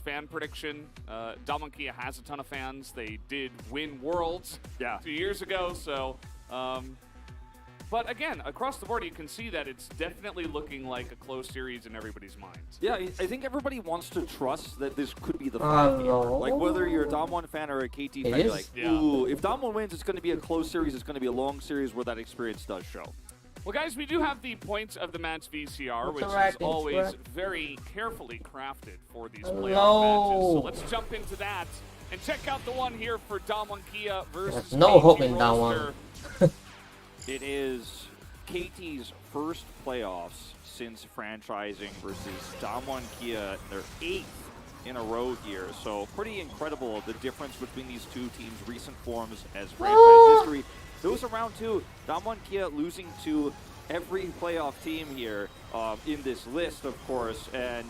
fan prediction. Damwon Kia has a ton of fans. They did win Worlds 2 years ago, so... but again, across the board, you can see that it's definitely looking like a close series in everybody's minds. Yeah, I think everybody wants to trust that this could be the final. Like, whether you're a Damwon fan or a KT fan, you're like, ooh, if Damwon wins, it's going to be a close series. It's going to be a long series where that experience does show. Well, guys, we do have the points of the match VCR, which is always very carefully crafted for these playoff matches. So let's jump into that and check out the one here for Damwon Kia versus There's no hope in Rolster. Damwon. It is KT's first playoffs since franchising versus Damwon Kia, their 8th in a row here. So pretty incredible the difference between these two teams' recent forms as franchise history. It was around 2. Damwon Kia losing to every playoff team here in this list, of course, and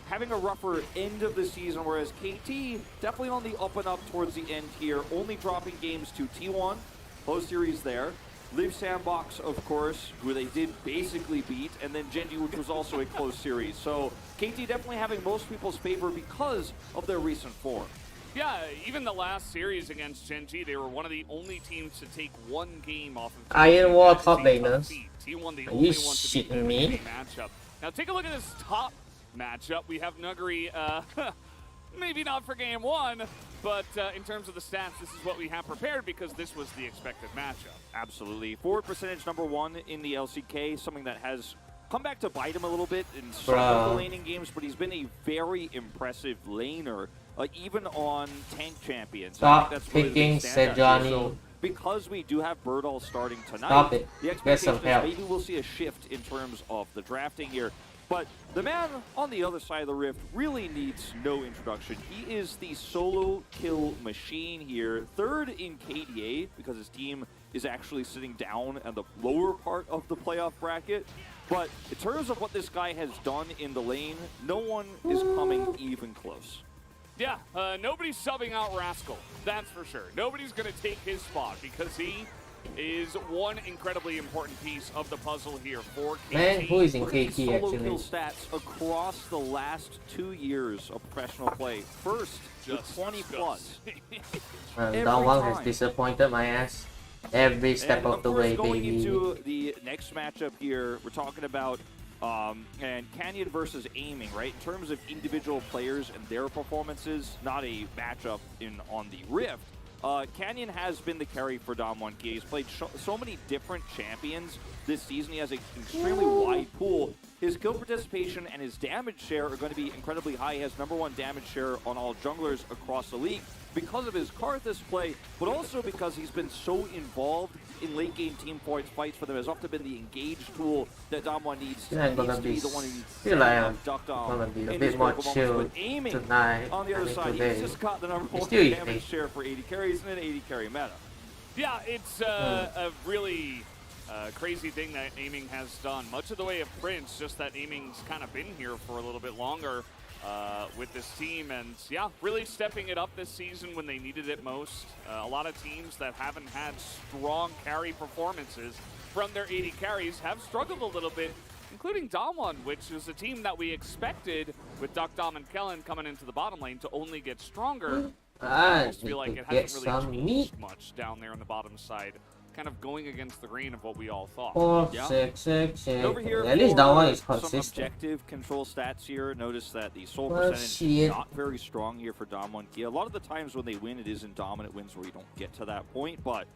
having a rougher end of the season, whereas KT definitely on the up and up towards the end here, only dropping games to T1, close series there. Live Sandbox, of course, who they did basically beat, and then Genji, which was also a close series. So KT definitely having most people's favor because of their recent form. Yeah, even the last series against Genji, they were one of the only teams to take 1 game off of Iron Wall top laners. T1, the Are only you one to beat shitting them me? in a matchup. Now take a look at this top matchup. We have Nuguri, maybe not for game 1, but in terms of the stats, this is what we have prepared because this was the expected matchup. Absolutely. Forward percentage #1 in the LCK, something that has come back to bite him a little bit in some of the laning games, but he's been a very impressive laner, even on tank champions. Stop I think that's really picking the big standout here. Sejani. So because we do have Burdol starting tonight, Stop it. the Get some expectation is help. maybe we'll see a shift in terms of the drafting here. But the man on the other side of the rift really needs no introduction. He is the solo kill machine here, 3rd in KDA because his team is actually sitting down at the lower part of the playoff bracket. But in terms of what this guy has done in the lane, no one is coming even close. Yeah, nobody's subbing out Rascal, that's for sure. Nobody's going to take his spot because he is one incredibly important piece of the puzzle here for KT. Man, who is in KT Solo actually? kill stats across the last 2 years of professional play. First, with 20 plus. Damwon has disappointed my ass every step of the way, going baby. into the next matchup here, we're talking about and Canyon versus Aiming, right? In terms of individual players and their performances, not a matchup on the Rift. Canyon has been the carry for Damwon Kia. He's played so many different champions this season. He has an extremely wide pool. His kill participation and his damage share are going to be incredibly high. He has #1 damage share on all junglers across the league because of his Karthus play, but also because he's been so involved in late game team fights for them. Has often been the engaged tool that Damwon needs to be the one who needs to gonna be a bit more chill tonight. On the other side, today. he's just got the #1 still damage share for 80 carries and an 80 carry meta. Yeah, it's a really crazy thing that Aiming has done. Much of the way of Prince, just that Aiming's kind of been here for a little bit longer with this team, and yeah, really stepping it up this season when they needed it most. A lot of teams that haven't had strong carry performances from their 80 carries have struggled a little bit, including Damwon, which is a team that we expected with Deokdam and Kellin coming into the bottom lane to only get stronger. I almost feel like it hasn't really changed much down there on the bottom side. Kind of going against the grain of what we all thought. 4, 6, 6. Over here, At least that one is some consistent. objective control stats here. Notice that the soul percentage is not very strong here for Damwon Kia. A lot of the times when they win, it isn't dominant wins where you don't get to that point, but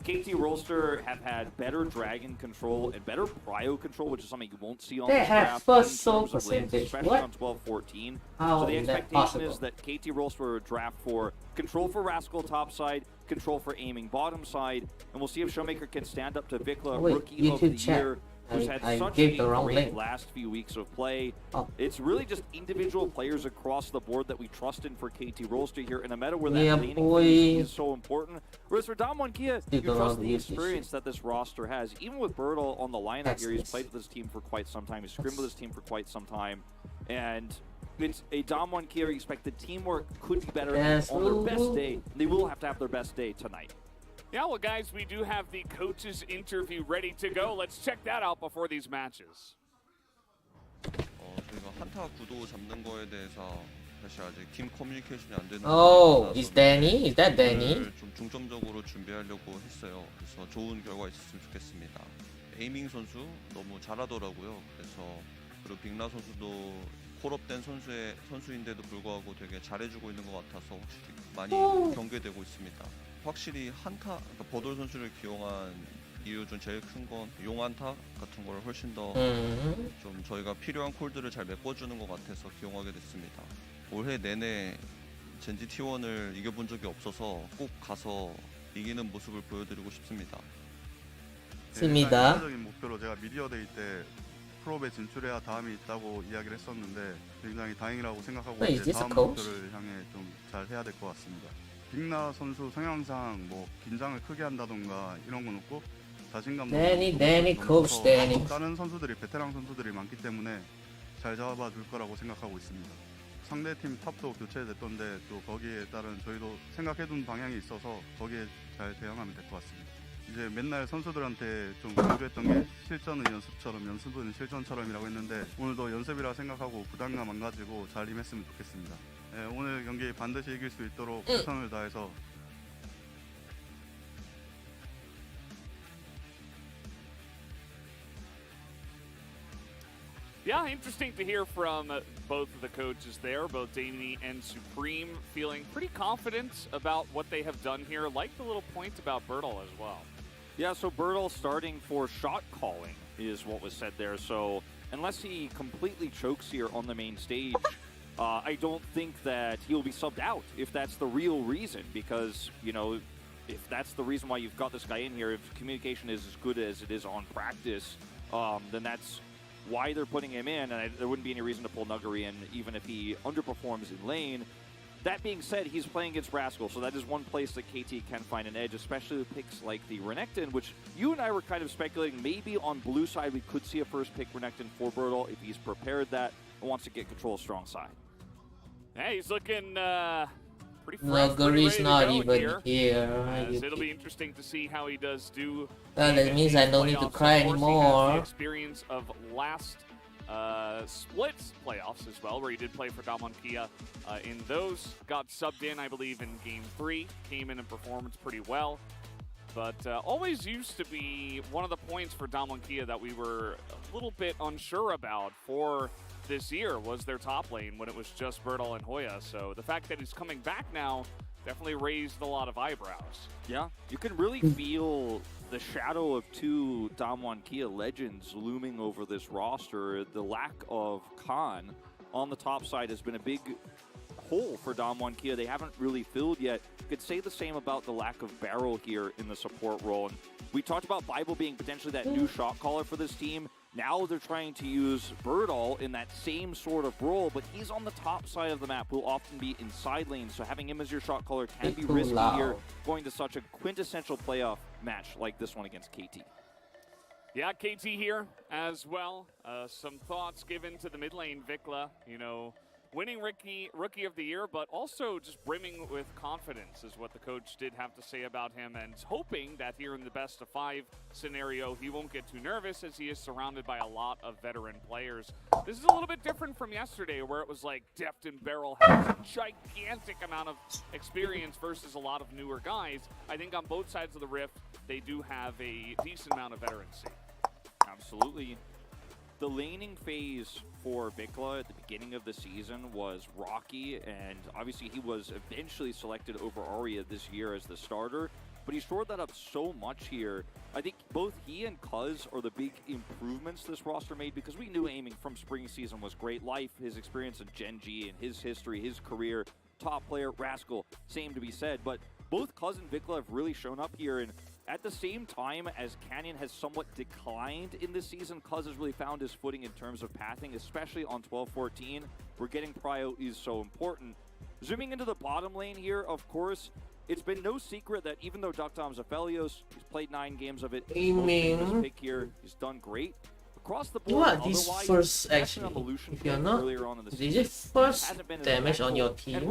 KT Rolster have had better dragon control and better prio control, which is something you won't see on They this have draft first in terms soul of lanes, percentage. especially What? on 12-14. How So the is that expectation possible? is that KT Rolster would draft for control for Rascal top side, control for Aiming bottom side, and we'll see if Showmaker can stand up to VicLa, Wait, Rookie of the YouTube chat. Year, who's had I such gave a the wrong great link. last few weeks of play. Oh. It's really just individual players across the board that we trust in for KT Rolster here in a meta where that Yeah, laning boy. phase is so important. Whereas for Damwon Kia, you People trust don't the use this experience that this roster has. Even with Burdol on the lineup here, he's played with his team for quite some time. He's scrimmed with his team for quite some time. And it's a Damwon Kia. You expect the teamwork could be better on their best day. They will have to have their best day tonight. Yeah, well, guys, we do have the coach's interview ready to go. Let's check that out before these matches. 저희가 한타 구도 잡는 거에 대해서 사실 아직 팀 커뮤니케이션이 안 되는 Oh, is Danny? Is that Danny? 좀 중점적으로 준비하려고 했어요. 그래서 좋은 결과 있었으면 좋겠습니다. 에이밍 선수 너무 잘하더라고요. 그래서 그리고 빅라 선수도 콜업된 선수인데도 불구하고 되게 잘해주고 있는 것 같아서 확실히 많이 경계되고 있습니다. 확실히 한타, 그러니까 버돌 선수를 기용한 이유 중 제일 큰 건 용한타 같은 걸 훨씬 더 좀 저희가 필요한 콜들을 잘 메꿔주는 것 같아서 기용하게 됐습니다. 올해 내내 젠지 T1을 이겨본 적이 없어서 꼭 가서 이기는 모습을 보여드리고 싶습니다. 습니다. 일차적인 목표로 제가 미디어데이 때 프로에 진출해야 다음이 있다고 이야기를 했었는데 굉장히 다행이라고 생각하고 Wait, is 이제 this a 다음 coach? 목표를 향해 좀 잘 해야 될 것 같습니다. 빅나 선수 성향상 뭐 긴장을 크게 한다던가 이런 건 없고 자신감도 Danny, coach Danny. 다른 선수들이 베테랑 선수들이 많기 때문에 잘 잡아줄 거라고 생각하고 있습니다. 상대팀 탑도 교체됐던데 또 거기에 따른 저희도 생각해둔 방향이 있어서 거기에 잘 대응하면 될 것 같습니다. 이제 맨날 선수들한테 좀 강조했던 게 실전은 연습처럼 연습은 실전처럼이라고 했는데 오늘도 연습이라 생각하고 부담감 안 가지고 잘 임했으면 좋겠습니다. 네, 오늘 경기 반드시 이길 수 있도록 최선을 다해서 Yeah, interesting to hear from both of the coaches there, both Damien and Supreme, feeling pretty confident about what they have done here. Like the little point about Burdol as well. Yeah, so Burdol starting for shot calling is what was said there. So unless he completely chokes here on the main stage, I don't think that he'll be subbed out if that's the real reason. Because, you know, if that's the reason why you've got this guy in here, if communication is as good as it is on practice, then that's why they're putting him in, and there wouldn't be any reason to pull Nuguri in, even if he underperforms in lane. That being said, he's playing against Rascal, so that is one place that KT can find an edge, especially with picks like the Renekton, which you and I were kind of speculating maybe on blue side we could see a first pick Renekton for Burdol if he's prepared that and wants to get control of strong side. Hey, he's looking pretty fresh, Nuguri's not even here. here. It'll be interesting to see how he does do. Well, that means I don't need to playoffs. cry Of course, he has anymore. the experience of last splits playoffs as well, where he did play for Damwon in those. Got subbed in, I believe, in Game 3. Came in and performed pretty well. But always used to be one of the points for Damwon that we were a little bit unsure about for this year was their top lane when it was just Burdol and Hoya. So the fact that he's coming back now definitely raised a lot of eyebrows. Yeah, you can really feel the shadow of two Damwon legends looming over this roster. The lack of Khan on the top side has been a big hole for Damwon They haven't really filled yet. You could say the same about the lack of Barrel here in the support role. And we talked about Bible being potentially that new shot caller for this team. Now they're trying to use Burdol in that same sort of role, but he's on the top side of the map, will often be in side lanes, so having him as your shot caller can be risky here, going to such a quintessential playoff match like this one against KT. Yeah, KT here as well. Some thoughts given to the mid lane, VicLa, you know, winning Rookie of the Year, but also just brimming with confidence is what the coach did have to say about him, and hoping that here in the best of 5 scenario, he won't get too nervous as he is surrounded by a lot of veteran players. This is a little bit different from yesterday, where it was like Deft and Barrel had a gigantic amount of experience versus a lot of newer guys. I think on both sides of the rift, they do have a decent amount of veterancy. Absolutely. The laning phase for VicLa at the beginning of the season was rocky, and obviously he was eventually selected over Aria this year as the starter, but he shored that up so much here. I think both he and Cuzz are the big improvements this roster made, because we knew aiming from spring season was great. Life, his experience in Gen G and his history, his career, top player, Rascal, same to be said, but both Cuzz and VicLa have really shown up here, and at the same time as Canyon has somewhat declined in this season, Cuzz has really found his footing in terms of pathing, especially on 12-14, where getting prio is so important. Zooming into the bottom lane here, of course, it's been no secret that even though Deokdam's a Felios, he's played 9 games of it, his pick here, he's done great. Across the board, What this first actually, if you're not, is it first damage on your team?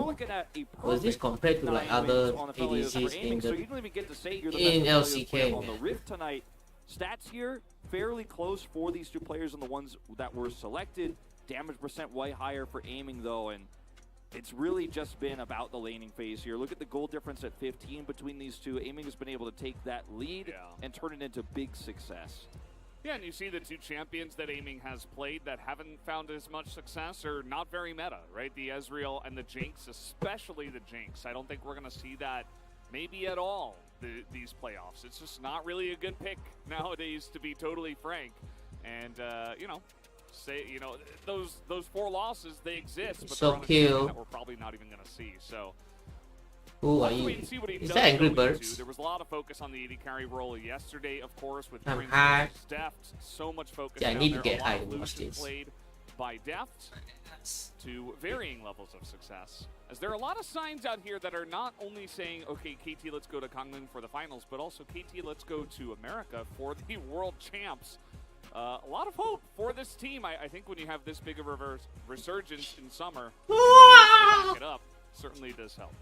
Was this compared to like other ADCs in LCK? On the Rift tonight, stats here fairly close for these two players and the ones that were selected. Damage percent way higher for aiming though, and it's really just been about the laning phase here. Look at the goal difference at 15 between these two. Aiming has been able to take that lead and turn it into big success. Yeah, and you see the two champions that Aiming has played that haven't found as much success are not very meta, right? The Ezreal and the Jinx, especially the Jinx. I don't think we're going to see that maybe at all these playoffs. It's just not really a good pick nowadays, to be totally frank. And, you know, those 4 losses, they exist, but So they're on a cute. team that we're probably not even going to see. So Who are you? Is that Angry Birds? There was a lot of focus on the AD carry role yesterday, of course, with I'm Prince high. versus Deft. So much focus Yeah, I down need to there. get A lot high of to watch Lucian this. played by Deft to varying levels of success. As there are a lot of signs out here that are not only saying, okay, KT, let's go to Gangneung for the finals, but also KT, let's go to America for the world champs. A lot of hope for this team. I think when you have this big of a resurgence in summer, to back it up, certainly does help.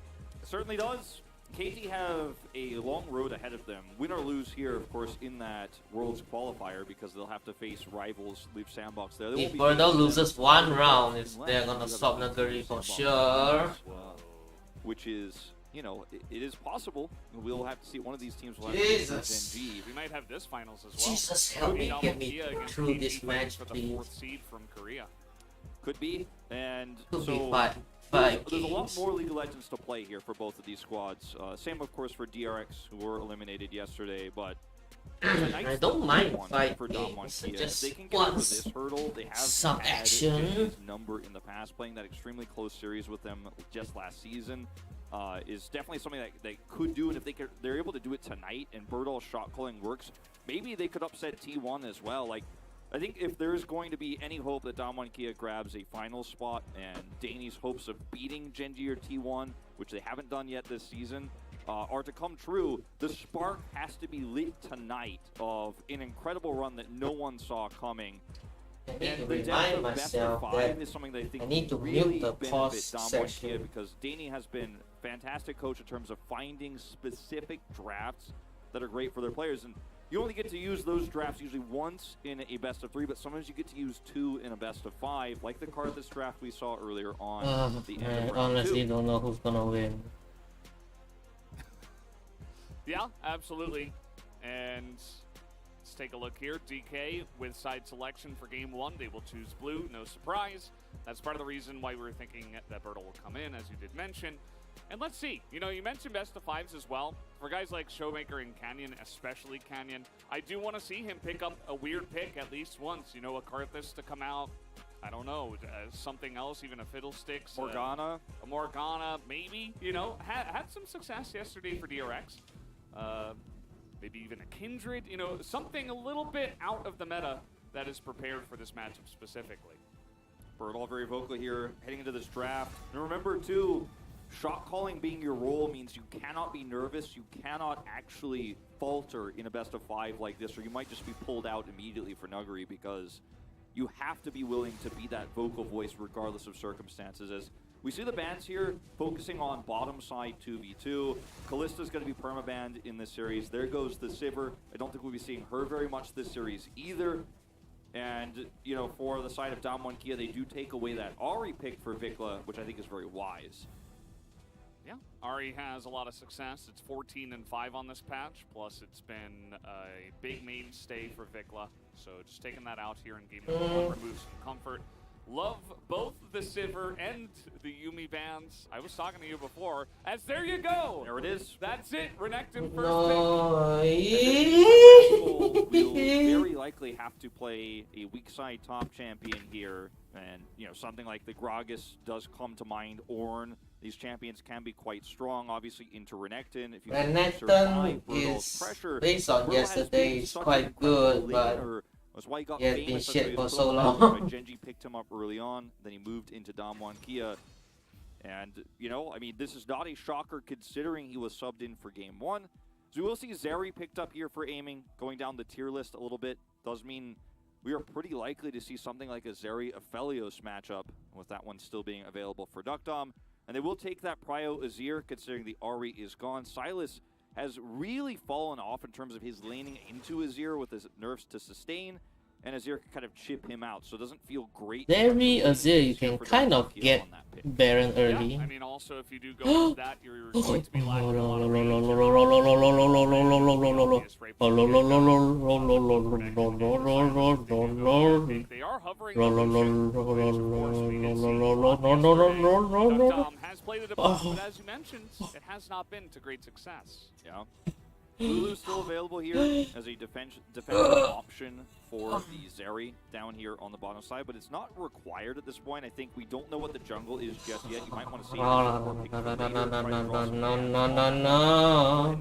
It certainly does. KT have a long road ahead of them. Win or lose here, of course, in that Worlds qualifier, because they'll have to face rivals, leave Sandbox there. If Burdol loses 1 round, they're gonna stop Nuguri for sure. Which is, you know, it is possible. We'll have to see. One of these teams will have Jesus. to Gen G. We might have this finals as well. Jesus, help me get me against through KT this match, for the please. 4th seed from Korea. Could be. And Could so be 5 there's a lot games. more League of Legends to play here for both of these squads. Same, of course, for DRX, who were eliminated yesterday, but I don't mind 5 for games. Damwon Kia. Just They can get over once this hurdle. They have some had action. Genji's number in the past. Playing that extremely close series with them just last season is definitely something that they could do. And if they're able to do it tonight, and Burdol's shot calling works, maybe they could upset T1 as well. Like, I think if there's going to be any hope that Damwon Kia grabs a final spot and Danny's hopes of beating Genji or T1, which they haven't done yet this season, are to come true, the spark has to be lit tonight of an incredible run that no one saw coming. I need to And the depth remind of best myself of that 5 is something that I think I need to really mute the benefit pause Damwon section. Kia, because Danny has been a fantastic coach in terms of finding specific drafts that are great for their players. And you only get to use those drafts usually once in a best of 3, but sometimes you get to use 2 in a best of 5, like the card this draft we saw earlier on the end I of round honestly 2. don't know who's gonna win. Yeah, absolutely. And let's take a look here. DK with side selection for game 1. They will choose blue, no surprise. That's part of the reason why we were thinking that Burdol will come in, as you did mention. And let's see. You know, you mentioned best of 5s as well. For guys like Showmaker and Canyon, especially Canyon, I do want to see him pick up a weird pick at least once. You know, a Karthus to come out. I don't know, something else, even a Fiddlesticks. Morgana. A Morgana, maybe. You know, had some success yesterday for DRX. Maybe even a Kindred. You know, something a little bit out of the meta that is prepared for this matchup specifically. Burdol very vocal here heading into this draft. And remember, too, shot calling being your role means you cannot be nervous. You cannot actually falter in a best of 5 like this, or you might just be pulled out immediately for Nuguri, because you have to be willing to be that vocal voice regardless of circumstances. As we see the bans here focusing on bottom side 2v2. Kallista's going to be permabanned in this series. There goes the Sivir. I don't think we'll be seeing her very much this series either. And, you know, for the side of Damwon Kia, they do take away that Aria pick for VicLa, which I think is very wise. Yeah, Aria has a lot of success. It's 14-5 on this patch, plus it's been a big mainstay for VicLa. So just taking that out here in game number 1 removes some comfort. Love both the Sivir and the Yuumi bans. I was talking to you before, as there you go! There it is. That's it, Renekton first No. Rascal will very likely have to play a weak side top champion here, and you know, something like the Gragas does come to mind. Ornn, these champions can be quite strong, obviously into Renekton. If you can Renekton survive Burdol's is, pressure, based on Burdol has yesterday, been is such an quite incredible good, but laner. That's why he got he has been famous as shit a for solo so player. long. Genji picked him up early on, then he moved into Damwon Kia. And, you know, I mean, this is not a shocker considering he was subbed in for game 1. So we will see Zeri picked up here for aiming, going down the tier list a little bit. Does mean we are pretty likely to see something like a Zeri-Aphelios matchup, with that one still being available for Deokdam. And they will take that Prio Azir, considering the Aria is gone. Silas has really fallen off in terms of his laning into Azir with his nerfs to sustain. and Azir can kind of chip him out, so it doesn't feel great. Very Azir, you can kind of get Baron early. Yeah, I mean, also if you do go with that, you're going to be lacking a lot of range. They are hovering on Deokdam has played it a bunch, but as you mentioned, it has not been to great success. Yeah. Lulu's still available here as a defensive option for the Zeri down here on the bottom side, but it's not required at this point. I think we don't know what the jungle is just yet. You might want to see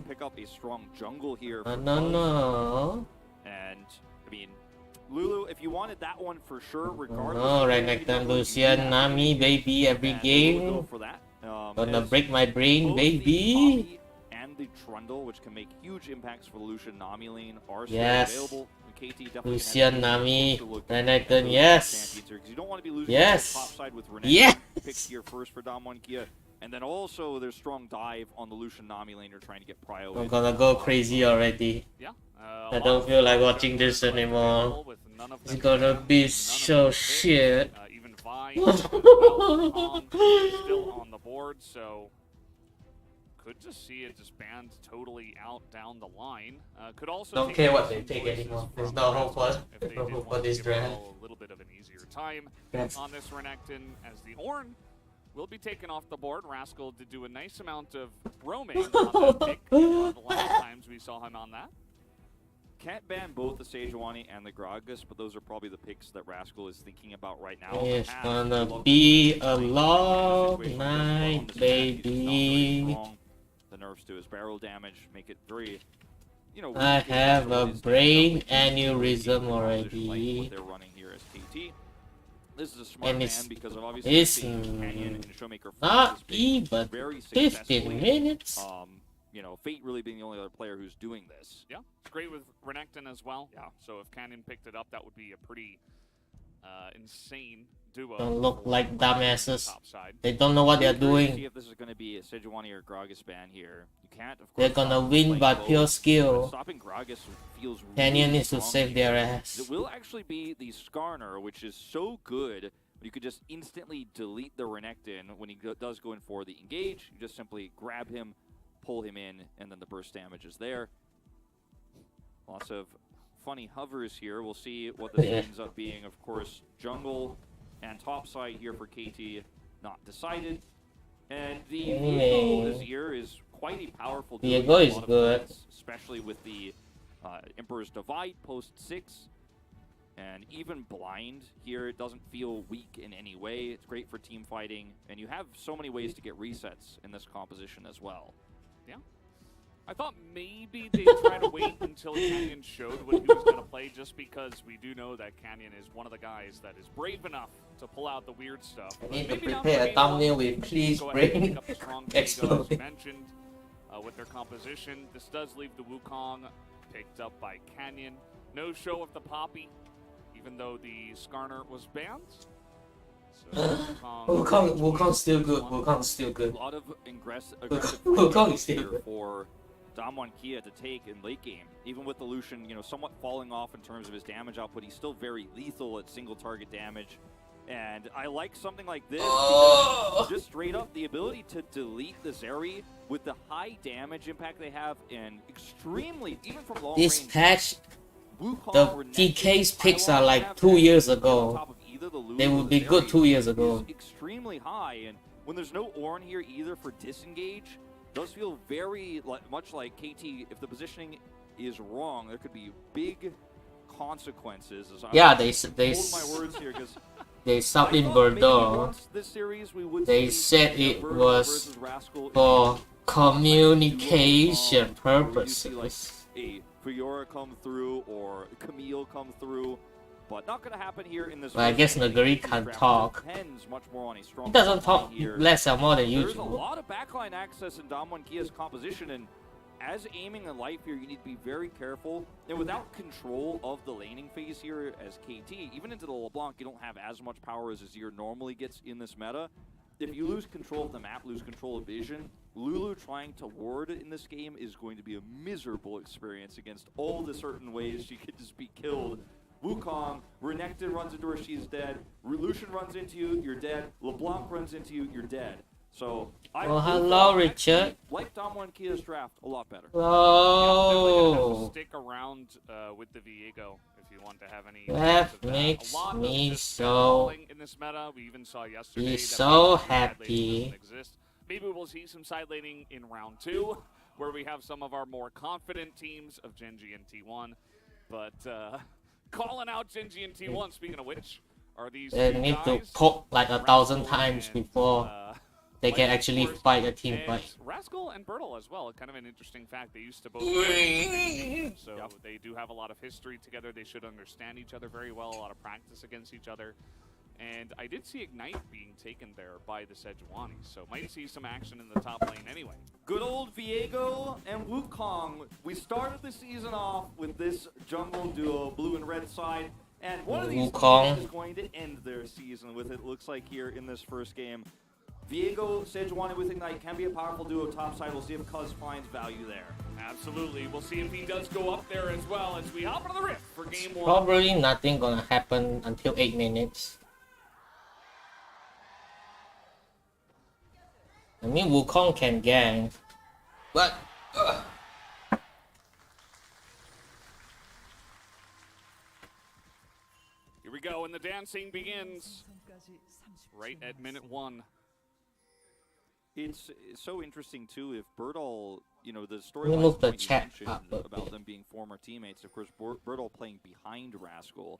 pick up a strong jungle here. And I mean, Lulu, if you wanted that one for sure, regardless. No, Renekton, Lucian, Nami, baby, every game. For that. Gonna break my brain, baby. And the Trundle, which can make huge impacts for Lucian, Nami lane, are still available. KT Lucian, Nami, Renekton, yes. You don't want to be losing yes. top side with Renekton. Yes. Picked here first for Damwon Kia. And then also there's strong dive on the Lucian Nami lane. You're trying to get prio. I'm gonna go crazy already. Yeah. I don't feel like watching this anymore. It's gonna be so shit. Even Vi still on the board, so could just see it disband totally out down the line. Could also don't care what they take anymore. There's no hope for this draft. A little bit of an easier time on this Renekton as the Ornn will be taken off the board. Rascal did do a nice amount of roaming on that pick. The last times we saw him on that. Can't ban both the Sejuani and the Gragas, but those are probably the picks that Rascal is thinking about right now. It's gonna be a long night, baby. The nerfs to his barrel damage make it very, I have a brain aneurysm already. What they're running here as KT. This is a smart ban because of obviously Canyon and Showmaker not even 15 minutes. Fate really being the only other player who's doing this. Yeah, it's great with Renekton as well. Yeah, so if Canyon picked it up, that would be a pretty insane duo. Don't look like dumbasses. They don't know what they're doing. See if this is going to be a Sejuani or Gragas ban here. You can't. Of course, they're gonna win by pure skill. Stopping Gragas feels Canyon really needs to save their ass. It will actually be the Skarner, which is so good. But you could just instantly delete the Renekton when he does go in for the engage. You just simply grab him, pull him in, and then the burst damage is there. Lots of funny hovers here. We'll see what this ends up being. Of course, jungle and top side here for KT, not decided. And the Viego this year is quite a powerful duo. Viego is good. Points, especially with the Emperor's Divide post 6. And even blind here, it doesn't feel weak in any way. It's great for team fighting. And you have so many ways to get resets in this composition as well. Yeah. I thought maybe they'd try to wait until Canyon showed what he was going to play, just because we do know that Canyon is one of the guys that is brave enough to pull out the weird stuff. I need to prepare a thumbnail with please brain explode. As mentioned, with their composition, this does leave the Wukong picked up by Canyon. No show of the Poppy, even though the Skarner was banned. So Wukong's still good. Wukong's still good. A lot of aggressive Wukong is still good for Damwon Kia to take in late game. Even with the Lucian, somewhat falling off in terms of his damage output, he's still very lethal at single target damage. And I like something like this because just straight up the ability to delete the Zeri with the high damage impact they have and extremely, even from long this range. patch, the DK's picks are like 2 years ago. They would be good 2 years ago. Extremely high, and when there's no Ornn here either for disengage, does feel very much like KT. If the positioning is wrong, there could be big consequences. Yeah, they my words here because they subbed in Burdol. They said it was for communication purposes. A Fiora come through or Camille come through. But not going to happen here in this. Well, I guess Nuguri can talk. Much more on a strong he doesn't talk less or more than usual. usual. There's a lot of backline access in Damwon Kia's composition, and as aiming in life here, you need to be very careful. And without control of the laning phase here as KT, even into the LeBlanc, you don't have as much power as Azir normally gets in this meta. If you lose control of the map, lose control of vision, Lulu trying to ward in this game is going to be a miserable experience against all the certain ways she could just be killed Wukong, Renekton runs into her, she's dead. Lucian runs into you, you're dead. LeBlanc runs into you, you're dead. So, hello, Richard. Like Damwon Kia's draft a lot better. Oh, Stick around with the Viego if you want to have any. that makes me so in this meta. We even saw yesterday. so happy. Maybe we'll see some side laning in round 2, where we have some of our more confident teams of Genji and T1. But calling out Genji and T1. Speaking of which, are these? They need to poke like 1,000 times before they can actually fight a team fight. Rascal and Burdol as well. Kind of an interesting fact. They used to both so they do have a lot of history together. They should understand each other very well. A lot of practice against each other. And I did see Ignite being taken there by the SEJUAN'S, so might see some action in the top lane anyway. Good old Viego and Wukong. We started the season off with this jungle duo, blue and red side, and one of these teams is going to end their season with it, looks like here in this first game. Viego, SEJUAN'i with Ignite can be a powerful duo top side. We'll see if Cuzz finds value there. Absolutely. We'll see if he does go up there as well as we hop into the rift for game 1. Probably nothing gonna happen until 8 minutes. I mean, Wukong can gang, but here we go, and the dancing begins right at minute 1. It's so interesting too. If Burdol, you know, the move the storyline chat up a about bit. them being former teammates. Of course, Burdol playing behind Rascal,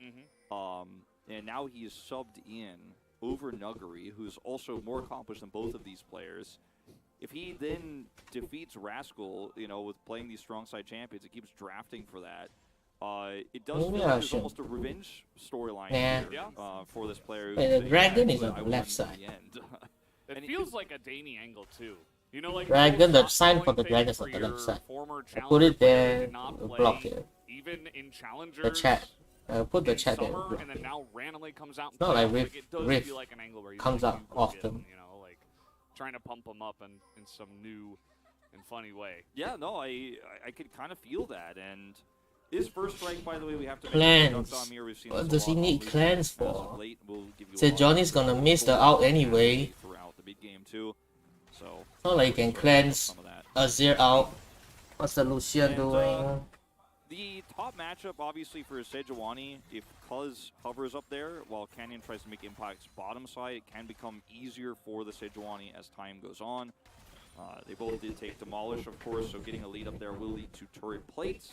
and now he is subbed in over Nuguri, who's also more accomplished than both of these players. If he then defeats Rascal, you know, with playing these strong side champions, it keeps drafting for that. It does feel like there's almost a revenge storyline here for this player. The dragon is on the left side. It feels like a Danny angle too. You know, like dragon, the sign for the dragon is on the left side. I put it there, block it. Even in challengers, the chat. Put the chat there. And then now randomly comes out. It's not like Rift feel like an angle where comes up often. You know, like trying to pump them up in some new and funny way. Yeah, no, I could kind of feel that. And his first strike, by the way, we have to clans. What does he need clans for? SEJUAN'S gonna miss the out anyway. Throughout the big game too. So it's not like you can cleanse Azir out. What's the Lucian doing? The top matchup, obviously, for SEJUAN'i, if Cuzz hovers up there while Canyon tries to make impacts bottom side, it can become easier for the SEJUAN'i as time goes on. They both did take Demolish, of course, so getting a lead up there will lead to turret plates.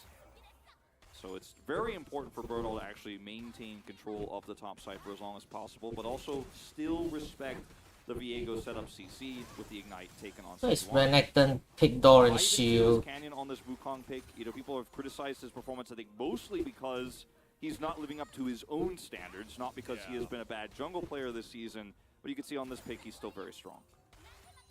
So it's very important for Burdol to actually maintain control of the top side for as long as possible, but also still respect the Viego setup CC with the Ignite taken on. Nice Renekton, pick door and shield. Canyon on this Wukong pick, you know, people have criticized his performance, I think, mostly because he's not living up to his own standards, not because he has been a bad jungle player this season, but you can see on this pick he's still very strong.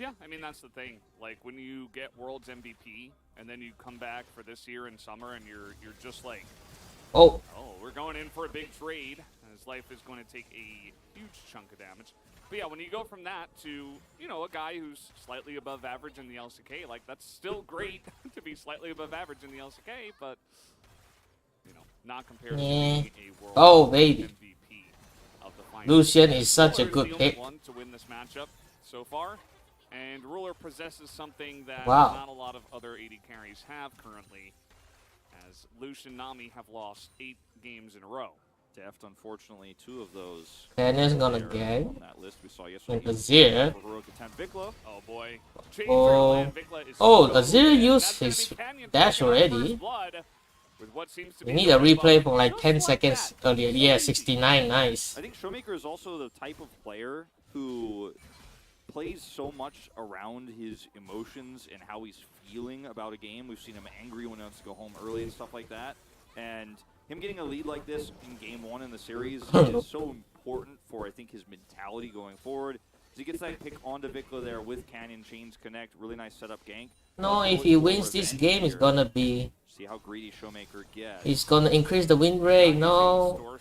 Yeah, I mean, that's the thing. Like, when you get World's MVP, and then you come back for this year in summer, and you're just like, oh, we're going in for a big trade. His life is going to take a huge chunk of damage. But yeah, when you go from that to, you know, a guy who's slightly above average in the LCK, like, that's still great to be slightly above average in the LCK, but, you know, not compared to being a World MVP of the finals. Lucian is such a good pick. pick. One to win this matchup so far. And Ruler possesses something that not a lot of other AD carries have currently, as Lucian and Nami have lost 8 games in a row. Deft, unfortunately, 2 of those. Cannon's gonna gang. On that list we saw yesterday. Azir. VicLa. Oh boy. Azir used his dash already. We need a replay for like 10 seconds earlier. Yeah, 69, nice. I think Showmaker is also the type of player who plays so much around his emotions and how he's feeling about a game. We've seen him angry when he wants to go home early and stuff like that. And him getting a lead like this in game 1 in the series is so important for, I think, his mentality going forward. So he gets that pick onto VicLa there with Canyon, chains connect, really nice setup gank. No, if he wins this game, it's gonna be... See how greedy Showmaker gets. He's gonna increase the win rate, no.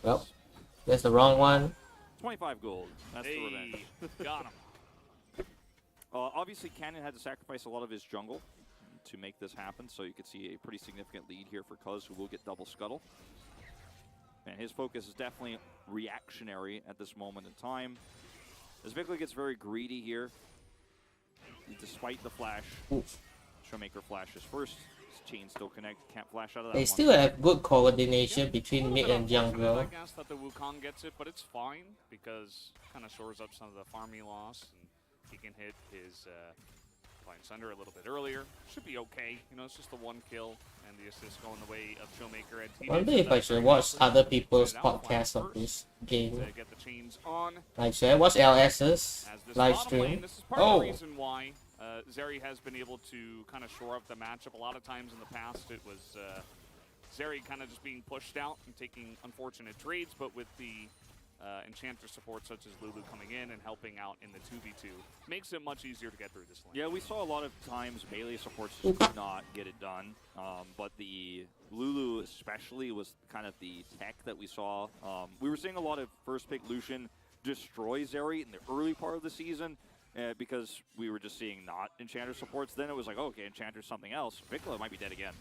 Well, that's the wrong one. 25 gold. That's the revenge. Got him. Obviously, Canyon had to sacrifice a lot of his jungle to make this happen. So you could see a pretty significant lead here for Cuzz, who will get double scuttle. And his focus is definitely reactionary at this moment in time. As VicLa gets very greedy here, despite the flash. Oof. Showmaker flashes first. His chain still connected. Can't flash out of that They one. still have good coordination between mid and jungle. I guess that the Wukong gets it, but it's fine because kind of shores up some of the farming loss, and he can hit his Blind Sunder a little bit earlier. Should be okay. You know, it's just the one kill and the assist going the way of Showmaker. And I wonder if I should watch other people's podcasts of this game. To get the chains on. Like, should I watch LS's As this live bottom lane, stream? this is part of the reason why Zeri has been able to kind of shore up the matchup. A lot of times in the past, it was Zeri kind of just being pushed out and taking unfortunate trades, but with the Enchanter support such as Lulu coming in and helping out in the 2v2, makes it much easier to get through this lane. Yeah, we saw a lot of times melee supports just could not get it done, but the Lulu especially was kind of the tech that we saw. We were seeing a lot of first pick Lucian destroy Zeri in the early part of the season because we were just seeing not Enchanter supports. Then it was like, oh, okay, Enchanter's something else. VicLa might be dead again.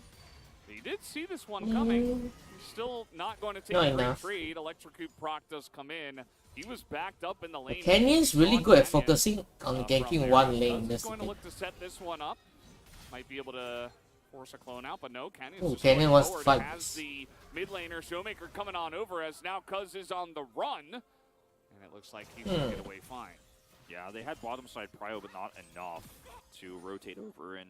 He did see this one coming. He's still not going to take a great trade. Electrocute proc does come in. He was backed up in the lane. Canyon's really good at focusing on ganking one lane. He's going to look to set this one up. Might be able to force a clone out, but no. Canyon wants to fight. Has the mid laner Showmaker coming on over as now Cuzz is on the run. And it looks like he will get away fine. Yeah, they had bottom side prio, but not enough to rotate over, and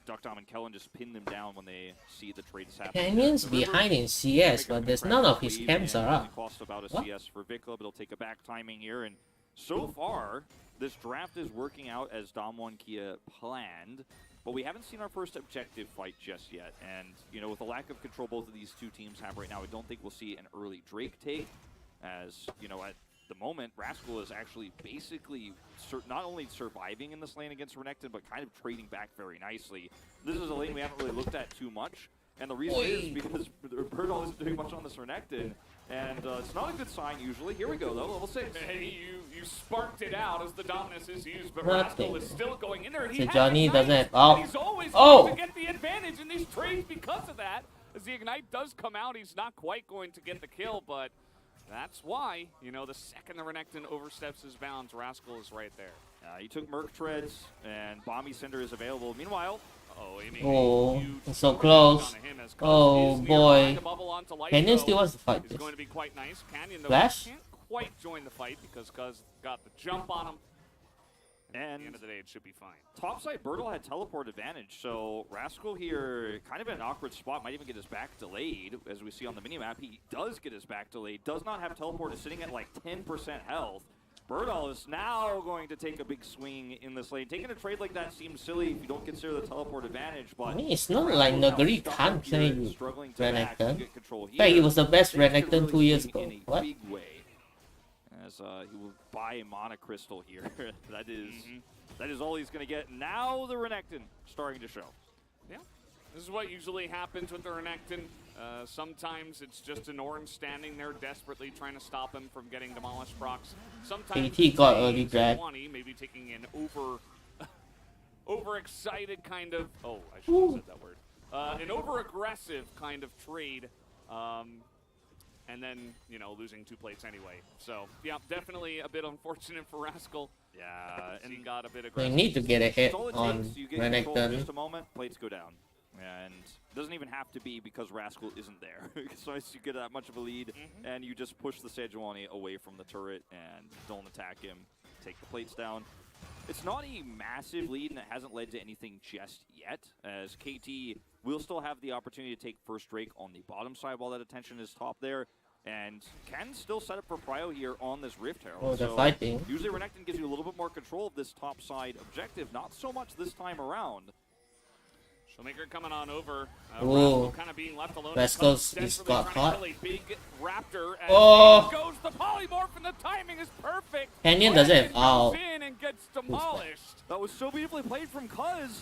Deokdam and Kellin just pin them down when they see the trades happen. Canyon's behind in CS, but there's none of his camps are up. Cost about a CS for VicLa, but he'll take a back timing here. And so far, this draft is working out as Damwon Kia planned, but we haven't seen our first objective fight just yet. And, you know, with the lack of control both of these two teams have right now, I don't think we'll see an early Drake take, as, you know, at the moment, Rascal is actually basically not only surviving in this lane against Renekton, but kind of trading back very nicely. This is a lane we haven't really looked at too much, and the reason is because Burdol isn't doing much on this Renekton, and it's not a good sign usually. Here we go, though, level 6. Hey, you sparked it out as the dominance is used, but Rascal is still going in there. And SEJUANI doesn't have... He's always going to get the advantage in these trades because of that. As the Ignite does come out, he's not quite going to get the kill, but that's why, you know, the second the Renekton oversteps his bounds, Rascal is right there. He took Merc Treads, and Bomby Cinder is available. Meanwhile, so close. Oh boy. Canyon still wants to fight this. Going to be quite nice. Canyon, though, Flash? can't quite join the fight because Cuzz got the jump on him. And at the end of the day, it should be fine. Topside, Burdol had teleport advantage, so Rascal here kind of in an awkward spot, might even get his back delayed. As we see on the minimap, he does get his back delayed, does not have teleport, is sitting at like 10% health. Burdol is now going to take a big swing in this lane. Taking a trade like that seems silly if you don't consider the teleport advantage, but I mean, it's not like Nuguri can't play Renekton. In fact, he was the best Renekton 2 years ago. What? As he will buy a Mana Crystal here. that is all he's going to get. Now the Renekton starting to show. Yeah, this is what usually happens with the Renekton. Sometimes it's just an orange standing there desperately trying to stop him from getting demolished procs. Sometimes AT got early drag. Maybe taking an overexcited kind of, I shouldn't have said that word. An over-aggressive kind of trade. And then, you know, losing 2 plates anyway. So, yeah, definitely a bit unfortunate for Rascal. Yeah, and he got a bit They aggressive. need to get a hit on Renekton. Just a moment, plates go down. And it doesn't even have to be because Rascal isn't there. So as you get that much of a lead, and you just push the SEJUANI away from the turret and don't attack him, take the plates down. It's not a massive lead, and it hasn't led to anything just yet, as KT will still have the opportunity to take first Drake on the bottom side while that attention is top there, and can still set up for prio here on this Rift Herald. Oh, they're so fighting. Usually Renekton gives you a little bit more control of this top side objective, not so much this time around. Showmaker coming on over. Rascal kind of being left alone. Rascal's got caught. Big raptor goes the polymorph, and the timing is perfect. Canyon doesn't have in and gets demolished. That was so beautifully played from Cuzz.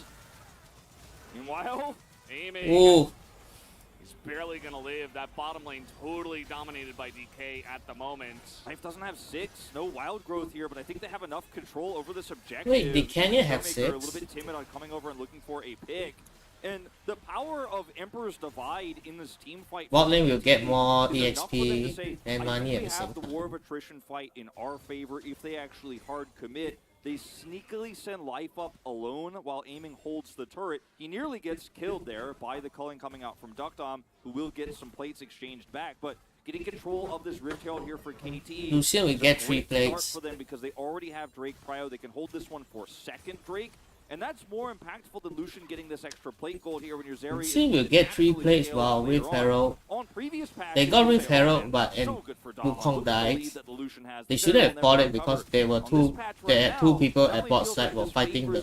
Meanwhile, aiming. He's barely going to live. That bottom lane totally dominated by DK at the moment. Life doesn't have 6. No wild growth here, but I think they have enough control over this objective. Wait, did Canyon have Showmaker 6? A little bit timid on coming over and looking for a pick. And the power of Emperor's Divide in this team fight... Bot lane will get more is enough for them to EXP say, and I money think at the we same have the time. War of Attrition fight in our favor if they actually hard commit. They sneakily send Life up alone while aiming holds the turret. He nearly gets killed there by the culling coming out from Deokdam, who will get some plates exchanged back. But getting control of this Rift Herald here for KT. Lucian will get 3 plates. For them because they already have Drake Prio. They can hold this one for second Drake. And that's more impactful than Lucian getting this extra plate gold here when your Zeri Lucian will get 3 plates while Rift Herald. They got Rift Herald, but Wukong died. They shouldn't have fought it because there were two people at bot side were fighting the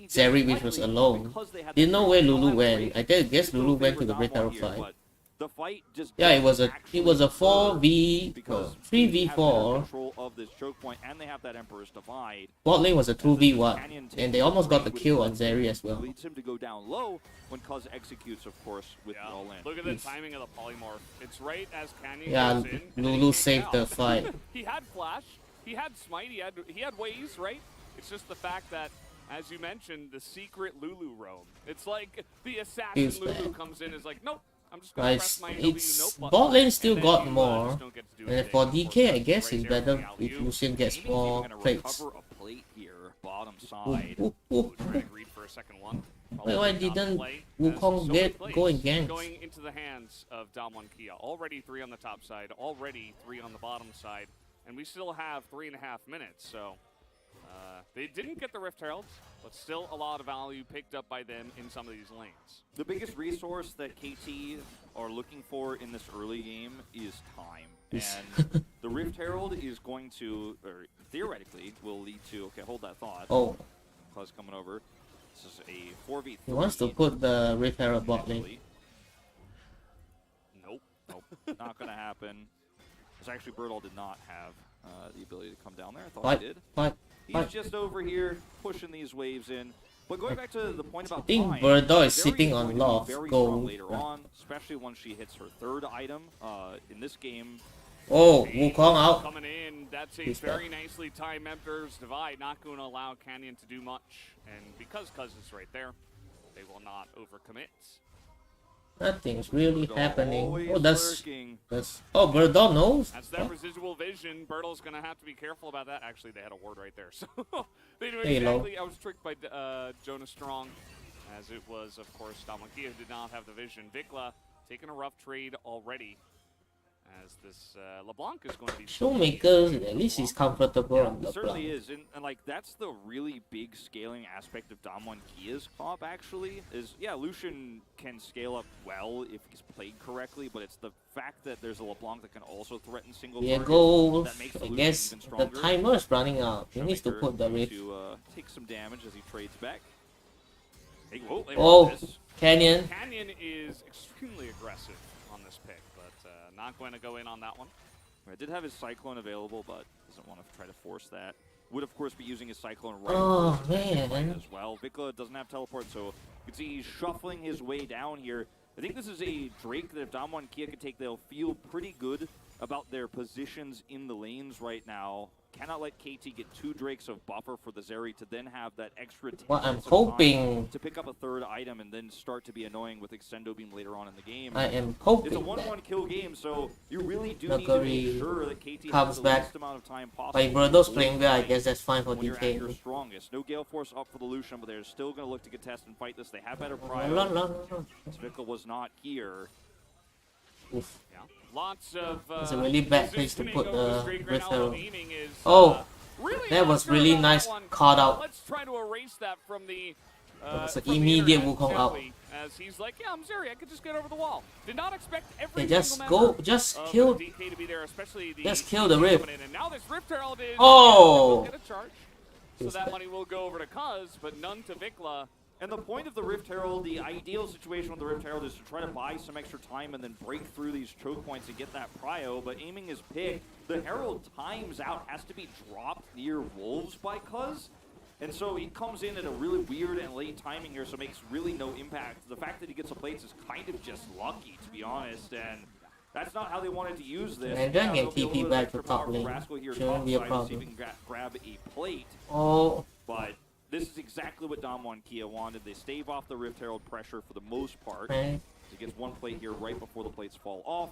Zeri, which was alone. Didn't know where Lulu went. I guess Lulu went to the Rift Herald fight. The fight just yeah, it was a 3v4. Control of this choke point, and they have that Emperor's Divide. Bot lane was a 2v1, and they almost got the kill on Zeri as well. Leads him to go down low when Cuzz executes, of course, with the all in. Look at the timing of the polymorph. It's right as Canyon Yeah, goes in. Lulu saved the fight. He had flash, he had smite, he had ways, right? It's just the fact that, as you mentioned, the secret Lulu roam. It's like the assassin Lulu comes in and is like, nope. I'm just gonna press my it's bot lane still got more, and for DK I guess it's better if Lucian gets more plates. Plate here, bottom side. Agreed for a second one. Why didn't Wukong go against? Going into the hands of Damwon Kia. Already 3 on the top side, already 3 on the bottom side, and we still have 3.5 minutes. So they didn't get the Rift Heralds, but still a lot of value picked up by them in some of these lanes. The biggest resource that KT are looking for in this early game is time. And the Rift Herald is going to, or theoretically, will lead to, okay, hold that thought. Oh. Cuzz coming over. This is a 4v3. He wants to put the Rift Herald bot lane. Nope. Not going to happen. Because actually Burdol did not have the ability to come down there. I thought he did. He's just over here pushing these waves in. But going back to the point about I think Burdol is sitting on a lot of gold. Later on, especially once she hits her 3rd item in this game. Oh, Wukong out. Coming in, that's a very nicely timed Emperor's Divide, not going to allow Canyon to do much. And because Cuzz is right there, they will not overcommit. Nothing's really happening. Oh, that's Oh, Burdol knows. That's that residual vision. Burdol's going to have to be careful about that. Actually, they had a ward right there. So they knew exactly. I was tricked by Jonas Strong, as it was, of course, Damwon Kia who did not have the vision. VicLa taking a rough trade already, as this LeBlanc is going to be... Showmaker, at least he's comfortable on the certainly is, and like that's the really big scaling aspect of Damwon Kia's comp actually, is Lucian can scale up well if he's played correctly, but it's the fact that there's a LeBlanc that can also threaten single targets that makes the I Lucian guess even stronger. The timer is running out. He needs to put the Rift. To take some damage as he trades back. Hey, Canyon. Canyon is extremely aggressive on this pick, but not going to go in on that one. I did have his Cyclone available, but doesn't want to try to force that. Would, of course, be using his Cyclone right as well. VicLa doesn't have teleport, so you can see he's shuffling his way down here. I think this is a Drake that if Damwon Kia can take, they'll feel pretty good about their positions in the lanes right now. Cannot let KT get 2 Drakes of buffer for the Zeri to then have that extra 10 I'm hoping to pick up a 3rd item and then start to be annoying with Extendo Beam later on in the game. I am hoping it's a 1-1 kill game, so you really do Nuguri need to make sure that KT comes has the back. least amount of time possible. By Burdol's playing well, I guess that's fine for when you're at your DK. strongest. No Gale Force up for the Lucian, but they're still going to look to contest and fight this. They have better prio. VicLa was not here. Oof. Yeah. Lots of it's a really bad place to put the Rift Herald. Really that was really nice caught out. Let's try to erase that from the it's an immediate Wukong out. As he's like, yeah, I'm Zeri, I could just get over the wall. Did not expect every just kill DK to be there, especially the just kill the Rift. And now this Rift Herald is get a charge. So that money will go over to Cuzz, but none to VicLa. And the point of the Rift Herald, the ideal situation with the Rift Herald is to try to buy some extra time and then break through these choke points and get that prio, but aiming is picked. The Herald times out, has to be dropped near Wolves by Cuzz. And so he comes in at a really weird and late timing here, so makes really no impact. The fact that he gets the plates is kind of just lucky, to be honest, and that's not how they wanted to use this. And then get TP back to top lane. Rascal here Shouldn't be a problem. See if he can grab a plate. Oh. But this is exactly what Damwon Kia wanted. They stave off the Rift Herald pressure for the most part. Right. He gets one plate here right before the plates fall off.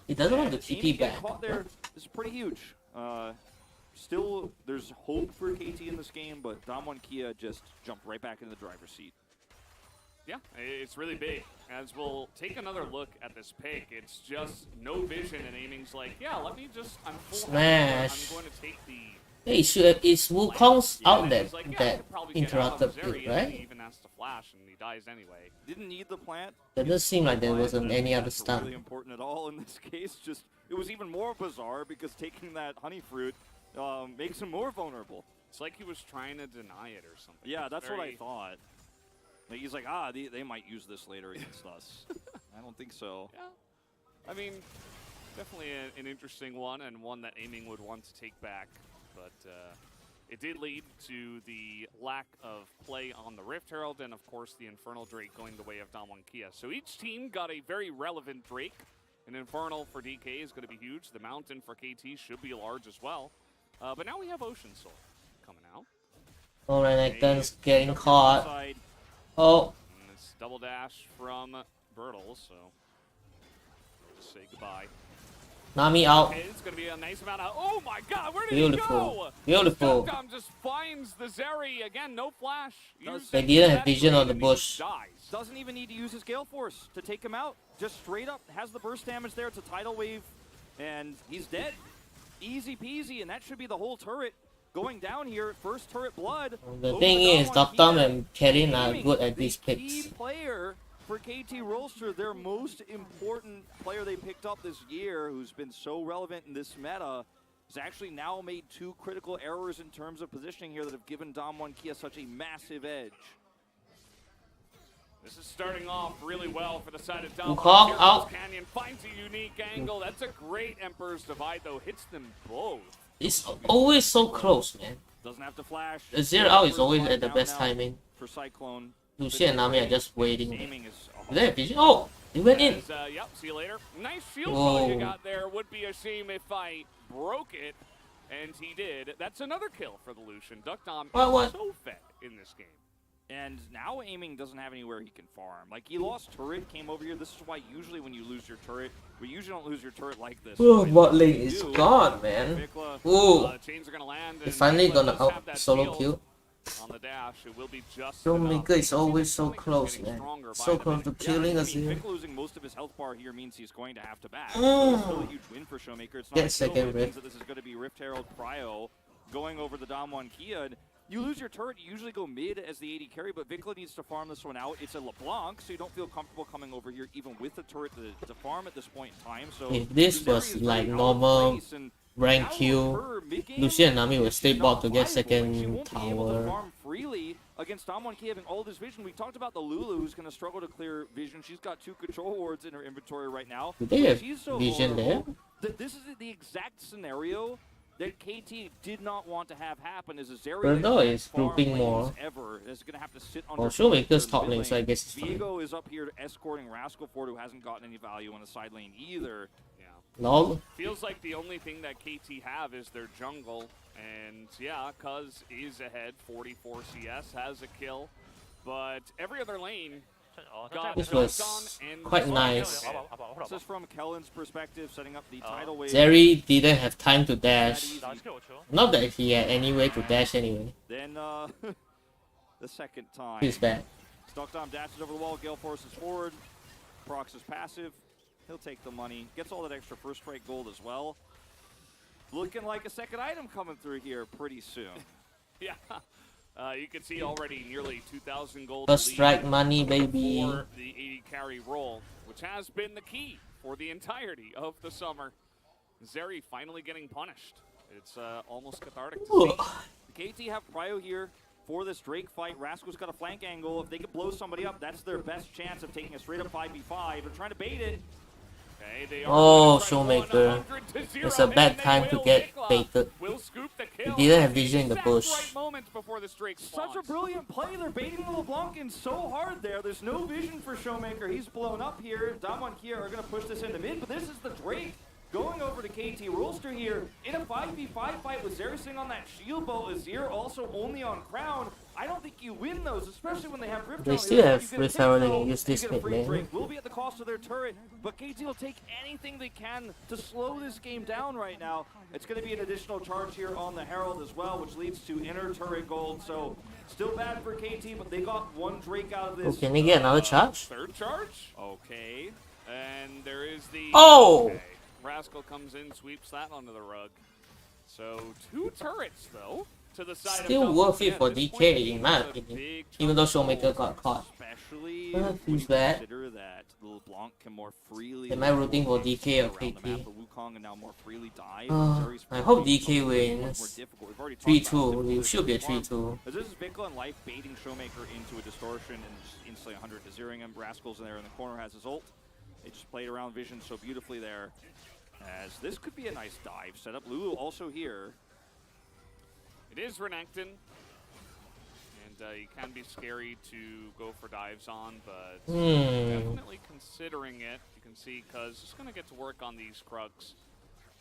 He doesn't want to Aiming TP getting back. caught there is pretty huge. Still, there's hope for KT in this game, but Damwon Kia just jumped right back into the driver's seat. Yeah, it's really big. As we'll take another look at this pick, it's just no vision, and aiming's like, yeah, let me just, I'm full. Smash. I'm going to take the... Hey, it's Wukong's Yeah, out and that he's like, yeah, I that could probably get out interrupted of Zeri, pick, and then he right? even has to flash, and he dies anyway. Didn't need the plant. It doesn't seem like there wasn't any other That's stuff. really important at all in this case. Just it was even more bizarre because taking that honey fruit makes him more vulnerable. It's like he was trying to deny it or something. Yeah, It's that's what I very- thought. Like, he's like, they might use this later against us. I don't think so. Yeah, I mean, definitely an interesting one, and one that aiming would want to take back, but it did lead to the lack of play on the Rift Herald, and of course the Infernal Drake going the way of Damwon Kia. So each team got a very relevant Drake. An Infernal for DK is going to be huge. The Mountain for KT should be large as well. But now we have Ocean Soul coming out. Oh, Renekton's getting Up caught. inside. Oh, And it's double dash from Burdol, so just say goodbye. Nami out. Okay, it's going to be a nice amount of... Oh my god, where did Beautiful. he go? Beautiful. Deokdam just finds the Zeri. Again, no flash. Uses They didn't have that vision blade on the and he bush. dies. Doesn't even need to use his Gale Force to take him out. Just straight up has the burst damage there. It's a tidal wave, and he's dead. Easy peasy, and that should be the whole turret going down here. First turret blood. The over thing to is, Damwon Deokdam Kia. and Kellin are Aiming, good at the these key picks. player for KT Rolster, their most important player they picked up this year, who's been so relevant in this meta, has actually now made two critical errors in terms of positioning here that have given Damwon Kia such a massive edge. This is starting off really well for the side of Damwon. Wukong Here out. goes Canyon finds a unique angle. That's a great Emperor's Divide, though. Hits them both. It's always so close, man. Doesn't have to flash. The zero out is First always blood at the down best now timing. for Cyclone. Lucia and Nami are just waiting. Aiming is Do they have vision? Oh, they went in. As, yep, see you later. Nice shield Whoa. throw you got there. Would be a shame if I broke it, and he did. That's another kill for the Lucian. Deokdam What? is so fed in this game. And now aiming doesn't have anywhere he can farm. Like, he lost turret, came over here. This is why usually when you lose your turret, we usually don't lose your turret like this. Oh, But bot lane you is do. gone, man. VicLa, Ooh, Chains are going to land. they and finally VicLa gonna does have out that solo shield kill. on the dash. It will be just Showmaker enough. is always so Showmaker's close, getting man. stronger by So the close to minute. killing I us mean, here. Vic losing most of his health bar here means he's going to have to back. Mm. It's still a huge win for Showmaker. It's not Get a kill, but second it means Rift. that this is going to be Rift Herald Prio going over the Damwon Kia. And you lose your turret, you usually go mid as the AD carry, but VicLa needs to farm this one out. It's a LeBlanc, so you don't feel comfortable coming over here even with the turret to farm at this point in time. So If this Zeri was is like very out of normal place, and rank now Q, her mid-game, Lucia and Nami will stay she's bot not to get viable. Like, she second won't be able to tower. farm freely against Damwon Kia having all this vision. We talked about the Lulu, who's going to struggle to clear vision. She's got 2 control wards in her inventory right now. Do they have She's so vision vulnerable that this is the exact scenario that KT did not want to have happen. Is a Zeri Burdol that is can't farm grouping lanes more. ever is going to have to sit on. Well, Showmaker's top lane, so I guess it's fine. Viego is up here escorting Rascal forward, who hasn't gotten any value on the side lane either. Yeah. Lol. Feels like the only thing that KT have is their jungle. And yeah, Cuzz is ahead. 44 CS, has a kill. But every other lane got This jumped was on and quite saw nice. it. This is from Kellin's perspective, setting up the tidal wave. Zeri didn't have time to dash. That easy. Not that he had any way to dash anyway. Then the second time. He's bad. Deokdam dashes over the wall, Gale forces forward. Prox is passive. He'll take the money. Gets all that extra first strike gold as well. Looking like a second item coming through here pretty soon. Yeah. You can see already nearly 2,000 gold First lead strike money, baby. for the 80 carry role, which has been the key for the entirety of the summer. Zeri finally getting punished. It's almost cathartic to see. The KT have Prio here for this Drake fight. Rascal's got a flank angle. If they can blow somebody up, that's their best chance of taking a straight up 5v5. They're trying to bait it. Okay, they are Oh, gonna try to Showmaker. 100 to 0, It's a bad and they time to will. get VicLa baited. will scoop the kill. He didn't have vision in the Exact bush. right moment before the Drake Such a spawns. brilliant play. They're baiting the LeBlanc in so hard there. There's no vision for Showmaker. He's blown up here. Damwon Kia are going to push this into mid, but this is the Drake going over to KT. Rolster here in a 5v5 fight with Zeri sitting on that shield bow. Azir also only on Crown. I don't think you win those, especially when they have Rift. They still have Rift Herald and can use this mid lane. Will be at the cost of their turret, but KT will take anything they can to slow this game down right now. It's going to be an additional charge here on the Herald as well, which leads to inner turret gold. So still bad for KT, but they got one Drake out of this. Oh, can they get another charge? Third charge? Okay. And there is the... Oh! Okay. Rascal comes in, sweeps that onto the rug. So 2 turrets, though, to the side. Still worth it for DK, in my opinion. Even though Showmaker got caught. Especially feels bad. Consider that Lil Blanc can more freely... Am I rooting for DK or KT? I hope DK wins 3-2. It should be a 3-2. This is VicLa and Life baiting Showmaker into a distortion and just instantly 100 to zeroing him. Rascal's in there in the corner, has his ult. They just played around vision so beautifully there. As this could be a nice dive setup. Lulu also here. It is Renekton. And he can be scary to go for dives on, but definitely considering it. You can see Cuzz is going to get to work on these Krugs.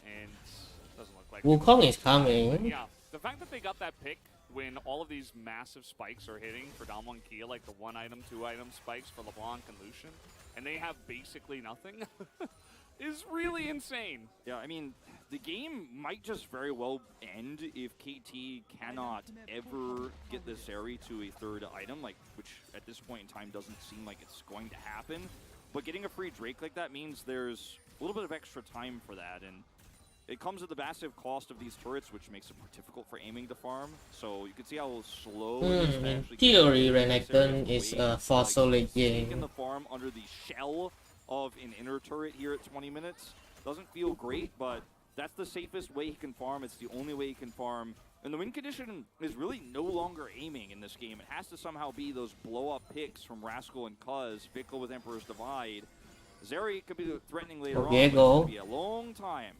And it doesn't look like... Wukong is coming. Yeah, the fact that they got that pick when all of these massive spikes are hitting for Damwon Kia, like the 1-item, 2-item spikes for LeBlanc and Lucian, and they have basically nothing, is really insane. Yeah, I mean, the game might just very well end if KT cannot ever get the Zeri to a 3rd item, like, which at this point in time doesn't seem like it's going to happen. But getting a free Drake like that means there's a little bit of extra time for that, and it comes at the massive cost of these turrets, which makes it more difficult for aiming to farm. So you can see how slow it is. In theory, Renekton is a fossil late game. Taking the farm under the shell of an inner turret here at 20 minutes doesn't feel great, but that's the safest way he can farm. It's the only way he can farm. And the win condition is really no longer aiming in this game. It has to somehow be those blow-up picks from Rascal and Cuzz, VicLa with Emperor's Divide. Zeri could be threatening later on, but it's going to be a long time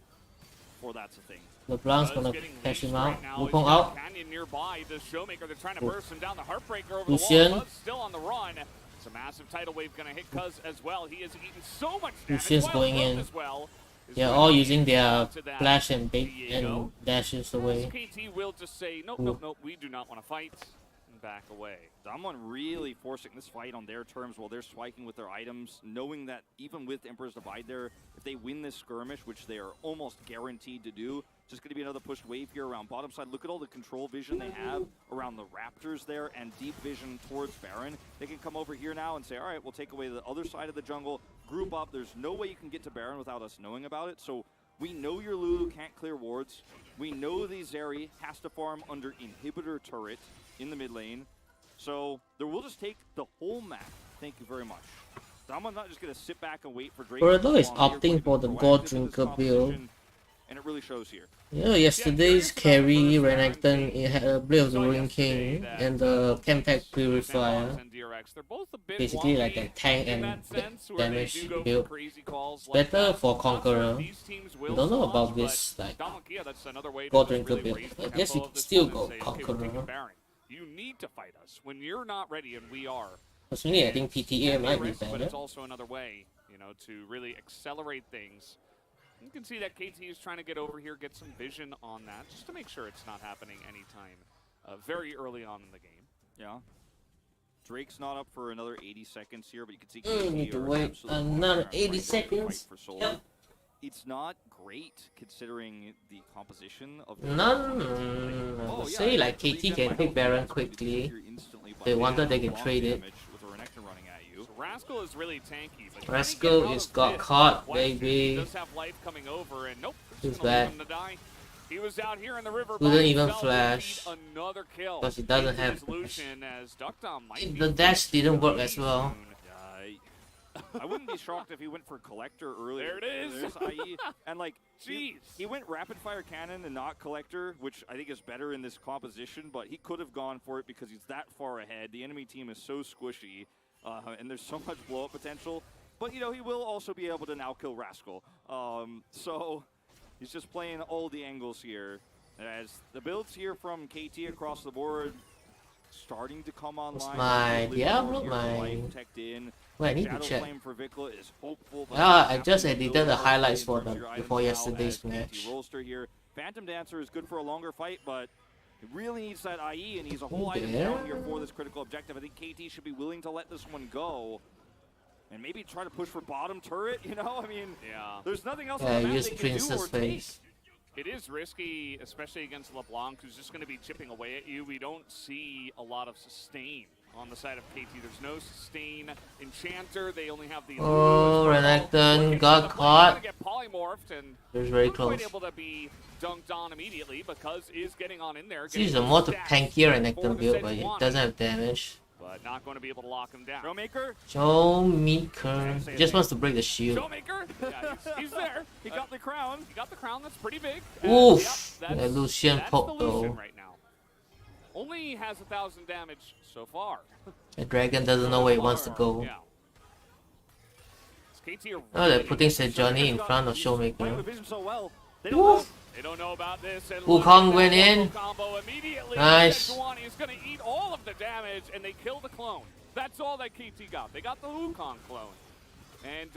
before that's a thing. LeBlanc's gonna catch him out. Wukong out. Canyon nearby, the Showmaker, they're trying to burst him down the Heartbreaker over Lucian. the wall. Cuzz still on the run. It's a massive tidal wave gonna hit Cuzz as well. He has eaten so much damage. Lucian's going in. As well. They're all using their flash and bait and dashes away. KT will just say, nope, nope, nope, we do not want to fight, and back away. Damwon really forcing this fight on their terms while they're spiking with their items, knowing that even with Emperor's Divide there, if they win this skirmish, which they are almost guaranteed to do, just going to be another pushed wave here around bottom side. Look at all the control vision they have around the Raptors there and deep vision towards Baron. They can come over here now and say, all right, we'll take away the other side of the jungle, group up. There's no way you can get to Baron without us knowing about it. So we know your Lulu can't clear wards. We know the Zeri has to farm under inhibitor turret in the mid lane. So they will just take the whole map. Thank you very much. Damwon not just going to sit back and wait for Drake. Burdol is opting for the God Drinker build. And it really shows here. You know, yesterday's carry Renekton, it had a Blade of the Ruin King and the Campact Purifier. Basically like a tank and damage build. Better for Conqueror. I don't know about this like God Drinker build. I guess you can still go Conqueror. You need to fight us when you're not ready, and we are. Personally, I think PTA might be But better. it's also another way, you know, to really accelerate things. You can see that KT is trying to get over here, get some vision on that, just to make sure it's not happening anytime very early on in the game. Yeah. Drake's not up for another 80 seconds here, but you can see We need to wait another 80 seconds. Yep. It's not great considering the composition of the say like KT can take Baron quickly. They wanted they can trade it. Rascal is really tanky. But Rascal is got caught, baby. He does have life coming over, and nope. He's back. He was out here in the river. Couldn't even flash another kill. because he doesn't have. As Deokdam might The dash didn't work as well. I wouldn't be shocked if he went for Collector earlier. There it is. There's IE. And like, jeez. He went Rapid Fire Cannon and not Collector, which I think is better in this composition, but he could have gone for it because he's that far ahead. The enemy team is so squishy, and there's so much blow-up potential. But, you know, he will also be able to now kill Rascal. So he's just playing all the angles here. As the builds here from KT across the board, starting to come online. my Really Diablo? here, My- Life Tech in. Wait, I need to Shadow check. Flame for VicLa is hopeful, but I just have to edited build the up highlights in for terms of the your items before now yesterday's as KT match. Rolster here. Phantom Dancer is good for a longer fight, but it really needs that IE, and he's a whole Okay. item down here for this critical objective. I think KT should be willing to let this one go. And maybe try to push for bottom turret, you know? I mean, Yeah. there's nothing else Yeah, on the map use they can do Princess or take. face. It is risky, especially against LeBlanc, who's just going to be chipping away at you. We don't see a lot of sustain on the side of KT. There's no sustain. Enchanter, they only have the... Oh, Renekton got caught. Get polymorphed, and It was very not quite close. able to be dunked on immediately, but Cuzz is getting on in there. This is a getting more those to stats tankier for Renekton the build, but it SEJUANI'S, doesn't have damage. but not going to be able to lock him down. Showmaker, Showmaker just wants to break the shield. Showmaker, yeah, he's there. he got the crown. He got the crown. That's pretty big. Oof! Yep, That Lucian that's poke the Lucian though. right now. Only has 1,000 damage so far. The dragon doesn't know where he wants to go. Yeah. KT are Oh, they're really- putting Sejuani in front of He's playing Showmaker. with vision so well. They don't Woo! know. They don't know about this. And Wukong look at that went in. combo immediately. Nice. SEJUANI is going to eat all of the damage, and they kill the clone. That's all that KT got. They got the Wukong clone. And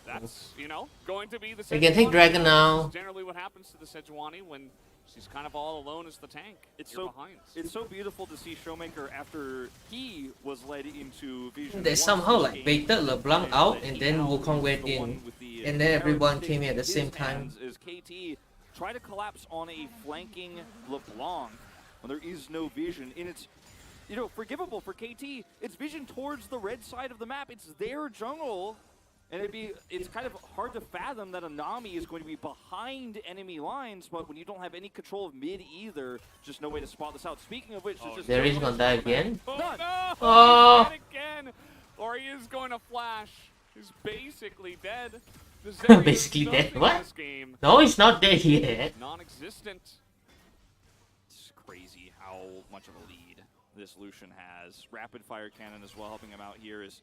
that's, you know, going to be the They can take SEJUANI. Dragon now. Generally what happens to the SEJUANI when she's kind of all alone as the tank. It's You're so behind. it's so beautiful to see Showmaker after he was led into Vision. They once somehow this like game, baited LeBlanc and out that and he then now Wukong is went the in. one with the, And then everyone carrot came in at the stick same in his time. hands As KT try to collapse on a flanking LeBlanc when there is no vision, and it's, you know, forgivable for KT. It's vision towards the red side of the map. It's their jungle. And it's kind of hard to fathom that a Nami is going to be behind enemy lines, but when you don't have any control of mid either, just no way to spot this out. Speaking of which, there's just There no is gonna die again. Oh None. no! Oh. He's dead again! Or he is going to flash. He's basically dead. The Zeri is Basically dead? nothing in What? this game. No, he's not dead yet. Non-existent. It's crazy how much of a lead this Lucian has. Rapid fire cannon as well helping him out here is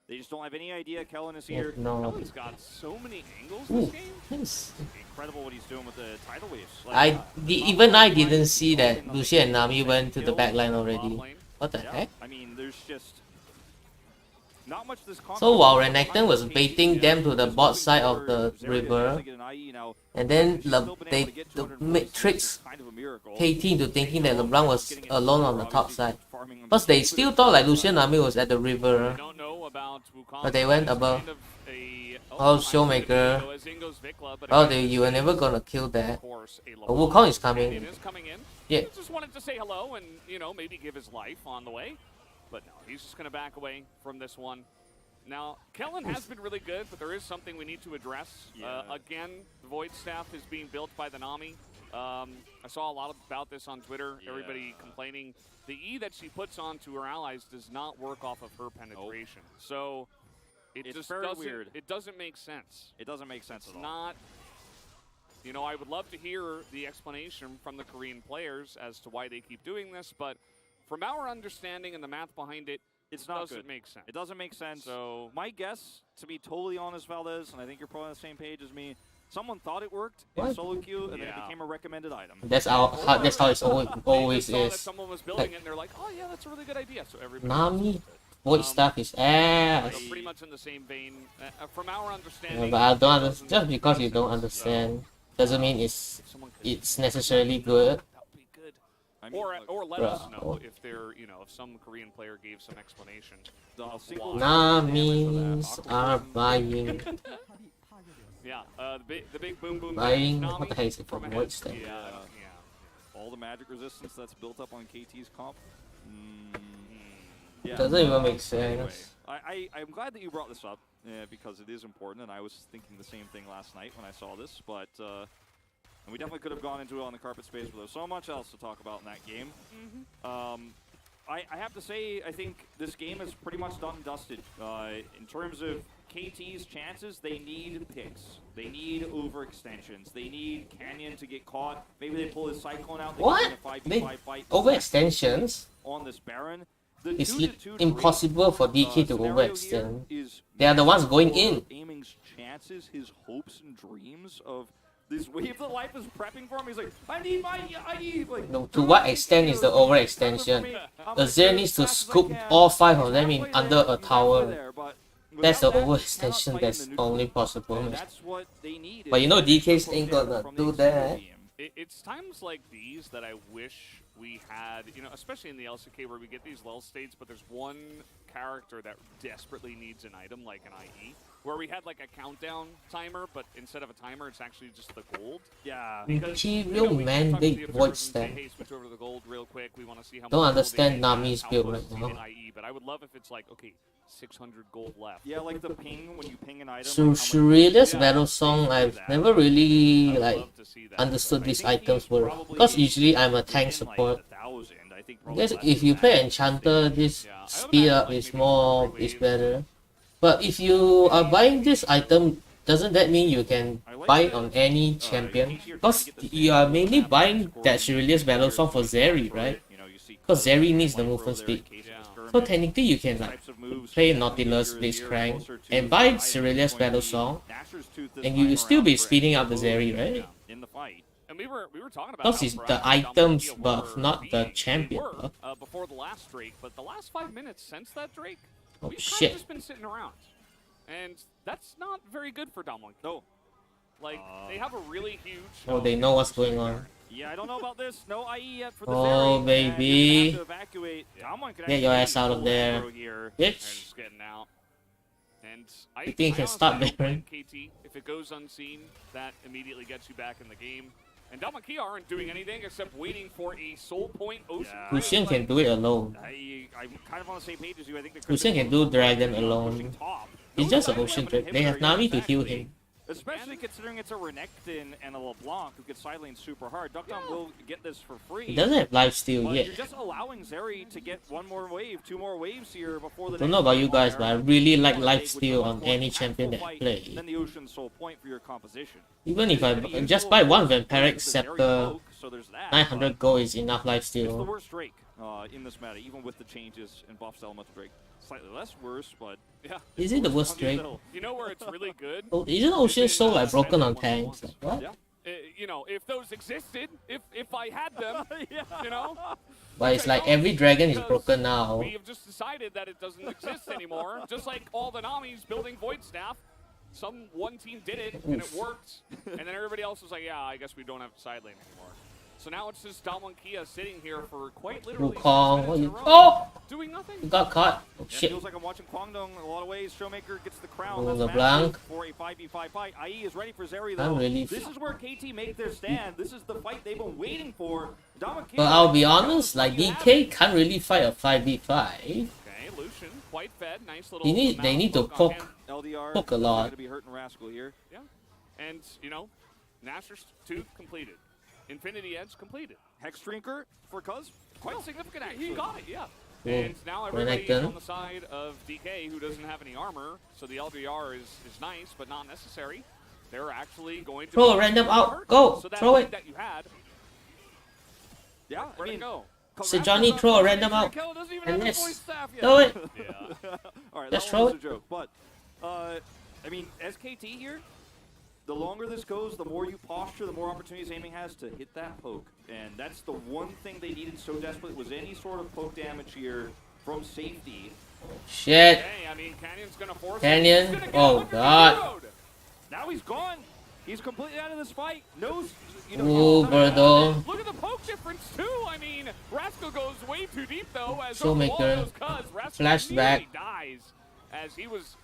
they just don't have any idea Kellin is here. No. Kellin's got so many angles Ooh, this game. yes. Incredible what he's doing with the tidal waves. Even I didn't see that Lucian and Nami went to the backline Bot already. lane. What the Yeah, heck? I mean, there's just not much this So while Renekton was baiting them to the bot side of the river, and then tricks KT into thinking that LeBlanc was alone on the top side. Plus they still thought like Lucian and Nami was at the We river. don't know about Wukong. But they went It's above. kind of a- Oh, nice Showmaker. video as in goes VicLa, but Oh, again, you were never gonna kill of that. course, a But Wukong is coming. It is coming in. Yeah. He just wanted to say hello and, you know, maybe give his life on the way. But no, he's just going to back away from this one. Now, Kellin has been really good, but there is something we need to address. Yeah. Again, the Void Staff is being built by the Nami. I saw a lot about this on Twitter. Yeah. Everybody complaining. The E that she puts onto her allies does not work off of her penetration. So it It's just very doesn't, weird. It doesn't make sense. It doesn't make sense It's at all. not, you know, I would love to hear the explanation from the Korean players as to why they keep doing this, but from our understanding and the math behind it, It's it not doesn't good. make sense. It doesn't make sense. So, My guess, to be totally honest, Valdez, and I think you're probably on the same page as me, someone thought it worked in What? solo queue, and then it Yeah. became a recommended item. That's how it's always they just saw that is. someone was building it and they're like, oh yeah, that's a really good idea. So everybody Nami, does it. void stuff is ass. So pretty much in the same vein. From our Yeah, understanding, but I don't it understand. doesn't Just because you make don't sense. understand doesn't mean it's If someone could it's necessarily good. That would be good. I mean, look, Or let Bruh. us know if they're, you know, if some Korean player gave some explanation. the single Namis are buying. Yeah, the big boom boom. Buying. Nami What the hell is it from from ahead. void stuff? Yeah. all the magic resistance that's built up on KT's comp. Yeah. Doesn't even make Anyway, sense. I'm glad that you brought this up because it is important, and I was thinking the same thing last night when I saw this. But and we definitely could have gone into it on the carpet space, but there's so much else to talk about in that game. I have to say, I think this game is pretty much done and dusted. In terms of KT's chances, they need picks. They need overextensions. They need Canyon to get caught. Maybe they pull his Cyclone out. They What? get in a 5v5 They fight overextensions? on this Baron. The It's 2-2 impossible for DK to scenario overextend. here is They are the ones going for in. Aiming's chances, his hopes and dreams of this wave that life is prepping for him. He's like, I need like. No, to what extent is the overextension? Azir needs to scoop all 5 of them in under a tower. That's the overextension that's only possible. But you know DKs ain't gonna do that. It's times like these that I wish we had, you know, especially in the LCK where we get these lull states, but there's one character that desperately needs an item like an IE, where we had like a countdown timer, but instead of a timer, it's actually just the gold. Yeah. Imperial mandate void stand. Hey, switch over to the gold real quick. We want to see how Don't much understand gold Nami's how build much right now. in IE, but I would love if it's like, okay, 600 gold left. Yeah, like the ping when you ping an item. So Shurela's battle song, I've never really like understood these items were, because usually I'm a tank support. I guess if you play Enchanter, this speed up is better. But if you are buying this item, doesn't that mean you can buy it on any champion? Because you are mainly buying that Shurela's battle song for Zeri, right? Because Zeri needs the movement speed. So technically you can like play Nautilus, Blitzcrank, and buy Shurela's battle song, and you will still be speeding up the Zeri, right? In the fight. And we were talking about Because it's the items buff, not the champion buff. Before the last Drake, but the last 5 minutes since that Drake, Oh we've kind shit. of just been sitting around. And that's not very good for Damwon. No. Like, they have a really huge... Oh, they know what's going on. Yeah, I don't know about this. No IE yet for the Oh, Zeri. baby. And have to evacuate. Damwon could Get your actually ass out of there. here. They're Bitch. just getting out. And You think you can stop honestly don't Baron? blame KT. If it goes unseen, that immediately gets you back in the game. And Damwon Kia aren't doing anything except waiting for a soul point ocean. Yeah. Lucian can do it alone. I'm kind of on the same page as you. I think the Lucian can do Dragon alone. pushing top. He's just an Ocean Drake. They have Nami to heal him. Especially considering it's a Renekton and a LeBlanc who gets sidelined super hard. Deokdam will get this for free. He doesn't have lifesteal But yet. you're just allowing Zeri to get one more wave, 2 more waves here before the Don't next know about you guys, fire. but I really like You wanna take with lifesteal the on more any champion that I impactful play. fight Than the Ocean Soul Point for your composition. Even if I just buy one Vampiric Scepter, 900 gold is enough It's the lifesteal. worst Drake in this meta, even with the changes and buffs to Elemental Drake. Slightly less worse, but Yeah. Is it the worst Drake? You know where it's really good? Oh, isn't Ocean so like broken on tanks? Like, what? yeah. You know, if those existed, if I had them, Yeah. you know? But it's like every dragon is broken now. We have just decided that it doesn't exist anymore. Just like all the Namis building Void Staff. One team did it, and it worked. And then everybody else was like, yeah, I guess we don't have side lane anymore. So now it's just Damwon Kia sitting here for quite literally 6 Wukong, minutes in a row, oh! doing nothing. You got caught. Oh Yeah, shit. feels like I'm watching Kwangdong in a lot of ways. Showmaker gets the crown. Oh, That's LeBlanc. massive for a 5v5 fight. IE is ready for Zeri I'm though. really This is where KT make their stand. This is the fight they've been waiting for. Damwon Kia- But I'll be honest, like DK can't really fight a 5v5. Okay, Lucian, quite fed, nice little. They need to poke on him. poke. LDR Poke a lot. going to be hurting Rascal here. Yeah, and you know, Nashor's 2 completed, Infinity Edge completed. Hex Drinker for Cuzz. Quite significant, actually. He got it, yeah. Cool. And now everybody is Renekton. on the side of DK, who doesn't have any armor, so the LDR is nice, but not necessary. They're actually going to Throw a be random hurt. out. Go. So that Throw lead it. that you had, Yeah, I where to mean, go? Johnny, throw a random out. Raquel doesn't even And have a miss. voice staff yet. Throw it. Yeah. all right, Just that throw one was it. a joke. But, I mean, SKT here, the longer this goes, the more you posture, the more opportunities Aiming has to hit that poke. And that's the one thing they needed so desperately was any sort of poke damage here from safety. Shit. Hey, I mean, Canyon's gonna force Canyon? it. He's gonna get Oh, 100 God. road. Now he's gone. He's completely out of this fight. Knows, you know. Ooh, Burdol. Look at the poke difference too. I mean, Rascal goes way too deep though. As Showmaker. Rascal Flashback. immediately dies as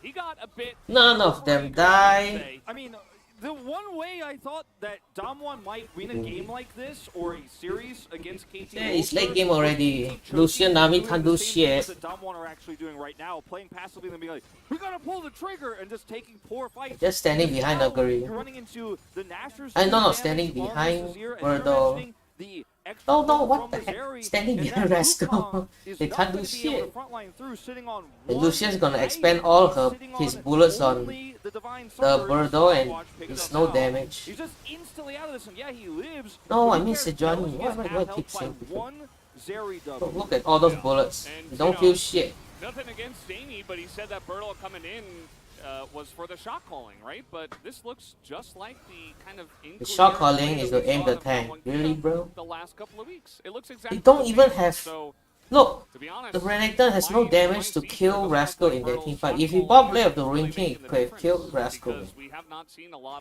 he got a bit. None of them die. I mean, the one way I thought that Damwon might win a game like this or a series against KT. Yeah, it's Rolster late game was already. KT Lucian, Nami doing can't the do same things shit. that Damwon are actually doing right now, playing passively and being like, we gotta pull the trigger and just taking poor fights. Just standing behind Now, Nuguri. You're running into the Nashor's I know, damage standing on behind this year, and you're Burdol. mentioning the extra No, pull what from the heck? Zeri, Standing and behind that Rascal. Wukong is They not can't do gonna be able shit. to frontline through, sitting on And one Lucian's gonna item, expend all sitting his on bullets on only the Divine the Summers. Burdol and Watch pick it it's up no now. damage. He's just instantly out of this, and yeah, he lives. No, but I who mean cares? Sejuani. Kellin Why am I gets gonna outhelped keep by saying people? one Zeri Look, double. look at all those bullets. And, You don't you know, feel shit. Nothing against Damie, but he said that Burdol coming in was for the shot calling, right? But this looks just like the kind of The shot incoherent calling play is that to we aim saw the in tank. Damwon Really, Kia bro? The last couple of weeks, it looks exactly. don't the even same. have- So Look, To be honest, The Renekton has no damage to kill Rascal in that teamfight. If you bought Blade of the Ruined King, it could have killed Rascal.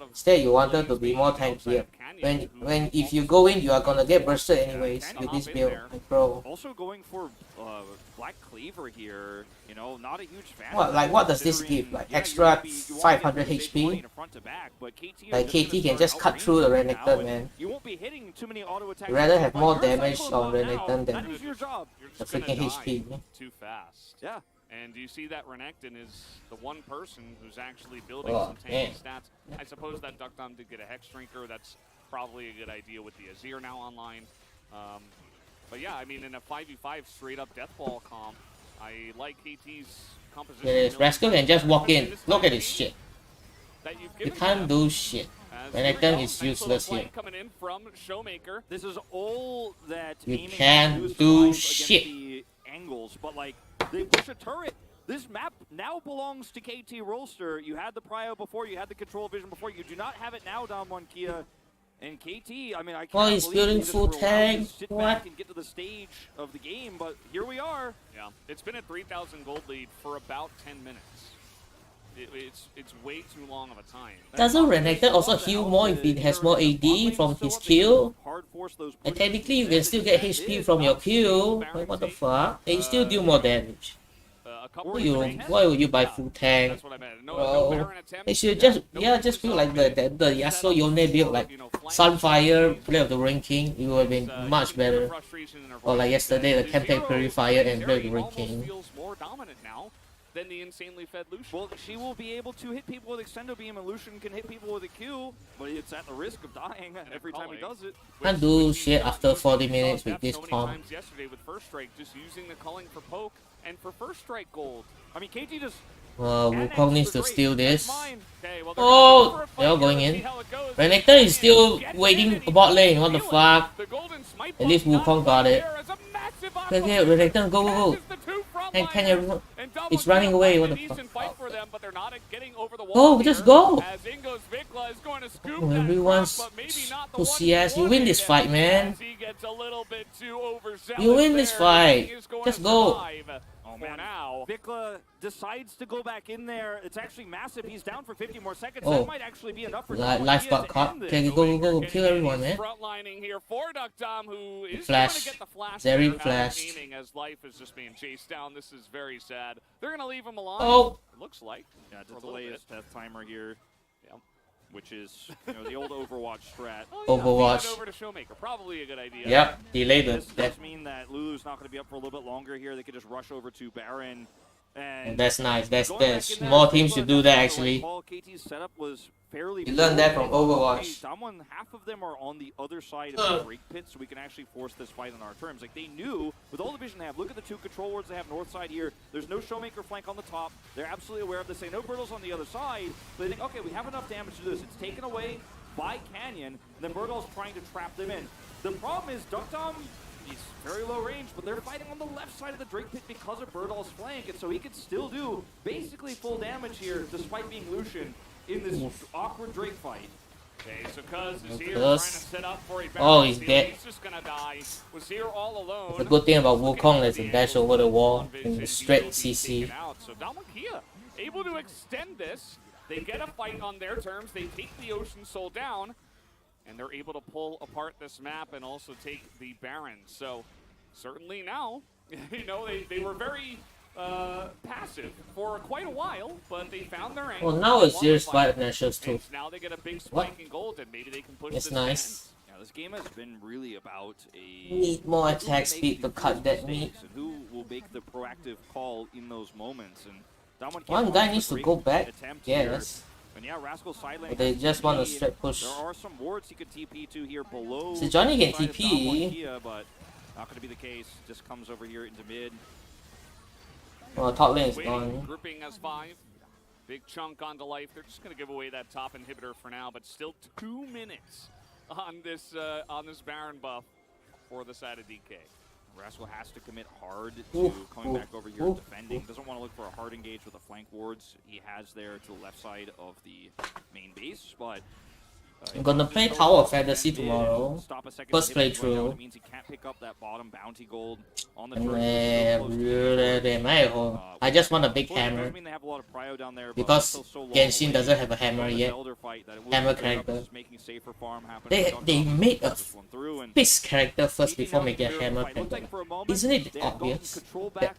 Instead, you wanted to be more tankier. If you go in, you are gonna get bursted anyways with this build, like, bro. Also going for Black Cleaver here, you know, not a huge fan. What does this give? Like extra 500 HP? Like KT can just cut through the Renekton, man. You won't be hitting too many auto attacks. You'd rather have more damage on Renekton than your job. the freaking HP. Too fast. Yeah. And you see that Renekton is the one person who's actually building some tanky stats. I suppose that Deokdam did get a Hex Drinker. That's probably a good idea with the Azir now online. But yeah, I mean, in a 5v5 straight up Deathball comp, I like KT's composition. It is. Rascal can just walk in. Look at this shit. You can't do shit. Renekton is useless here. Coming in from Showmaker. This is all that you can't do shit. The angles, but like they push a turret. This map now belongs to KT Rolster. You had the prio before, you had the control vision before. You do not have it now, Damwon Kia. And KT, I mean, I can't he's building full tank. Sit back and get to the stage of the game, but here we are. Yeah, it's been a 3,000 gold lead for about 10 minutes. It's way too long of a time. Doesn't Renekton also heal more if it has more AD from his Q? And technically you can still get HP from your Q. Like, what the fuck? And you still do more damage. Why would you buy full tank? Bro, they should just feel like the Yasuo Yone build, like Sunfire, Blade of the Ruined King. It would have been much better. Or like yesterday, the Chemtech Purifier and Blade of the Ruined King. Than the insanely fed Lucian. Well, she will be able to hit people with Extendo Beam, and Lucian can hit people with a Q, but it's at the risk of dying every time he does it. Can't do shit after 40 minutes with this comp. Yesterday with First Strike, just using the culling for poke and for First Strike gold. I mean, KT just... Wukong needs to steal this. Oh, they're all going in. Renekton is still waiting for bot lane. What the fuck? At least Wukong got it. Okay, Renekton, go. And can everyone... It's running away, what the fuck? Oh, just go! Oh, everyone's CS. You win this fight, man. You win this fight. Just go. Oh man, VicLa decides to go back in there. It's actually massive. He's down for 50 more seconds. That might actually be enough for life got caught. Okay, go. Kill everyone, man. Frontlining here for Deokdam, who is flash. Very flashed. As life is just being chased down. This is very sad. They're gonna leave him alone. Oh, it looks like. Yeah, to delay his death timer here. Yep. Which is, you know, the old Overwatch strat. Overwatch. Over to Showmaker, probably a good idea. Yep, delay the death. This does mean that Lulu's not going to be up for a little bit longer here. They could just rush over to Baron. And that's nice. There's more teams should do that actually. KT's setup was fairly. You learned that from Overwatch. Someone, half of them are on the other side of the break pit, so we can actually force this fight on our terms. Like they knew with all the vision they have. Look at the two control wards they have north side here. There's no Showmaker flank on the top. They're absolutely aware of this. They know Burdol's on the other side. But they think, okay, we have enough damage to do this. It's taken away by Canyon. And then Burdol's trying to trap them in. The problem is Deokdam. He's very low range, but they're fighting on the left side of the Drake pit because of Burdol's flank, and so he could still do basically full damage here, despite being Lucian in this awkward Drake fight. Okay, so Cuzz is here trying to set up for a oh, he's dead. He's just gonna die. Was here all alone. The good thing about Wukong is a dash over the wall in straight CC. So Damwon Kia able to extend this. They get a fight on their terms. They take the Ocean Soul down. And they're able to pull apart this map and also take the Baron. So certainly now, you know, they were very passive for quite a while, but they found their angle. Well, now it's serious fight nationals too. Now they get a big spike in gold, and maybe they can push it's this nice. Yeah, this game has been really about a need more attack speed to cut that meat. And who will make the proactive call in those moments? And one guy needs to go back. Yes. And yeah, Rascal side lane. But they just want to straight push. There are some wards he could TP to here below. SEJUANI can TP. Kia, but not going to be the case. Just comes over here into mid. Well, top lane is gone. Grouping as 5. Big chunk onto life. They're just going to give away that top inhibitor for now, but still 2 minutes on this Baron buff for the side of DK. Rascal has to commit hard to coming back over here and defending. Doesn't want to look for a hard engage with the flank wards he has there to the left side of the main base, but I'm gonna play Tower of Fantasy tomorrow. First playthrough. I just want a big hammer. Because Genshin doesn't have a hammer yet. Hammer character. They made a fixed character first before making a hammer character. Isn't it obvious that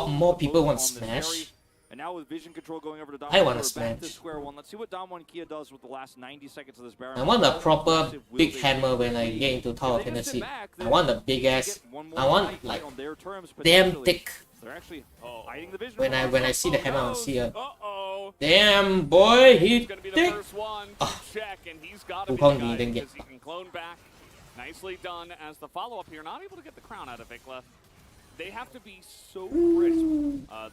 more people want Smash? And now with vision control going over to Damwon, I want to back smash. to square one. Let's see what Damwon Kia does with the last 90 seconds of this Baron. I want a proper big hammer when I get into Tower of Fantasy. I want a big ass. I want like damn thick. When I see the hammer, I'll see a damn boy. He thick. Wukong didn't get. Nicely done as the follow-up here. Not able to get the crown out of VicLa. They have to be so crisp,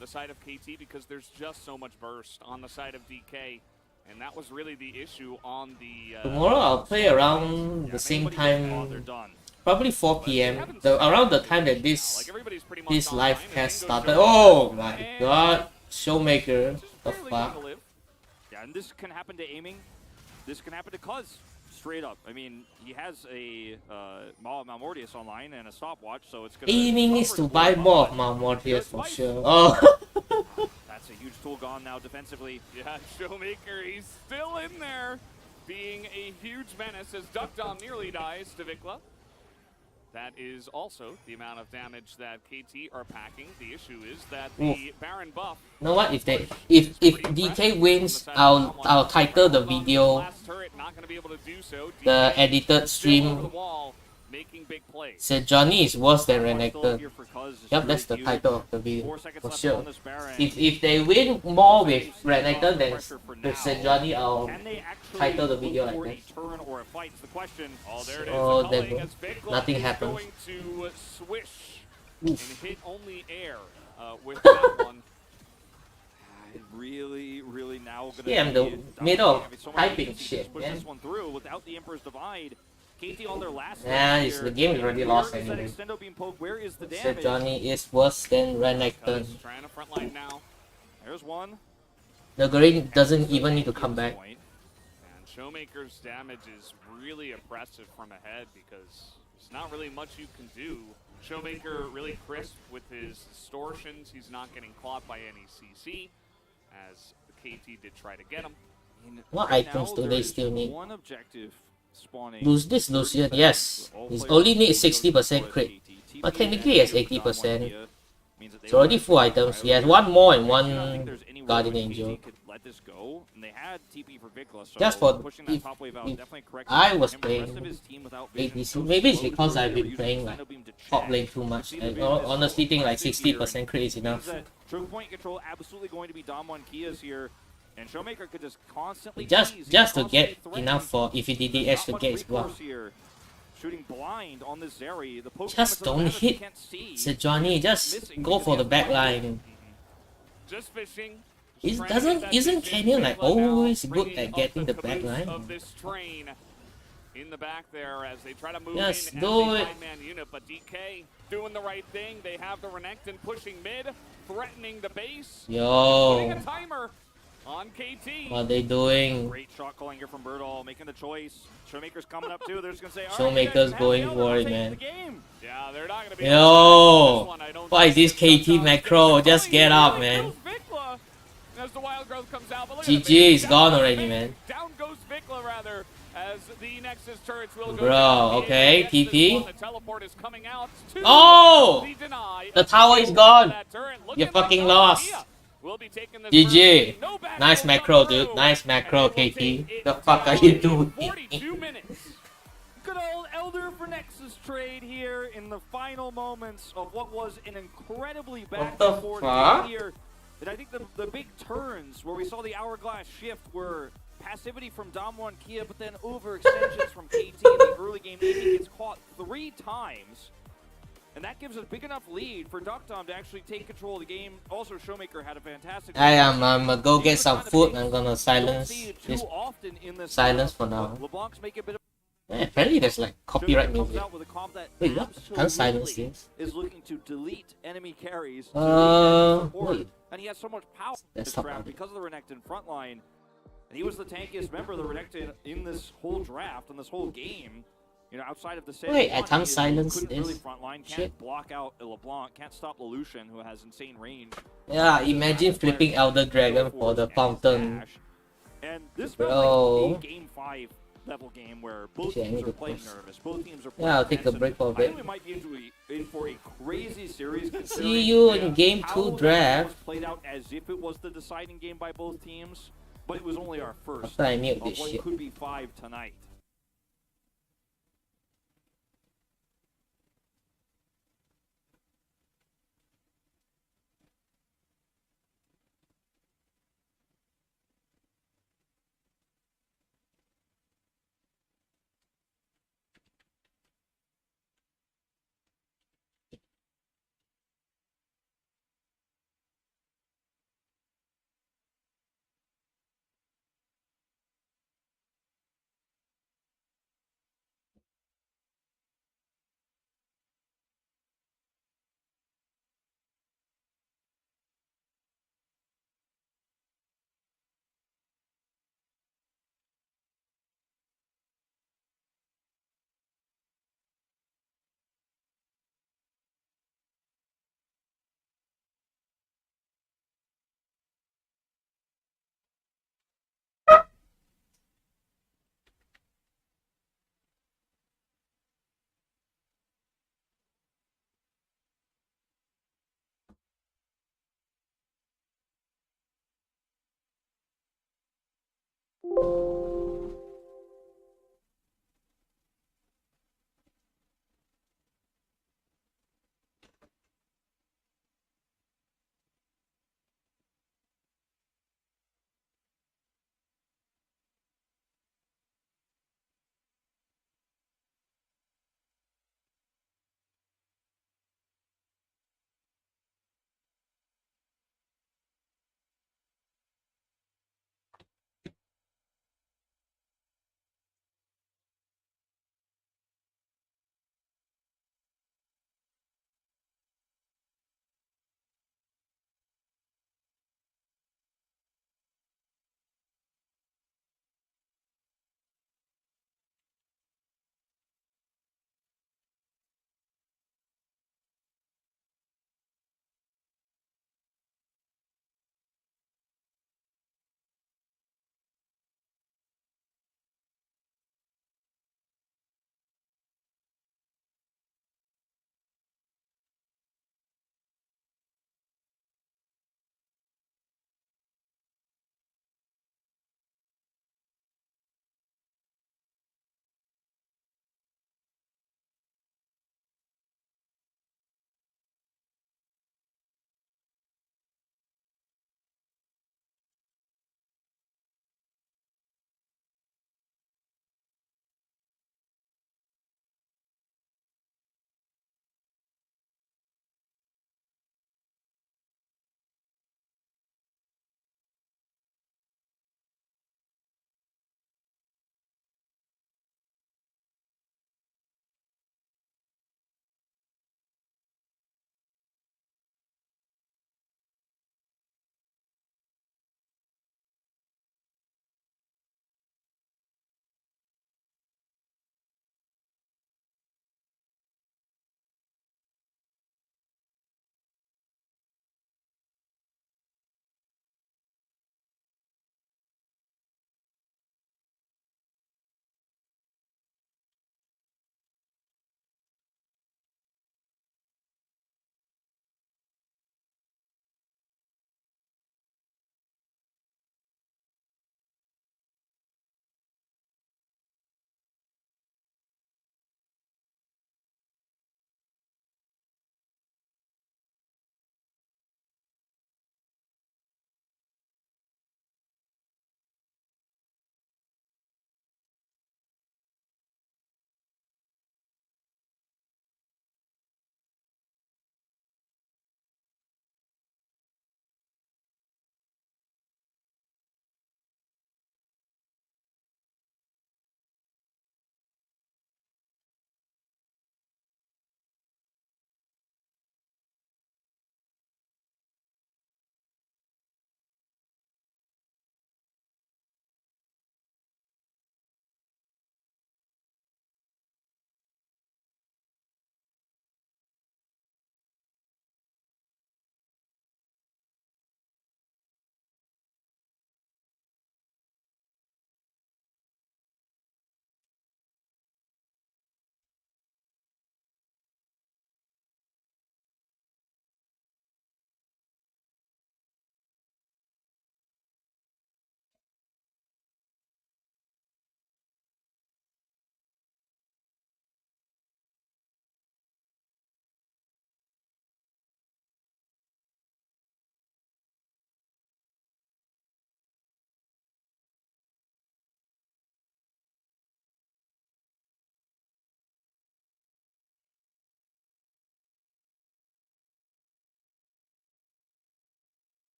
the side of KT, because there's just so much burst on the side of DK. And that was really the issue on the... Tomorrow I'll play around the same time, probably 4 PM, around the time that this live cast started. Oh my god, Showmaker, the fuck. Yeah, and this can happen to aiming. This can happen to Cuzz. Straight up. I mean, he has a Malmortius online and a stopwatch, so it's gonna... Aiming needs to buy more of Malmortius for sure. Oh. That's a huge tool gone now defensively. Yeah, Showmaker, he's still in there, being a huge menace as Deokdam nearly dies to VicLa. That is also the amount of damage that KT are packing. The issue is that the Baron buff... You know what? If DK wins, I'll title the video the edited stream. SEJUANI'S worse than Renekton. Yep, that's the title of the video for sure. If they win more with Renekton than with SEJUANI, I'll title the video like that. Oh, then nothing happens. And hit only air with that one. Really now gonna I'm the middle typing shit, man. This one through without the Emperor's Divide. KT on their last the game is already lost anyway. SEJUANI is worse than Renekton. Trying to frontline now. There's one. Nuguri doesn't even need to come back. And Showmaker's damage is really oppressive from ahead because there's not really much you can do. Showmaker really crisp with his distortions. He's not getting caught by any CC, as KT did try to get him. What items do they still need? One objective spawning. Lose this Lucian, yes. He only needs 60% crit. But technically he has 80%. It's already full items. He has one more and one Guardian Angel. Just for if I was playing ADC, maybe it's because I've been playing like top lane too much. I honestly think like 60% crit is enough. Choke point control absolutely going to be Damwon Kia's here. And Showmaker could just constantly just to get enough for if he DDS to get his block. Shooting blind on this Zeri. Just don't hit SEJUANI, just go for the back line. Just fishing. Isn't Canyon like always good at getting the back line? In the back there as they try to move Yes, in do as a it. 9-man unit, but DK doing the right thing. They have the Renekton pushing mid, threatening the base. Putting Yo, a timer on KT. what are they doing? Great shot calling here from Burdol, making the choice. Showmaker's coming up too. They're just gonna say, Showmaker's going for it, man. Yeah, they're not gonna be. Yo, why is this KT macro? Just get up, man. As the wild growth comes out, but look GG at the is gone already, man. Down goes VicLa rather, as the Nexus turrets will go Bro, down. okay, Yes, this TP. one, the teleport is coming out to Oh! the deny. The tower is gone. That turret You looking fucking like lost. Aria will be taking this GG. first. No back Nice row macro, through. dude. Nice macro, And they will KT. take it The fuck are you doing? 42 minutes. Good old Elder for Nexus trade here in the final moments of what was an incredibly back the and forth fuck? game here. And I think the big turns where we saw the hourglass shift were passivity from Damwon Kia, but then overextensions from KT in the early game. He gets caught 3 times. And that gives a big enough lead for Deokdam to actually take control of the game. Also, Showmaker had a fantastic... I'm gonna go get some food. I'm gonna silence this. often in this Silence for now. LeBlanc's make a bit of... Apparently there's like copyright Showmaker comes music. out with a comp that Wait, what? Can't silence absolutely this. is looking to delete enemy carries. Wait. And he has so much power Let's this talk round about it. because of the Renekton frontline. And he was the tankiest member of the Renekton in this whole draft, in this whole game. You know, outside of the Wait, I can't he silence couldn't this. really frontline, can't Shit. block out a LeBlanc, can't stop Lelouch, who has insane range. Yeah, imagine flipping Elder Dragon for the fountain. And this Bro. felt like a Game 5 level game where both Shit, I teams need are to playing pause. nervous. Both teams are playing Yeah, I'll take a tense, break for a I bit. think we might be in for a crazy series. See you in game how 2 that game draft. was played out as if it was the deciding game by both teams, but it was only our first After I mute of this what shit. could be 5 tonight.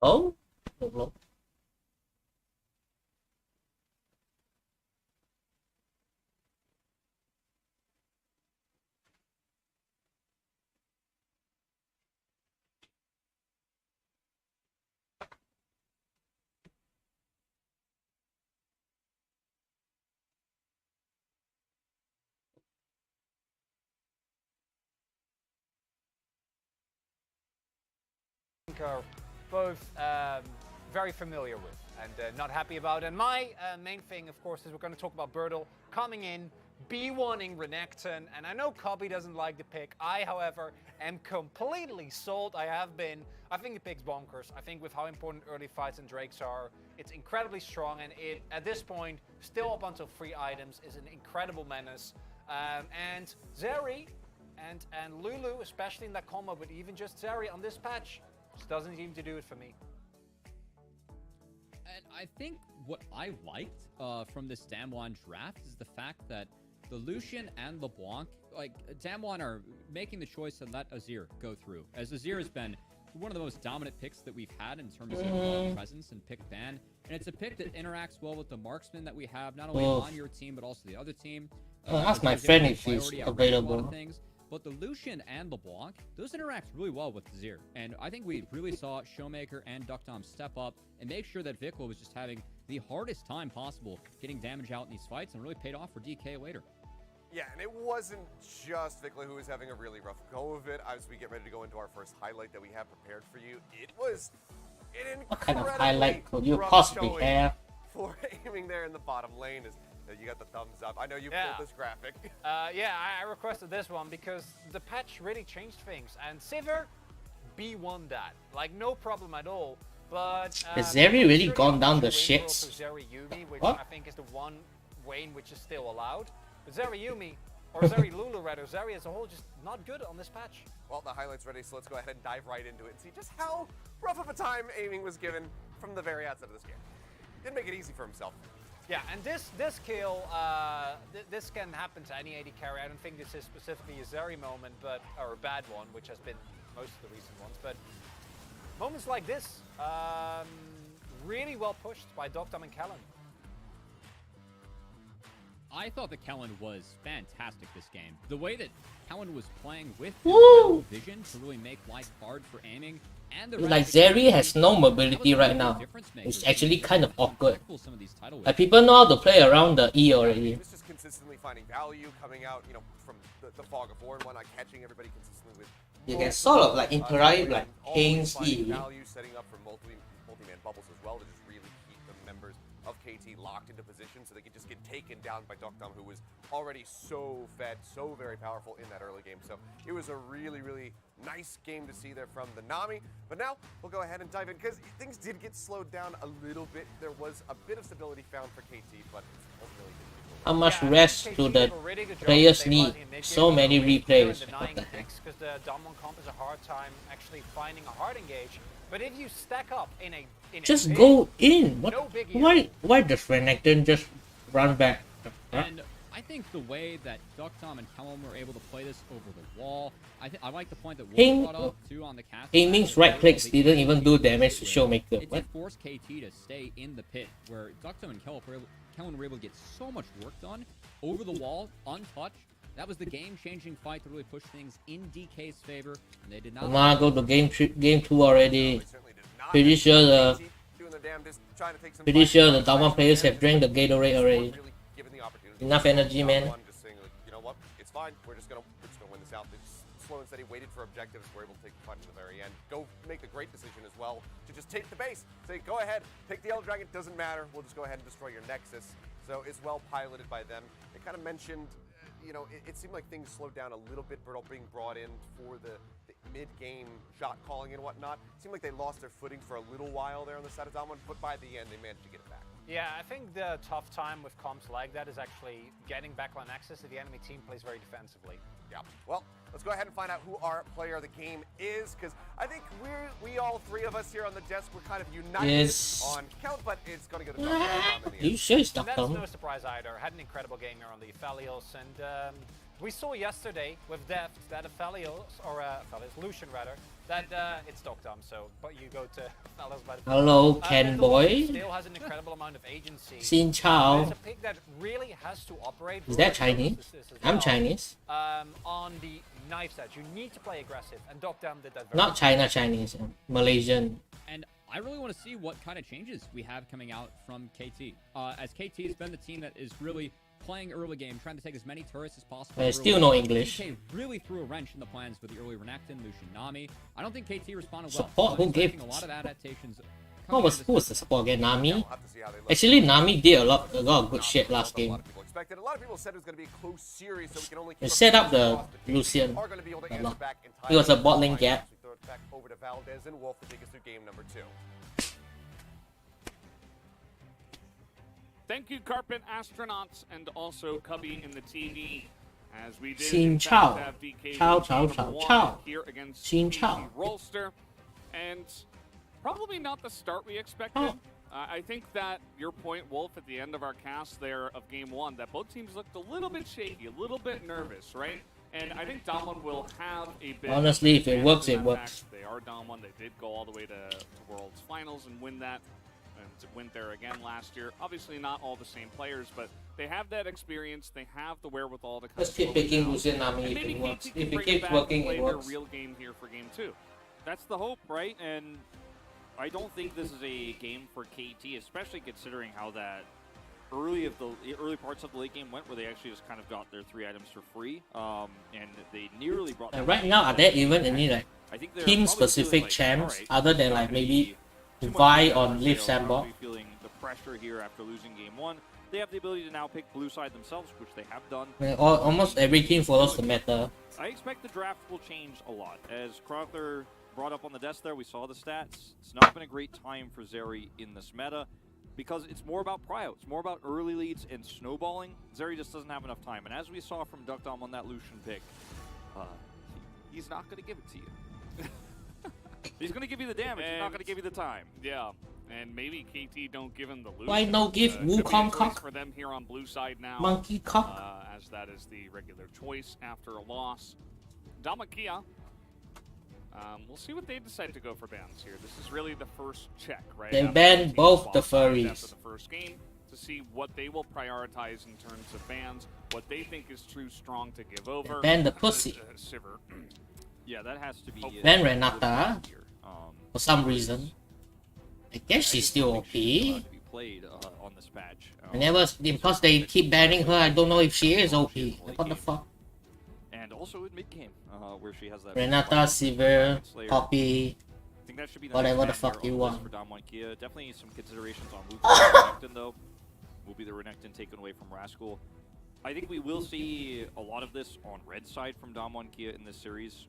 Oh, no. Are both very familiar with and not happy about. And my main thing, of course, is we're going to talk about Burdol coming in, B1ing Renekton. And I know Cobby doesn't like the pick. I, however, am completely sold. I have been. I think the pick's bonkers. I think with how important early fights and Drakes are, it's incredibly strong. And it, at this point, still up until 3 items, is an incredible menace. And Zeri and Lulu, especially in that combo, but even just Zeri on this patch, just doesn't seem to do it for me. And I think what I liked from this Damwon draft is the fact that the Lucian and LeBlanc, like Damwon, are making the choice to let Azir go through, as Azir has been one of the most dominant picks that we've had in terms of presence and pick ban. And it's a pick that interacts well with the marksman that we have, not only on your team, but also the other team. Ask my friend if he's available. But the Lucian and LeBlanc, those interact really well with Azir. And I think we really saw Showmaker and Deokdam step up and make sure that VicLa was just having the hardest time possible getting damage out in these fights, and really paid off for DK later. Yeah, and it wasn't just VicLa who was having a really rough go of it. As we get ready to go into our first highlight that we have prepared for you, it was an What kind of incredibly highlight could you rough possibly showing have? for aiming there in the bottom lane. Is you got the thumbs up. I know you pulled this graphic. Yeah, I requested this one because the patch really changed things, and Sivir B1 that, like, no problem at all. But Has Zeri really gone down the shits? Zeri Yumi, which What? I think is the one Wayne which is still allowed. But Zeri Yumi, or Zeri Lulu rather, Zeri as a whole just not good on this patch. Well, the highlight's ready, so let's go ahead and dive right into it and see just how rough of a time aiming was given from the very outset of this game. Didn't make it easy for himself. Yeah, and this kill, this can happen to any AD carry. I don't think this is specifically a Zeri moment, but or a bad one, which has been most of the recent ones. But moments like this, really well pushed by Deokdam and Kellin. I thought that Kellin was fantastic this game. The way that Kellin was playing with vision to really make life hard for aiming. And the Like Zeri has no mobility right now. It's actually kind of awkward. Like people know how to play around the E already. He was just consistently finding value, coming out, you know, from the fog of war and whatnot, catching everybody consistently with. You can sort of like interact like Kane's E. Value, setting up for multi-man bubbles as well to just really keep the members of KT locked into position so they could just get taken down by Deokdam, who was already so fed, so very powerful in that early game. So it was a really, really nice game to see there from the Nami. But now we'll go ahead and dive in because things did get slowed down a little bit. There was a bit of stability found for KT, but ultimately didn't. How much rest do the players need? So many replays. What the heck? Because the Damwon comp is a hard time actually finding a hard engage. But if you stack up in a Just big, go in. What? no biggie. Why does Renekton just run back? And I think the way that Deokdam and Kellin were able to play this over the wall, I like the point that Wolf brought up too on the cast. Aiming's right clicks didn't even do damage to Showmaker. It What? did force KT to stay in the pit, where Deokdam and Kellin were able to get so much work done over the wall, untouched. That was the game-changing fight to really push things in DK's favor, and they did not. Come on, go to game 2 already. They certainly did not. Pretty sure the Doing their damnedest, trying to take some pretty fights. sure the Damwon players have drank the Gatorade already. Really given the opportunity. Enough energy, man. Just saying, like, you know what? It's fine. We're just gonna win this out. They just slow and steady, waited for objectives. We're able to take the fight to the very end. Go make the great decision as well to just take the base. Say, go ahead, take the Elder Dragon. Doesn't matter. We'll just go ahead and destroy your Nexus. So it's well piloted by them. They kind of mentioned, you know, it seemed like things slowed down a little bit. Burdol being brought in for the mid-game shot calling and whatnot. It seemed like they lost their footing for a little while there on the side of Damwon, but by the end they managed to get it back. Yeah, I think the tough time with comps like that is actually getting backline access if the enemy team plays very defensively. Yeah. Well, let's go ahead and find out who our player of the game is, because I think we all three of us here on the desk, we're kind of united on count, but it's going to go to Deokdam in the You end. sure it's And that's Deokdam? no surprise either. Had an incredible game here on the Phalios, and We saw yesterday with Deft that Lucian rather, that it's Deokdam, so but you go to Aphelios by the Hello, Ken boy. still has an incredible amount of agency. Xin Chao. It's a pick that really has to operate. Is that Chinese? I'm Chinese. On the knife set, you need to play aggressive, and Deokdam did that very Not well. China Chinese, Malaysian. And I really want to see what kind of changes we have coming out from KT. As KT has been the team that is really playing early game, trying to take as many turrets as possible. There's still no English. KT really threw a wrench in the plans with the early Renekton, Lucian, Nami. I don't think KT responded well. Support? Who gave? A lot of adaptations. Who was the support again? Nami? Actually, Nami did a lot of good shit last game. A lot of people said it was going to be a close series, so we can only They set up the Lucian. It was a bot lane gap. We throw it back over to Valdez and Wolf to take us through game number 2. Thank you, Carpet Astronauts, and also Cubby in the TV. As we did Xin in Chao. fact have VK Chao, Lucian Chao, from Chao, One Chao. here against Xin KT Chao. Rolster, and probably not the start we expected. I think that your point, Wolf, at the end of our cast there of game 1, that both teams looked a little bit shaky, a little bit nervous, right? And I think Damwon will have a bit. Honestly, if it works, it works. They are Damwon. They did go all the way to World's Finals and win that. And went there again last year. Obviously not all the same players, but they have that experience. They have the wherewithal to Let's keep picking Lucian Nami if it works. If it keeps working, it works. Real game here for game 2. That's the hope, right? And I don't think this is a game for KT, especially considering how that early parts of the late game went, where they actually just kind of got their 3 items for free, and they nearly brought. And right now, are there even any like I think team-specific like, champs right, other than like maybe Vi on Live Sandbox? Feeling the pressure here after losing game 1. They have the ability to now pick blue side themselves, which they have done. Almost every team follows the meta. I expect the draft will change a lot. As Crowther brought up on the desk there, we saw the stats. It's not been a great time for Zeri in this meta because it's more about prio. It's more about early leads and snowballing. Zeri just doesn't have enough time. And as we saw from Deokdam on that Lucian pick, he's not going to give it to you. He's going to give you the damage. He's not going to give you the time. Yeah, and maybe KT don't give him the Lucian. Why no give Wukong cock? For them here on blue side now. Monkey cock. As that is the regular choice after a loss. Damakia. We'll see what they decide to go for bans here. This is really the first check, right? They banned both the furries. After the first game to see what they will prioritize in terms of bans, what they think is too strong to give over. Ban the pussy. Sivir. Yeah, that has to be. Ban Renata for some reason. I guess she's still OP. Be played on this patch. I never, because they keep banning her. I don't know if she is OP. What the fuck? And also in mid game, where she has that. Renata, Sivir, Poppy. I think that should be whatever the fuck you want. For Damwon Kia. Definitely some considerations on Renekton though. Will be the Renekton taken away from Rascal. I think we will see a lot of this on red side from Damwon Kia in this series,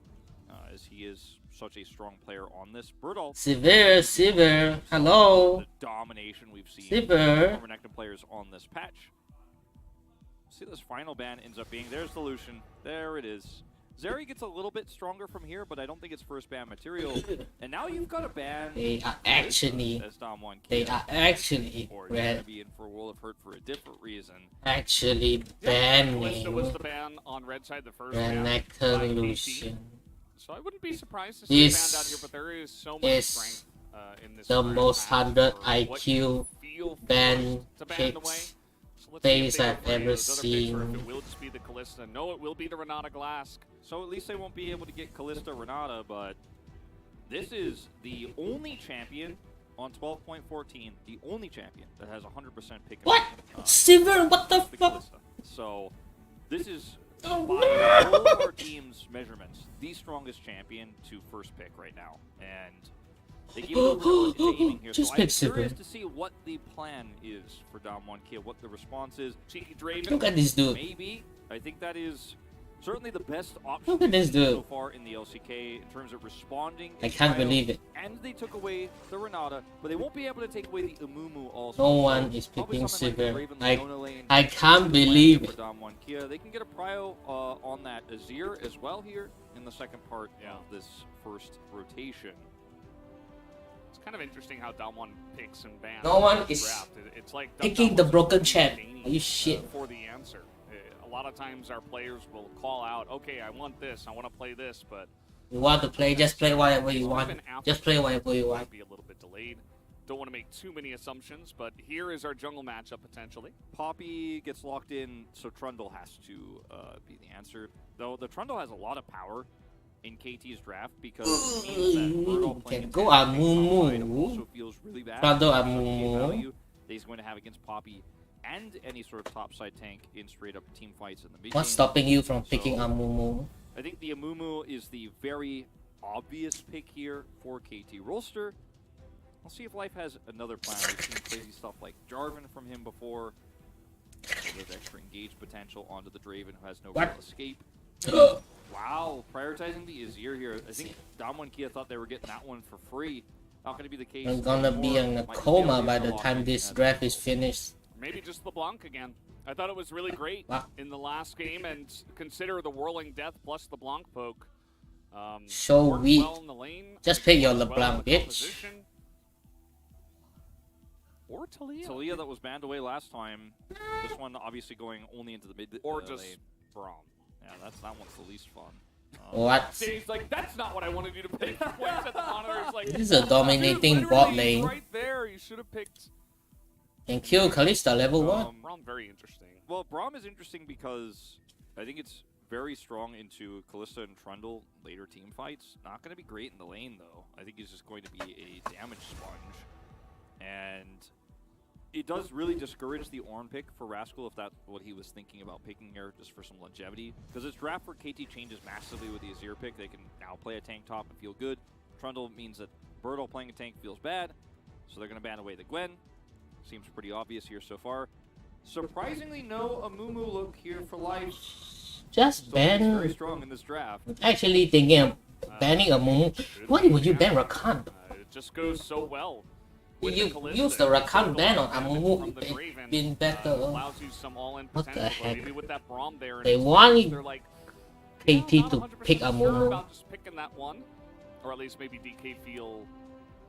as he is such a strong player on this. Burdol. Sivir, hello. The domination we've seen Sivir. from Renekton players on this patch. See, this final ban ends up being, there's the Lucian. There it is. Zeri gets a little bit stronger from here, but I don't think it's first ban material. And now you've got a ban. They are actually or you're gonna be in for a world of hurt for a different reason. Actually banning was the ban on red side, the first Renekton Lucian. So I wouldn't be surprised to see a ban out here, but there is so much strength in this. The most 100 IQ ban kicks face I've ever seen. It will just be the Kalista. No, it will be the Renata Glask. So at least they won't be able to get Kalista Renata, but this is the only champion on 12.14, the only champion that has 100% pick. What? Sivir, what the fuck? So this is by all of our team's measurements, the strongest champion to first pick right now, and they give it aiming here. Just so I'm pick curious Sivir. to see what the plan is for Damwon Kia, what the response is. Cheeky Draven. Look at this dude. Maybe. I think that is certainly the best option Look at this dude. so far in the LCK in terms of responding. I can't believe it. And they took away the Renata, but they won't be able to take away the Amumu also. No one is Probably picking something like Sivir. the Raven lane I can't believe for it. Damwon Kia. They can get a prio on that Azir as well here in the second part of this first rotation. It's kind of interesting how Damwon picks and bans. No one is it's like picking the Damwon's broken really champ. gaining, Are you shit? for the answer. A lot of times our players will call out, okay, I want this, I want to play this, but You want to play, just play whatever you want. Just play whatever you want. be a little bit delayed. Don't want to make too many assumptions, but here is our jungle matchup potentially. Poppy gets locked in, so Trundle has to be the answer. Though the Trundle has a lot of power in KT's draft because it means that Burdol playing Can go attack Amumu. also feels really bad. Trundle So Amumu. value that he's going to have against Poppy and any sort of topside tank in straight up team fights in the mid. What's stopping you from picking Amumu? I think the Amumu is the very obvious pick here for KT Rolster. I'll see if Life has another plan. We've seen crazy stuff like Jarvan from him before. A little bit of extra engage potential onto the Draven who has no real escape. Wow, prioritizing the Azir here. I think Damwon Kia thought they were getting that one for free. Not going to be the case. I'm gonna be in a coma by the time this draft is finished. Maybe just LeBlanc again. I thought it was really great in the last game, and consider the Whirling Death plus the Blanc poke. So worked weak. well in the lane, Just pick your worked well in LeBlanc, the bitch. composition. Or Talia. Talia that was banned away last time. This one obviously going only into the mid Or just lane. Braum. Yeah, that one's the least fun. What? Dave's like, that's not what I wanted you to pick. Points at the monitor. It's like, This is a dominating dude, bot literally lane. right there. You should have picked. Can kill Kalista level 1. Braum, very interesting. Well, Braum is interesting because I think it's very strong into Kalista and Trundle later team fights. Not going to be great in the lane, though. I think he's just going to be a damage sponge. And it does really discourage the Ornn pick for Rascal if that's what he was thinking about picking here, just for some longevity. Because his draft for KT changes massively with the Azir pick. They can now play a tank top and feel good. Trundle means that Burdol playing a tank feels bad, so they're going to ban away the Gwen. Seems pretty obvious here so far. Surprisingly, no Amumu look here for Life. Just So he's very ban. strong in this draft. Actually thinking of banning Amumu. Why would you ban Rakan? It just goes so well. You use the Rakan ban on Amumu. It's been better. Allows you some all-in What the potential, but heck? maybe with that Braum there, They and want they're like, KT not to 100% pick sure Amumu. about just picking that one, or at least maybe DK feel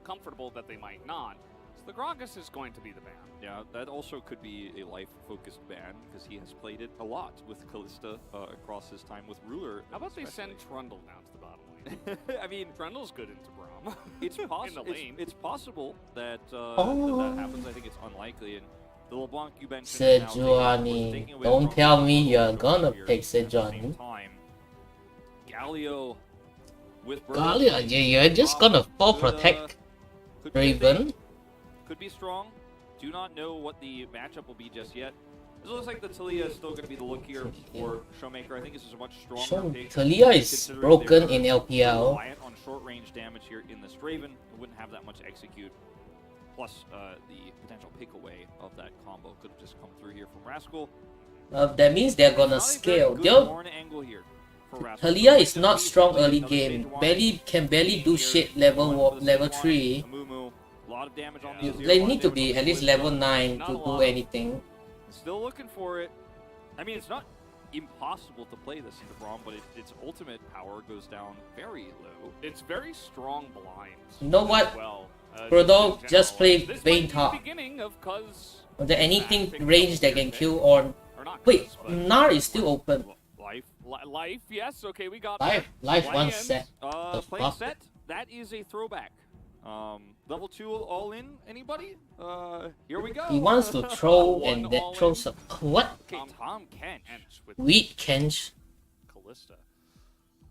comfortable that they might not. So the Gragas is going to be the ban. Yeah, that also could be a Life-focused ban because he has played it a lot with Kalista across his time with Ruler. How about they especially. send Trundle down to the bottom lane? I mean, Trundle's good into Braum. it's possible. in the lane. It's possible that Oh. that happens. I think it's unlikely. And the LeBlanc you mentioned. is now Sejuani. taking away Don't from tell me Trundle you're gonna here pick at the same Sejuani. time. Galio with Burdol. Galia, you're just gonna fall protect could be a thing. Raven. Could be strong. Do not know what the matchup will be just yet. It looks like the Talia is still going to be the look here for Showmaker. I think this is a much stronger pick. Talia is considering broken they're in LPL. reliant on short-range damage here in this Draven. It wouldn't have that much execute. Plus, the potential pick away of that combo could have just come through here from Rascal. That means they're gonna Not a very scale. good They'll Ornn angle here for Rascal. Talia is not Just strong play early another game. Sejuani. Barely do shit level 3. Amumu, a lot of damage on the Azir, They a lot need of to damage be on at the least Kalista. level 9 Not to a do lot. anything. Still looking for it. I mean, it's not impossible to play this into Braum, but its ultimate power goes down very low. It's very strong blinds. You know what? as Well, Burdol, in just general. play This Vayne might be top. the beginning of Cuzz. Or there anything range that can kill or... Or not Wait, Cuzz, but Nar is still open. Life. Life, yes, okay, we got Life one Land. set. The Playing fuck? set, that is a throwback. Level 2 all in, anybody? Here we go. He wants to throw One and then all throw in. some... What? Okay, Tom Kent. with Weak Kench. Callista.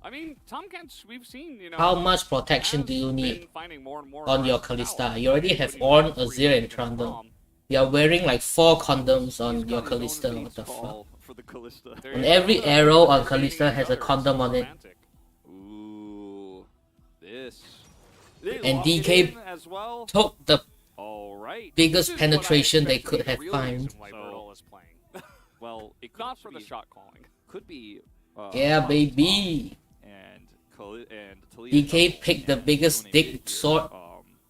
I mean, Tom Kent, we've seen, you know. How much protection do you has need been finding more and more on your aggressive Callista? power, You already have putting Ornn, more Azir, free and against Trundle. Braum. You're wearing like 4 condoms on He's your got his own Callista. theme What the fuck? call for the Callista. There And you every go. arrow on Seeing Callista each has a other, condom so on it. romantic. Ooh, this. They And lock it DK in as well. Took the All right. biggest This is what I penetration they expect to be could the have real found. reason why So- Burdol is playing. Well, it could Not also for the be, shot calling. could be. Yeah, Tom baby. And Talia DK double picked the and biggest Yone dick here, sword.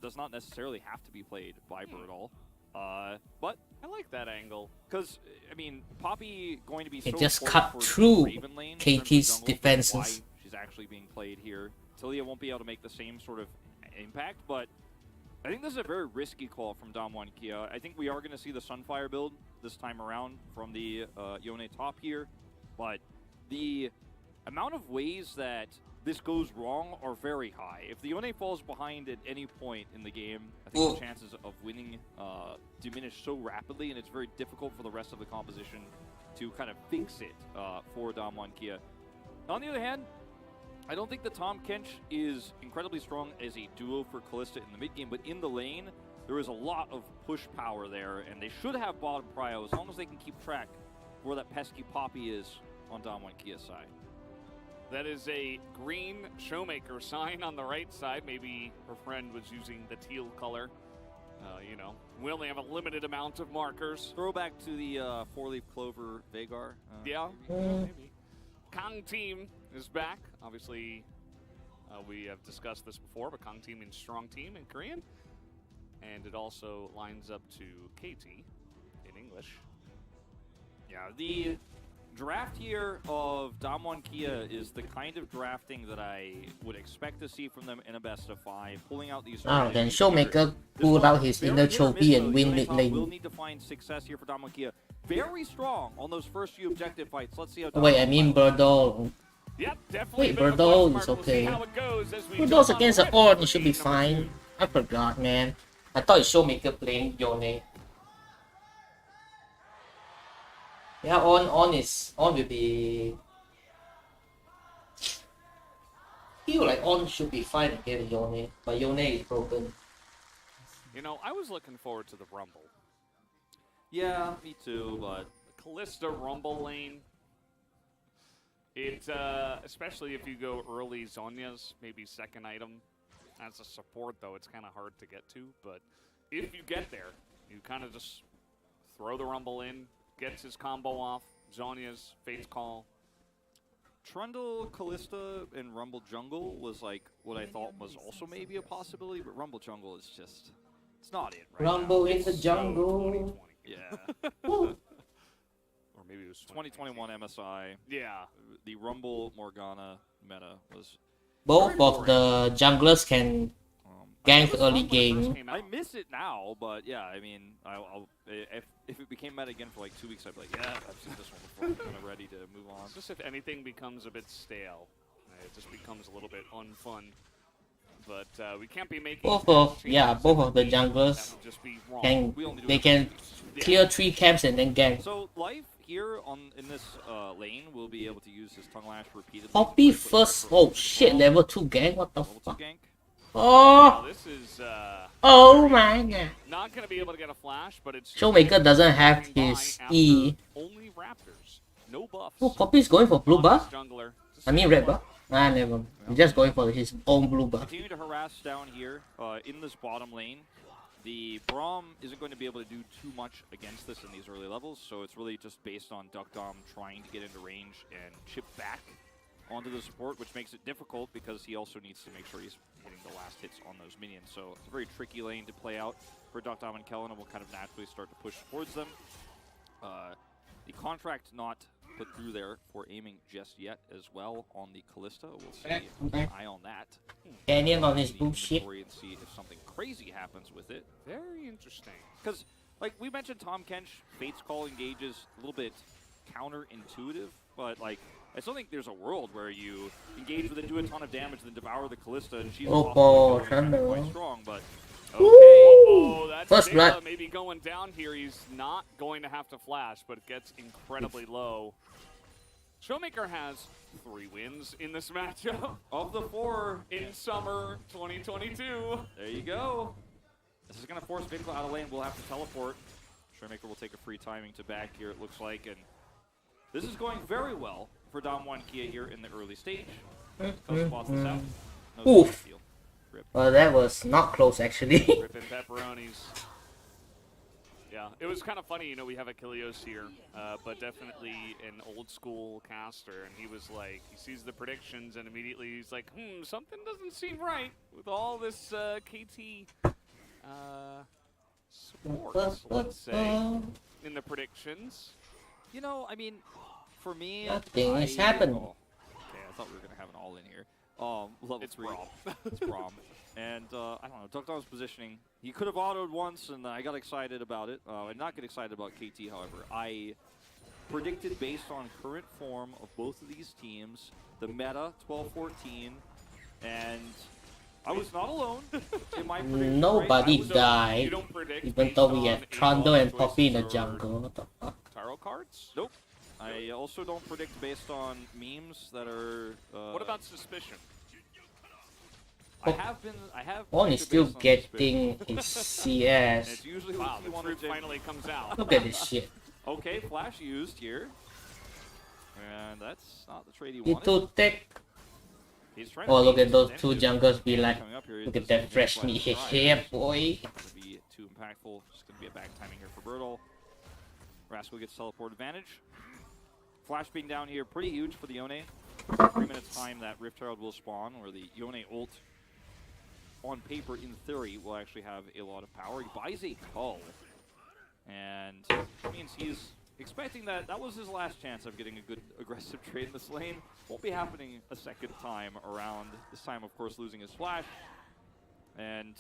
Does not necessarily have to be played by Burdol. But I like that angle. because I mean, Poppy going to be It so just important cut for the through Raven lane in terms of KT's jungle, which is defenses. why she's actually being played here. Talia won't be able to make the same sort of impact, but I think this is a very risky call from Damwon Kia. I think we are going to see the Sunfire build this time around from the Yone top here. but the amount of ways that this goes wrong are very high. If the Yone falls behind at any point in the game, I think the chances of winning diminish so rapidly, and it's very difficult for the rest of the composition to kind of fix it for Damwon Kia. On the other hand, I don't think that Tahm Kench is incredibly strong as a duo for Kalista in the mid game, but in the lane, there is a lot of push power there, and they should have bottom prio as long as they can keep track where that pesky Poppy is on Damwon Kia's side. That is a green Showmaker sign on the right side. Maybe her friend was using the teal color. You know, we only have a limited amount of markers. Throwback to the four-leaf clover Veigar. Yeah, maybe. Kang team is back. Obviously, we have discussed this before, but Kang team means strong team in Korean. And it also lines up to KT in English. Yeah, the draft here of Damwon Kia is the kind of drafting that I would expect to see from them in a best of 5, pulling out these. Then Showmaker pulled out his inner trophy and win mid lane. We'll need to find success here for Damwon Kia. Very strong on those first few objective fights. Let's see how. Wait, I mean Burdol. Yep, definitely. Wait, Burdol is okay. Burdol's against the Orn, it should be fine. I forgot, man. I thought it's Showmaker playing Yone. Yeah, on will be. Feel like on should be fine against Yone, but Yone is broken. You know, I was looking forward to the Rumble. Yeah, me too, but Kalista Rumble lane. It, especially if you go early Zhonya's, maybe second item. As a support, though, it's kind of hard to get to. But if you get there, you kind of just throw the Rumble in, gets his combo off, Zhonya's, Fate's Call. Trundle, Kalista, and Rumble Jungle was like what I thought was also maybe a possibility, but Rumble Jungle is just, it's not it right Rumble now. in the jungle. Yeah. Or maybe it was 2021 MSI. Yeah. The Rumble Morgana meta was. Both of the junglers can gank early game. I miss it now, but yeah, I mean, I'll if it became meta again for like 2 weeks, I'd be like, yeah, I've seen this one before. I'm kind of ready to move on. It's just if anything becomes a bit stale, it just becomes a little bit unfun. But we can't be making both of the junglers can clear 3 camps and then gank. So Life here in this lane will be able to use his tongue lash repeatedly. Poppy first. Oh shit! Level 2 gank. What the fuck? Oh, this is oh my god. Not gonna be able to get a flash, but it's Showmaker doesn't have his E. Only Raptors, no buffs. Oh, Poppy's going for blue buff. Jungler. I mean red buff. Ah, never. He's just going for his own blue buff. Continue to harass down here in this bottom lane. The Braum isn't going to be able to do too much against this in these early levels, so it's really just based on Deokdam trying to get into range and chip back onto the support, which makes it difficult because he also needs to make sure he's hitting the last hits on those minions. So it's a very tricky lane to play out for Deokdam and Kellin, and will kind of naturally start to push towards them. The contract not put through there for aiming just yet as well on the Kalista. We'll see. An eye on that. Canyon on his bullshit. And see if something crazy happens with it. Very interesting. Because, like we mentioned, Tahm Kench, Fate's Call engages a little bit counterintuitive, but like I still think there's a world where you engage with it, do a ton of damage, then devour the Kalista, and she's quite strong, but okay. Oh, that's First blood. Maybe going down here. He's not going to have to flash, but it gets incredibly low. Showmaker has 3 wins in this matchup of the 4 in summer 2022. There you go. This is going to force VicLa out of lane. We'll have to teleport. Showmaker will take a free timing to back here, it looks like, and this is going very well for Damwon Kia here in the early stage. Cuzz spots this out. No oof. Well, that was not close, actually. Ripping pepperonis. Yeah, it was kind of funny, you know, we have Achilles here, but definitely an old school caster, and he was like, he sees the predictions, and immediately he's like, something doesn't seem right with all this KT support, let's say, in the predictions. You know, I mean, for me, nothing has happened. Okay, I thought we were going to have an all in here. Level it's 3. Braum. It's Braum. And, I don't know, Deokdam's positioning. He could have autoed once, and I got excited about it. I did not get excited about KT, however. I predicted based on current form of both of these teams, the meta 12-14, and I was not alone in my prediction. Nobody right? died, You don't predict even based though we on had Trundle and choices Poppy in the or jungle. What the fuck? Tarot cards? Nope. I also don't predict based on memes that are. What about suspicion? I have. One is predicted still based on getting suspicion. his And CS. it's usually Wow, what you the want truth to finally comes out. Look at this shit. Okay, flash used here, and that's not the trade he You wanted. too thick. He's trying Oh, to look beat at those his two damage. jungles be like, Coming up here, look this at that is fresh James meat. West Yeah, Riders. boy. Gonna be too impactful. Just gonna be a back timing here for Burdol. Rascal gets teleport advantage. Flash being down here, pretty huge for the Yone. 3 minutes time that Rift Herald will spawn, or the Yone ult on paper, in theory, will actually have a lot of power. He buys a cull, and that means he's expecting that that was his last chance of getting a good aggressive trade in this lane. Won't be happening a second time around. This time, of course, losing his flash. And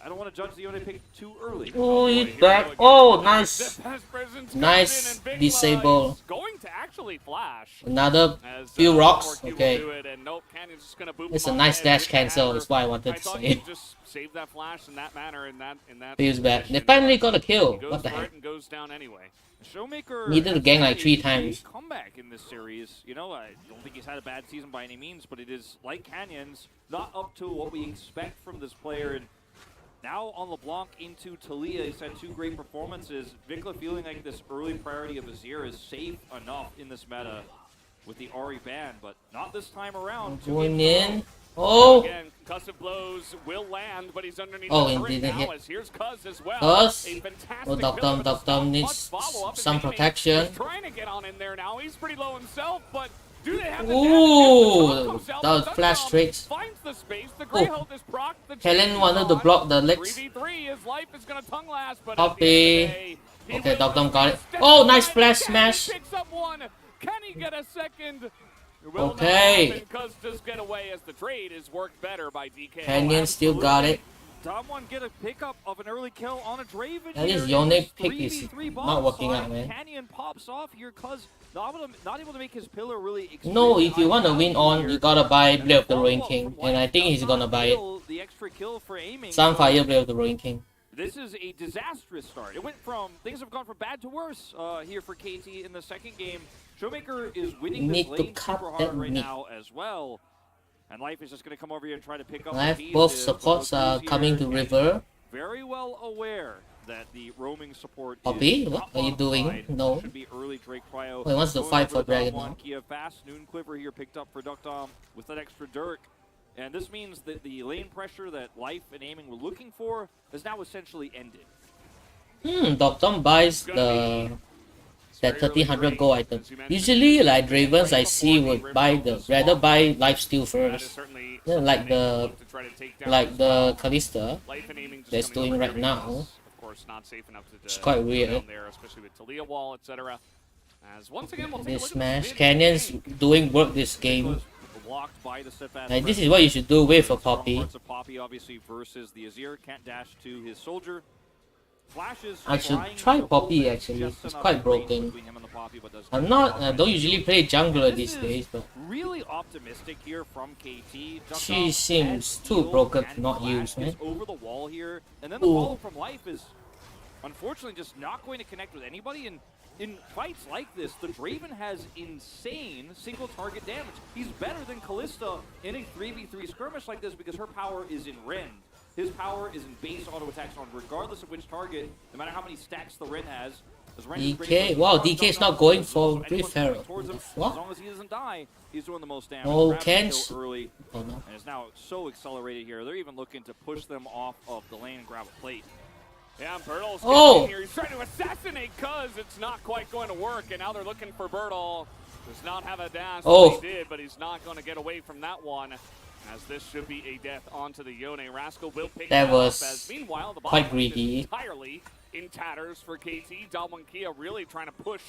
I don't want to judge the Yone pick too early. Oh, he's Here back. we go Oh, again. nice. The best presence comes Nice in, and VicLa disable. is going to actually flash. Another As, few rocks. 4Q will Okay. do it, and nope, Canyon's just gonna boop It's a him nice on dash with the cancel, hammer. is what I wanted I to thought say. he'd just save that flash in that manner, in that Feels bad. They position, finally but got a kill. he goes What the for heck? it and goes down anyway. Showmaker Needed to has gang had like 3 a times. comeback in this series. You know, I don't think he's had a bad season by any means, but it is, like Canyon's, not up to what we expect from this player. And now on LeBlanc into Talia, he's had 2 great performances. VicLa feeling like this early priority of Azir is safe enough in this meta with the Aria ban, but not this time around. 2 Going games in a in. row. Oh! Again, concussive blows will land, but he's underneath Oh, the he turret didn't now, hit. as here's Cuzz as well. Cuzz? A fantastic Oh, kill, Deokdam, but does Deokdam not needs much follow-up, and some Damwon protection. is trying to get on in there now. He's pretty low himself, but do they have the Ooh, damage? The comes out, that was but flash Deokdam tricks. finds the space. The Grey Oh. Health is procced. The Kellin chain wanted is to on. block the legs. 3v3, his life is going to tongue last, but Poppy. at the end of the day, he Okay, will Deokdam got it. step Oh, nice aside, flash and Canyon smash. picks up one. Can he get a second? It will not Okay. happen. Cuzz does get away as the trade is worked better by DK. Canyon still got it. Damwon get a pickup of an early kill on a Draven. That here. is Yone It's pick is 3v3 not bottom working side. out, man. Canyon pops off here because not able to make his pillar really No, if you want to win on, here. you gotta buy And Blade of the the Ruin follow-up King. from And I White think does he's gonna not buy it. deal the extra kill for aiming. Sunfire So Blade of the Ruin King. this is a disastrous start. It went from, things have gone from bad to worse here for KT in the second game. Showmaker is winning Need this to lane cut super that hard right meat. now as well. And Life is just going to come over here and try to pick up Life, the pieces. both but supports look are who's coming here. to river. Very well aware that the roaming support Poppy, is what top are you bottom doing? side. No. Should be early Drake Cryo. Oh, he wants to Going fight over for to Dragon Damwon. now. Kia fast. Noon Quiver here picked up for Deokdam with that extra Dirk. And this means that the lane pressure that Life and Aiming were looking for is now essentially ended. Deokdam buys the that 1300 gold item. Usually, like Ravens, I see would buy rather buy lifesteal first. Yeah, like the Kalista that's doing right now. Of course, not safe enough to It's quite weird. down there, especially with Talia wall, etc. As once again, we'll take a This look at smash, the Canyon's doing work this game. Was blocked by the steadfast Like, this is pressure. what you should do with a Strong Poppy. parts of Poppy, obviously, versus the Azir. Can't dash to his soldier. Flashes. I should trying try to Poppy, hold actually. just It's enough quite range broken. between him and the Poppy, but does I'm not not, don't usually play jungler these This days, is but really optimistic here from KT. She Deokdam seems has too heal broken and to not flash, use, gets man. over the wall here, and then the Ooh. follow from Life is unfortunately just not going to connect with anybody. And in fights like this, the Draven has insane single target damage. He's better than Kalista in a 3v3 skirmish like this because her power is in Rend. His power is in base auto attacks on regardless of which target, no matter how many stacks the Rend has. As Rend is DK, great, wow, Deokdam DK is does not going as for well. If Brief anyone's coming Herald. towards him, What? as long as he doesn't die, he's doing the most damage. Oh, Grabs the Kens. kill early, Oh no. and is now so accelerated here. They're even looking to push them off of the lane and grab a plate. Yeah, Burdol's Oh! in here. He's trying to assassinate Cuzz. It's not quite going to work, and now they're looking for Burdol. Does not have a dash. Oh. He did, but he's not going to get away from that one. As this should be a death onto the Yone. Rascal will pick That it was up. As meanwhile, the quite bottom lane is greedy. entirely in tatters for KT. Damwon Kia really trying to push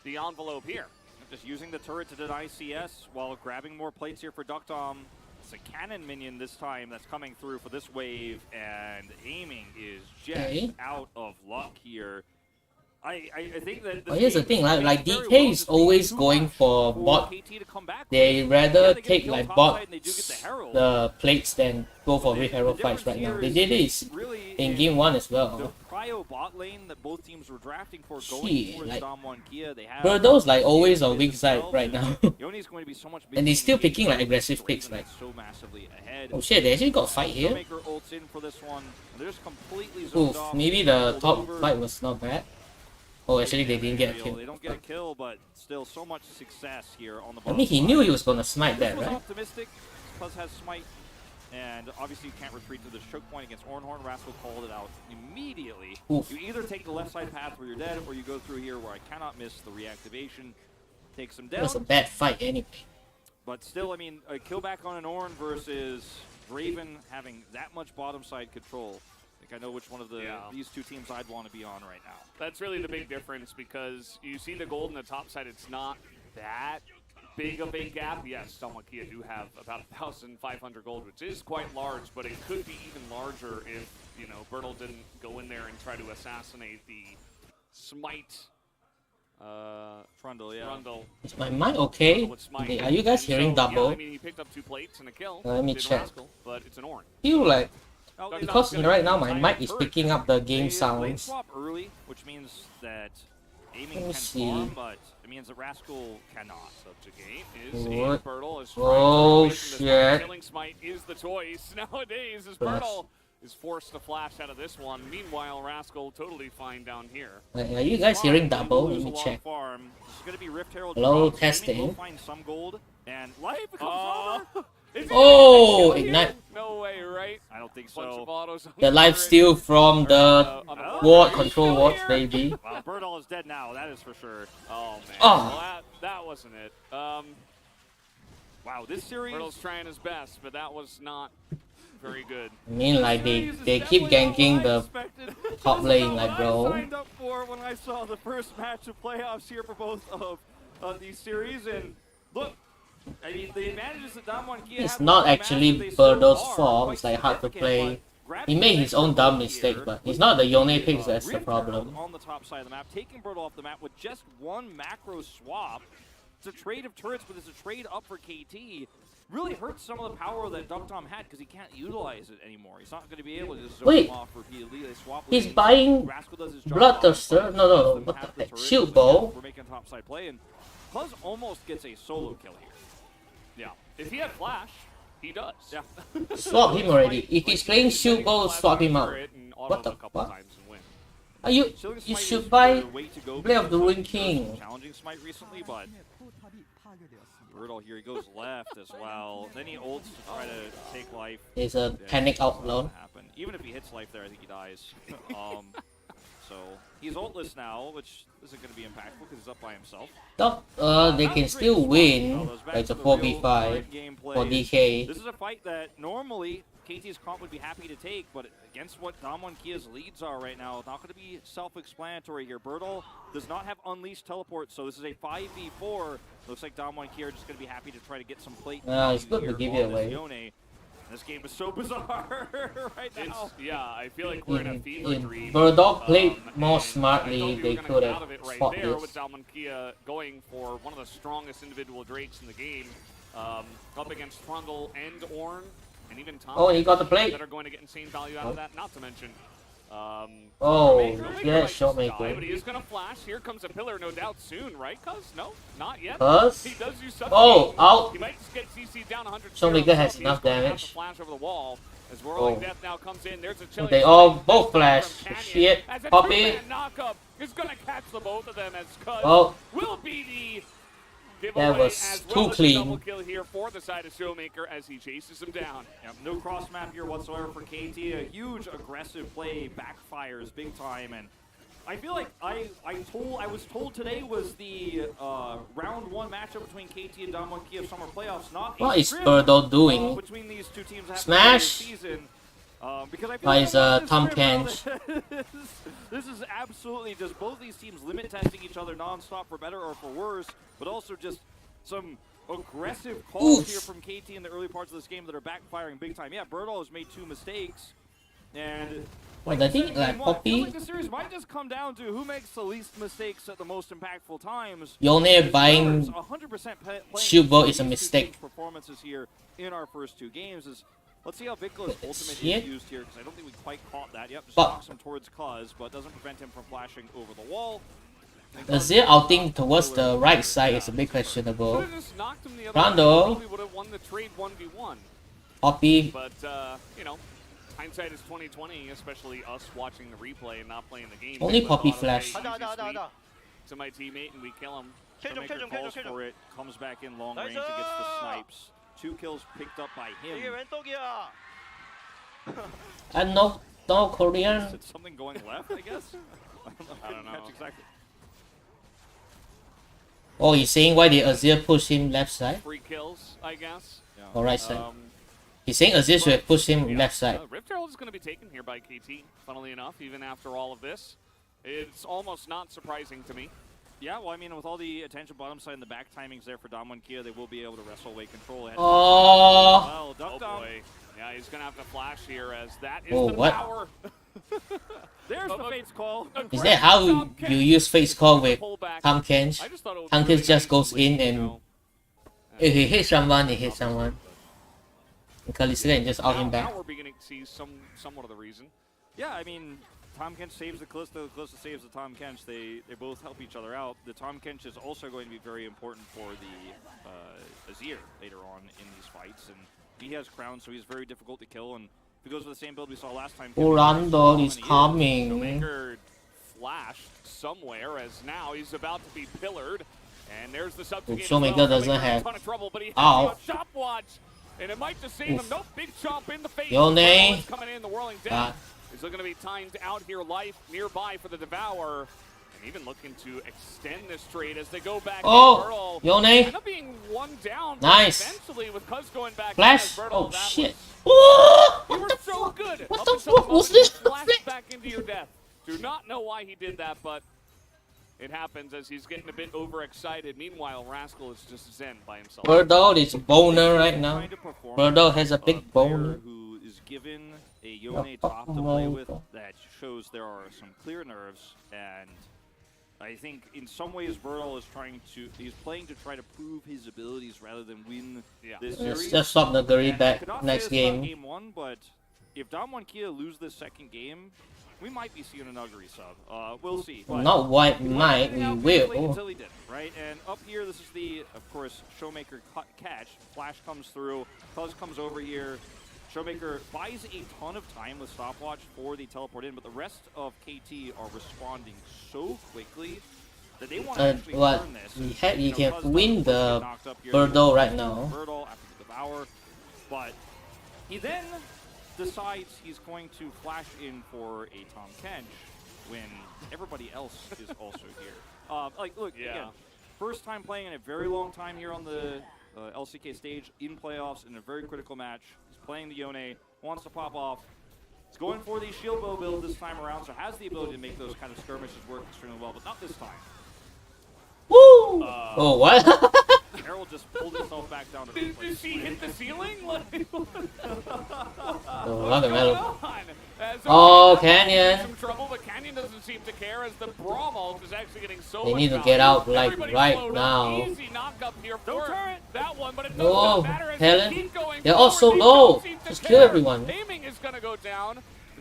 the envelope here. Just using the turret to deny CS while grabbing more plates here for Deokdam. It's a cannon minion this time that's coming through for this wave, and Aiming is just Okay. out of luck here. I think that. But here's the thing, like DK is always going for bot. They rather take like bot the plates than go for Rift Herald fights right now. They did this in game 1 as well. Prio bot lane that both teams were drafting for Shit, towards like Damwon Kia. They have Burdol's like always on weak side right now. Yoni's going to be so much And he's still picking like aggressive picks, like. so massively ahead. Oh shit, they actually got a fight here. Showmaker ults in for this one. They're just completely zoned Oof, off. maybe the top Over. fight was not bad. Oh, actually they didn't get a kill. They don't get a kill, but still so much success here on the I bottom mean, he side. knew he was gonna smite This that, was right? optimistic. Cuzz has smite, and obviously you can't retreat to the choke point against Ornhorn. Rascal called it out immediately. Oof. You either take the left side path where you're dead, or you go through here where I cannot miss the reactivation. Takes him It down. was a bad fight anyway. But still, I mean, a kill back on an Ornn versus Draven having that much bottom side control. I think I know which one of these two teams I'd want to be on right now. That's really the big difference, because you see the gold in the top side, it's not that big of a gap. Yes, Damwon Kia do have about 1,500 gold, which is quite large, but it could be even larger if, you know, Burdol didn't go in there and try to assassinate the smite. Trundle, yeah. Trundle. Is my mic okay? Okay, are you guys hearing double? Yeah, I mean, he picked up 2 plates and a kill. Let me did check. Rascal, but it's an Ornn. Feel like Oh, because right now my mic is Hurt. picking up the game Lane sounds. swap early, which means that aiming Let me can see. farm, but it means that Rascal cannot. The game is What? a Burdol is Oh, trying to get away from this one. shit. Killing smite is the choice nowadays as Flash. Burdol is forced to flash out of this one. Meanwhile, Rascal totally fine down here. Are you guys hearing double? Let Lose me a long check. Farm. This is going to be Rift Herald. Hello, drops. Maybe testing. We'll find some gold, and life becomes over. Is it Oh, gonna kill ignite. here? No way, right? I don't think Bunch so. of autos on The life turret. steal from the On the ward Are you control still wards, here? baby. Well, Burdol is dead now. That is for sure. Oh man, Oh. well, that wasn't it. Wow, this series. Burdol's trying his best, but that was not very good. I mean, like they keep ganking the top lane, like bro. I signed up for when I saw the first match of playoffs here for both of these series, and look, I mean the advantages that Damwon Kia It's have not with the actually matches, they still Burdol's are fault. quite It's like hard to significant, play. but grabbing He made the his own next dumb one mistakes, here, but it's not the Yone picks that's the Rift problem. Herald on the top side of the map, taking Burdol off the map with just one macro swap. It's a trade of turrets, but it's a trade up for KT. Really hurts some of the power that Deokdam had because he can't utilize it anymore. He's not going to be able to just zone Wait. him off repeatedly. They swap He's lanes. buying Rascal does his job. Bloodthirster. No, Let them what have the heck? turret, Shield but bow. We're making top side play, and Cuzz almost gets a solo kill here. Yeah, if he had flash, he does. Yeah. Swap him already. If he's playing shield bow, swap him out. What the fuck? Are you? Shilling You Smite should is buy the way to go Blade of the because Ruined there's King. some challenging Smite recently, but Burdol here, he goes left as well. Then he ults to try to take life. It's a Yeah, panic it's not outlaw. gonna happen. Even if he hits life there, I think he dies. So he's ultless now, which isn't going to be impactful because he's up by himself. They can still win. It's a 4v5 for DK. This is a fight that normally KT's comp would be happy to take, but against what Damwon Kia's leads are right now, it's not going to be self-explanatory here. Burdol does not have Unleashed Teleport, so this is a 5v4. Looks like Damwon Kia are just going to be happy to try to get some plate. It's good to here give it on this away. Yone. This game is so bizarre right now. Yeah, I feel like we're in a fever If dream. Burdol played more and smartly, I thought we they were gonna could get have out of it right fought there this. with Damwon Kia going for one of the strongest individual Drakes in the game, up against Trundle and Ornn, and even Tom. Oh, he got the plate. That are going to get insane value out of that. Not to mention. Oh, Showmaker yeah, might just die, Showmaker. but he is going to flash. Here comes a pillar, no doubt, soon, right, Cuzz? No, not yet. Cuzz? He does use something. Oh, out. He might just get CC down 100. Showmaker has He's enough going to have damage. to flash over the wall. As Whirling Oh. Death now comes in, there's a chilling They all strike both from flash. Canyon. Shit, As a Poppy. two-man knockup is going to catch the both of them as Cuzz Oh. will be the That giveaway was as too well as a clean. double kill here for the side of Showmaker as he chases him down. Yep, no cross map here whatsoever for KT. A huge aggressive play backfires big time, and I feel like I was told today was the round one matchup between KT and Damwon Kia of summer playoffs. Not What a is script, Burdol doing? between these two teams after Smash! the season. Because I feel Why like is, a lot of Tom this script Kench? now, this is absolutely just both these teams limit testing each other nonstop for better or for worse, but also just some aggressive calls Oof. here from KT in the early parts of this game that are backfiring big time. Yeah, Burdol has made 2 mistakes, and Well, I think like Poppy, the series might just come down to who makes the least mistakes at the most impactful times. Yone buying 100% shield bow is a mistake. Performances here in our first two games is. Let's see how VicLa's ultimate Shit. is used here, because I don't think we quite caught that. Yep, just But- knocks him towards Cuzz, but doesn't prevent him from flashing over the wall. Azir outing towards the right side is a bit questionable. Could've just knocked him the other Rondo. way, probably would have won the trade 1v1. Poppy, But, you know, hindsight is 2020, especially us watching the replay and not playing the game. Only But Poppy thought, flash. okay, 하자 easy 하자 sweep 하자. to my teammate and we kill him. 킬좀 Showmaker 킬좀 calls 킬좀 for 킬좀. it, comes back in long range and gets the snipes. 2 kills picked up by 이게 him. 웬 떡이야? and no Korean. Is it something going left, I guess? I don't know. know. Exactly. Oh, he's saying why did Azir push him left side Free kills, I guess. or right side? Um, He's saying Azir should have pushed him yeah. left side. Rift Herald is going to be taken here by KT, funnily enough, even after all of this. It's almost not surprising to me. Yeah, well, I mean, with all the attention bottom side and the back timings there for Damwon Kia, they will be able to wrestle away control. Ahead Oh, well, Oh Deokdam. boy. Yeah, he's going to have to flash here as that is Oh, the what? power. There's the Fate's call. is that how you use face call with Pullback. Tam Kench? I just thought it was Tam really Kench just nice goes to lead, in you and know. if he hits someone, he hits someone. And Kalista can just out him back. Now we're beginning to see somewhat of the reason. Yeah, I mean, Tom Kench saves the Callisto saves the Tom Kench. They both help each other out. The Tom Kench is also going to be very important for the Azir later on in these fights. And he has Crown, so he's very difficult to kill. And if he goes with the same build we saw last time, Orlando is and he coming. Showmaker flashed somewhere as now he's about to be pillared. And there's the subjugate. Showmaker doesn't have- a ton of trouble, but he has Ow. the shop watch. And it might just save him. Oof. Nope, big chomp in the face. Yone. Burdol is coming in, the whirling God. death. Is looking to be timed out here, life nearby for the Devour. And even looking to extend this trade as they go back. Oh, in. Burdol Yone. end up being one down. but Nice. Eventually, with Cuzz going back. Flash. in as Burdol, Oh that shit. Was, Oh, you what were the so fuck? good. What up the until fuck was moment this? you flashed back into your death. Do not know why he did that, but it happens as he's getting a bit overexcited. Meanwhile, Rascal is just zen by himself. Burdol is boner right now. Trying to perform Burdol has a player big boner. who is given a Yone The top to fuck play am I- with that shows there are some clear nerves, and I think in some ways Burdol is he's playing to try to prove his abilities rather than win Yeah. this Let's series. just swap Nuguri And I back could not say next this about game. Game 1, but if Damwon Kia lose this second game, we might be seeing a Nuguri sub. We'll see. But Not white he might, wasn't we out physically will. until he didn't, right? And up here, this is the, of course, Showmaker catch. Flash comes through. Cuzz comes over here. Showmaker buys a ton of time with stopwatch for the teleport in, but the rest of KT are responding so quickly that they want to actually What? turn this. He Cuzz can does win get the knocked up here. Burdol right now. Burdol after the Devour, but he then decides he's going to flash in for a Tom Kench when everybody else is also here. Look, Yeah. again, first time playing in a very long time here on the LCK stage in playoffs in a very critical match. He's playing the Yone, wants to pop off. He's going for the shield bow build this time around, so has the ability to make those kind of skirmishes work extremely well, but not this time. Woo! Oh, what? Harold just pulled himself back down to Did she hit the ceiling? Like, Oh, what's the going metal. on? As Oh, Damwon Canyon. in some trouble, but Canyon doesn't seem to care as the Braum ult is actually getting so They much need to value. get out, like, Everybody right slowed up. now. Easy knock up here Don't for turn. that one, but it No, doesn't matter as Kellin. they keep going They're all forward. so They low. don't seem to Just care. kill everyone. Aiming is going to go down.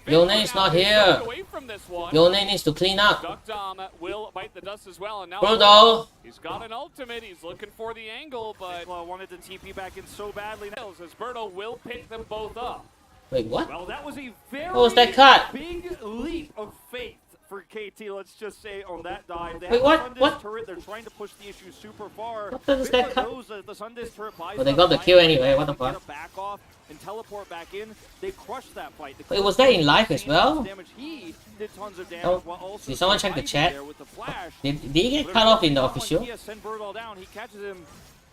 Yone VicLa is now not gets here. sucked away from this one. Yone needs to clean up. Deokdam will bite the dust as well, and now Burdol. he's got an ultimate. He's looking for the angle, but VicLa wanted to TP back in so badly. as Burdol will pick them both up. Wait, what? Well, that was a very What was that cut? big leap of faith for KT, let's just say, on that dive. They Wait, have what? the Sunday's What? turret. They're trying to push the issue super far. What does that VicLa cut? knows that the Sunday's turret buys Well, they them got the time kill to anyway, what the get fuck? a back off and teleport back in. They crushed that fight. The Wait, was that in live as well? Damage. He did tons of damage Oh, while also did someone check the surviving chat? there with the flash. Did he get cut off in the Damwon official? Kia send Burdol down. He catches him.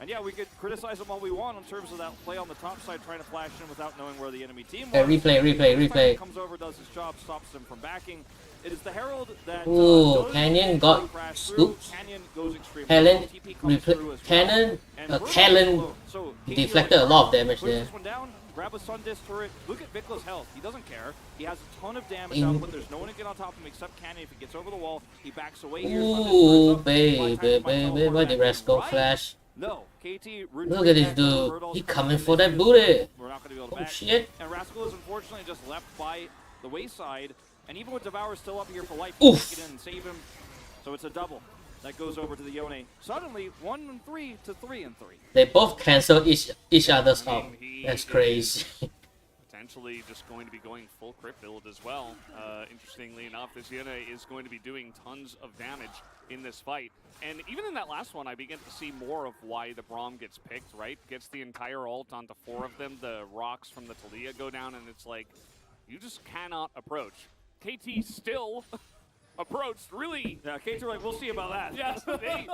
And yeah, we could criticize him all we want in terms of that play on the top side, trying to flash in without knowing where the enemy team was. Replay. This time he Replay. comes over, does his job, stops him from backing. It is the Herald that Ooh, does Canyon got crash through. scooped. Canyon goes extremely Kellin, well. TP comes through as well. Cannon, And Burdol Kellin is low. So KT deflected a lot of damage pushes there. this one down, grabs grab a Sun Disc turret. Look at VicLa's health. He doesn't care. He has a ton of damage output. There's no one to get on top of him except Cannon. If he gets over the wall, he backs away here. Ooh, baby. Why did Rascal flash? No, KT. Look at this dude. He coming for that booty. We're not going to be able to Oh back. shit. And Rascal is unfortunately just left by the wayside. And even with Devour still up here for life, Oof. he can get in and save him. So it's a double. That goes over to the Yone. Suddenly, 1-3 to 3-3. They both cancel each other's out. That's crazy. Potentially just going to be going full crit build as well. Interestingly enough, this Yone is going to be doing tons of damage in this fight. And even in that last one, I begin to see more of why the Braum gets picked, right? Gets the entire ult onto 4 of them. The rocks from the Talia go down, and it's like, you just cannot approach. KT still approached, really. Yeah, KT were like, we'll see about that. Yes, they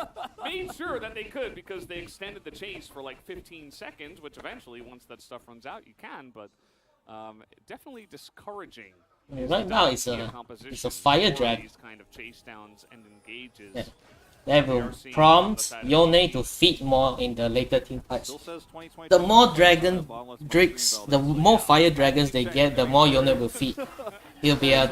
made sure that they could because they extended the chase for like 15 seconds, which eventually, once that stuff runs out, you can, but definitely discouraging. Right now it's a fire drag. These kind of chase downs and engages. Yeah. They will prompt Yone to feed more in the later team fights. The more dragon drakes, the more fire dragons they get, the more Yone will feed. He'll be a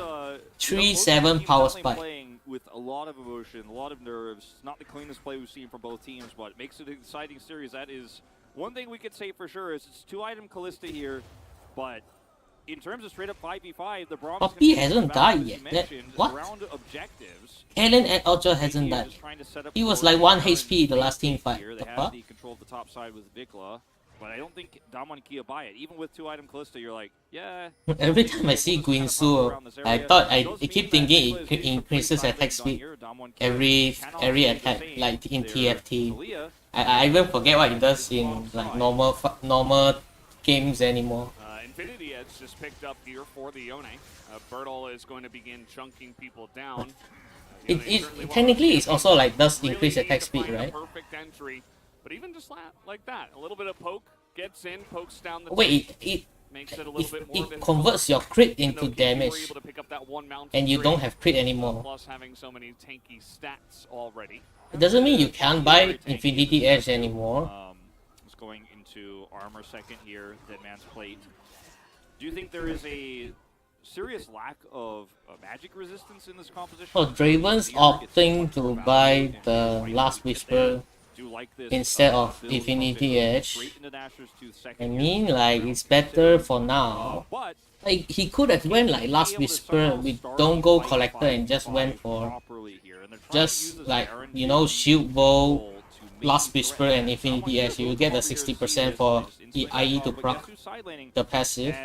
3-7 power spike. Playing with a lot of emotion, a lot of nerves. Not the cleanest play we've seen from both teams, but it makes it an exciting series. That is one thing we could say for sure is it's 2-item Callista here, but in terms of straight up 5v5, the Braum Poppy hasn't died yet. What? Kellin and Ultra hasn't died. He was like 1 HP the last team fight. They have the control of the top side with VicLa, but I don't think Damwon and Kia buy it. Even with 2-item Callista, you're like, yeah. Every time I see Guinsoo, I keep thinking it increases attack speed every attack, like in TFT. I even forget what it does in like normal games anymore. Infinity Edge just picked up here for the Yone. Burdol is going to begin chunking people down. Technically, it's also like does increase attack speed, right? Perfect entry, but even just like that, a little bit of poke gets in, pokes down the. Wait, makes it a little bit more. It converts your crit into damage, and you don't have crit anymore. Plus having so many tanky stats already. It doesn't mean you can't buy Infinity Edge anymore. It's going into armor second here, Dead Man's Plate. Do you think there is a serious lack of magic resistance in this composition? Oh, Draven's opting to buy the Last Whisper instead of Infinity Edge. I mean, like, it's better for now. Like, he could have went like Last Whisper with Don't Go Collector and just went for just like, you know, Shield Bow, Last Whisper and Infinity Edge. You will get the 60% for IE to proc the passive.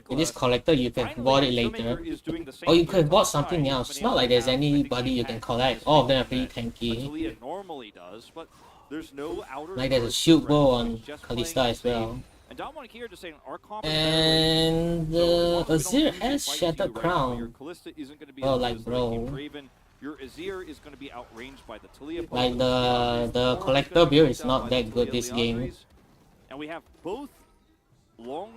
With this collector, you can bought it later. Or you could have bought something else. It's not like there's anybody you can collect. All of them are pretty tanky. Like there's a shield bow on Kalista as well. And Azir has Shattered Crown. Oh, like bro. Your Azir is going to be outranged by the Talia. Like the collector build is not that good this game. And we have both long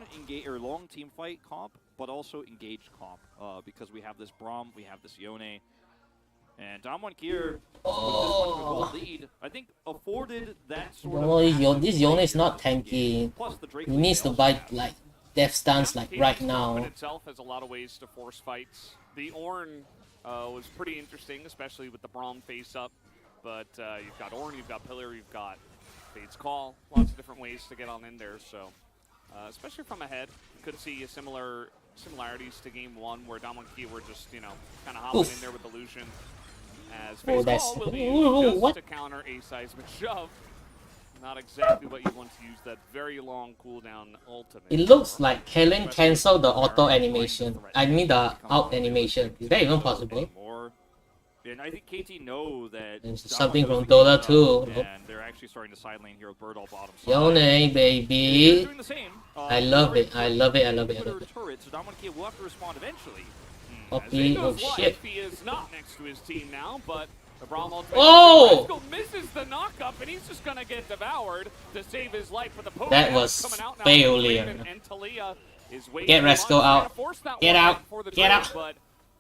team fight comp, but also engaged comp because we have this Braum, we have this Yone, and Damwon here with this much of a gold lead, I think afforded that sort of. This Yone is not tanky. He needs to buy like Death Stance like right now. Itself has a lot of ways to force fights. The Ornn was pretty interesting, especially with the Braum face up. But you've got Ornn, you've got Pillar, you've got Fade's Call, lots of different ways to get on in there. So, especially from ahead, you could see similarities to Game 1 where Damwon Kia were just, you know, kind of hopping in there with the Lucian. As Fade's Call will be used to counter a seismic shove. Not exactly what you want to use that very long cooldown ultimate. It looks like Kellin cancelled the auto animation. I mean the out animation. Is that even possible? And I think KT know that there's something from Dota too. And they're actually starting to side lane here with Burdol bottom side. Yone, baby. I love it. I love it. I love it. I love it. So Damwon Kia will have to respond eventually. Poppy, oh shit. He is not next to his team now, but the Braum ultimate. Oh! Rascal misses the knockup, and he's just gonna get devoured to save his life. But the poke that was failure. Get Rascal out. Get out. Get out. But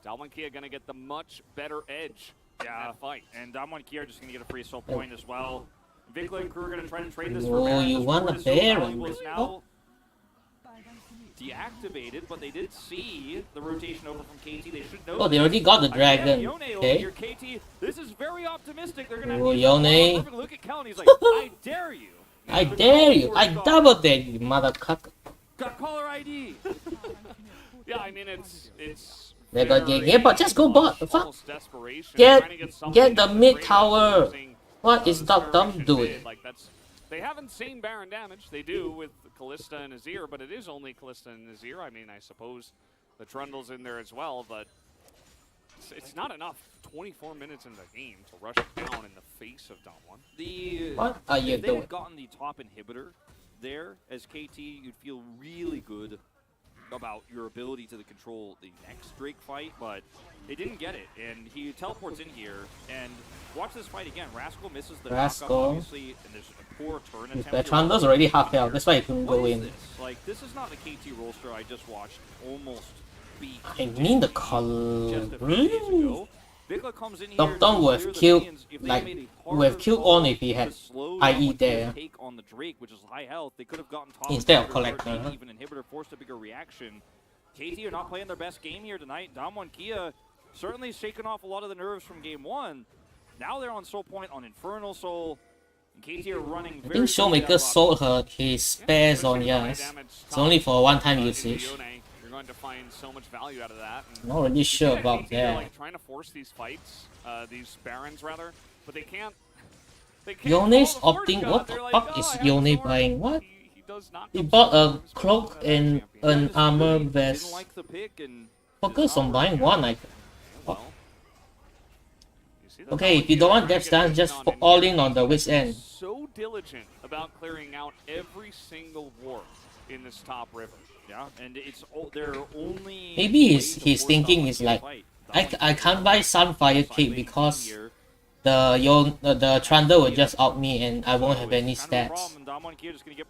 Damwon Kia gonna get the much better edge in that fight. And Damwon Kia are just gonna get a free soul point as well. VicLa and crew are gonna try to trade this for oh, you want a Baron? deactivated, but they did see the rotation over from KT. They should know. Oh, they already got the dragon. Okay. KT, this is very optimistic. They're gonna Oh, Yone. look at Kellin. He's like, I dare you. I dare you. I double dare you, motherfucker. Got caller ID. Yeah, I mean it's. They're gonna get bot. Just go bot. The fuck. Almost desperation, Get trying to something get the mid great tower. using, What is the Deokdam Resurrection doing? bid. Like that's. They haven't seen Baron damage. They do with Callista and Azir, but it is only Callista and Azir. I mean, I suppose the Trundle's in there as well, but it's not enough. 24 minutes in the game to rush it down in the face of Damwon. What are you if they doing? had gotten the top inhibitor there as KT, you'd feel really good about your ability to control the next Drake fight, but they didn't get it, and he teleports in here, and watch this fight again. Rascal misses the Rascal. knockup, obviously, and there's a poor turn attempt. The Trundle's already half health. That's why he couldn't What go is in. this? Like, this is not the KT Rolster I just watched almost beat I mean the just color. a few days ago. VicLa comes in here Deokdam to would have clear the killed, minions. If they like, made a would have harder killed call on if he had to slow IE down there. take on the Drake, which is high health. They could have gotten top Instead of inhibitor, collector, maybe huh? even inhibitor, forced a bigger reaction. KT are not playing their best game here tonight. Damwon Kia certainly shaking off a lot of the nerves from game one. Now they're on Soul Point on Infernal Soul. And KT are running I very think Showmaker sold her his spares on Yas. It's only for a one-time usage. You're going to find so much value out of that. And Not really sure yeah, about KT are, that. like trying to force these fights, these Barons rather, but they can't. Yone's follow the opting. Forge What God. the They're like, fuck "Oh, is I have Yone sword." buying? What? He does not He go bought sword. a cloak and an armor vest. Didn't like the pick and Focus on buying one item. Well, you see the Okay, if you Damwon don't want Kia death stance, trying to just get in all here. in on the wit's end. So diligent about clearing out every single ward in this top river. yeah, and it's their only. Maybe way his to force thinking Damwon is to like, fight. I can't buy Sunfire Damwon Cape Kia because here. the Trundle will just out me and I won't have any stats.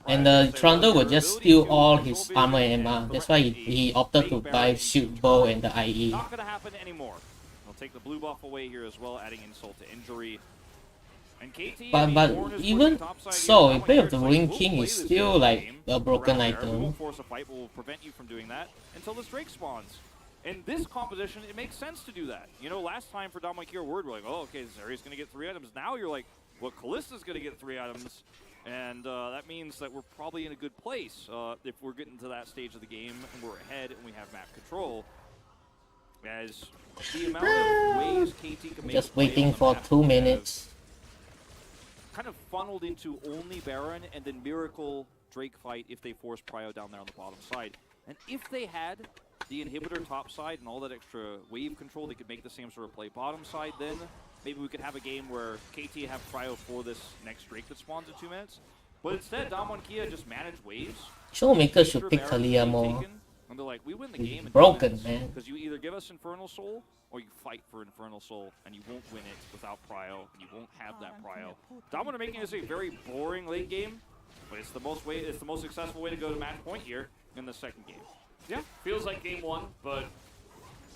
And the Trundle will just steal all his armor and MR. That's why he opted to buy Shield Bow and the IE. Not gonna happen anymore. They'll take the blue buff away here as well, adding insult to injury. And KT, But even so, if play of the Ring King is still like a broken We item. won't force a fight, but we'll prevent you from doing that until this Drake spawns. In this composition, it makes sense to do that. You know, last time for Damwon Kia, we're like, oh, okay, Zeri's going to get 3 items. Now you're like, well, Callista's going to get 3 items. And that means that we're probably in a good place if we're getting to that stage of the game and we're ahead and we have map control. As the amount of ways KT can make Just a play waiting on the for map 2 have minutes. kind of funneled into only Baron and then Miracle Drake fight if they force Prio down there on the bottom side. And if they had the inhibitor top side and all that extra wave control, they could make the same sort of play bottom side. Then maybe we could have a game where KT have Prio for this next Drake that spawns in 2 minutes. But instead, Damwon Kia just manage waves. Showmaker should pick Talia more. And they're like, we win the game in 2 Broken, minutes, man. because you either give us Infernal Soul or you fight for Infernal Soul, and you won't win it without Prio, and you won't have that Prio. Damwon are making this a very boring late game, but it's the most successful way to go to match point here in the second game. Yeah, feels like game one, but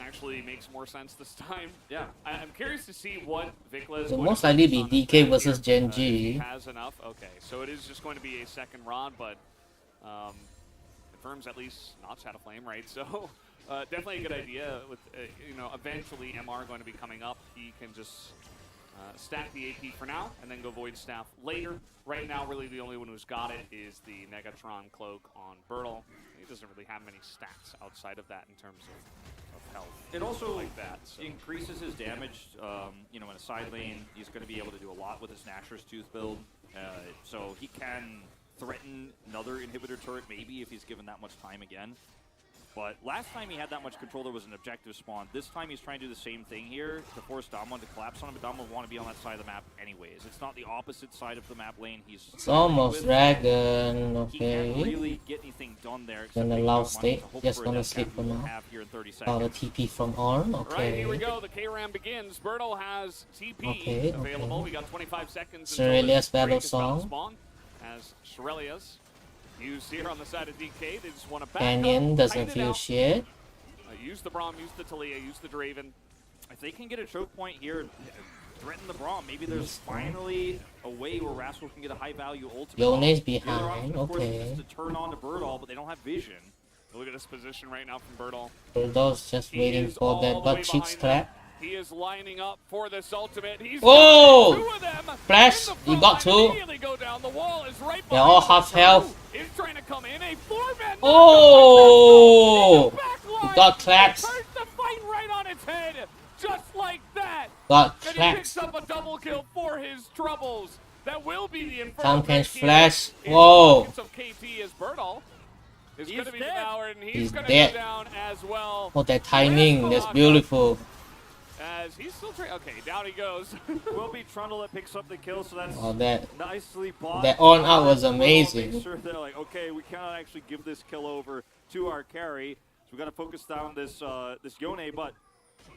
actually makes more sense this time. Yeah. I'm curious to see what VicLa is So going most to likely focus be on DK this versus here. Gen If he G. has enough. Okay, so it is just going to be a second round, but confirms at least not Shadow Flame, right? So definitely a good idea. With you know, eventually MR going to be coming up. He can just stack the AP for now and then go Void Staff later. Right now, really the only one who's got it is the Negatron Cloak on Burdol. He doesn't really have many stats outside of that in terms of health. It also like that, so. increases his damage, you know, in a side lane. He's going to be able to do a lot with his Nashor's Tooth build. So he can threaten another inhibitor turret maybe if he's given that much time again. But last time he had that much control, there was an objective spawn. This time he's trying to do the same thing here to force Damwon to collapse on him, but Damwon will want to be on that side of the map anyways. It's not the opposite side of the map lane he's... It's almost dragon, He can't okay. really get anything done there. Then except allow make enough money state. to hope Just for a gonna death sleep cap for we will now. have here in 30 Oh, the seconds. TP from Arm, All right, here we okay. go. The K-Ram begins. Burdol has TP Okay, available. okay. We got 25 seconds Shirelia's until this battle break is about to song. spawn. As Shirelia's used here on the side of DK. They just want to back Canyon up, doesn't tighten it feel out. shit. Use the Braum, use the Talia, use the Draven. If they can get a choke point here, threaten the Braum, maybe there's finally a way where Rascal can get a high value ultimate. Yone's The other behind, option, of course, is okay. just to turn on to Burdol, but they don't have vision. Look at this position right now from Burdol. Burdol's just waiting for that butt cheeks clap. He is lining up for this ultimate. He's Whoa! two of them. Flash, you got two. Go down. The wall is right. They're all half health. Is trying to come in. A 4-man. Oh! He got clapped. Turns the fight right on its head, just like that. Got And he clapped. picks up a double kill for his troubles. That will be the Fountain's flash. Whoa! Of KT is Burdol. Is going to be dead. devoured, and he's going to dead. go down as well. Oh, that timing, that's beautiful. As he's still okay, down he goes. Will be Trundle that picks up the kill, so that's Oh, that nicely bought. that on out was amazing. Make sure they're like, okay, we cannot actually give this kill over to our carry, so we got to focus down this this Yone. But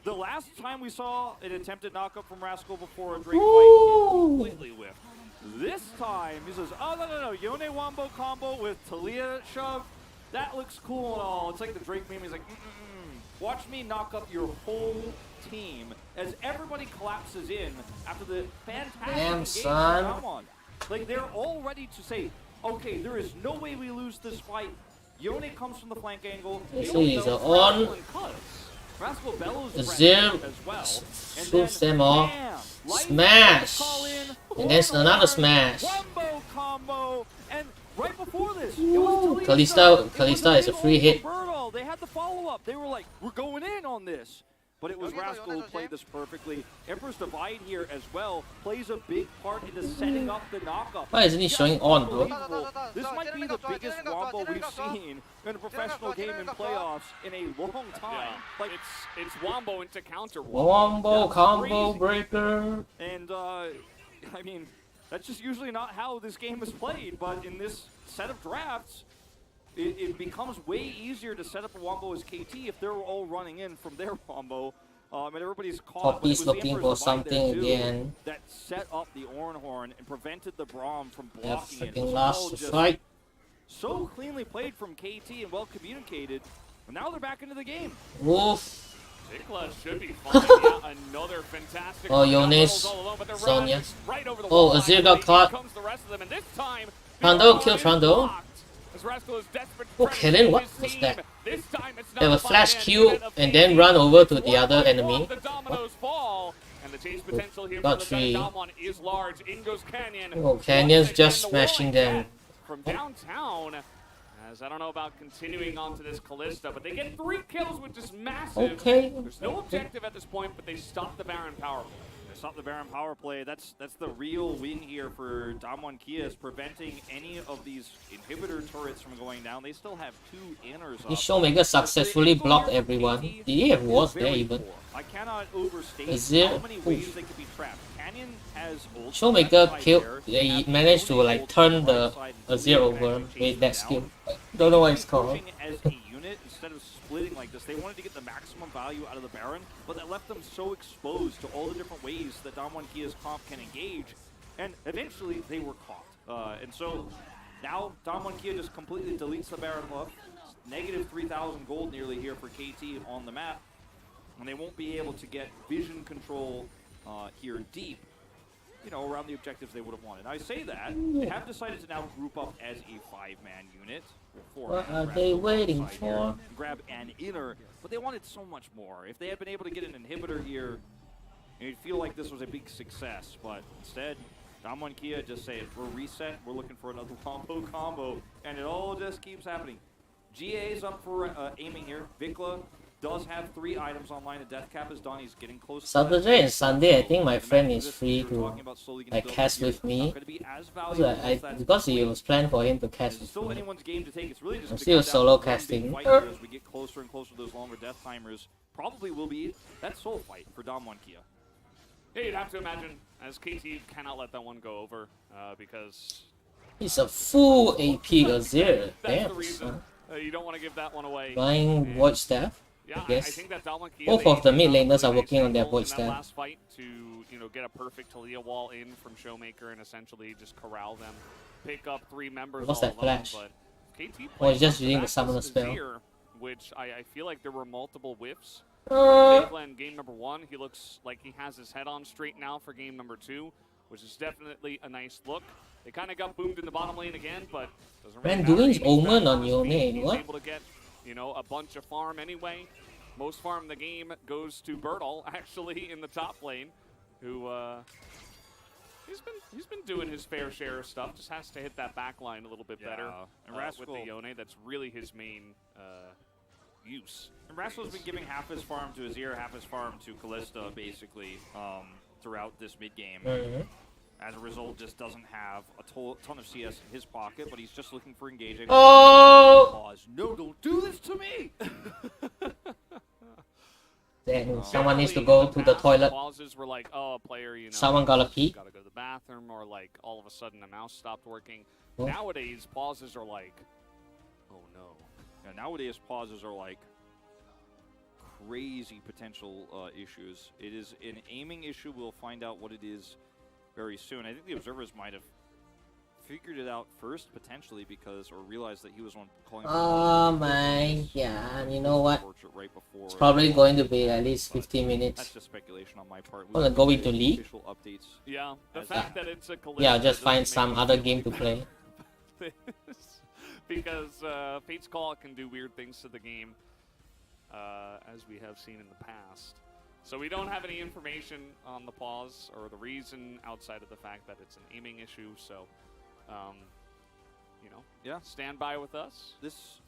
the last time we saw an attempted knockup from Rascal before a Drake fight, he completely whiffed. This time he says, oh no, Yone Wombo combo with Talia shove. That looks cool and all. It's like the Drake meme. He's like, watch me knock up your whole team as everybody collapses in after the fantastic Damn, engagement son. from Damwon. Like, they're all ready to say, okay, there is no way we lose this fight. Yone comes from the flank angle. This is on. Rascal bellows Zim as well. shoots them all. Smash! And then another smash. Wombo combo. And right before this, it was Kalista is a free hit. Burdol. They had the follow-up. They were like, we're going in on this. But it was Rascal who played this perfectly. Emperor's Divide here as well plays a big part into setting up the knockup. Why isn't he showing on, bro? This might be the biggest wombo we've seen in a professional game in playoffs in a long time. Yeah. Like, it's wombo into counter Wombo combo breaker. and I mean, that's just usually not how this game is played. But in this set of drafts, it becomes way easier to set up a wombo as KT if they're all running in from their wombo. And everybody's caught. Poppy's looking for something again. That set up the Ornhorn and prevented the Braum from Yeah, blocking it. freaking It was lost all the just fight. so cleanly played from KT and well communicated. And now they're back into the game. Woof. VicLa should be fine. Yeah, another fantastic. Oh, Yonis, Sonya. Oh, Azir got caught. Comes the rest of them, and this time, Trundle, kill Trundle. as Rascal is desperate Oh, to Kellin, what his was team. that? This time it's not They will a flash five-man Q unit of and then KT. run over to the One other by enemy. one, the dominoes fall, and the chase potential here Got for the three. Damwon is large. In goes Canyon. Oh, Canyon's Once just again, the smashing wall them. again from downtown. As I don't know about continuing onto this Kalista, but they get 3 kills, which is massive. Okay. There's no objective at this point, but they stop the Baron power play. They stopped the Baron power play. That's the real win here for Damwon Kia, is preventing any of these inhibitor turrets from going down. They still have 2 inners up. This Showmaker successfully blocked everyone. Did he have wards there even? I cannot overstate Azir, how many ways they could be trapped. Canyon has ult. Showmaker Right killed. there. They managed to like turn the Azir over with that skill. Don't know what it's called. Pushing as a unit instead of splitting like this. They wanted to get the maximum value out of the Baron, but that left them so exposed to all the different ways that Damwon Kia's comp can engage, and eventually they were caught. And so now Damwon Kia just completely deletes the Baron buff. Negative 3,000 gold nearly here for KT on the map, and they won't be able to get vision control here deep, you know, around the objectives they would have wanted. I say that, they have decided to now group up as a 5-man unit. What are they waiting for? Grab an inner, but they wanted so much more. If they had been able to get an inhibitor here, you'd feel like this was a big success, but instead, Damwon Kia just saying, we're reset, we're looking for another combo, and it all just keeps happening. GA's up for aiming here. VicLa does have 3 items online. The death cap is done. He's getting close. Saturday and Sunday, I think my friend is free to like cast with me. Because he was planned for him to cast with Still me. anyone's game to take. It's really just I'm gonna still come down solo to one big casting. fight here as we get closer and closer to those longer death timers. Probably will be that soul fight for Damwon Kia. Yeah, you'd have to imagine, as KT cannot let that one go over, because He's a full AP Azir. that's the Damn, reason. son. You don't want to give that one away. Buying Void Staff. Yeah, I guess. think that Damwon Kia, Both they of the mid did laners are really working on their nice Void in that Staff. last fight to, you know, get a perfect Talia wall in from Showmaker and essentially just corral them, pick up 3 members What's all that alone, flash? but KT Or he's just plays using the back summoner as spell. Azir, which I feel like there were multiple whiffs. Uh, VicLa in game number 1, he looks like he has his head on straight now for game number 2, which is definitely a nice look. They kind of got boomed in the bottom lane again, but doesn't really Man, matter. doing He's Omen back on his your feet. name, He's what? able to get you know, a bunch of farm anyway. Most farm in the game goes to Burdol, actually, in the top lane, who he's been doing his fair share of stuff. Just has to hit that back line a little bit better. And with the Yone, that's really his main use. And Rascal's been giving half his farm to Azir, half his farm to Kalista, basically, throughout this mid game. As a result, just doesn't have a ton of CS in his pocket, but he's just looking for engaging. Oh! Pause. No, don't do this to me! Then someone needs to go to the toilet. Pauses were like, oh, a player, you know, Someone gotta pee. gotta go to the bathroom, or like all of a sudden a mouse stopped working. Oh. Nowadays, pauses are like, oh no. Yeah, nowadays, pauses are like crazy potential issues. It is an aiming issue. We'll find out what it is very soon. I think the observers might have figured it out first, potentially, because, or realized that he was one calling. Oh my god, you know what? Right before, It's probably going to be at least 15 that's minutes. just speculation on my part. Wanna go into League? Official updates. Yeah, the fact that it's a Kalista Yeah, I'll just doesn't find make some me other feel game to any play. better about this. Because Fate's Call can do weird things to the game, as we have seen in the past. So we don't have any information on the pause or the reason outside of the fact that it's an aiming issue. So, you know, Yeah. stand by with us. This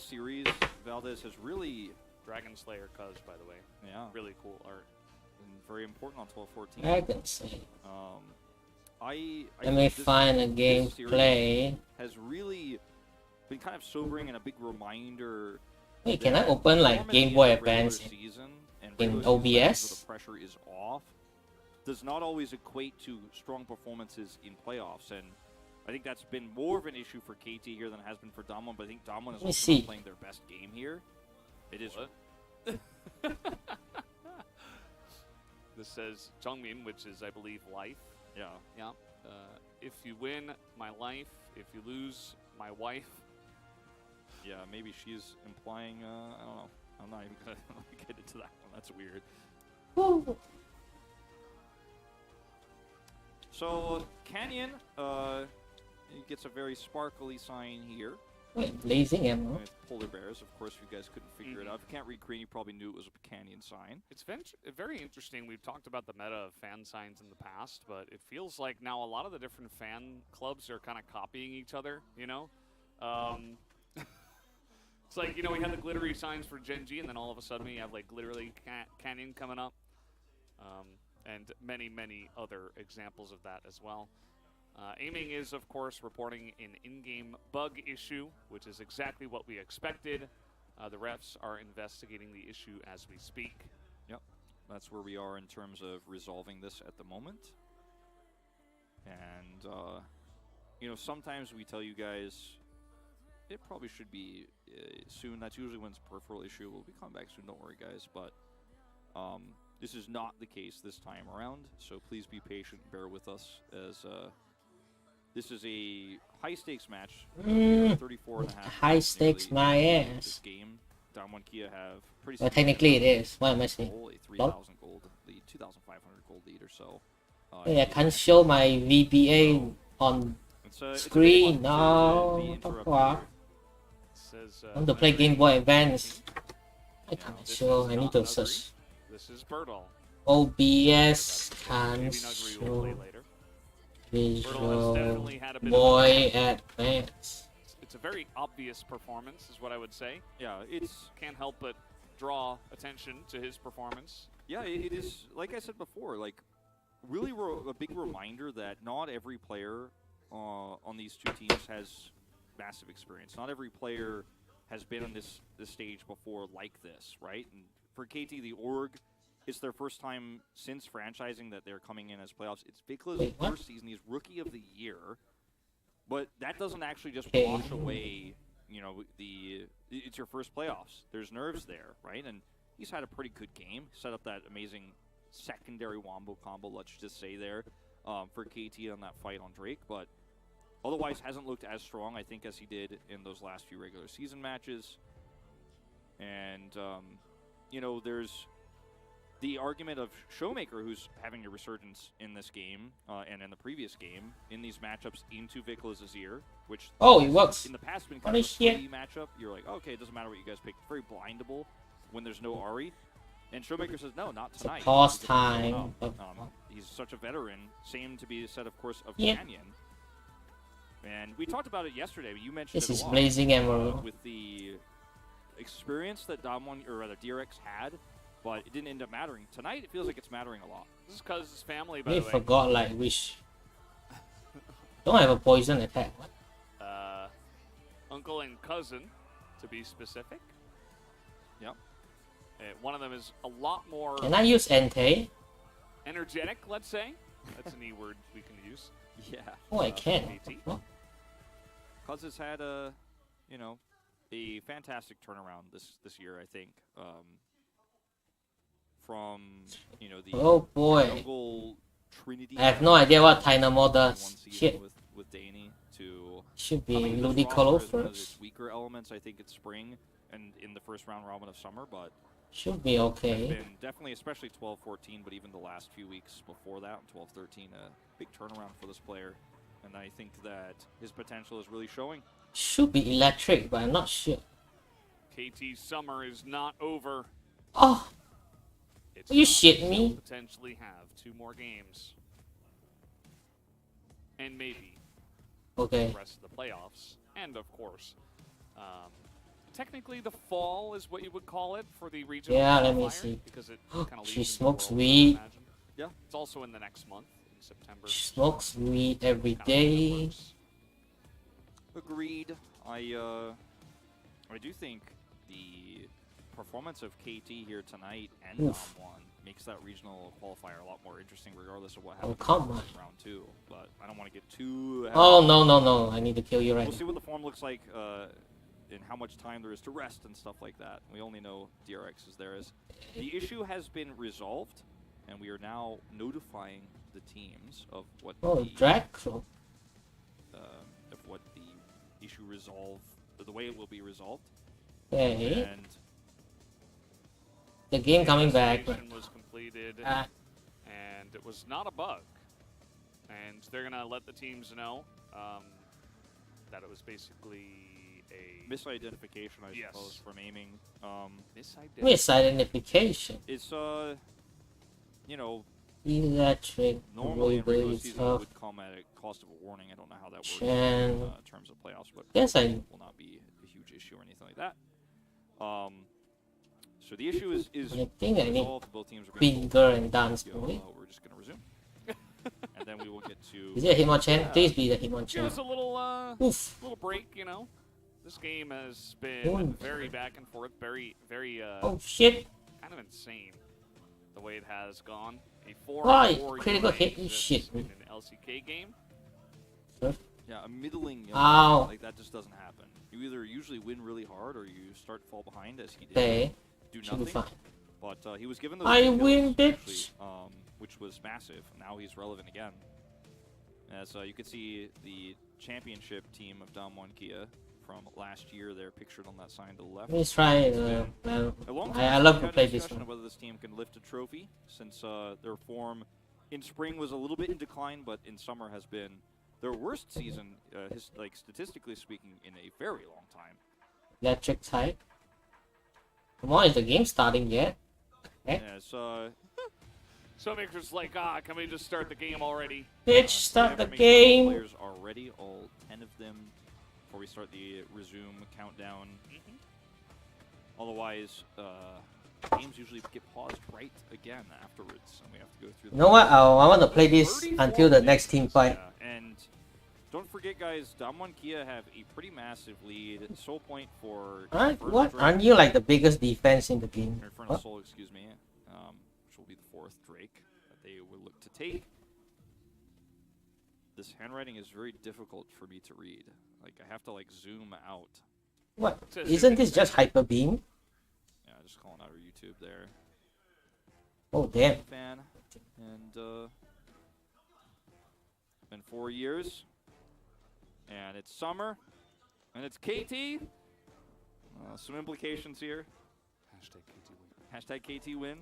series, Valdez has really, Dragon Slayer Cuzz, by the way. yeah, Really cool art. been very important on 12-14. Dragon Slayer. I Let me think find a this series gameplay. has really been kind of sobering and a big reminder. Wait, can I that open like performance Game in Boy the regular Advance season and in regular season matches OBS? where the pressure is off does not always equate to strong performances in playoffs, and I think that's been more of an issue for KT here than it has been for Damwon. But I think Damwon is me also see. not playing their best game here. It is. This says Jungmin, which is, I believe, life. Yeah. Yeah. If you win, my life. If you lose, my wife. Yeah, maybe she's implying, I don't know. I'm not even going to get into that one. That's weird. Woo. So, Canyon he gets a very sparkly sign here Wait, blazing ammo. with polar bears. Of course, if you guys couldn't figure it out. If you can't read green, you probably knew it was a Canyon sign. It's very interesting. We've talked about the meta of fan signs in the past, but it feels like now a lot of the different fan clubs are kind of copying each other, you know? It's like, you know, we had the glittery signs for Gen G, and then all of a sudden we have, like, glittery Canyon coming up. And many, many other examples of that as well. Aiming is, of course, reporting an in-game bug issue, which is exactly what we expected. The refs are investigating the issue as we speak. Yep, that's where we are in terms of resolving this at the moment. And, you know, sometimes we tell you guys it probably should be soon. That's usually when it's a peripheral issue. We'll be coming back soon, don't worry, guys. But this is not the case this time around, so please be patient and bear with us as this is a high-stakes match. 34 and a half. High stakes my ass. This game, Damwon Kia have pretty. Well, technically it is. What am I saying? A 3,000 gold lead, 2,500 gold lead or so. Wait, I can't show my VBA on It's a screen. big one to be No. interrupted What? here. Says, I want to play Game Boy Advance. I can't This show. is I need not to Nuguri. search. This is Burdol. OBS Maybe can Nuguri will play show later. Burdol has Visual definitely had a bit Boy of Advance. it's a very obvious performance, is what I would say. Yeah, it's Can't help but draw attention to his performance. yeah, it is. Like I said before, like really a big reminder that not every player on these two teams has massive experience. Not every player has been on this stage before like this, right? And for KT, the org, it's their first time since franchising that they're coming in as playoffs. It's VicLa's Wait, what? first season. He's Rookie of the Year. But that doesn't actually just Okay. wash away, you know, it's your first playoffs. There's nerves there, right? And he's had a pretty good game. Set up that amazing secondary wombo combo, let's just say there, for KT on that fight on Drake. But otherwise hasn't looked as strong, I think, as he did in those last few regular season matches. And, you know, there's the argument of Showmaker, who's having a resurgence in this game and in the previous game, in these matchups into VicLa's Azir, which it works. in the past been Holy kind of a shit. free matchup. You're like, okay, it doesn't matter what you guys pick. It's very blindable when there's no Ari. And Showmaker says, no, not tonight. Pause time. He's such a veteran. Same to be said, of course, of Yeah. Canyon. And we talked about it yesterday, but you mentioned This it is a lot, Blazing Emerald. with the experience that Damwon, or rather DRX had, but it didn't end up mattering. Tonight, it feels like it's mattering a lot. This is Cuzz's family, by We the way. forgot like Wish. Don't have a poison attack. What? Uncle and cousin, to be specific. Yep. One of them is a lot more Can I use Entei? energetic, let's say. That's an E word we can use. Yeah. Oh, I can. KT. What? Cuzz has had a, you know, a fantastic turnaround this year, I think. From, you know, the Oh boy. jungle trinity. I have no idea what Dynamo one does. season Shit. with Danny to Should be coming into this Ludicolo roster as one of its first. weaker elements, I think it's spring and in the first round robin of summer, but Should be has okay. been definitely, especially 12-14, but even the last few weeks before that, 12-13, a big turnaround for this player. And I think that his potential is really showing. Should be electric, but I'm not sure. KT's summer is not over. Oh, It's you not. shit They'll me. potentially have 2 more games. And maybe Okay. the rest of the playoffs. And of course, technically the fall is what you would call it for the regional Yeah, let me qualifier, see. because it kind of She smokes weed. Yeah. It's also in the next month, in September. She smokes weed every Kinda the way it day. works. Agreed. I do think the performance of KT here tonight and Oof. Damwon makes that regional qualifier a lot more interesting, regardless of what Oh, happens come in on. round 2. But I don't want to get too. Oh, no. I need to kill you right We'll now. see what the form looks like and how much time there is to rest and stuff like that. We only know DRX is there. The issue has been resolved, and we are now notifying the teams of what Oh, the Draco. of what the issue the way it will be resolved. Okay. And The game coming back. Investigation was completed, Ah, and it was not a bug. And they're gonna let the teams know that it was basically a misidentification, I Yes. suppose, from aiming. misidentification. It's you know, Electric. normally in regular Ruby season stuff. would come at a cost of a warning. I don't know how that works Chan. in terms of playoffs, but Yes, I- it will not be a huge issue or anything like that. So the issue is I think I need resolved. Both teams are going finger and dance to movie. we're just going to resume, and then we will get to. Is it a Hitmonchan? Yeah. Please be the Give Hitmonchan. us a little Oof. little break, you know. This game has been Ooh. very back and forth, very Oh shit. kind of insane the way it has gone. A 4-4 Why? Critical UA hit, you exists shit. in an LCK game. Yeah, a middling. Ow. Like that just doesn't happen. You either usually win really hard or you start to fall behind, as he did. Okay. Do Should be nothing. fine. But he was given those I kills, win, bitch. actually, which was massive. Now he's relevant again. As you can see, the championship team of Damwon Kia from last year, they're pictured on that sign to the left. Let me try. A long time I love we to had play a this discussion one. of whether this team can lift a trophy, since their form in spring was a little bit in decline, but in summer has been their worst season, like statistically speaking, in a very long time. Electric type. Come on, is the game starting yet? Okay. Yeah, so Showmaker's like, can we just start the game already? Bitch, start the make sure all game. players are ready, all 10 of them, before we start the resume countdown. Otherwise, games usually get paused right again afterwards, and we have to go through. You know what? I want to play this 34 until the next team fight. Yeah, and don't forget, guys, Damwon Kia have a pretty massive lead. Soul point for Aren't, Infernal what? Drake- Aren't you like the biggest defense in the game? or Infernal What? Soul, excuse me, which will be the 4th Drake that they will look to take. This handwriting is very difficult for me to read. Like, I have to, like, zoom out. What? Isn't this just Hyper Beam? Yeah, just calling out our YouTube there. Oh damn. Fan. And, been 4 years. And it's summer. And it's KT. Some implications here. Hashtag KT win. Hashtag KT win.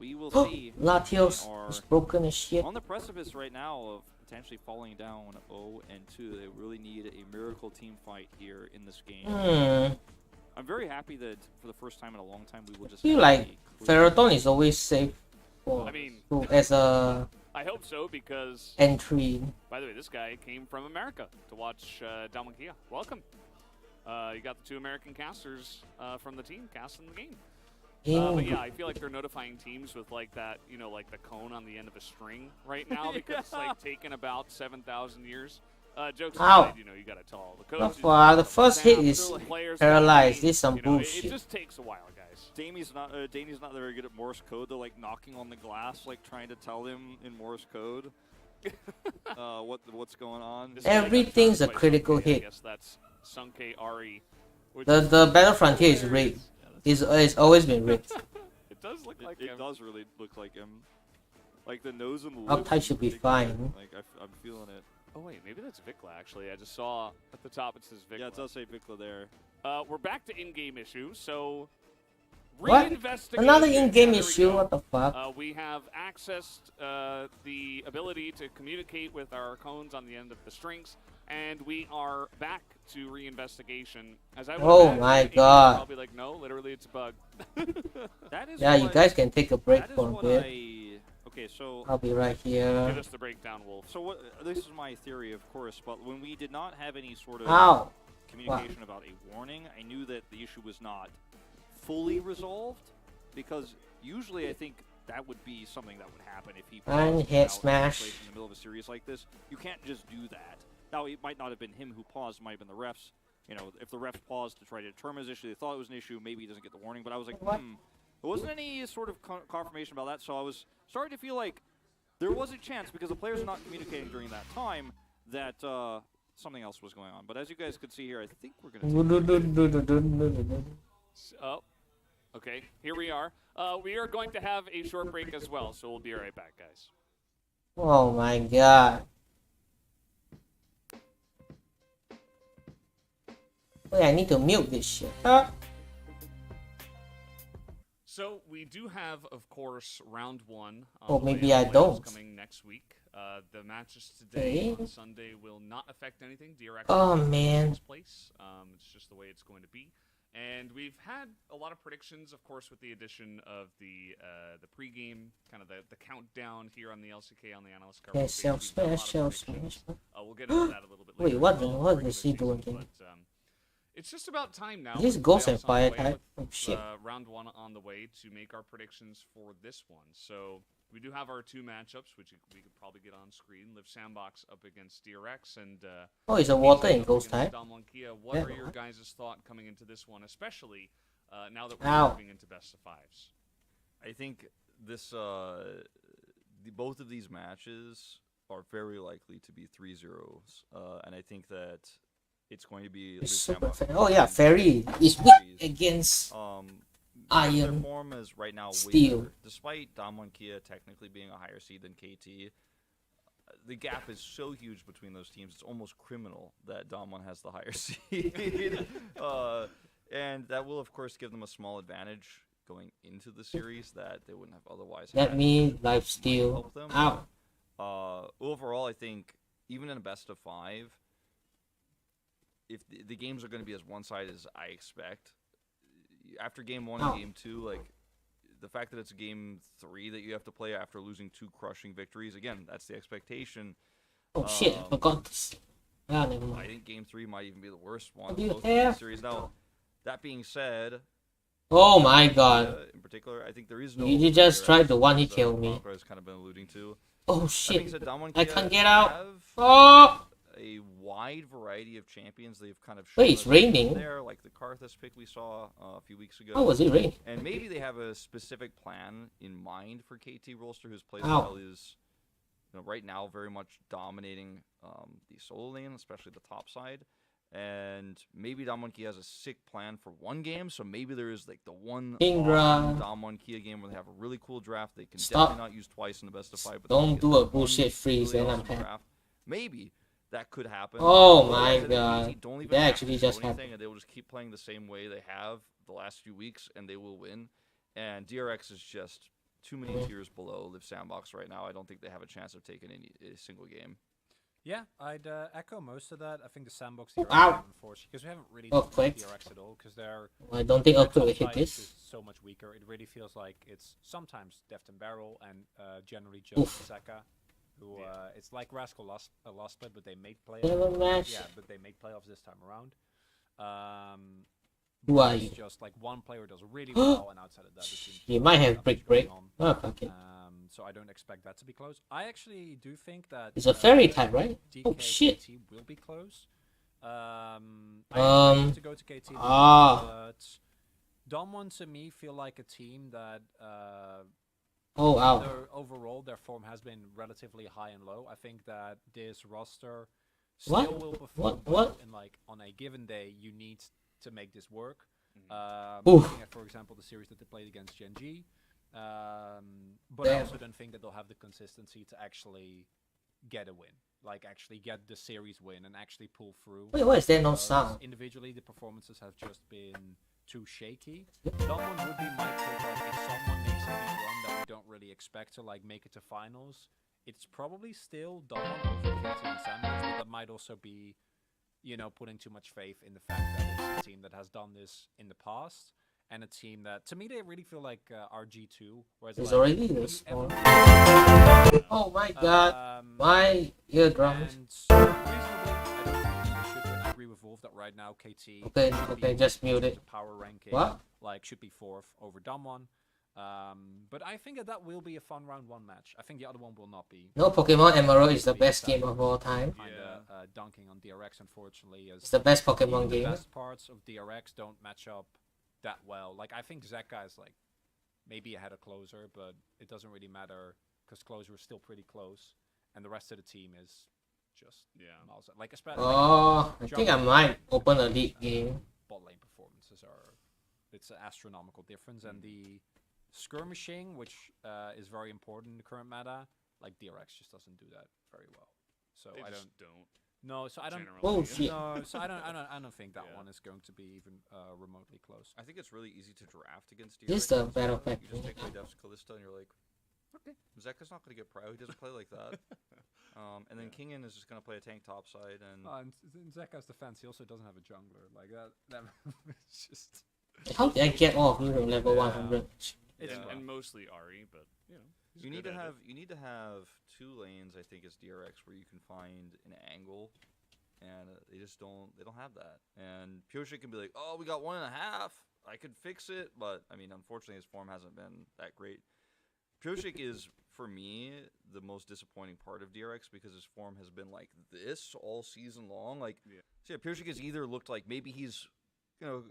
we will see. Latios is broken as shit. On the precipice right now of potentially falling down 0-2. They really need a miracle team fight here in this game. I'm very happy that for the first time in a long time we will just. I feel like Ferroton is always safe. I mean, as a. I hope so because. Entry. By the way, this guy came from America to watch Damwon. Welcome. You got the 2 American casters from the team casting the game. But yeah, I feel like they're notifying teams with like that, you know, like the cone on the end of a string right now because it's like taken about 7,000 years. Jokes aside, you know, you gotta tell all the coaches. The first hit is paralyzed. This is some bullshit. It just takes a while, guys. Danny's not very good at Morse code. They're like knocking on the glass, like trying to tell him in Morse code what's going on. Everything's a critical hit. I guess that's Sunke Ari. The Battle Frontier is rigged. It's always been rigged. It does look like him. It does really look like him. Like the nose and the lips. Uptight should be fine. Like I'm feeling it. Oh wait, maybe that's VicLa actually. I just saw at the top it says VicLa. Yeah, it does say VicLa there. We're back to in-game issue, so what? Another in-game issue? What the fuck? We have accessed the ability to communicate with our cones on the end of the strings, and we are back to reinvestigation. As I my god! I'll be like, no, literally, it's a bug. Yeah, you guys can take a break for a bit. Okay, so I'll be right here. Give us the breakdown, Wolf. So this is my theory, of course, but when we did not have any sort of communication about a warning, I knew that the issue was not fully resolved, because usually I think that would be something that would happen if he paused head smash in the middle of a series like this. You can't just do that. Now, it might not have been him who paused, it might have been the refs. You know, if the refs paused to try to determine his issue, they thought it was an issue, maybe he doesn't get the warning, but I was like, There wasn't any sort of confirmation about that, so I was starting to feel like there was a chance, because the players are not communicating during that time, that something else was going on. But as you guys could see here, I think we're going to Oh, okay. Here we are. We are going to have a short break as well, so we'll be right back, guys. Oh my god. Wait, I need to mute this shit. So we do have, of course, round 1. Maybe I don't. Coming next week. The matches today on Sunday will not affect anything. DRX place. It's just the way it's going to be. And we've had a lot of predictions, of course, with the addition of the pregame, kind of the countdown here on the LCK on the analyst cover. Yeah, self-smash. We'll get into that a little bit later. Wait, what is he doing? But, it's just about time now. This Ghost and Fire type. Oh shit. Round 1 on the way to make our predictions for this one. So we do have our 2 matchups, which we could probably get on screen. Live Sandbox up against DRX and it's a water and Ghost type. What are your guys' thoughts coming into this one, especially now that we're moving into best of 5s? I think this both of these matches are very likely to be 3-0s, and I think that it's going to be Fairy is weak against Iron. Their form is right now Steel. Despite Damwon technically being a higher seed than KT, the gap is so huge between those teams. It's almost criminal that Damwon has the higher seed, and that will of course give them a small advantage going into the series that they wouldn't have otherwise. That means lifesteal. Overall, I think even in a best of 5. If the games are going to be as one-sided as I expect, after game 1 and game 2, like the fact that it's game 3 that you have to play after losing 2 crushing victories, again, that's the expectation. Oh shit! I forgot this. Never mind. I think game 3 might even be the worst one. Both the series. Now, that being said, oh my god! In particular, I think there is no. You just tried to one-hit kill me. Has kind of been alluding to. Oh shit! Said, I can't get out. Oh! A wide variety of champions they've kind of shown. Wait, it's raining there, like the Karthus pick we saw a few weeks ago. Oh, was it raining? And maybe they have a specific plan in mind for KT Rolster, whose playstyle is, right now very much dominating the solo lane, especially the top side. And maybe Damwon has a sick plan for one game, so maybe there is like the one Damwon game where they have a really cool draft they can definitely not use twice in the best of 5. But don't do a bullshit freeze, really and I'm maybe that could happen. Oh my god. That actually just happened. And they will just keep playing the same way they have the last few weeks, and they will win. And DRX is just too many tiers below Live Sandbox right now. I don't think they have a chance of taking a single game. Yeah, I'd echo most of that. I think the Sandbox DRX Ow. unfortunately, because we haven't really Earthquake. DRX at all, because they're I don't think their Earthquake will top hit fight this. is so much weaker. It really feels like it's sometimes Deft and Barrel and generally just Oof. Zeka, who it's like Rascal last split, but they made Never playoffs. match. Yeah, but they made playoffs this time around. Who are It's you? just like one player does really well, and outside of that, the team You might have nothing's break. going Oh, fuck it. on. So I don't expect that to be close. I actually do think that It's a fairy type, right? DK Oh shit. KT will be close. I Um, expect it to go to KT, ah. but Damwon to me feel like a team that Oh wow. overall their form has been relatively high and low. I think that this roster What? still will perform What? and like on a given day you need to make this work. Oof. Looking at, for example, the series that they played against Gen.G. But I Damn. also don't think that they'll have the consistency to actually get a win. Like actually get the series win and actually pull through. Wait, why is there no because sound? Individually, the performances have just been too shaky. Someone would be my pick. Like if someone makes a big run that we don't really expect to like make it to finals, it's probably still Damwon over KT and Sandwich, but that might also be, you know, putting too much faith in the fact that it's a team that has done this in the past and a team that, to me, they really feel like RG2. Whereas It's like, already have you this ever one. really- Oh my god. Um, My eardrums. and reasonably, I don't think they should, but I agree with Wolf that right now KT Okay, should okay, be just in mute terms it. of power ranking, What? like should be 4th over Damwon. But I think that will be a fun round 1 match. I think the other one will not be. No, Pokemon Emerald is the best game of all time. Kinda dunking on DRX, unfortunately, as It's the best even Pokemon the game. best parts of DRX don't match up that well. Like I think Zeka is like maybe ahead of Closer, but it doesn't really matter because Closer is still pretty close, and the rest of the team is just miles. Like especially Oh, I think I might open a league game. bot lane performances are it's an astronomical difference, and the skirmishing, which is very important in the current meta, like DRX just doesn't do that very well. So They I just don't. don't. No, so I don't. generally. Oh shit. No, so I don't think that one is going to be even remotely close. I think it's really easy to draft against DRX. This is the also. battle You factor. just take away Dev's Callista and you're like, okay, Zeka's not going to get pro. He doesn't play like that. And then Kingen is just going to play a tank topside. And And in Zeka's defense, he also doesn't have a jungler. Like that it's just. How did I get off you from level 100? It's And mostly Ari, but you know. he's you need good to at have 2 lanes, I think, as DRX where you can find an angle. And they just don't have that. And Pyoshik can be like, oh, we got 1.5. I could fix it. But, I mean, unfortunately, his form hasn't been that great. Pyoshik is, for me, the most disappointing part of DRX because his form has been like this all season long. Like, so yeah, Pyoshik has either looked like maybe he's, you know,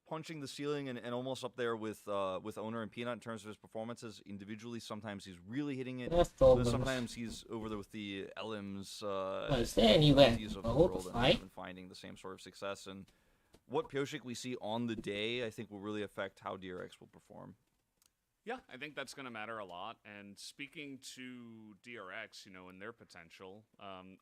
punching the ceiling and almost up there with Owner and Peanut in terms of his performances individually. Sometimes he's really hitting it. That's But problems. sometimes he's over there with the LMs. Is there anywhere of the to world and fight? haven't finding the same sort of success. And what Pyoshik we see on the day, I think, will really affect how DRX will perform. Yeah, I think that's going to matter a lot. And speaking to DRX, you know, and their potential,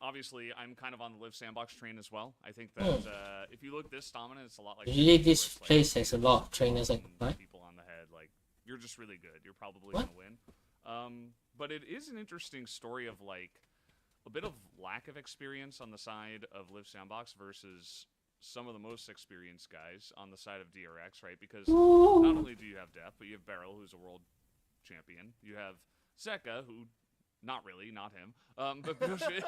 obviously I'm kind of on the Live Sandbox train as well. I think that if you look this dominant, it's a lot like Usually where this it's like place has a lot of trainers I hitting can fight. people on the head. Like you're just really good. You're probably What? going to win. But it is an interesting story of like a bit of lack of experience on the side of Live Sandbox versus some of the most experienced guys on the side of DRX, right? Because not only do you have Death, but you have Beryl, who's a world champion. You have Zeka, who, not really, not him, but Pyoshik,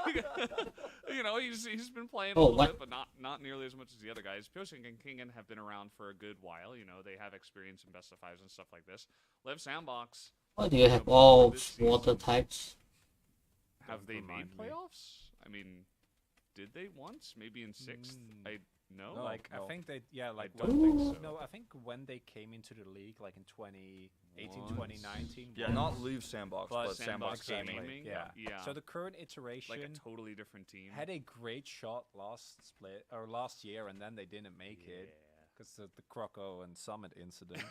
you know, he's been playing a little bit, but not nearly as much as the other guys. Pyoshik and Kingen have been around for a good while. You know, they have experience in best of fives and stuff like this. Live Sandbox. Why do you have all water types? Have they made remind me. playoffs? I mean, did they once? Maybe in 6th? No. No, like no. I think they like don't when think so. No, I think when they came into the league like in 2018, Once. 2019. Yeah, once, not Leave Sandbox, but Sandbox Gaming. Gaming. Yeah. So the current iteration like a totally different team. had a great shot last year, and then they didn't make it because of the Croco and Summit incident.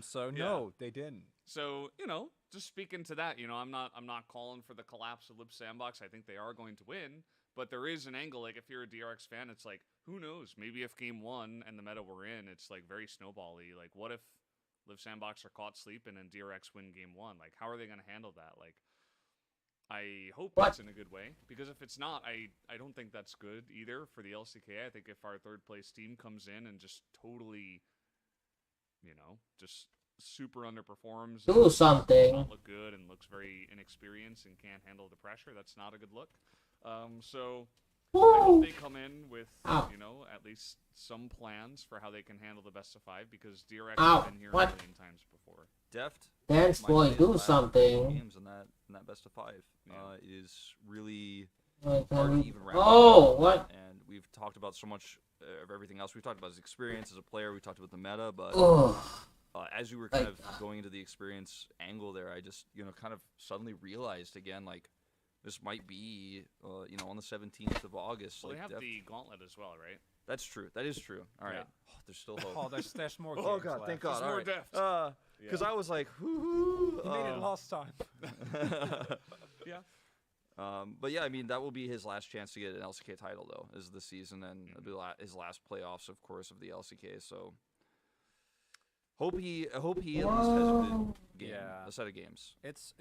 So no, they didn't. So, you know, just speaking to that, you know, I'm not calling for the collapse of Live Sandbox. I think they are going to win, but there is an angle. Like, if you're a DRX fan, it's like, who knows? Maybe if game 1 and the meta we're in, it's like very snowbally. Like, what if Live Sandbox are caught sleeping and DRX win game 1. Like, how are they going to handle that? Like, I hope it's in a good way, because if it's not, I don't think that's good either for the LCK. I think if our third place team comes in and just totally, you know, just super underperforms, do something, not look good and looks very inexperienced and can't handle the pressure, that's not a good look. So I hope they come in with, you know, at least some plans for how they can handle the best of 5, because DRX has been here a million times before. Dance boy, do something. Games in that best of 5 is really Hard to even wrap what? And we've talked about so much of everything else. We've talked about his experience as a player. We talked about the meta, but as we were kind of going into the experience angle there, I just, you know, kind of suddenly realized again, like, this might be, you know, on the 17th of August. Well, like, they have the gauntlet as well, right? That's true. That is true. All right. Oh, there's still hope. Oh, there's more games Oh, God, left. thank God. There's All more right. depth. Because I was like, whoo. He made it last time. Yeah. But yeah, I mean, that will be his last chance to get an LCK title, though, is this season, and it'll be his last playoffs, of course, of the LCK. So hope he at least has a good game, a set of games. It's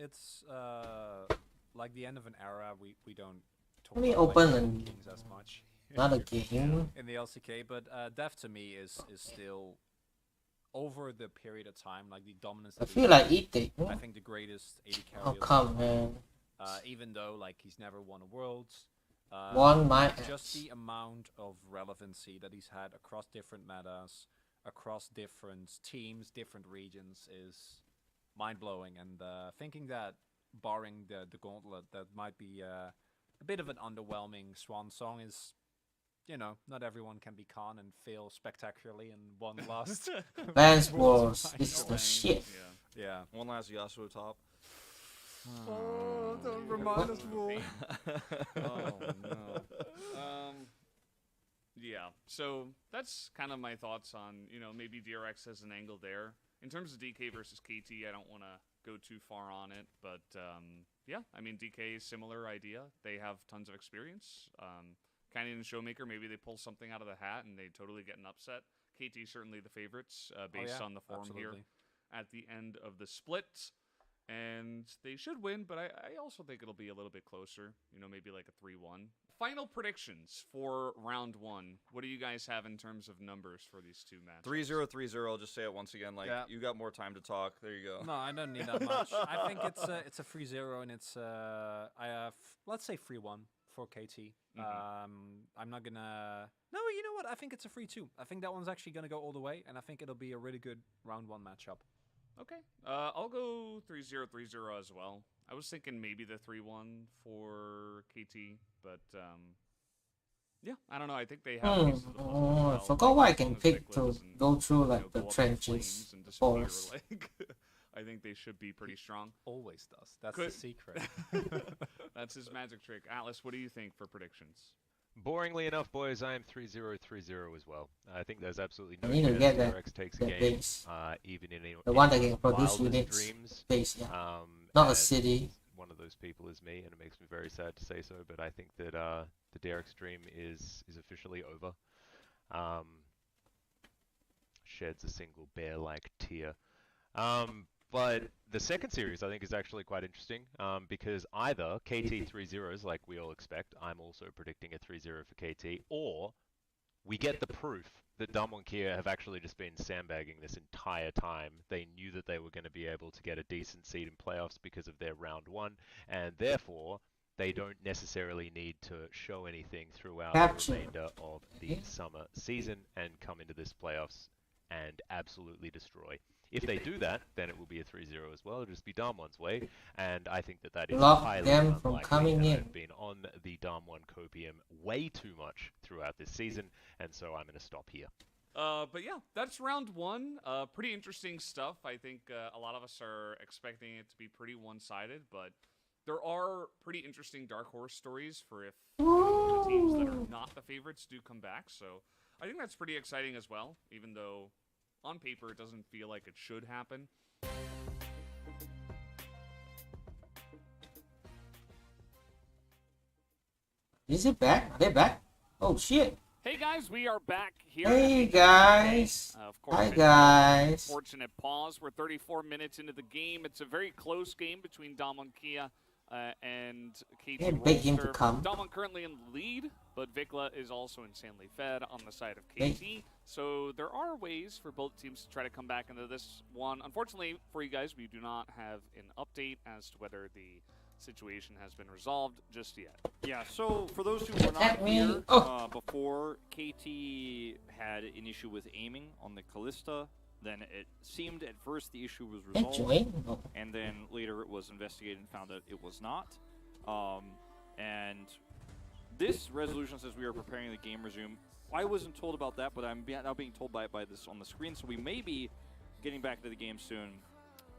like the end of an era. We don't talk Let me about open rankings as much. another game. In the LCK, but Def to me is still, over the period of time, like the dominance. I that feel he's like had, eating. I think the greatest AD carry. Oh of all come time. man. Even though like he's never won a Worlds. Won my Just the amount of relevancy that he's had across different metas, across different teams, different regions is mind-blowing. And thinking that, barring the gauntlet, that might be a bit of an underwhelming swan song is, you know, not everyone can be Khan and fail spectacularly in one last. Vans Wars is the shit. Yeah. One last Yasuo top. Oh, don't remind us, Wolf. Oh no. Yeah. So that's kind of my thoughts on, you know, maybe DRX has an angle there. In terms of DK versus KT, I don't want to go too far on it, but yeah, I mean, DK is similar idea. They have tons of experience. Canyon and Showmaker, maybe they pull something out of the hat and they totally get an upset. KT certainly the favorites based on the form here at the end of the split. And they should win, but I also think it'll be a little bit closer. You know, maybe like a 3-1. Final predictions for round 1. What do you guys have in terms of numbers for these two matches? 3-0, 3-0. I'll just say it once again. Like, you got more time to talk. There you go. No, I don't need that much. I think it's a 3-0, and it's let's say 3-1 for KT. I'm not gonna. No, you know what? I think it's a 3-2. I think that one's actually gonna go all the way, and I think it'll be a really good round 1 matchup. Okay. I'll go 3-0, 3-0 as well. I was thinking maybe the 3-1 for KT, but yeah, I don't know. I think they have pieces of the puzzle as well. I forgot what I can pick VicLa to doesn't, go through you know, like go the up in trenches. flames and disappear, Force. like, I think they should be pretty strong. Always does. That's the secret. That's his magic trick. Atlas, what do you think for predictions? Boringly enough, boys, I am 3-0, 3-0 as well. I think there's absolutely no I need to chance get DRX takes a game, base. even in The one that can produce wildest units. dreams. Base, yeah. Not a and city. One of those people is me, and it makes me very sad to say so, but I think that the DRX dream is officially over. Sheds a single bear-like tear. But the second series, I think, is actually quite interesting because either KT 3-0s, like we all expect, I'm also predicting a 3-0 for KT, or we get the proof that Damwon Kia have actually just been sandbagging this entire time. They knew that they were going to be able to get a decent seed in playoffs because of their round 1, and therefore they don't necessarily need to show anything throughout the remainder of the summer season and come into this playoffs and absolutely destroy. If they do that, then it will be a 3-0 as well. It'll just be Damwon's way, and I think that that is highly them from unlikely. coming in. I've been on the Damwon copium way too much throughout this season, and so I'm going to stop here. But yeah, that's round 1. Pretty interesting stuff. I think a lot of us are expecting it to be pretty one-sided, but there are pretty interesting dark horse stories for if the teams that are not the favorites do come back. So I think that's pretty exciting as well, even though on paper it doesn't feel like it should happen. Is it back? Are they back? Oh shit. Hey guys, we are back here. Hey guys. Of course, Hi guys. Unfortunate pause. We're 34 minutes into the game. It's a very close game between Damwon Kia and KT Yeah, beg him to Rolster. come. Damwon currently in the lead, but VicLa is also insanely fed on the side of KT. So there are ways for both teams to try to come back into this one. Unfortunately for you guys, we do not have an update as to whether the situation has been resolved just yet. Yeah, so for those who were not here before, KT had an issue with aiming on the Callista. Then it seemed at first the issue was resolved, and then later it was investigated and found that it was not. And this resolution says we are preparing the game resume. I wasn't told about that, but I'm now being told by this on the screen, so we may be getting back to the game soon.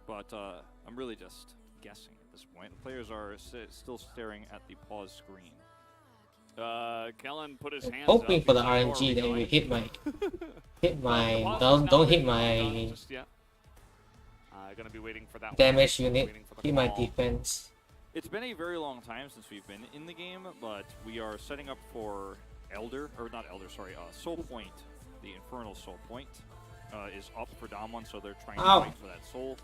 But I'm really just guessing at this point. The players are still staring at the pause screen. Kellin put his hands hoping up for the RNG that will hit my don't hit my just yet. Gonna be waiting for that damage one. unit, hit my defense. It's been a very long time since we've been in the game, but we are setting up for Soul Point. The Infernal Soul Point is up for Damwon, so they're trying to fight for that soul.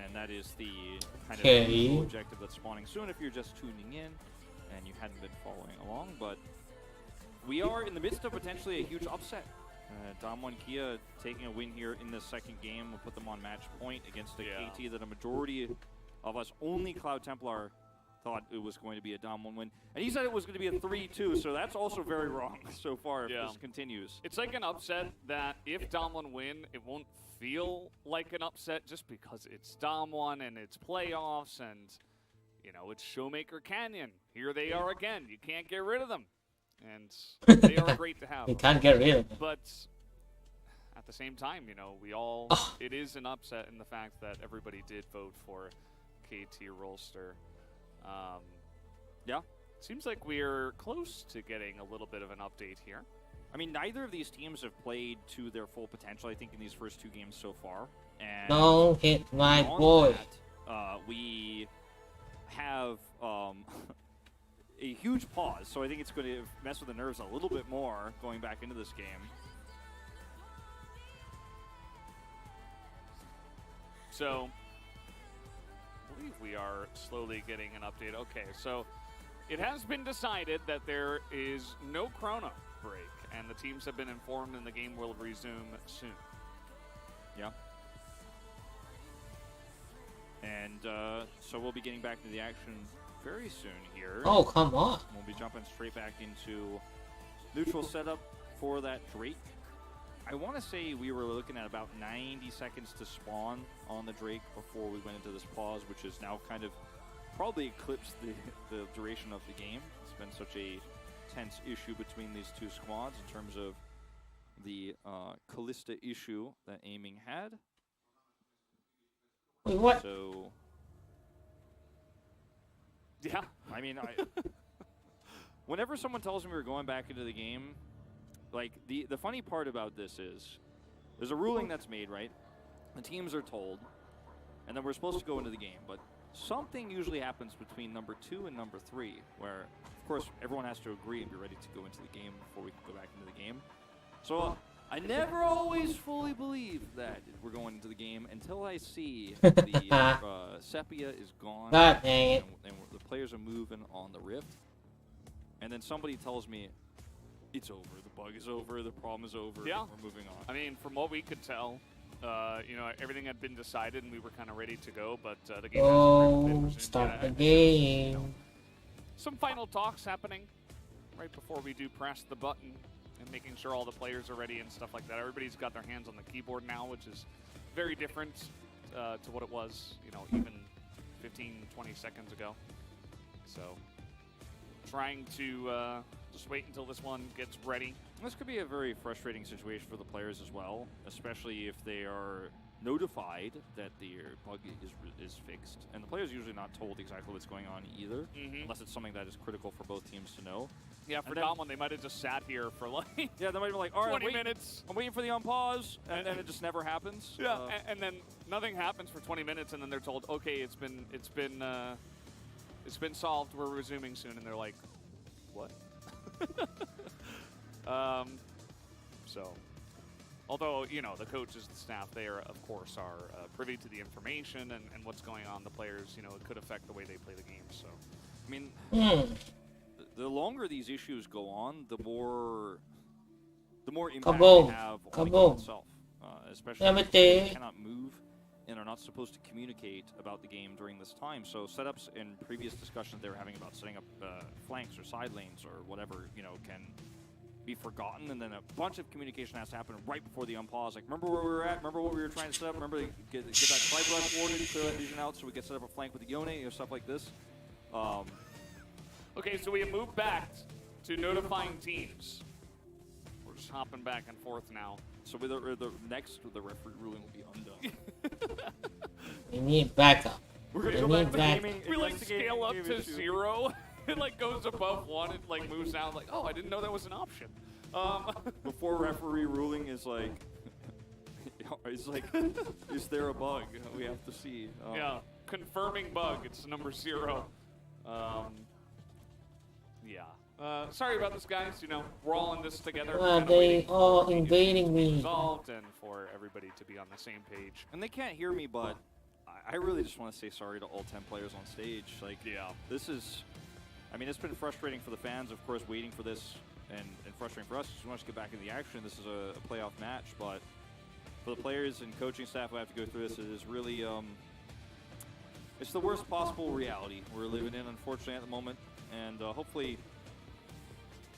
And that is the kind of objective that's spawning soon if you're just tuning in and you hadn't been following along. But we are in the midst of potentially a huge upset. Damwon Kia taking a win here in the second game will put them on match point against a KT that a majority of us, only Cloud Templar, thought it was going to be a Damwon win. And he said it was going to be a 3-2, so that's also very wrong so far if this continues. It's like an upset that if Damwon win, it won't feel like an upset just because it's Damwon and it's playoffs and, you know, it's Showmaker Canyon. Here they are again. You can't get rid of them. And they are great to have. You can't get rid of them. But at the same time, you know, we all, it is an upset in the fact that everybody did vote for KT Rolster. Yeah. Seems like we're close to getting a little bit of an update here. I mean, neither of these teams have played to their full potential, I think, in these first two games so far. And don't hit my boy. That, we have a huge pause, so I think it's going to mess with the nerves a little bit more going back into this game. So, I believe we are slowly getting an update. Okay, so it has been decided that there is no chrono break, and the teams have been informed and the game will resume soon. Yeah. And so we'll be getting back to the action very soon here. Oh, come on. We'll be jumping straight back into neutral setup for that Drake. I want to say we were looking at about 90 seconds to spawn on the Drake before we went into this pause, which is now kind of probably eclipsed the duration of the game. It's been such a tense issue between these two squads in terms of the Callista issue that aiming had. Wait, what? So, yeah, I mean, whenever someone tells me we're going back into the game, like the funny part about this is there's a ruling that's made, right? The teams are told, and then we're supposed to go into the game, but something usually happens between number 2 and number 3, where, of course, everyone has to agree and be ready to go into the game before we can go back into the game. So I never always fully believe that we're going into the game until I see the Sepia is gone and the players are moving on the Rift. And then somebody tells me, it's over, the bug is over, the problem is over, yeah. We're moving on. I mean, from what we could tell, you know, everything had been decided and we were kind of ready to go, but the game hasn't been resumed start yet. the game. You know, some final talks happening right before we do press the button and making sure all the players are ready and stuff like that. Everybody's got their hands on the keyboard now, which is very different to what it was, you know, even 15, 20 seconds ago. So, trying to just wait until this one gets ready. This could be a very frustrating situation for the players as well, especially if they are notified that their bug is fixed. And the player's usually not told exactly what's going on either, unless it's something that is critical for both teams to know. Yeah, for Damwon, they might have just sat here for like yeah, they might be like, all right, 20 minutes. I'm waiting for the unpause, and then it just never happens. Yeah, and then nothing happens for 20 minutes, and then they're told, okay, it's been solved. We're resuming soon, and they're like, what? So, although, you know, the coaches and staff there, of course, are privy to the information and what's going on, the players, you know, it could affect the way they play the game. So, I mean, the longer these issues go on, the more impact they have on the game itself. Especially if they cannot move and are not supposed to communicate about the game during this time. So setups in previous discussions they were having about setting up flanks or side lanes or whatever, you know, can be forgotten, and then a bunch of communication has to happen right before the unpause. Like, remember where we were at? Remember what we were trying to set up? Remember get that side rush warded, clear that vision out so we can set up a flank with the Yone or stuff like this. Okay, so we have moved back to notifying teams. We're just hopping back and forth now. So the referee ruling will be undone. We need backup. We're gonna go back to gaming. We like scale up to 0. It like goes above 1. It like moves down. Like, oh, I didn't know that was an option. Before referee ruling is like, it's like, is there a bug? We have to see. Yeah, confirming bug. It's number 0. Yeah. Sorry about this, guys. You know, we're all in this together. They all invading me. Resolved and for everybody to be on the same page. And they can't hear me, but I really just want to say sorry to all 10 players on stage. Like, yeah, this is, I mean, it's been frustrating for the fans, of course, waiting for this, and frustrating for us because we want to get back in the action. This is a playoff match, but for the players and coaching staff who have to go through this, it is really, it's the worst possible reality we're living in, unfortunately, at the moment. And hopefully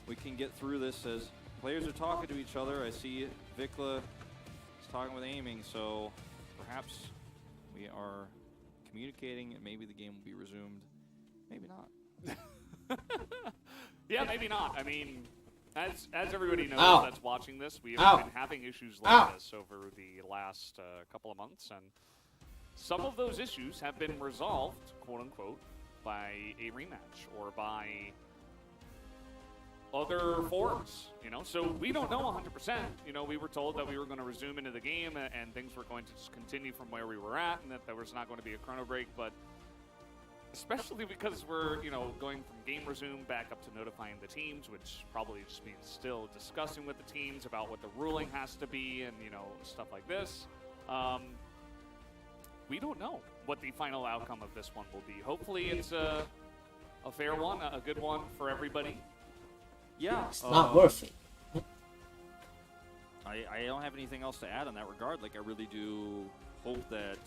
we can get through this as players are talking to each other. I see VicLa is talking with aiming, so perhaps we are communicating and maybe the game will be resumed. Maybe not. Yeah, maybe not. I mean, as everybody knows that's watching this, we have been having issues like this over the last couple of months, and some of those issues have been resolved, quote unquote, by a rematch or by other forms, you know, so we don't know 100%. You know, we were told that we were going to resume into the game and things were going to just continue from where we were at and that there was not going to be a chrono break, but especially because we're, you know, going from game resume back up to notifying the teams, which probably just means still discussing with the teams about what the ruling has to be and, you know, stuff like this. We don't know what the final outcome of this one will be. Hopefully it's a fair one, a good one for everybody. Yeah, it's not worth it. I don't have anything else to add in that regard. Like, I really do hope that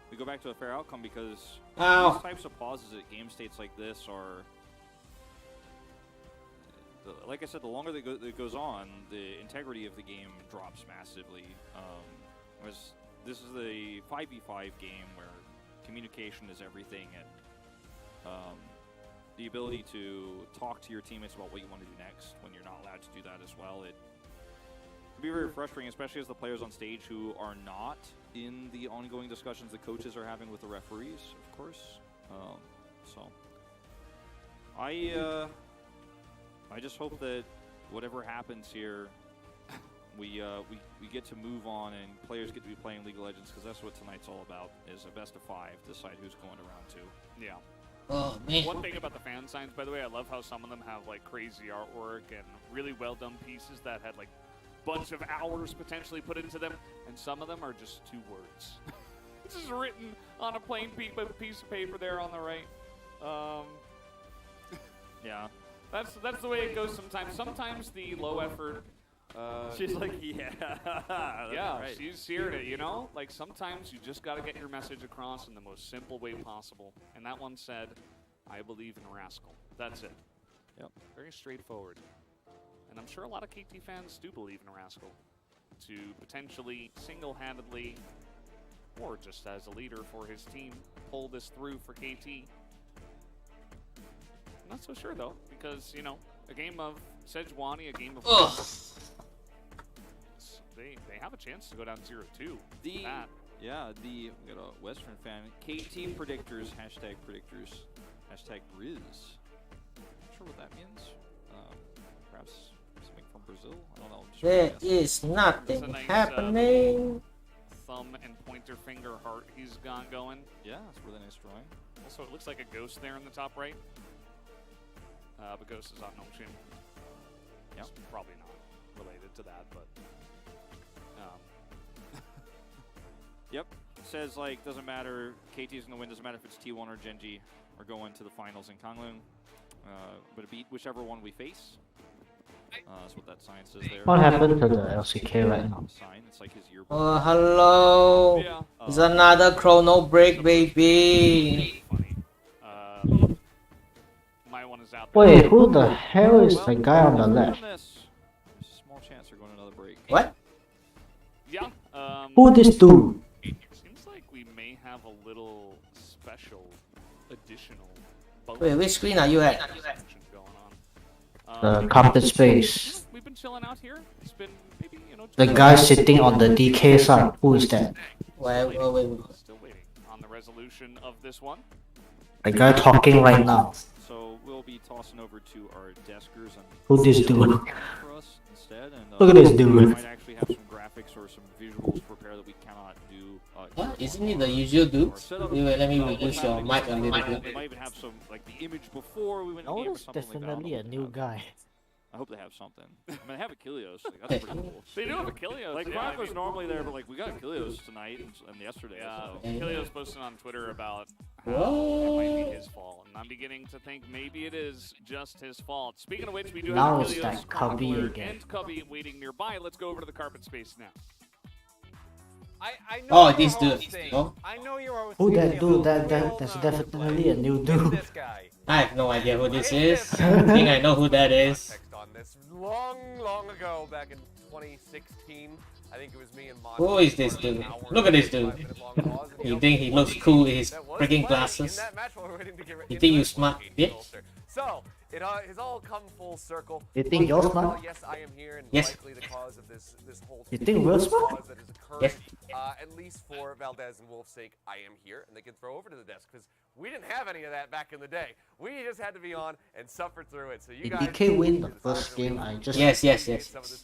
we go back to a fair outcome because these types of pauses at game states like this are, like I said, the longer that goes on, the integrity of the game drops massively. This is the 5v5 game where communication is everything, and the ability to talk to your teammates about what you want to do next when you're not allowed to do that as well. It can be very frustrating, especially as the players on stage who are not in the ongoing discussions the coaches are having with the referees, of course. So I just hope that whatever happens here, we get to move on and players get to be playing League of Legends, because that's what tonight's all about, is a best of 5, decide who's going to round 2. Yeah. Oh, man. One thing about the fan signs, by the way, I love how some of them have like crazy artwork and really well done pieces that had like bunch of hours potentially put into them, and some of them are just 2 words. It's just written on a plain piece of paper there on the right. Yeah. That's the way it goes sometimes. Sometimes the low effort. She's like, yeah. Yeah, right. she's hearing it, you know? Like, sometimes you just got to get your message across in the most simple way possible. And that one said, I believe in Rascal. That's it. Yep. Very straightforward. And I'm sure a lot of KT fans do believe in Rascal to potentially single-handedly, or just as a leader for his team, pull this through for KT. I'm not so sure, though, because, you know, a game of Sejuani, a game of... They have a chance to go down 0-2. We got a Western fan. KT predictors, #predictors, #Riz. Not sure what that means. Perhaps something from Brazil? I don't know. There is nothing happening. Thumb and pointer finger heart he's got going. Yeah, it's a really nice drawing. Also, it looks like a ghost there in the top right. But ghost is on Notion. Yep. Probably not related to that, but Yep. Says like doesn't matter. KT's gonna win. Doesn't matter if it's T1 or Genji or going to the finals in Konglung. But beat whichever one we face. That's what that sign says there. What happened to the LCK right now? Sign. It's like his yearbook. Oh, hello. yeah. It's another chrono break, baby. Funny. My one is out there. Wait, who the hell is the guy on the left? There's a small chance they're going to another break. What? Yeah. Who this dude? Seems like we may have a little special additional bonus Wait, which screen are you at? section going on. The carpet space. We've been chilling out here. It's been maybe, The guy sitting on the DK side. Who is that? Wait. Still waiting on the resolution of this one. The guy talking right now. So we'll be tossing over to our deskers and Who this dude? for us instead. And, Look at this dude. We might actually have some graphics or some visuals prepared that we cannot do. What? Isn't it the usual dude? Wait, let me reduce your mic a little They bit. might even have some, like the image before we went in the game or Notice something like that. I don't definitely know a what new they have. guy. I hope they have something. I mean, they have Achilles. Like, that's pretty cool. They do have Achilles. Like, yeah, Rocco's normally there, but like, we got Achilles tonight and yesterday. Yeah, So. Achilles posted on Twitter about how What? it might be his fault, and I'm beginning to think maybe it is just his fault. Speaking of which, we do Now have it's Achilles, that Cubby Chronicler, again. and Cubby waiting nearby. Let's go over to the carpet space now. I know Oh, you're this dude. hosting. Oh. I know you're hosting. Who that Yeah, dude? but we all That's know definitely a new Look at dude. this guy. I have no idea who this is. I think I know who that is. Text on this long ago, back in 2016. I think it was me and Mon. Who is this dude? Look at this dude. You think he looks cool with his freaking glasses? You think you smart, bitch? So it has all come full circle. You think you're smart? Yes, I am here, and Yes. likely the cause of this whole. You think we're smart? cause that has occurred. Yes. At least for Valdez and Wolf's sake, I am here, and they can throw over to the desk because we didn't have any of that back in the day. We just had to be on and suffer through it. So you Did guys. DK win the first game? I just Yes.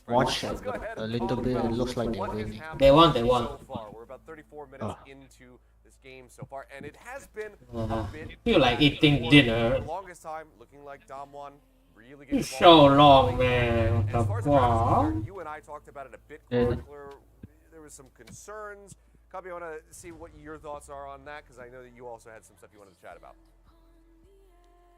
watched a little bit. It looks like they win. They won. So far, we're about 34 minutes into this game so far, and it has been a bit. Feel like eating for dinner. The longest time, looking like Damwon really getting It's so long, man. And What as the far as the match fuck? you and I talked about it a bit, Yeah. Chronicler. There was some concerns. Cubby, I want to see what your thoughts are on that because I know that you also had some stuff you wanted to chat about.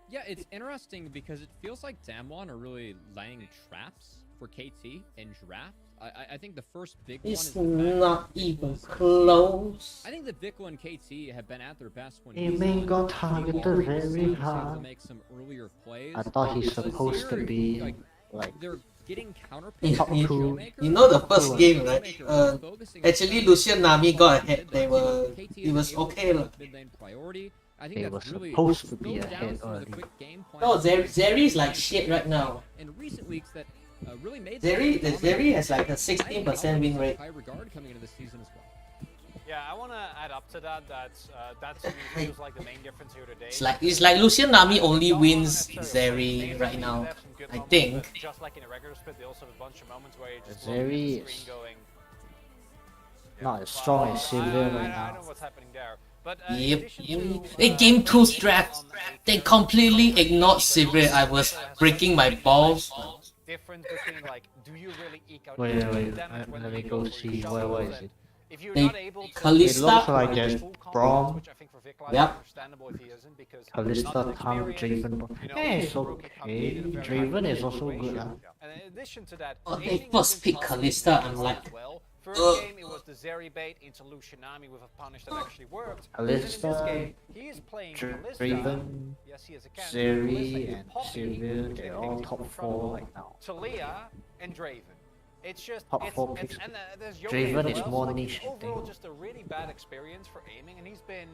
Yeah, it's interesting because it feels like Damwon are really laying traps for KT in draft. I think the first big one It's is the fact not that even VicLa- close. I think that VicLa and KT have been at their best when Aiming got targeted very to hard. make some earlier plays. I thought he's Because supposed to here, be like they're getting counter Top plays. two. Showmaker. You know the first game, right? Showmaker was focusing on Actually, playing Lucian Nami got mid ahead. lane. KT It was able to okay, take lah. mid lane priority. I think They that's were really supposed to be slowed down ahead some of the early. quick game plan No, that Zeri is like shit right now. in recent weeks that really made Zeri has like a 16% win rate. high regard coming into the season as well. Yeah, I want to add up to that. That to me feels like the main difference here today. It's like Lucian Nami only wins Zeri right now. I think. Just like in a regular split, they also have a bunch of moments where you just Zeri look at the is screen going. not as strong as Sylvian right I now. know what's happening there. But in Yep. addition to, In game 2's draft, they completely ignored Sivir. I was breaking my balls. difference between like, do you really eke out Wait, damage let when me you go for see shuttles where is and it? If you're They- not able to Kalista- It looks like there's full confidence, Braum, which I think for VicLa is Yep. understandable if he isn't because Kalista, not Tom, experienced, Draven. you know, Hey, it's he's broken okay. Cubby in a very Draven high is also situation. good. And in addition to that, Oh, they aiming first has pick been tough Kalista, as I'm like, well. First ugh. game, it was the Zeri bait into Lucianami with a punish that actually worked. Kalista, And in this game, he is playing Kalista. Draven, Yes, he is a cancer. Zeri, Kalista is and Poppy, Sylvian, they're all picking top from 4 right now. Talia and Draven. It's just Top it's, 4 it's, picks. and there's Yogi Draven as is well, more so, like, niche, it's I overall think. just a really bad experience for aiming, and he's been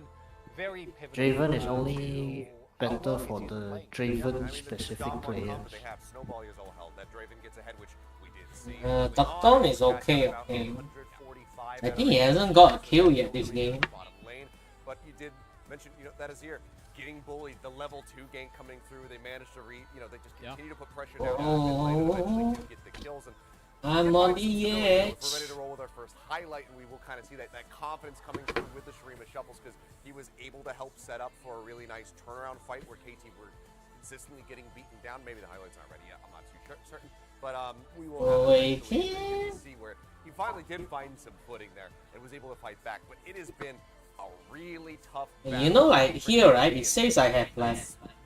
very pivotal. Draven is to only how better well for he's the playing. Draven specific players. They have Snowball is all held. That Draven gets ahead, which we did see. Deokdam is okay, okay. I think he hasn't got a kill yet this game. Bottom lane, but you did mention, that is here. Getting bullied, the level 2 gank coming through, they managed to they just continue to put pressure down on the mid lane and eventually do get the kills. And I'm on the edge. we're ready to roll with our first highlight, and we will kind of see that confidence coming through with the Shurima Shuffles because he was able to help set up for a really nice turnaround fight where KT were consistently getting beaten down. Maybe the highlights aren't ready yet. I'm not too certain. But we will have to see where he finally did find some footing there and was able to fight back. But it has been a really tough battle. You know, like here, right? It says I have like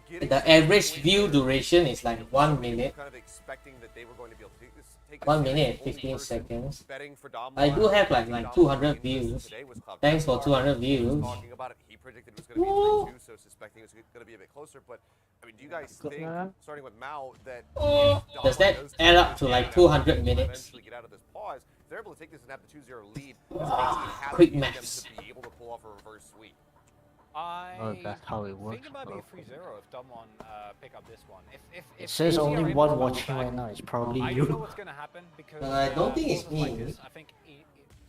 the average view duration is like 1 minute. Kind of expecting that they were going to be able to take 1 minute and 15 seconds. I do have like 200 views. Thanks for 200 views. Talking about it, he predicted it was going to be 3-2, so suspecting it was going to be a bit closer. But I mean, do you guys think, starting with Mao, that does that add up to like 200 minutes? Get out of this pause, if they're able to take this and have the 2-0 lead, Quick maths. to be able to pull off a reverse sweep. That's how it works. think it might be a 3-0 if Damwon pick up this one. If It says only one watching right now. It's probably I don't know you. what's going to happen because I don't think it's me. like this, I think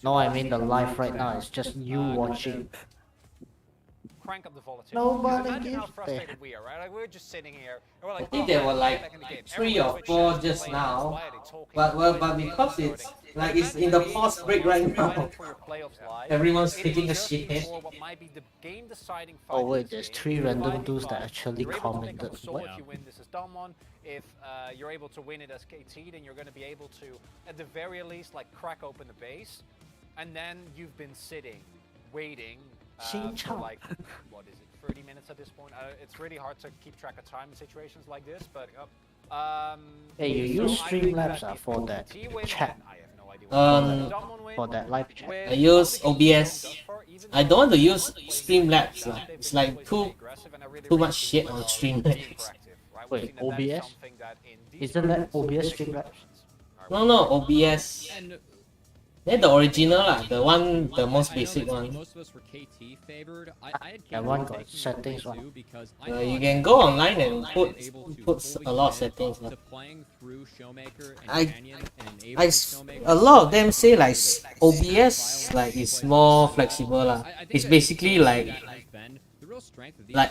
No, I mean the live right now. It's just you watching. crank up the volatility. Nobody Imagine how gives frustrated we are, right? Like we're just sitting here and we're like, I think there were like 3 or 4 just now, but because it's in the pause break right now, everyone's taking a shit. Oh wait, there's 3 random dudes that actually commented. So What? if you win this as Damwon, if you're able to win it as KT, then you're going to be able to, at the very least, like crack open the base, and then you've been sitting, waiting for like, what is it, 30 minutes at this point? It's really hard to keep track of time in situations like this, but Hey, you use Streamlabs for that chat. For that live chat. I use OBS. I don't want to use Streamlabs. It's like too much shit on Streamlabs. Wait, OBS? Isn't that OBS Streamlabs? No, OBS. They're the original lah, the most basic one. Most of us were KT favored. I had That one got settings one. because You can go online and put a lot of settings. playing through Showmaker and Canyon and A lot of them say like OBS like is more flexible lah. It's basically like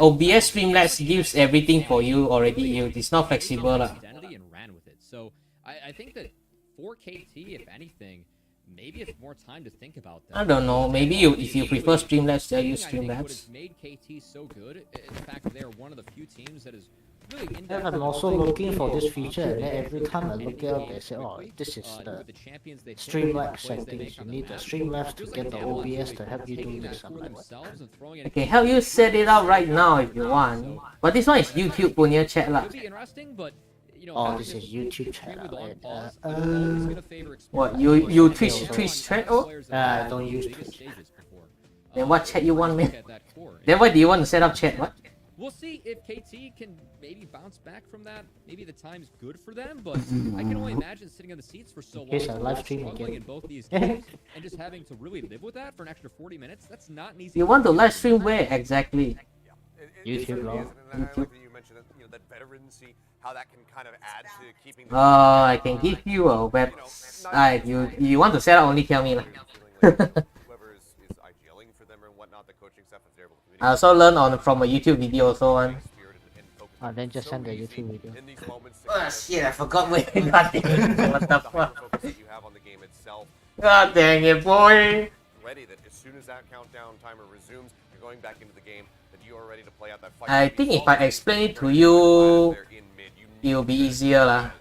OBS Streamlabs gives everything for you already. It's not flexible lah. So I think that for KT, if anything, maybe it's more time to think about that. I don't know. Maybe if you prefer Streamlabs, they'll use Streamlabs. What has made KT so good, in fact, they're one of the few teams that is really in And I'm also looking for this feature, and then every time I look it up, they say, oh, this is the Streamlabs settings. You need the Streamlabs to get the OBS to help you do this. I'm like, what? I can help you set it up right now if you want. But this one is YouTube punya chat lah. Oh, this is YouTube chat. What, you Twitch chat? Oh? I don't use Twitch. Then what chat you want, man? Then why do you want to set up chat? What? We'll see if KT can maybe bounce back from that. Maybe the time's good for them, but I can only imagine sitting on the seats for so long, struggling in both these games, and just having to really live with that for an extra 40 minutes. That's not an easy. You want to live stream where exactly? YouTube, YouTube. You mentioned that, that veterancy, how that can kind of add to keeping. I can give you a web. You want to set up? Only tell me lah. Whoever is IGLing for them and whatnot, the coaching staff, if they're able to I also learned from a YouTube video also one. Then just send the YouTube video. Oh shit! I forgot where I got it. What the fuck? God dang it, boy! Ready that as soon as that countdown timer resumes, you're going back into the game. That you are ready to play out that fight. I think if I explain it to you, it'll be easier lah.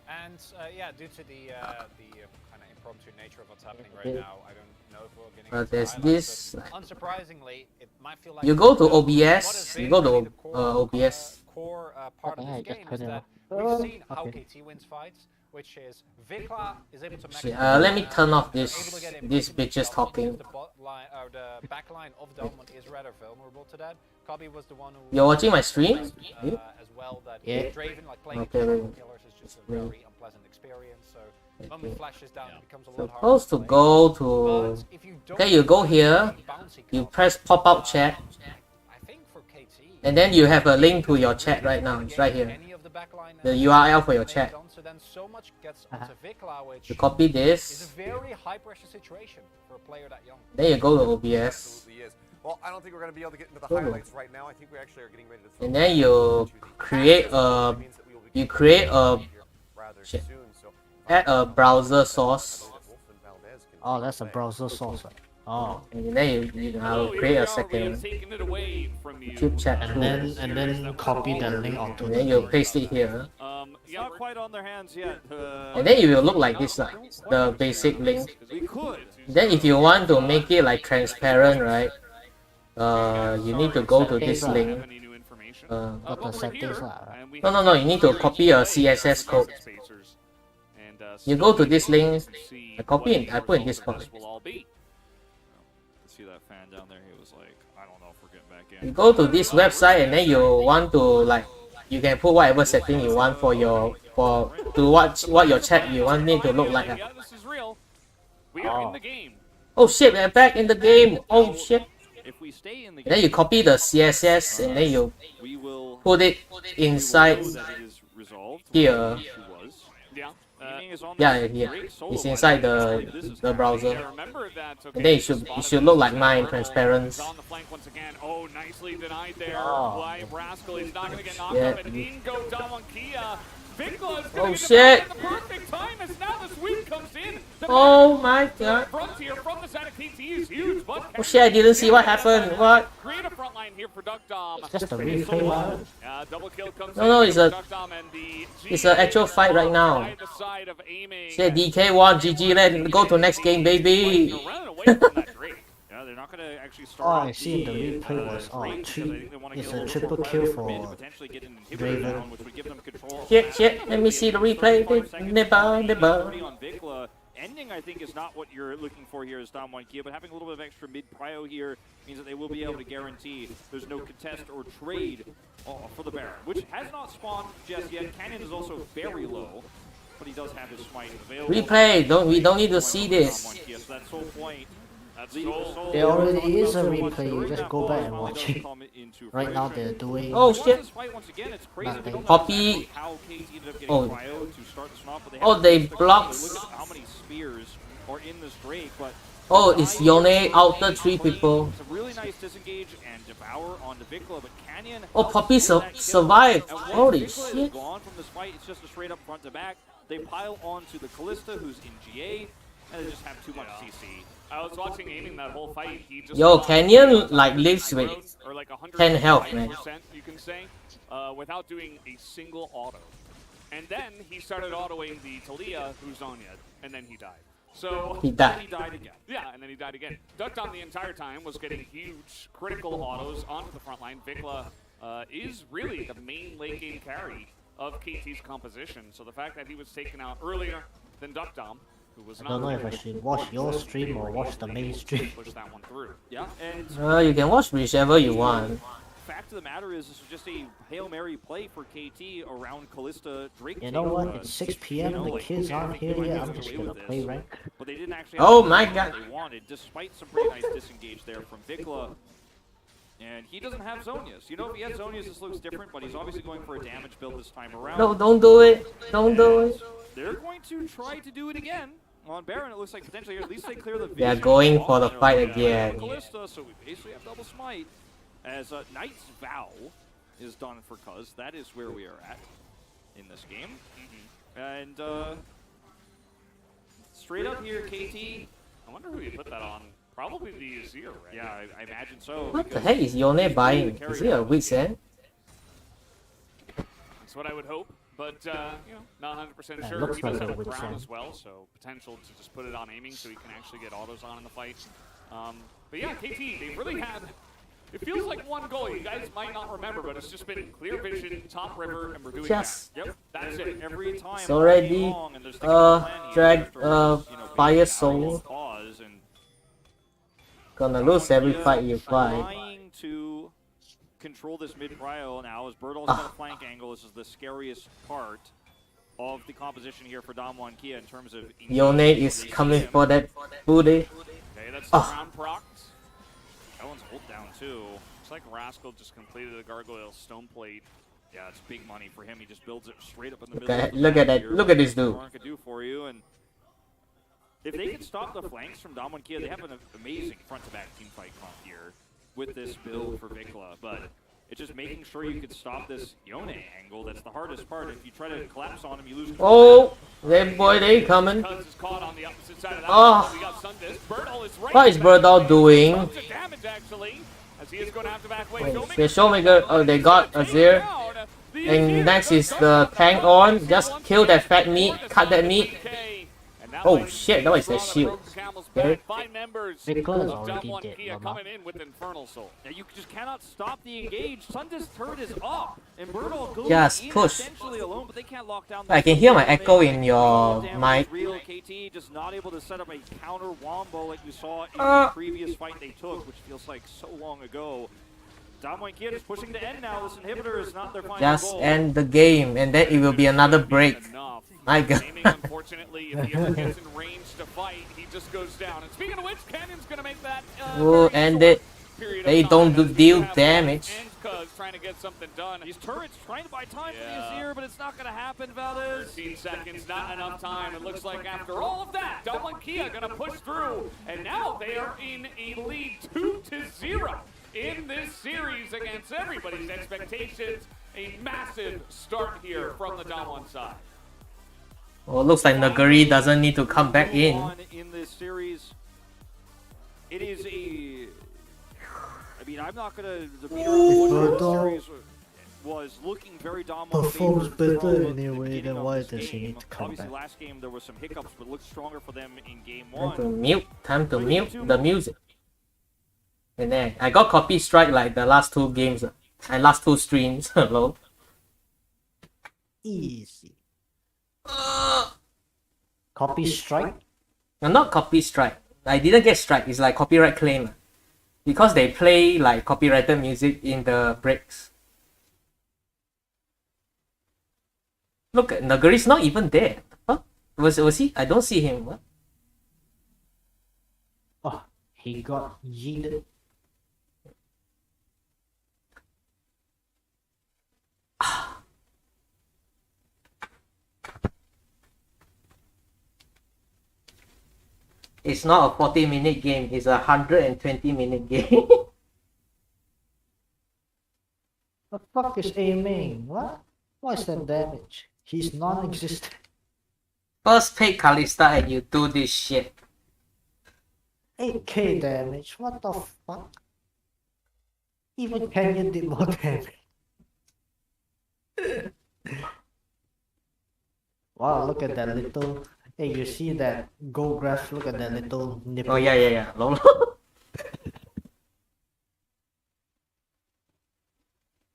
And yeah, due to the kind of impromptu nature of what's happening right now, I don't know if we're getting. But there's this. Unsurprisingly, it might feel like you go to OBS. You go to OBS. Core part of this game is that we've seen how KT wins fights, which is VicLa is able to maximize. Let me turn off these bitches talking. The back line of Damwon is rather vulnerable to that. Kobe was the one who. You're watching my stream? As well, that Draven, like playing killers, is just a very unpleasant experience. So when it flashes down, it becomes a lot harder. Supposed to go to. Okay, you go here. You press pop up chat. And then you have a link to your chat right now. It's right here. The URL for your chat. You copy this. Then you go to OBS. Well, I don't think we're going to be able to get into the highlights right now. I think we actually are getting ready to. And then you create a. Add a browser source. Oh, that's a browser source. Oh. And then I'll create a second YouTube chat too. And then copy the link onto And then you paste it here. Not quite on their hands yet. And then it will look like this, like the basic link. Then if you want to make it like transparent, right? You need to go to this link. No, you need to copy a CSS code. You go to this link, I copy it, I put in this box. See that fan down there, he was like, I don't know if we're getting back in. You go to this website and then you want to like, you can put whatever setting you want for your, what your chat you want it to look like. Yeah, this is real. We are in the game. Oh shit, we're back in the game. Oh shit. If we stay in the And then you copy the CSS and then you put it inside here. Yeah, it's inside the browser. And then it should look like mine, transparent. On the flank once again. Oh, nicely denied there. By Rascal, he's not gonna get knocked Yeah. up. And in go Damwon. VicLa is Oh, gonna get shit. the ball at the perfect time as now the sweep comes in. The Oh my god. frontier from the side of KT is huge, but Oh shit, I didn't see what happened. What? create a front line here for Deokdam. Just a replay one. Double kill comes No, in it's for a Deokdam and the it's an actual fight right now. by the side of aiming. Shit, DK won, GG, let's go to next game, baby. They're running away from that Drake. Yeah, they're not going to actually Oh, start. I see the replay was it's a triple kill for Draven. which would give them control. Shit, let me see the replay. Never. On VicLa. Ending, I think, is not what you're looking for here as Damwon, but having a little bit of extra mid-prio here means that they will be able to guarantee there's no contest or trade for the Baron, which has not spawned just yet. Canyon is also very low, but he does have his smite available. Replay, we don't need to see this. So that's the whole point. There already is a replay, you just go back and watch it. Right now they're doing Oh shit. nothing. Copy. Oh, they blocked. How many spears are in this Drake, but Oh, it's Yone outer 3 people. it's a really nice disengage and devour onto VicLa, but Canyon. Oh, Poppy survived. Holy shit. Gone from this fight, it's just a straight up front to back. They pile onto the Callista, who's in GA, and they just have too much CC. I was watching aiming that whole fight. He just Yo, Canyon like lives with or like 10 health, man. 100%, you can say, without doing a single auto. And then he started autoing the Talia, who's on yet, and then he died. So He died. He died again. Yeah, and then he died again. Deokdam the entire time was getting huge critical autos onto the front line. VicLa is really the main late game carry of KT's composition. So the fact that he was taken out earlier than Deokdam, who was I not don't know if I should watch your stream or watch the main stream. push that one through. Yeah, and You can watch whichever you want. fact of the matter is, this is just a Hail Mary play for KT around Callista Drake. You know what? It's 6 PM, the kids aren't here yet, I'm just gonna play rank. But they didn't actually Oh have my the god. they wanted, despite some pretty nice disengage there from VicLa. And he doesn't have Zonias. You know, if he had Zonias, this looks different, but he's obviously going for a damage build this time around. No, don't do it. Don't do it. They're going to try to do it again. On Baron, it looks like potentially at least they clear the They are vision going for on the their fight own again. Callista, so we basically have double smite. As Knight's Vow is done for Cuzz. That is where we are at in this game. And straight up here, KT. I wonder who you put that on. Probably the Azir, right? Yeah, I imagine so. What the heck is Yone buying? Is he a weak sand? That's what I would hope. But, you know, not 100% Yeah, sure. looks He does like have a a weak crown sand. as well, so potential to just put it on aiming so he can actually get autos on in the fight. But yeah, KT, they really had... It feels like one goal. You guys might not remember, but it's just been clear vision, top river, and we're doing Yes. that. Yep, that's it. Every time. It's already drag fire soul. Pause and Gonna lose every fight you fight. trying to control this mid-prio now as Burdol's got a flank angle. This is the scariest part of the composition here for Damwon Kia in terms of... Yone is coming for that booty. Okay, that's the round procs. That one's hold down too. Looks like Rascal just completed a Gargoyle Stone Plate. Yeah, it's big money for him. He just builds it straight up in the middle. Look at that. Look at this dude. Could do for you, and if they can stop the flanks from Damwon Kia, they have an amazing front-to-back team fight comp here with this build for VicLa. But It's just making sure you can stop this Yone angle. That's the hardest part. If you try to collapse on him, you lose control. Oh, that boy, they coming. Cuzz is caught on the opposite side of that. Oh. We got Sundis. Burdol is right. What is Burdol doing? Tons of damage, actually, as he is going to have to back away. Wait, the Showmaker, oh, they got Azir. And next is the tank on. Just kill that fat meat, cut that meat. Oh shit, that was a shield. Okay. VicLa is already Damwon dead, Kia mama. coming in with Infernal Soul. Now you just cannot stop the engage. Sundis turret is up, and Burdol goes Just in push. essentially alone, but they can't lock down. I can hear my echo in your mic. Real KT just not able to set up a counter wombo like we saw in the previous fight they took, which feels like so long ago. Damwon Kia is pushing to end now. This inhibitor is not their final Just goal. end the game, and then it will be another break. My god. Aiming, unfortunately, if he ever gets in range to fight, he just goes down. And speaking of which, Cannon's going to make that Oh, end it. They don't deal damage. And Cuzz trying to get something done. These turrets trying to buy time for the Azir, but it's not going to happen, Valdez. 13 seconds, not enough time. It looks like after all of that, Damwon Kia going to push through. And now they are in a lead 2-0 in this series against everybody's expectations. A massive start here from the Damwon side. Oh, looks like Nuguri doesn't need to come back in. In this series, it is a. I mean, I'm not gonna. The meter of the series was looking very dominant. Performs better anyway, then why does she need to come Obviously, back? last game there was some hiccups, but it looked stronger for them in game Time to one. mute. Time to mute the music. And then I got copy strike like the last two games and last two streams. Hello. Easy. Copy strike? No, not copy strike. I didn't get strike. It's like copyright claim. Because they play like copyrighted music in the breaks. Look, Nuguri's not even there. Huh? Was he? I don't see him. What? Oh, he got yeeted. It's not a 40-minute game, it's a 120-minute game. The fuck is aiming? What? What is that damage? He's non-existent. First pick Kalista and you do this shit. 8k damage, what the fuck? Even Canyon did more damage. Wow, look at that little... Hey, you see that gold graph? Look at that little nipple. Oh yeah. Lol.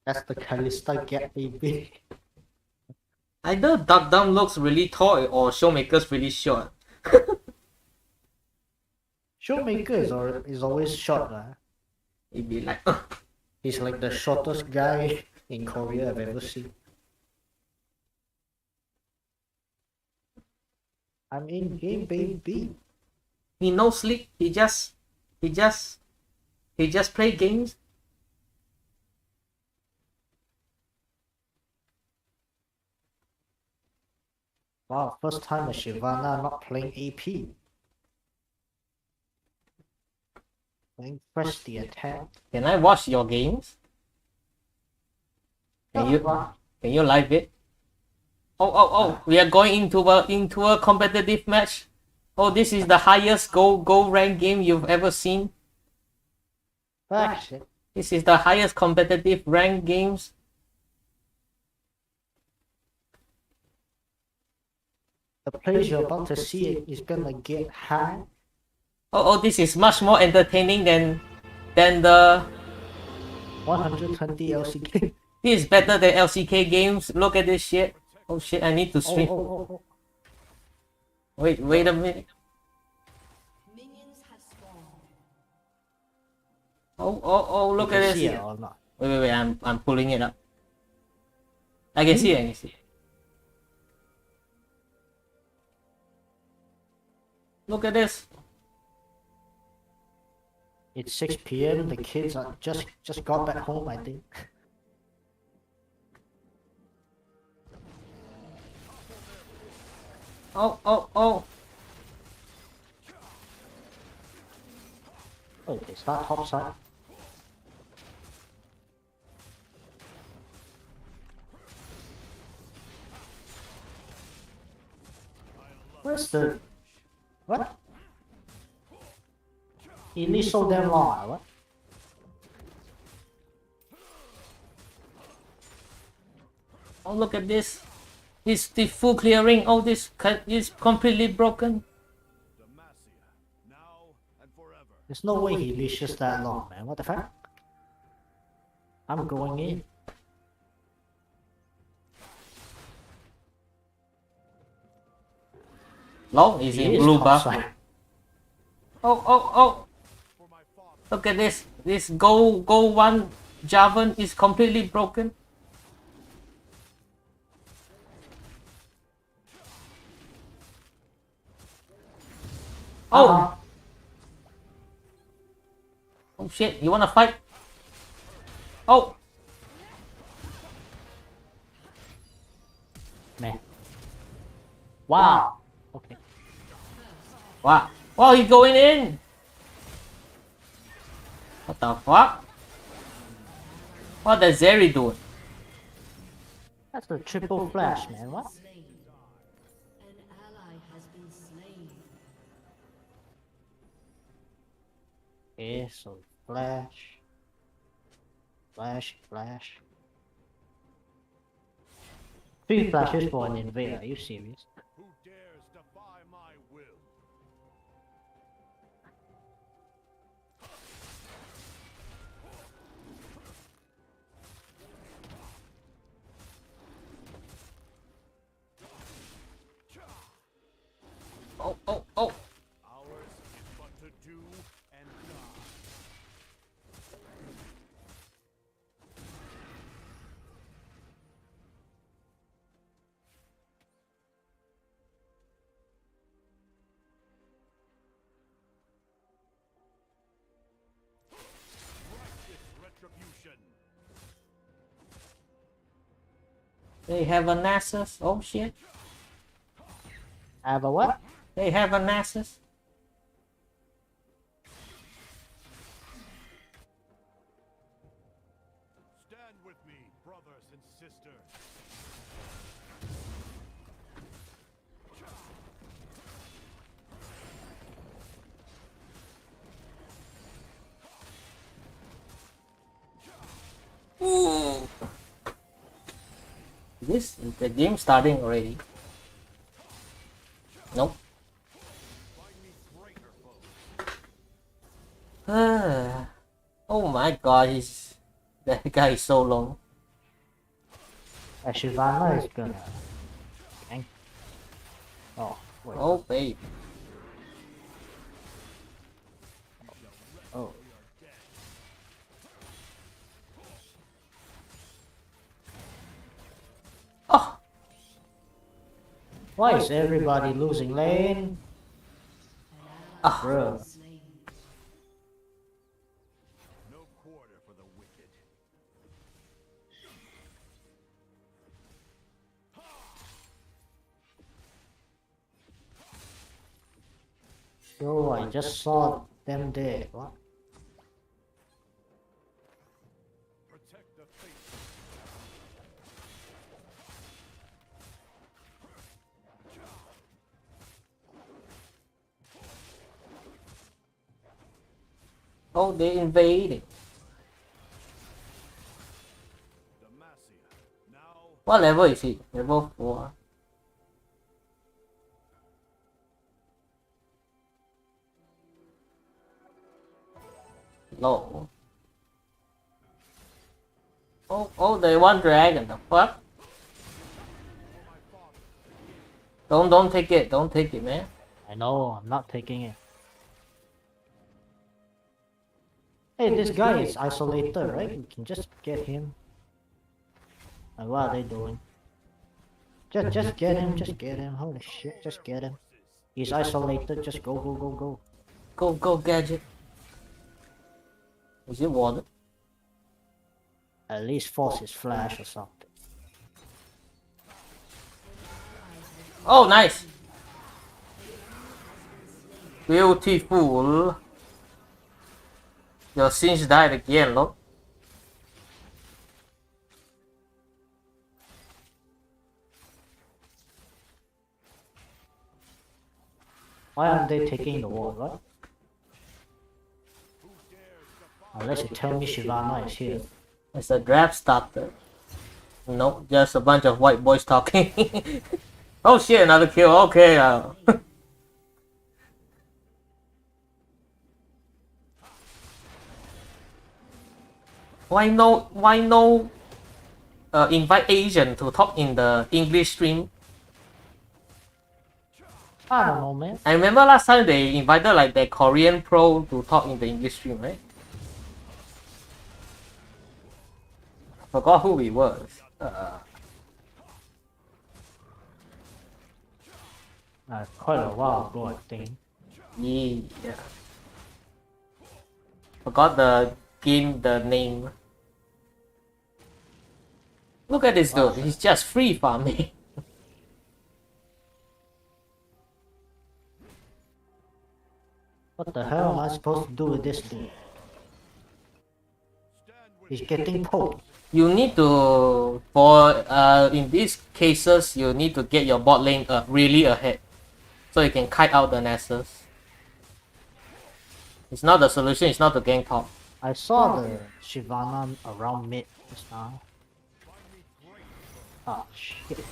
That's the Kalista gap, baby. Either Deokdam looks really tall or Showmaker's really short. Showmaker is always short, lah. It'd be like... He's like the shortest guy in Korea I've ever seen. I'm in game, baby. He no sleep. He just play games. Wow, first time a Shyvana not playing AP. Press the attack. Can I watch your games? Can you live it? Oh! We are going into a competitive match. Oh, this is the highest gold rank game you've ever seen. Ah, shit. This is the highest competitive rank games. The place you're about to see is gonna get high. Oh, this is much more entertaining than the 120 LCK. This is better than LCK games. Look at this shit. Oh shit, I need to stream. Oh. Wait a minute. Oh, look at this. Wait, I'm pulling it up. I can see it. Look at this. It's 6 PM. The kids are just got back home, I think. Oh. Oh, they start top side. Where's the... What? He leaves so damn long, what? Oh, look at this. Is the full clearing? Oh, this is completely broken. There's no way he leashes that long, man. What the fuck? I'm going in. Long is in blue buff. Oh. Look at this. This go one Javan is completely broken. Oh! Oh shit, you wanna fight? Oh! Man. Wow. Okay. Wow. Wow, he's going in! What the fuck? What is Zeri doing? That's a triple flash, man. What? Okay, so flash. Flash. 3 flashes for an invader, are you serious? Who dares defy my will? Oh. Ours is but to do and die. Retribution. They have a Nasus. Oh shit. Have a what? They have a Nasus. Stand with me, brothers and sisters. Ooh. This the game starting already. Nope. Oh my god, that guy is so long. Shivana is gonna... Dang. Oh, wait. Oh babe. Oh. Oh! Why is everybody losing lane? Ah. Bro. No quarter for the wicked. Yo, I just saw them there. What? Protect the faith. Oh, they invaded. What level is he? Level 4. Low. Oh, they want dragon. The fuck? Don't take it. Don't take it, man. I know, I'm not taking it. Hey, this guy is isolated, right? We can just get him. And what are they doing? Just get him, holy shit, just get him. He's isolated, just go. Go, gadget. Is it water? At least force his flash or something. Oh, nice. Beautiful. Your Singe died again, look. Why aren't they taking the wall, right? Unless you tell me Shyvana is here. It's a draft starter. Nope, just a bunch of white boys talking. Oh shit, another kill. Okay. Why no? Invite Asian to talk in the English stream. I don't know, man. I remember last time they invited like the Korean pro to talk in the English stream, right? Forgot who he was. Quite a while ago, I think. Yeah. Forgot the name. Look at this dude. He's just free farming. What the hell am I supposed to do with this dude? He's getting poked. You need to, in these cases, you need to get your bot lane really ahead, so you can kite out the Nessus. It's not the solution. It's not to gank top. I saw the Shyvana around mid just now. Oh shit.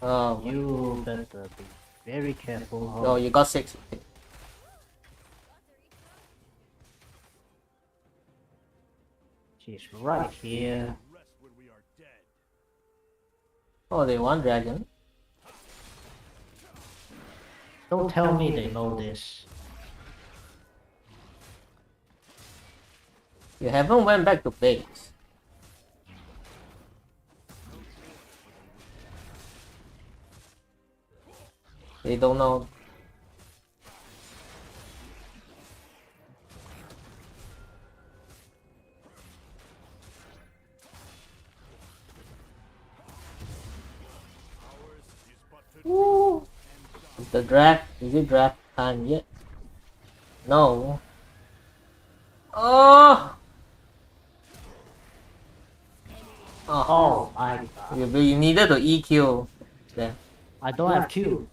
Oh, you better be very careful. Oh, you got 6. She's right here. Oh, they want dragon. Don't tell me they know this. You haven't went back to base. They don't know. Woo. Is the draft? Is it draft time yet? No. Oh. Oh my god. You needed to EQ there. I don't have Q.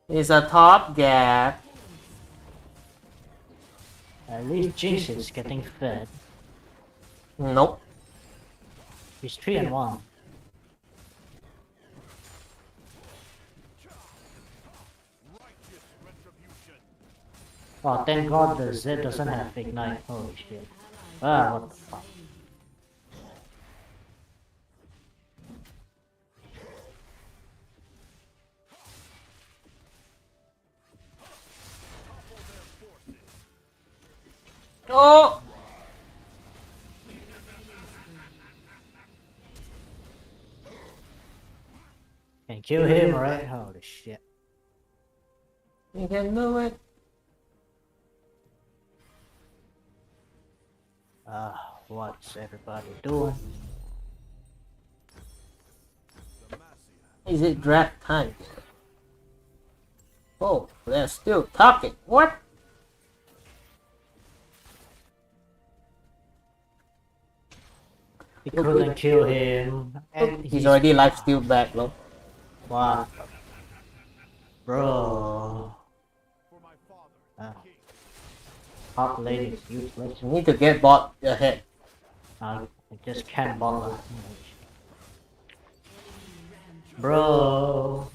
It's a top gap. At least Jinx is getting fed. Nope. He's 3-1. Oh, thank God the Z doesn't have Ignite. Holy shit. Ah, what the fuck. Oh! Can kill him, right? Holy shit. You can do it. What's everybody doing? Is it draft time? Oh, they're still talking. What? He couldn't kill him. And He's already lifesteal back, look. Wow. Bro. Top lane is useless. You need to get bot ahead. I just can't bother. Bro.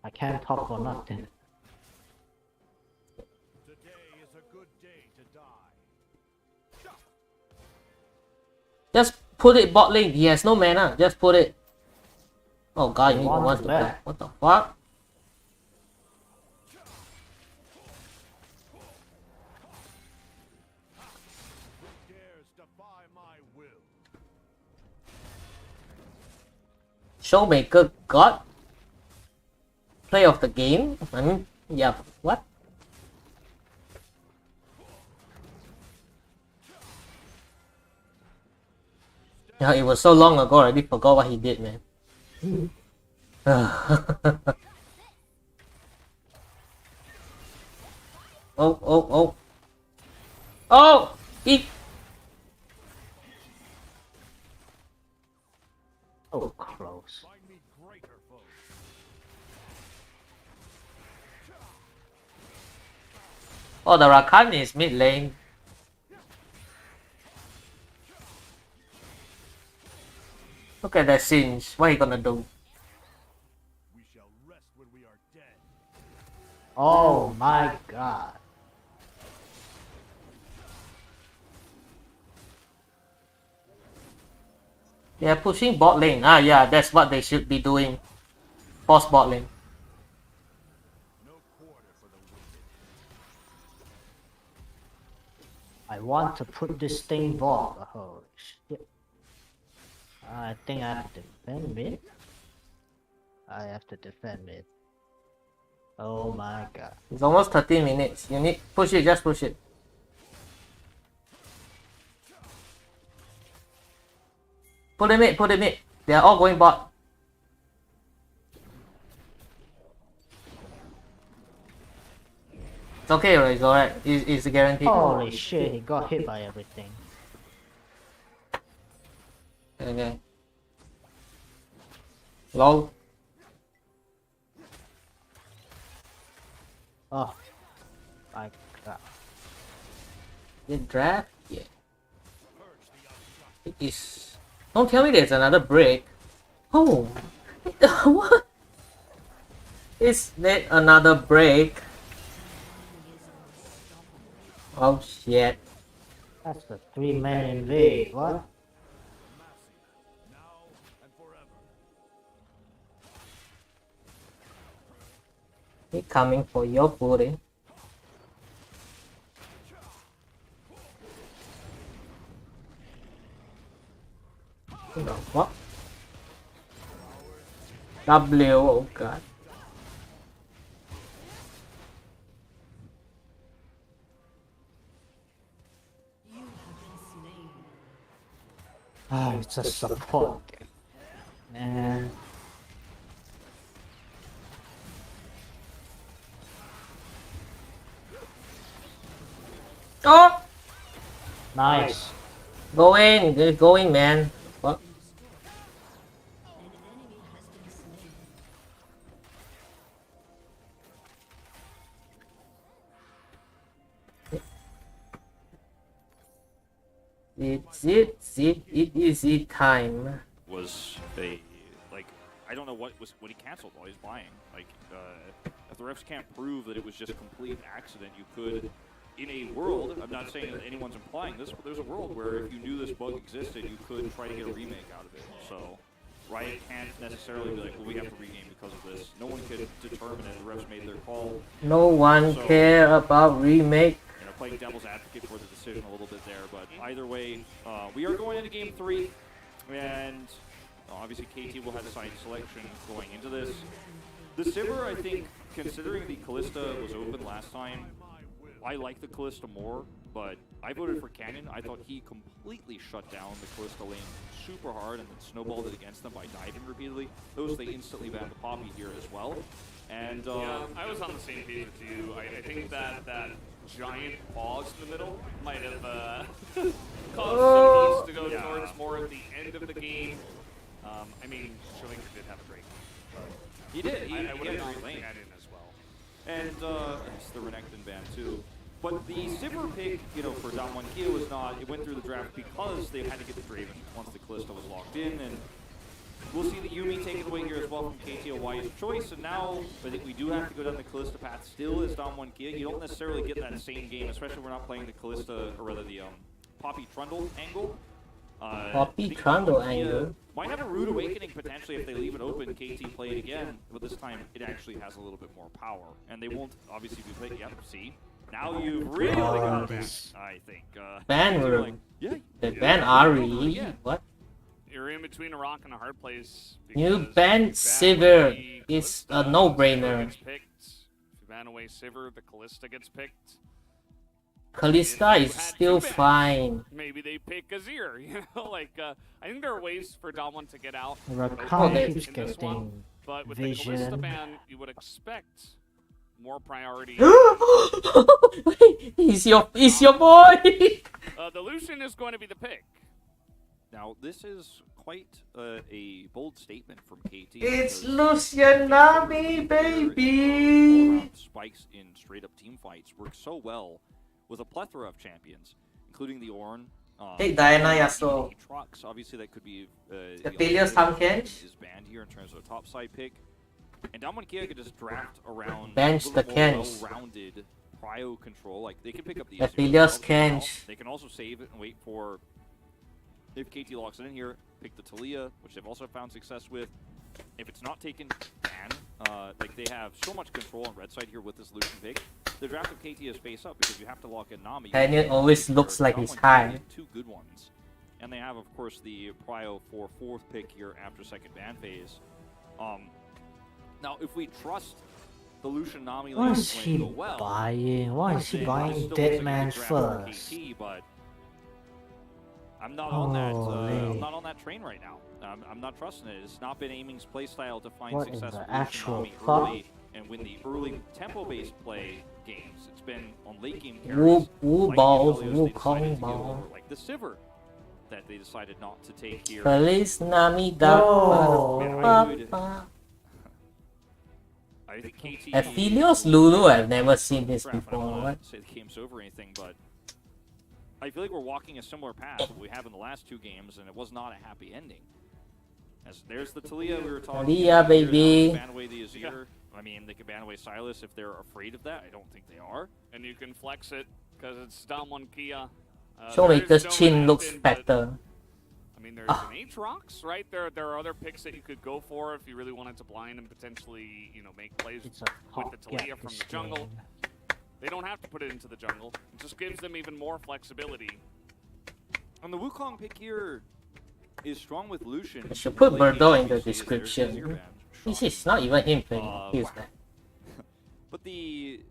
I can't talk for nothing. Just put it bot lane. He has no mana. Just put it. Oh god, he wants to play. What the fuck? Showmaker got play of the game. I mean, yeah, what? Yeah, it was so long ago, I already forgot what he did, man. Oh! Oh! He... Oh, close. Find me greater foes. Oh, the Rakan is mid lane. Look at that Singe. What he gonna do? We shall rest when we are dead. Oh my god. They are pushing bot lane. Ah, yeah, that's what they should be doing. Force bot lane. No quarter for the wicked. I want to put this thing ball. Holy shit. I think I have to defend mid. I have to defend mid. Oh my god. It's almost 30 minutes. You need push it, just push it. Put it mid, put it mid. They are all going bot. It's okay, right? It's alright. It's guaranteed. Holy shit, he got hit by everything. Okay. Lol. Oh my god. Did draft? Yeah. It is. Don't tell me there's another break. Oh. What? Is there another break? Oh shit. That's the 3-man invade. What? Now and forever. He coming for your booty. No, what? W, oh god. Oh, it's a support. Man. Oh! Nice. Go in, they're going, man. What? It is it time. Was a like I don't know what he canceled while he's buying. Like if the refs can't prove that it was just a complete accident, you could. In a world, I'm not saying that anyone's implying this, but there's a world where if you knew this bug existed, you could try to get a remake out of it. So Riot can't necessarily be like, well, we have to rename because of this. No one could determine it. The refs made their call. No one care about remake. You know, playing devil's advocate for the decision a little bit there, but either way, we are going into Game 3, and obviously KT will have the side selection going into this. The Sivir, I think, considering the Callista was open last time, I like the Callista more, but I voted for Canyon. I thought he completely shut down the Callista lane super hard and then snowballed it against them by diving repeatedly. Those they instantly banned the Poppy here as well. And yeah, I was on the same page with you. I think that giant pause in the middle might have caused some to go towards more at the end of the game. I mean, Showmaker did have a great game. He did. I would have had a gone great lane. Canyon as well. And it's the Renekton ban too. But the Sivir pick, you know, for Damwon Kia was not, it went through the draft because they had to get the Draven once the Callista was locked in. And we'll see the Yuumi taken away here as well from KT, a wise choice. And now I think we do have to go down the Callista path still as Damwon Kia. You don't necessarily get that same game, especially when we're not playing the Callista, or rather the Poppy Trundle angle. Poppy Trundle angle. Might have a rude awakening potentially if they leave it open. KT play it again, but this time it actually has a little bit more power. And they won't obviously be playing. Yep, see? Now you've really got it, I think. Ban room. Like, yeah, They ban Aria. What? You're in between a rock and a hard place. You ban Sivir. It's a no-brainer. If you ban away Sivir, the Callista gets picked. Callista is still fine. Maybe they pick Azir, you know, like I think there are ways for Damwon to get out. Rakan keeps in this one, getting but with the Callista vision. ban, you would expect more priority. He's your boy. The Lucian is going to be the pick. Now, this is quite a bold statement from KT. It's Lucianami, baby! Spikes in straight-up team fights work so well with a plethora of champions, including the Ornn. Hey, Diana Yasuo. Trucks, obviously, that could be Aphelios Tamkench is banned here in terms of a top side pick. And Damwon Kia could just draft around bench the Kench. well-rounded prio control. Like, they can pick up the Aphelios Kench. They can also save it and wait for, if KT locks it in here, pick the Talia, which they've also found success with. If it's not taken, ban. Like, they have so much control on red side here with this Lucian pick. The draft of KT is face up because you have to lock in Nami. Canyon always looks like he's high. Two good ones. And they have, of course, the prio for 4th pick here after second ban phase. Now, if we trust the Lucian Nami What lane is he go well, buying? Why is he buying Dead Man first? KT, but I'm not on that. I'm not on that train right now. I'm not trusting it. It's not been Aiming's playstyle to find What in success the with actual Nami fuck? early and win the early tempo-based play games. It's been on late game Woo, carries. woo like balls, the Aphelios, woo they decided kong to go ball. over, like the Sivir that they decided not to take here. Feliz Navidad. Oh. I think KT Aphelios Lulu, I've never seen this crap, I before. don't What? want to say the game's over or anything, but I feel like we're walking a similar path that we have in the last 2 games, and it was not a happy ending. As there's the Talia we were talking Talia, about. baby. Ban away the Azir. I mean, they could ban away Sylas if they're afraid of that. I don't think they are. And you can flex it because it's Damwon Kia. Showmaker's chin looks better. I mean, there's an Aatrox, right? There are other picks that you could go for if you really wanted to blind and potentially, you know, make plays with the Talia from the jungle. They don't have to put it into the jungle. It just gives them even more flexibility. And the Wukong pick here is strong with Lucian. I should put Burdol in the description. This is not even him playing. He's that. But the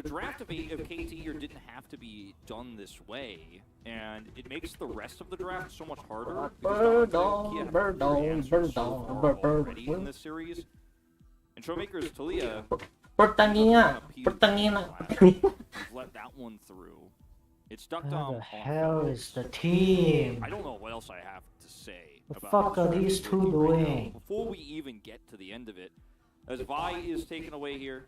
draft of KT here didn't have to be done this way, and it makes the rest of the draft so much harder. Burdol already in this series. And Showmaker's Talia. Pertandingan. We've let that one through. It's Deokdam. What the hell is the team? I don't know what else I have to say. The about fuck this are these draft two right now. doing? Before we even get to the end of it, as Vi is taken away here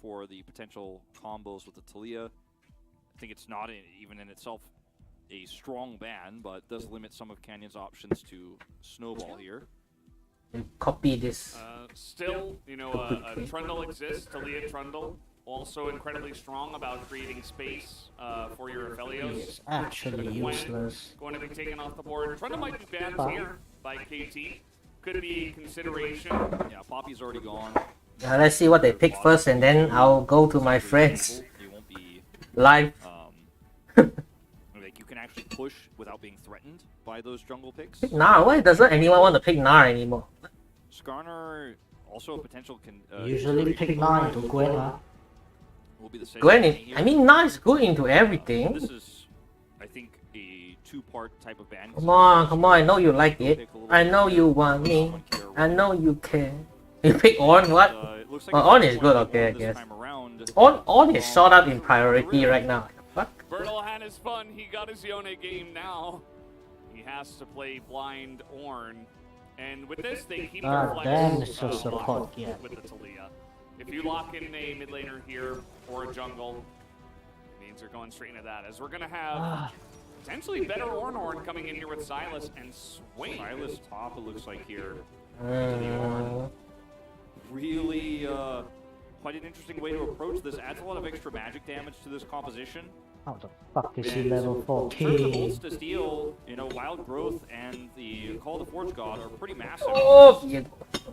for the potential combos with the Talia, I think it's not even in itself a strong ban, but does limit some of Canyon's options to snowball here. Copy this. Still, you know, a Trundle exists, Talia Trundle. Also incredibly strong about creating space for your Aphelios. It's actually useless. Going to be taken off the board. Trundle might be banned here by KT. Could be consideration. Yeah, Poppy's already gone. Let's see what they pick first, and then I'll go to my friends You won't be live. like you can actually push without being threatened by those jungle picks. Nah, why doesn't anyone want to pick Nar anymore? Skarner also a potential Usually pick 9 to Gwen, huh? will be the same. Gwen, I mean, Nar is good into everything. This is, I think, a 2-part type of ban. Come on, I know you like it. I know you want me. I know you can. You pick Ornn, what? Ornn is good, okay, I guess. Ornn is shot up in priority right now. Fuck. Burdol had his fun. He got his Yone game now. He has to play blind Ornn. And with this, they keep their damn, flex it's so support, yeah. with the Talia. If you lock in a mid laner here or a jungle, it means they're going straight into that. As we're going to have potentially better Ornn coming in here with Sylas and Swain. Sylas top, it looks like here. To the Ornn. Really, quite an interesting way to approach this. Adds a lot of extra magic damage to this composition. How the fuck is he level In terms of 14? ults to steal, you know, Wild Growth and the Call of the Forge God are pretty massive. Oh, yeah.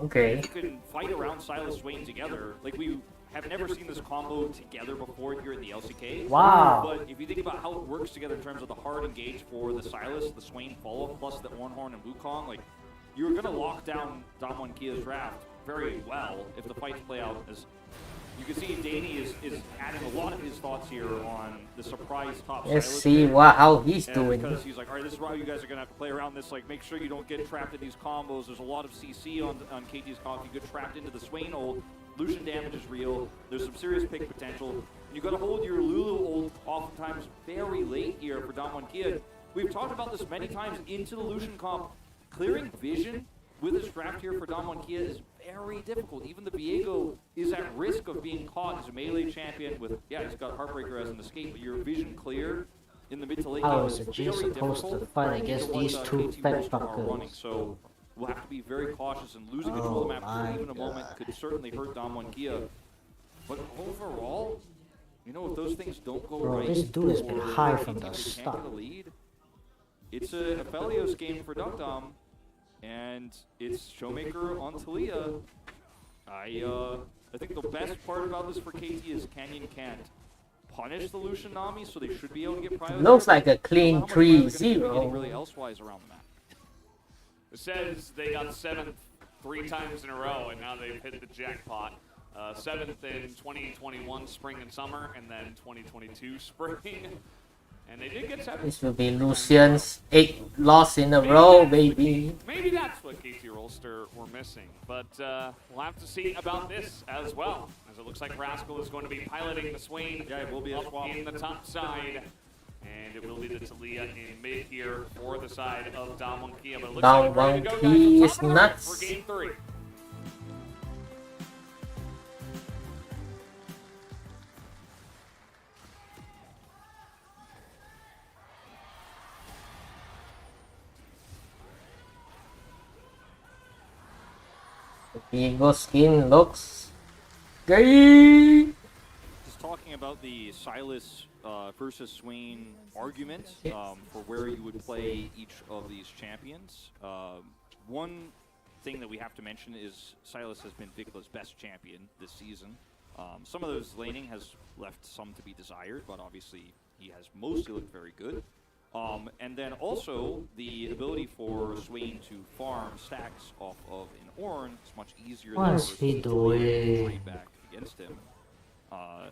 Okay. You can fight around Sylas Swain together. Like, we have never seen this combo together before here in the LCK. Wow. But if you think about how it works together in terms of the hard engage for the Sylas, the Swain follow-up, plus the Ornhorn and Wukong, like, you're going to lock down Damwon Kia's draft very well if the fights play out. As you can see, Danny is adding a lot of his thoughts here on the surprise top. Let's Sylas see pick. how he's doing. Because he's like, all right, this is how you guys are going to have to play around this. Like, make sure you don't get trapped in these combos. There's a lot of CC on KT's comp. You get trapped into the Swain ult. Lucian damage is real. There's some serious pick potential. And you got to hold your Lulu ult oftentimes very late here for Damwon Kia, we've talked about this many times into the Lucian comp. Clearing vision with this draft here for Damwon Kia is very difficult. Even the Viego is at risk of being caught as a melee champion with, yeah, he's got Heartbreaker as an escape, but your vision clear in the mid to late game How is is a very G supposed to difficult. fight against these two fat Running, fuckers? so we'll have to be very cautious, and losing control of the map for even a moment could certainly hurt Damwon Kia. But overall, you know, if those things don't go right, this dude has been high or from the can't get start. the lead, it's a Aphelios game for Deokdam, and it's Showmaker on Talia. I think the best part about this for KT is Canyon can't punish the Lucian Nami, so they should be able to get priority. Looks like a clean 3-0. Really elsewise around the map. It says they got 7th 3 times in a row, and now they've hit the jackpot. 7th in 2021 spring and summer, and then 2022 spring. And they did get 7th. This will be Lucian's 8th loss in a row, baby. Maybe that's what KT Rolster were missing, but we'll have to see about this as well, as it looks like Rascal is going to be piloting the Swain. Yeah, it will be a swap in the top side, and it will be the Talia in mid here for the side of Damwon Kia. But it looks like we're ready to go, Damwon guys. is Top of the nuts. for game 3. Viego skin looks gay. Just talking about the Silas versus Swain argument for where you would play each of these champions. One thing that we have to mention is Silas has been VicLa's best champion this season. Some of those laning has left some to be desired, but obviously he has mostly looked very good. And then also the ability for Swain to farm stacks off of an Ornn is much easier What than is he doing? back against him.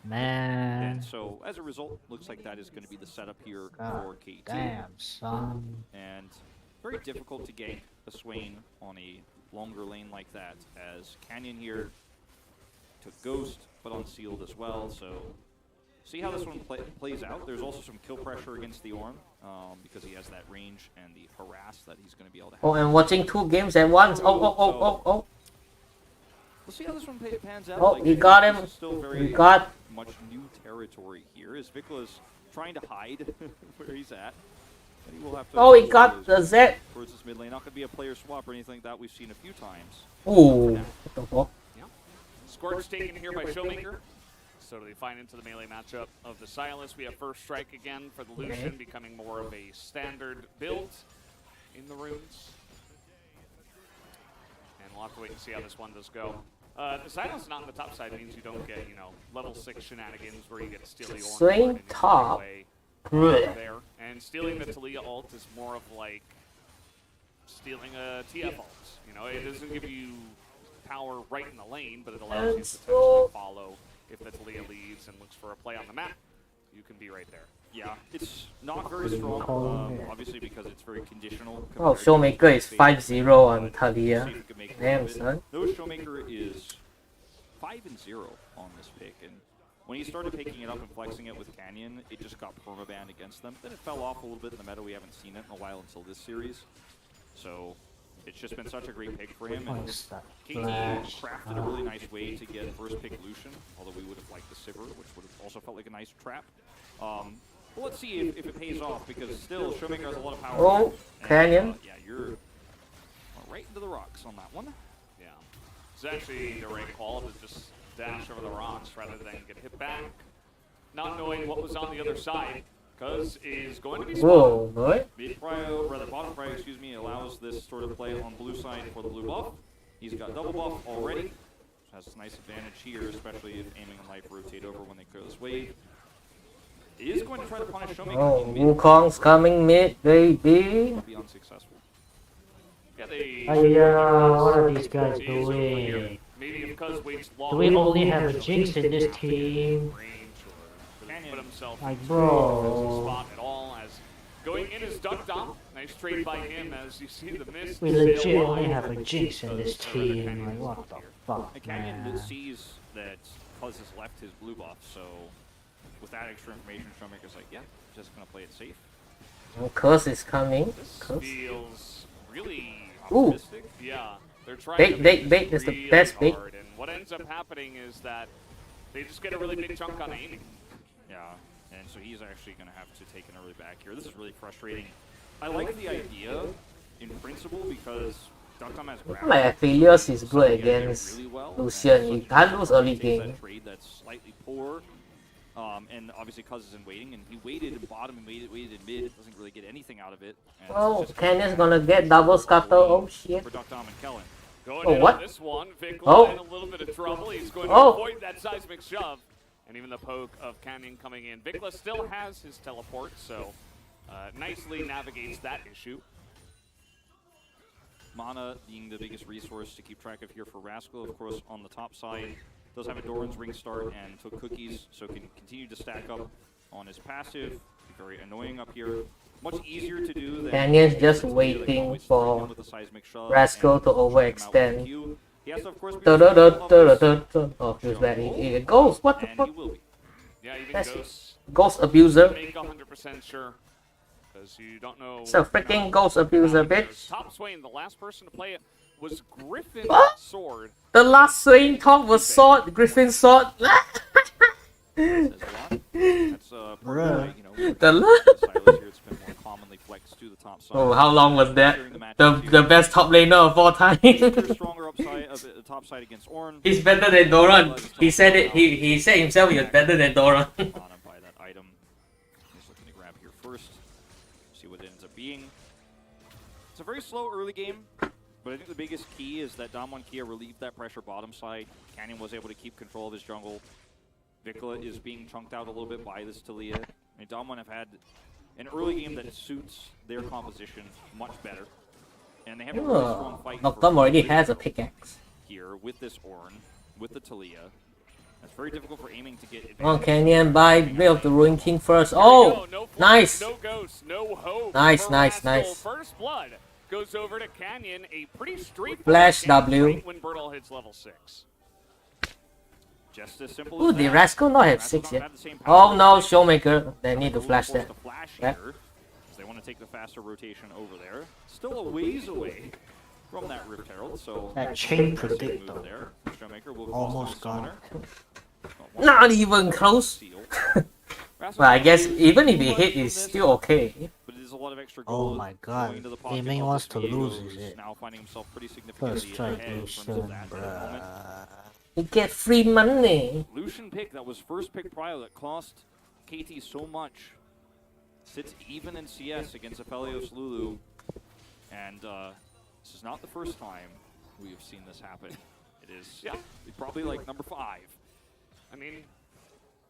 Man. And so as a result, looks like that is going to be the setup here for KT. Damn, son. And very difficult to gank a Swain on a longer lane like that, as Canyon here took Ghost, but unsealed as well, so see how this one plays out. There's also some kill pressure against the Ornn, because he has that range and the harass that he's going to be able to have. Oh, and watching 2 games at once. Oh. We'll see how this one pans out. Oh, like, we got him. this is still very We got. much new territory here, as VicLa's trying to hide where he's at. And he will have to Oh, he got the Z. towards this mid lane. Not going to be a player swap or anything like that we've seen a few times. Oh, what the fuck? Scorch taken here by Showmaker. So they find into the melee matchup of the Silas. We have first strike again for the Lucian, becoming more of a standard build in the runes. And we'll have to wait and see how this one does go. The Silas not on the top side means you don't get, you know, level 6 shenanigans where you get to steal the Ornn Swain top. there. And stealing the Talia ult is more of like stealing a TF ult. You know, it doesn't give you power right in the lane, but it allows you to potentially follow. If the Talia leaves and looks for a play on the map, you can be right there. Yeah, it's not very strong, obviously because it's very conditional. Oh, Showmaker is 5-0 on Talia. Damn, son. Though Showmaker is 5-0 on this pick, and when he started picking it up and flexing it with Canyon, it just got permabanned against them. Then it fell off a little bit in the meta. We haven't seen it in a while until this series. So it's just been such a great pick for him. And KT crafted a really nice way to get first pick Lucian, although we would have liked the Sivir, which would have also felt like a nice trap. But let's see if it pays off, because still Showmaker has a lot of power. Oh, Canyon. Yeah, you're right into the rocks on that one. Yeah. It's actually the right call to just dash over the rocks rather than get hit back. Not knowing what was on the other side. Cuzz is going to be Whoa, boy. Mid prio, rather bottom prio, excuse me, allows this sort of play on blue side for the blue buff. He's got double buff already. Has a nice advantage here, especially if aiming and life rotate over when they clear this wave. He is going to try to punish Showmaker. Oh, Wukong's coming mid, baby. Be unsuccessful. Yeah, they. What are these guys doing? Maybe if Cuzz waits long. Do we only have a Jinx in this team? Put himself Like, in bro. spot at all, as going in is Deokdam. Nice trade by him, as you see the mist. We legit only have a Jinx in this team. Like, what the fuck, And Canyon man? sees that Cuzz has left his blue buff, so with that extra information, Showmaker's like, yeah, just gonna play it safe. Cuzz is coming. This Cuzz. feels really Ooh. optimistic. Yeah, they're trying to Bait make is the really best bait. hard, and what ends up happening is that they just get a really big chunk on aiming. Yeah, and so he's actually going to have to take an early back here. This is really frustrating. I like the idea in principle because Deokdam has grab. Like Aphelios is good against Lucian. You can't lose early game. Trade that's slightly poor. And obviously Cuzz is in waiting, and he waited in bottom and waited in mid. Doesn't really get anything out of it. And Oh, Canyon's gonna get double scuttle. Oh shit. for Deokdam and Kellin. Going Oh, in what? on this one, VicLa Oh. in a little bit of trouble. He's going to Oh. avoid that seismic shove. And even the poke of Canyon coming in. VicLa still has his teleport, so nicely navigates that issue. Mana being the biggest resource to keep track of here for Rascal, of course, on the top side. Does have a Doran's ring start and took cookies, so can continue to stack up on his passive. Be very annoying up here. Much easier to do than Canyon's just Talia that can waiting always for strike him with a seismic shove Rascal and to take him out with overextend. a Q. He has to, of course, be Oh, feels bad. It goes. What the and fuck? he will be. Yeah, even That's Ghost. Ghost abuser. Make 100% sure. Because you don't know. It's a freaking ghost abuser, bitch. Top Swain, the last person to play it was Griffin What? Sword. The last swing top was sword. Griffin's sword. Says a lot. That's part of why, you know, The the Silas here, it's been more commonly flexed to the top side. Oh, how long was that? During the match The best top laner of all time. They're stronger upside of the top side against Ornn. He's better than Doran. He said it. He said himself he was better than Doran. On him by that item. He's looking to grab here first. See what it ends up being. It's a very slow early game, but I think the biggest key is that Damwon Kia relieved that pressure bottom side. Canyon was able to keep control of his jungle. VicLa is being chunked out a little bit by this Talia. I mean, Damwon have had an early game that suits their composition much better. And they have a really strong fight Deokdam already has a pickaxe. here with this Ornn, with the Talia. That's very difficult for aiming to get Come on, advantage. Canyon, buy Way of the Ruined King first. There we Oh, go. No flash, nice. No ghost, no hope. Nice, for nice, Rascal. nice. First blood goes over to Canyon. A pretty straightforward Flash game W. right when Burdol hits level 6. Just as simple Ooh, as the that. Rascal not have Rascal 6 don't yet. have the same Oh power. no, Showmaker. They need to Burdol flash forced that. to flash Yeah. here, so they want to take the faster rotation over there. Still a ways away from that Rift Herald, so That chain move predictor. there. Showmaker will Almost cost the gone. summoner. Not even close. Seal. But I guess even if he hit, it's still okay. But it is a lot of extra Oh gold my god. going to the pocket Aiming of wants this to Diego, lose, who's is it? now finding himself pretty significantly First strike ahead Lucian, from that at the moment. bruh. You get free money. Lucian pick that was first pick prior that cost KT so much. Sits even in CS against Aphelios Lulu. And this is not the first time we have seen this happen. It is probably like number 5. I mean,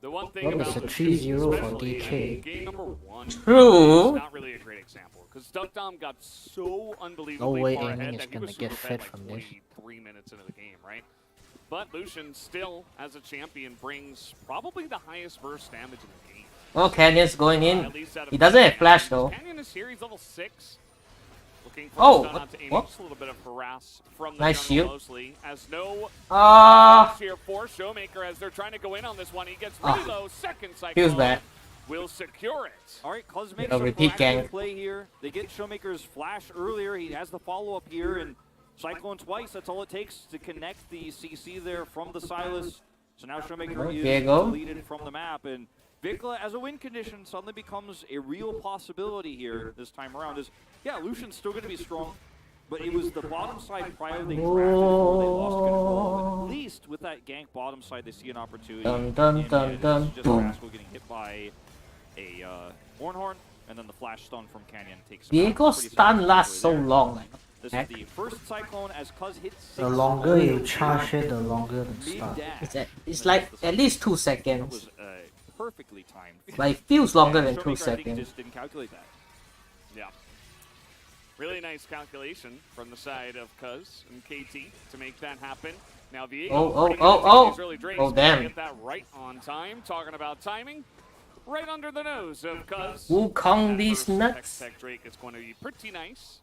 the one thing Well, about it's a the 3-0 for especially, DK. Game number 1 True. is not really a great example because Deokdam got so unbelievably No way far aiming ahead is that he gonna was get super fed fed like from this. 23 minutes into the game, right? But Lucian still, as a champion, brings probably the highest burst damage in the game. Oh, Canyon's going in. At least out of He doesn't have flash Canyon. though. Canyon is series level 6. Looking for Oh, a stun onto aiming. what? Just a little bit of harass from the Nice jungle shield. mostly. As no Ah, here for Showmaker as they're trying to go in on this one. He gets really low. Second cycle. feels bad. Will secure it. All right, Cuzz makes A some repeat proactive gang. play here. They get Showmaker's flash earlier. He has the follow-up here, and Cyclone twice. That's all it takes to connect the CC there from the Silas. So now Showmaker is Diego. deleted from the map, and VicLa as a win condition suddenly becomes a real possibility here this time around. Yeah, Lucian's still going to be strong, but it was the bottom side prior they drafted before they lost control. At least with that gank bottom side, they see an opportunity. Dun, dun, in dun, mid. dun, This is just boom. Rascal getting hit by a Horn, and then the flash stun from Canyon takes him out. Diego's Pretty stun satisfactory lasts so there. long. Like, This heck. is the first Cyclone as Cuzz hits 6. The longer you charge it, the longer the Mid start. dash. It's like at least 2 That seconds. was perfectly timed. But it feels longer And than 2 Showmaker, I think, seconds. just didn't calculate that. Yeah. Really nice calculation from the side of Cuzz and KT to make that happen. Now Diego early drakes, Oh, damn. Get that right on time. Talking about timing, right under the nose of Cuzz. Wukong That these first nuts. Tech Drake is going to be pretty nice,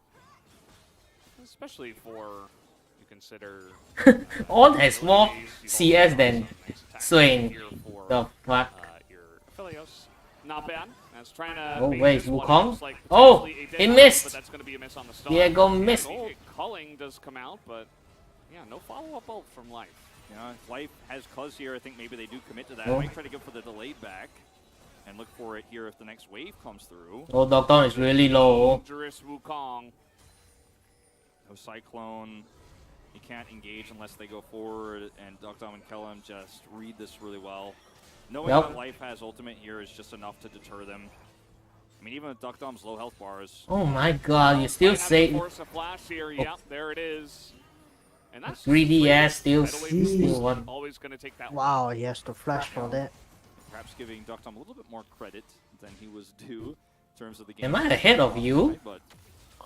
especially for you consider. On has more abilities. You've CS also than got some nice attack Swain. here for, The fuck. your Aphelios. Not bad. That's trying to Oh, bait wait, this one Wukong? out, like Oh, potentially a dead he round, missed. But that's going to be a miss on the stun. Diego missed. Culling does come out, but yeah, no follow-up ult from Life. Yeah, if Life has Cuzz here, I think maybe they do commit to that. Oh. Might try to go for the delayed back and look for it here if the next wave comes through. Oh, Deokdam is really low. Dangerous Wukong. No Cyclone. You can't engage unless they go forward, and Deokdam and Kellin just read this really well. Knowing that Life has ultimate here is just enough to deter them. I mean, even with Deokdam's low health bars. Oh my god, you still say Force a flash here. Yep, there it is. And that's greedy ass still one. one. Always going to take that. Wow, he has to flash for that. Perhaps giving Deokdam a little bit more credit than he was due in terms of the game. Am I ahead of you? But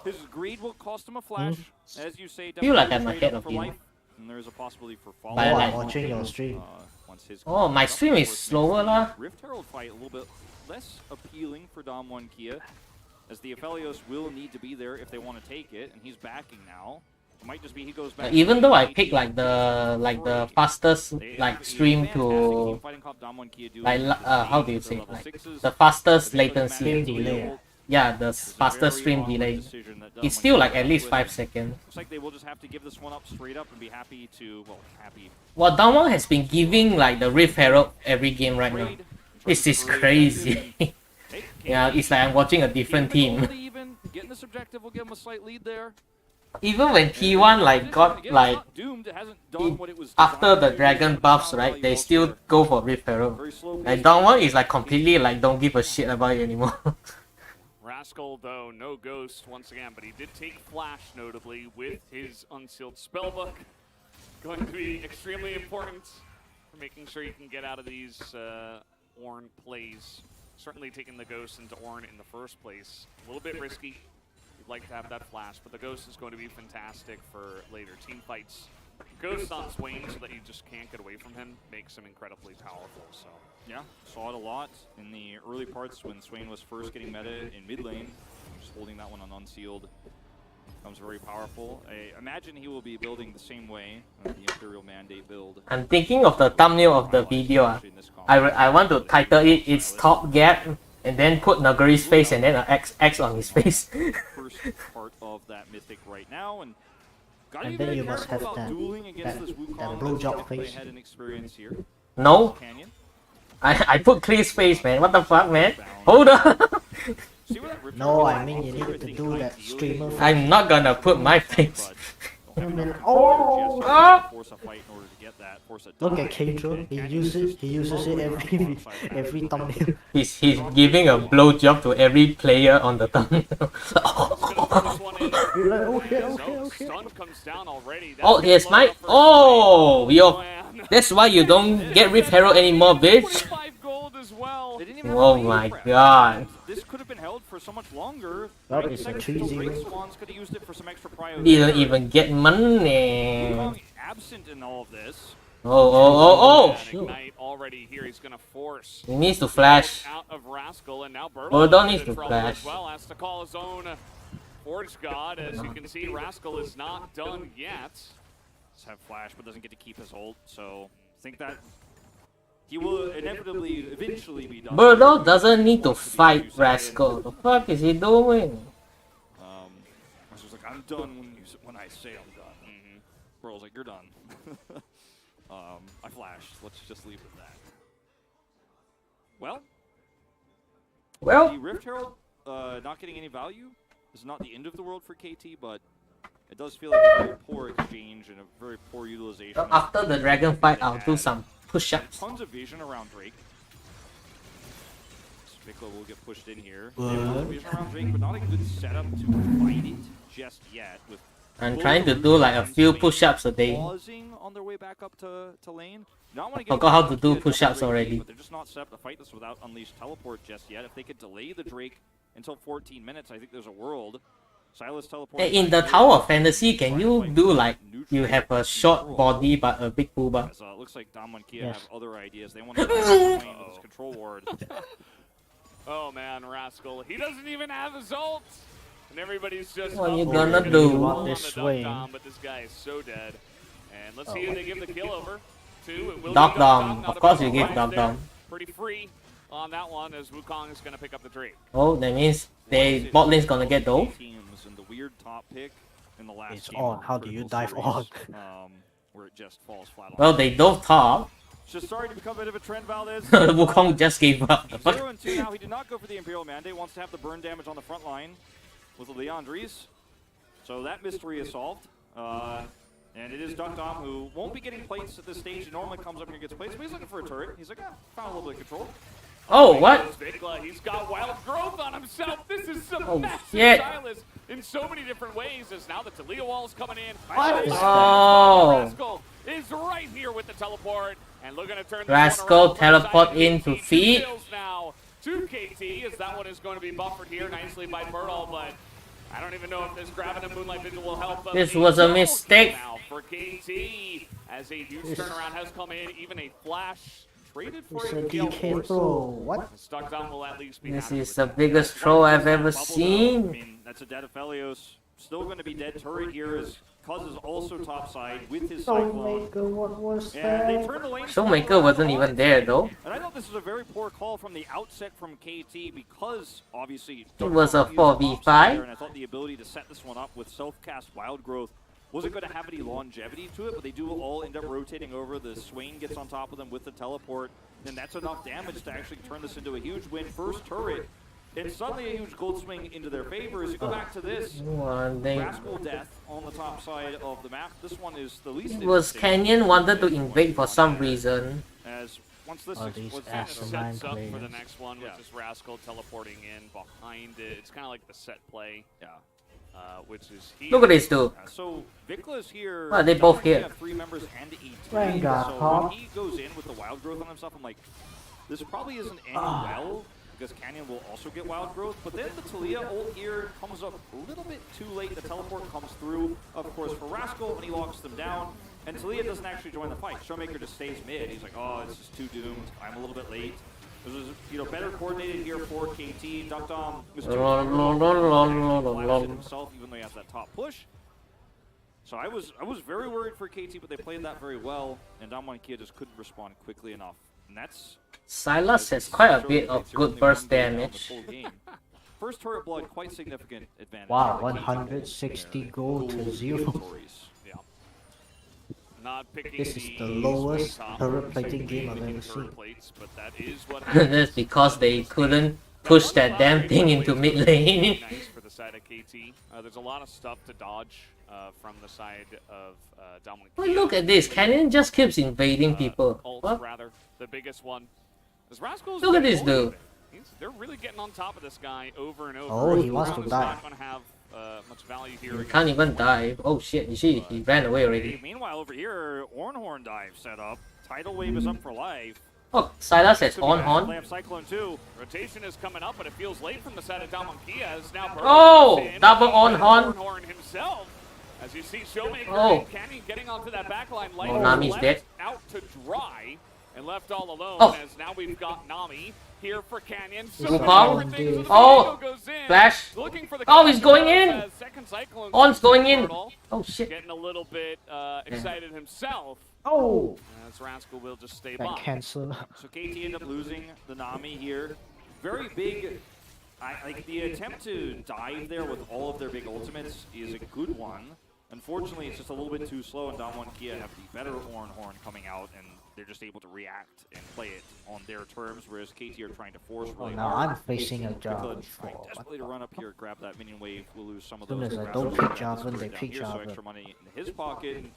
his greed will cost him a flash. As you say, Feel like I'm trade ahead up of for you. Life, and there's a possibility for follow. By like- Watching your stream. Once his Oh, my stream is slower lah. Rift Herald fight a little bit less appealing for Damwon Kia, as the Aphelios will need to be there if they want to take it, and he's backing now. It might just be he goes back. Even though I pick like the fastest like stream to like how do you say like the fastest latency. delay. Yeah, the fastest stream delay. It's still like at least 5 seconds. Looks like they will just have to give this one up straight up and be happy to, well, happy. Well, Damwon has been giving like the Rift Herald every game right now. This is crazy. Yeah, it's like I'm watching a different team. Getting this objective will give him a slight lead there. Even when T1 like got like after the dragon buffs, right, they still go for Rift Herald. Like Damwon is like completely like don't give a shit about it anymore. Rascal, though, no ghost once again, but he did take flash notably with his unsealed spellbook. Going to be extremely important for making sure you can get out of these Ornn plays. Certainly taking the ghost into Ornn in the first place. A little bit risky. You'd like to have that flash, but the ghost is going to be fantastic for later team fights. Ghost on Swain so that you just can't get away from him makes him incredibly powerful. So yeah, saw it a lot in the early parts when Swain was first getting meta in mid lane. Just holding that one on unsealed becomes very powerful. I imagine he will be building the same way the Imperial Mandate build. I'm thinking of the thumbnail of the video. I want to title it "It's Top Gap" and then put Nuguri's face and then an X on his face. First part of that Mythic right now, and gotta And be then very you must careful have about that- dueling against this Wukong. that blowjob Definitely face. had an experience here. No, Canyon. I put Clee's face, man. What the fuck, man? Hold on. See where that Rip No, Curl I is? mean you need to do that streamer. I'm not gonna put my face. Oh, ah! Force a fight in order to get that. Force a Look die. at Kentro. He uses it every thumbnail. He's giving a blowjob to every player on the thumbnail. You're like, oh shit, oh shit, oh shit. stun comes down already. Oh, yes, my. Oh, yo. That's why you don't get Rift Herald anymore, bitch. 5 gold as well. They didn't even have Oh a wave my wrap. god. This could have been held for so much longer. Well, Right, it's a second 3-0. skill, Drake Swans could have used it for some extra prio. Didn't there. even get money. Wukong absent in all of this. Oh. And Ignite already here. He's going to force He needs to flash. out of Rascal, and now Burdol needs to trouble flash. as well. Has to call his own Forge God. As you can see, Rascal is not done yet. Does have flash, but doesn't get to keep his ult. So I think that he will inevitably, eventually be done. Burdol doesn't need to fight Rascal. The fuck is he doing? I was like, I'm done when I say I'm done. Burdol's like, you're done. I flashed. Let's just leave it at that. Well, the Rift Herald not getting any value is not the end of the world for KT, but it does feel like a very poor exchange and a very poor utilization. After the dragon fight, I'll do some push-ups. Tons of vision around Drake. VicLa will get pushed in here. They have tons of vision around Drake, but not a good setup to fight it just yet. With I'm trying to do like a few push-ups a day. pausing on their way back up to lane. Not want to Forgot how to do push-ups already. But they're just not set up to fight this without Unleashed Teleport just yet. If they could delay the Drake until 14 minutes, I think there's a world. Silas teleport. In the Tower of Fantasy, can you do like you have a short body but a big booba? As, looks like Damwon Kia Yes. have other ideas. They want to with his control ward. Oh man, Rascal. He doesn't even have his ult. And everybody's just What up you for gonna it. do? He's Want on this the swing. Deokdam, but this guy is so dead. And let's see who they give the kill over to. It will be Deokdam. Deokdam, not Of course a you give bad fight there. Deokdam. Pretty free on that one as Wukong is going to pick up the trade. Oh, that means they bot lane's gonna get though. Teams and the weird top pick in the last It's game on. of How do you Critical dive Series, on? where it just falls flat on. Well, they dove top. Just starting to become a bit of a trend, Valdez. Wukong just gave up. 0-2 now. He did not go for the Imperial Mandate. Wants to have the burn damage on the front line with the Leandries. So that mystery is solved. And it is Deokdam who won't be getting plates at this stage. He normally comes up here and gets plates, but he's looking for a turret. He's like, found a little bit of control. Oh, what? VicLa, he's got wild growth on himself. This is some massive shit. Silas in so many different ways. As now the Talia wall's coming in. Oh. Rascal is right here with the teleport, and looking to turn this Rascal one around. teleport in to feed. Now to KT, as that one is going to be buffered here nicely by Burdol, but I don't even know if this grabbing a Moonlight Vigil will help. This was a mistake. Now for KT, as a huge turnaround has come in, even a flash traded for It's a a kill DK force. throw. What? Deokdam will at least be This happy is with the that. biggest throw I've ever Bubble, I seen. mean, that's a dead Aphelios. Still going to be dead turret here as Cuzz is also topside with his Cyclone. Showmaker, what was And they that? turn the lane. Showmaker wasn't even there though. And I thought this was a very poor call from the outset from KT because obviously It was a Deokdam used 4v5. topside, and I thought the ability to set this one up with self-cast Wild Growth wasn't going to have any longevity to it, but they do all end up rotating over. The Swain gets on top of them with the teleport, and that's enough damage to actually turn this into a huge win. First turret, and suddenly a huge gold swing into their favor. As you go back to this, One thing. Rascal death on the top side of the map. This one is the least It was interesting. Canyon wanted to invade for some reason. As once this Oh, is these what's asinine Sets up for the players. next one with this Rascal teleporting in behind it. It's kind of like the set play, which is here. Look at this dude. So VicLa is here. Oh, they both Doesn't here. have 3 members and a team. Rengar, So huh? when he goes in with the wild growth on himself, I'm like, this probably isn't ending well because Canyon will also get wild growth. But then the Talia ult here comes up a little bit too late. The teleport comes through, of course, for Rascal, and he locks them down. And Talia doesn't actually join the fight. Showmaker just stays mid. He's like, oh, it's just too doomed. I'm a little bit late. This was, better coordinated here for KT. Deokdam was blasted himself, even though he has that top push. So I was very worried for KT, but they played that very well, and Damwon just couldn't respond quickly enough. And that's Silas has quite a bit of good burst damage. First turret blood, quite significant advantage. Wow, for KT. 160 gold to 0. Yeah. Not picking This is the lowest top turret plating second game I've picking ever turret seen. plates, but that is what That's because they couldn't push that damn thing into mid lane. Nice for the side of KT. There's a lot of stuff to dodge from the side of Damwon. Well, look at this. Canyon just keeps invading people. Ults, What? rather, the biggest one. This Rascal's Look at this getting dude. over it. They're really getting on top of this guy over and over. Oh, he wants to Wukong's die. Not going to have much value here. You against can't even dive. Oh shit, you see, he ran away already. Meanwhile, over here, Ornhorn dive set up. Tidal Wave is up for life. Oh, Silas has Could be on bad. They horn. have Cyclone too. Rotation is coming up, but it feels late from the side of Damwon. As now Burdol Oh, comes in. double on horn. Ornhorn himself. As you see Showmaker Oh. and Canyon getting onto that backline. Light Oh, Nami's left dead. out to dry and left all alone. Oh. As now we've got Nami here for Canyon. So Wukong. many different things as the Oh, tornado goes in. flash. Looking for the Oh, he's going in. Second Cyclone On's going in. Burdol Oh shit. getting a little bit excited himself. Oh! As Rascal will just stay That by. cancel. So KT ended up losing the Nami here. Very big. Like the attempt to dive there with all of their big ultimates is a good one. Unfortunately, it's just a little bit too slow, and Damwon have the better Ornhorn coming out, and they're just able to react and play it on their terms, whereas KT are trying to force Oh, really now hard. I'm facing a VicLa Jarvan trying for desperately to run up here, grab that minion wave. We'll lose some of Soon those. as I grab don't some pick of those Jarvan, they down pick here, so Jarvan. extra money in his pocket. And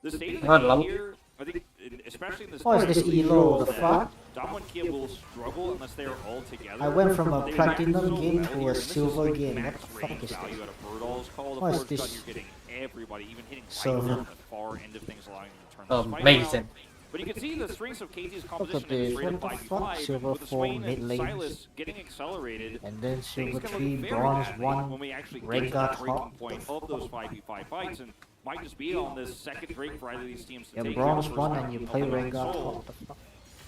the state of God, the love- game here, I think, especially in this. What is this elo? The fuck? Damwon will struggle unless they are all together. I went from a They platinum react so game well to here, a and this is silver like game. What max the fuck range is value this? out of Burdol's call. The What is force gun, this? you're getting everybody, even hitting So- right on the far end of things, allowing them to turn this fight Amazing. around. But you can see the strengths of KT's Look at composition in this this. rate of What the 5v5, fuck? Silver with the 4 Swain mid and lanes. Silas getting accelerated. And then Things silver can 3, look very bronze bad 1. when we actually get to Rengar that breaking top. point of those 5v5 fights, and might just be on this second break for either of these teams to Yeah, take bronze here. 1 and you play Ultimately Rengar sold. top. What the fuck?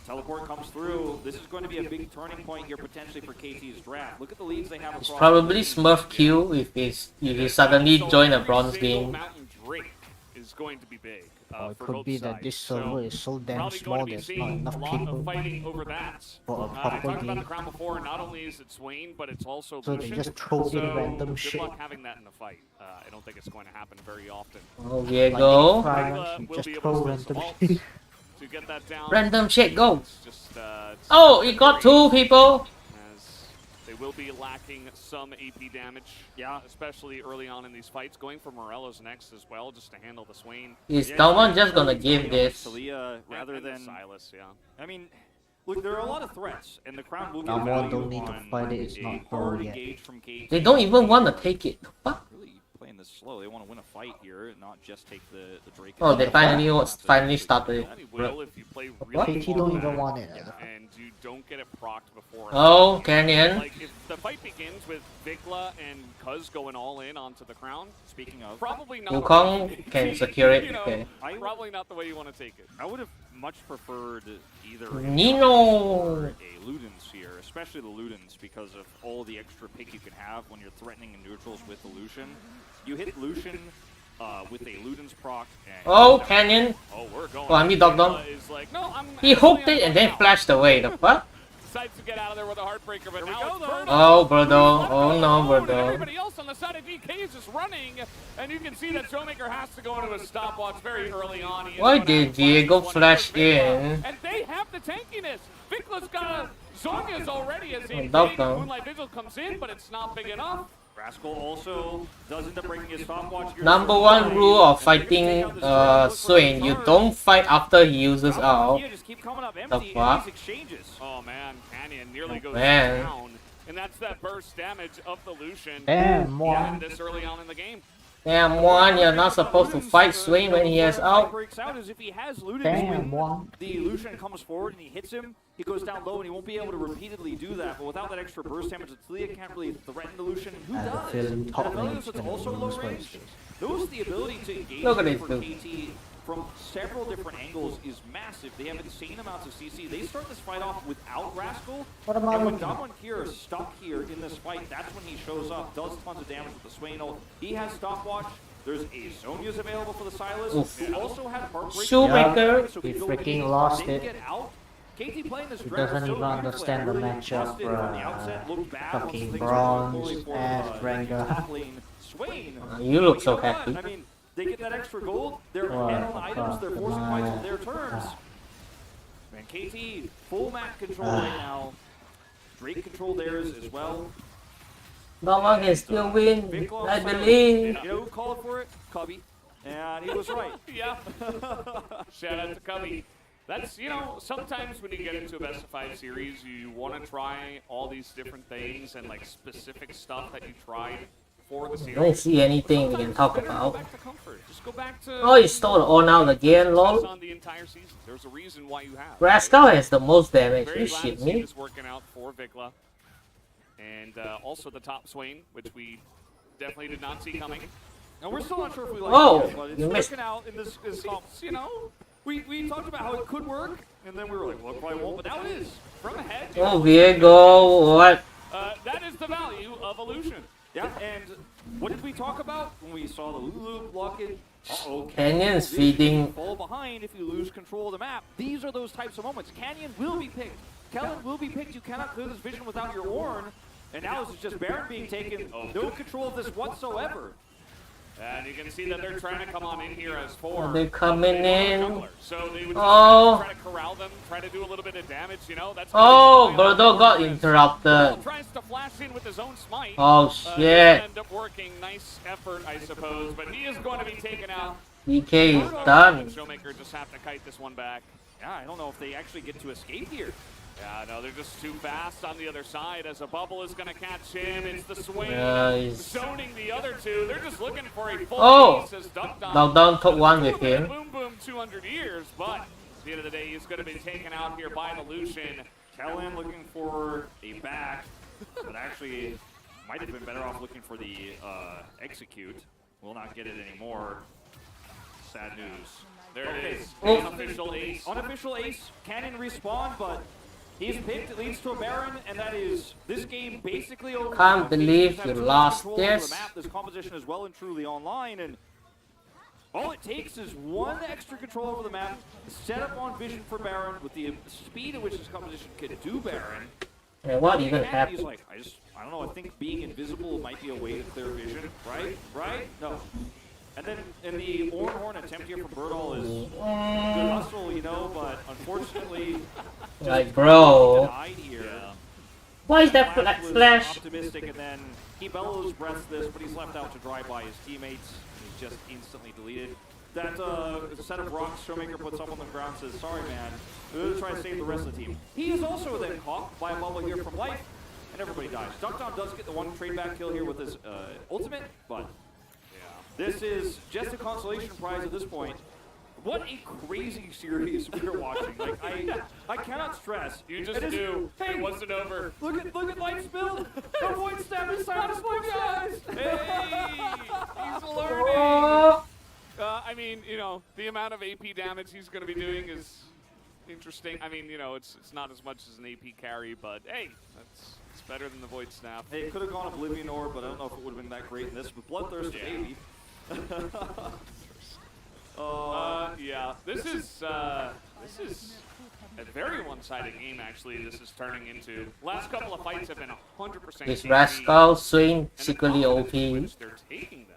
Teleport comes through. This is going to be a big turning point here potentially for KT's draft. Look at the leads they have It's across probably the team. Smurf Q if he suddenly join a bronze Single game. Mountain Drake is going to be big. Or it for could both be that sides. this server is so damn probably small going to be there's not seeing enough a lot people of fighting over that. for a I proper talked about game. the crown before. Not only is it Swain, but it's also So they Lucian. just throw in So random good shit. luck having that in a fight. I don't think it's going to happen very often. Oh, here Like go. Friday, you will just be throw able to random vault shit. to get that down. Random shit, go. It's just, it's Oh, it got two people. as they will be lacking some AP damage. Yeah, especially early on in these fights. Going for Morello's next as well, just to handle the Swain. Is Damwon just gonna give this? Talia rather and the than Silas, yeah. I mean, look, there are a lot of threats, and the crown will get Damwon value don't need to on fight it, it's a not hard goal yet. engage from KT. They don't even want to take it. What? Really playing this slow. They want to win a fight here, not just take the Drake. Oh, they finally started That it. will if you play What? really KT don't even far want it. back and you don't get it procced before. Oh, Canyon. Like if the fight begins with VicLa and Cuzz going all in onto the crown, Speaking of, probably not. Wukong can secure it. You know, Okay. probably not the way you want to take it. I would have much preferred either a Nino. or a Ludens here, especially the Ludens, because of all the extra pick you can have when you're threatening in neutrals with the Lucian. You hit Lucian with a Ludens proc. And Oh, Canyon. Oh, we're going. Oh, I mean Deokdam. Is like, no, He hooked it and then flashed away. The fuck? Decides to get out of there with a heartbreaker, but now it's Oh, Burdol. Oh no, Burdol. Everybody else on the side of DK is just running, and you can see that Showmaker has to go into a stopwatch very early on. He is Why gonna did have Diego one flash for VicLa, in? And they have the tankiness. VicLa's got a Zonya's already as he Deokdam. Moonlight Vigil comes in, but it's not big enough. Rascal also does end up breaking his stopwatch here. Number one rule of fighting Swain, you don't fight after he uses out. Just keep coming up The empty in fuck? these exchanges. Oh man, Canyon nearly goes man. down. And that's that burst damage of the Lucian. Damn, Yeah, Mon. this early on in the game. Damn one, you're not supposed to fight Swain when he has out. Breaks out as if he has Ludens Damn, when Mon. the Lucian comes forward and he hits him. He goes down low and he won't be able to repeatedly do that. But without that extra burst damage, Talia can't really threaten the Lucian. And who I have a does? feeling top And lane another is that's gonna also lose low by range. this. Those the ability to engage Look at for these two. KT from several different angles is massive. They have insane amounts of CC. They start this fight off without Rascal. What am I And when looking at? Damwon here is stuck here in this fight, that's when he shows up, does tons of damage with the Swain ult. He has stopwatch. There's a Zonya's available for the Silas, Oof. who also had Heartbreak. Showmaker. So He can go freaking in, lost then it. get out. KT playing this He draft doesn't so even understand the beautifully. matchup, Busted from the outset, bruh. looked bad once Fucking things were bronze going for, ass Rengar. top lane Swain. You look But so know what? happy. I mean, they get that extra gold, they're What ahead on the items, fuck they're forcing am fights I- on their terms. Man, KT, full map control right now. Drake control theirs as well. Damwon can still win. VicLa I on side. believe. You know who called for it? Cubby. And he was right. Yeah. Shout out to Cubby. That's, you know, sometimes when you get into a best of 5 series, you want to try all these different things and like specific stuff that you tried for the I series. don't see anything we can Sometimes talk it's better to go about. back to comfort. Just go back to Oh, he stole all out again, lol. on the entire season. There's a reason why you have. Rascal has the most damage. Very You glad shit to see me. this working out for VicLa. And also the top Swain, which we definitely did not see coming. And we're still not sure if we like Oh, it, but it's you missed. working out in this you know, we talked about how it could work, and then we were like, well, it probably won't, but now it is. From ahead. Oh, Diego, what? That is the value of illusion. Yeah, and what did we talk about when we saw the Lulu block it? Uh-oh, Canyon's Vision feeding. fall behind if you lose control of the map. These are those types of moments. Canyon will be picked. Kellin will be picked. You cannot clear this vision without your Ornn. And now this is just Baron being taken. No control of this whatsoever. And you can see that they're trying to come on in here as 4. They're coming in. Jungler. So they would Oh. try to corral them, try to do a little bit of damage, you know? That's Oh, Burdol got interrupted. Tries to flash in with his own smite. Oh, Doesn't shit. end up working. Nice effort, I suppose. But he is going to be taken out. DK is Burdol done. and Showmaker just have to kite this one back. Yeah, I don't know if they actually get to escape here. Yeah, no, they're just too fast on the other side as a bubble is going to catch him. It's the Swain Nice. zoning the other two. They're just looking for a full Oh! piece as Deokdam. Deokdam took one with him. Boom, boom, 200 years, but at the end of the day, he's going to be taken out here by the Lucian. Kellin looking for a back, but actually might have been better off looking for the execute. Will not get it anymore. Sad news. There it is. Oh. Unofficial ace. Unofficial ace, Cannon respawn, but he's picked. It leads to a Baron, and that is this game basically over. Can't believe Have you too much lost control over this. the map. This composition is well and truly online, and All it takes is one extra control over the map, set up on vision for Baron with the speed at which this composition can do Baron. And what even He's happened? like, I don't know, I think being invisible might be a way to clear vision, right? Right? No. And then in the Horn attempt here from Burdol is good hustle, you know, but unfortunately, Like, bro. denied here. Why is that Flash was flash? optimistic, and then he bellows breaths this, but he's left out to dry by his teammates. He's just instantly deleted. That set of rocks Showmaker puts up on the ground says, sorry man, we're gonna try to save the rest of the team. He is also then caught by a bubble here from life, and everybody dies. Deokdam does get the one trade back kill here with his ultimate, but this is just a consolation prize at this point. What a crazy series we are watching. Like I cannot stress. You just knew it wasn't over. Look at Life's build. Avoid stab and silence my guys. Hey, he's learning. I mean, you know, the amount of AP damage he's going to be doing is interesting. I mean, you know, it's not as much as an AP carry, but hey, it's better than the Void Snap. Hey, it could have gone Oblivion Orb, but I don't know if it would have been that great in this. With Bloodthirst, maybe. Yeah, this is a very one-sided game. Actually, this is turning into. Last couple of fights have been 100%. This Rascal swing secretly OP. They're taking them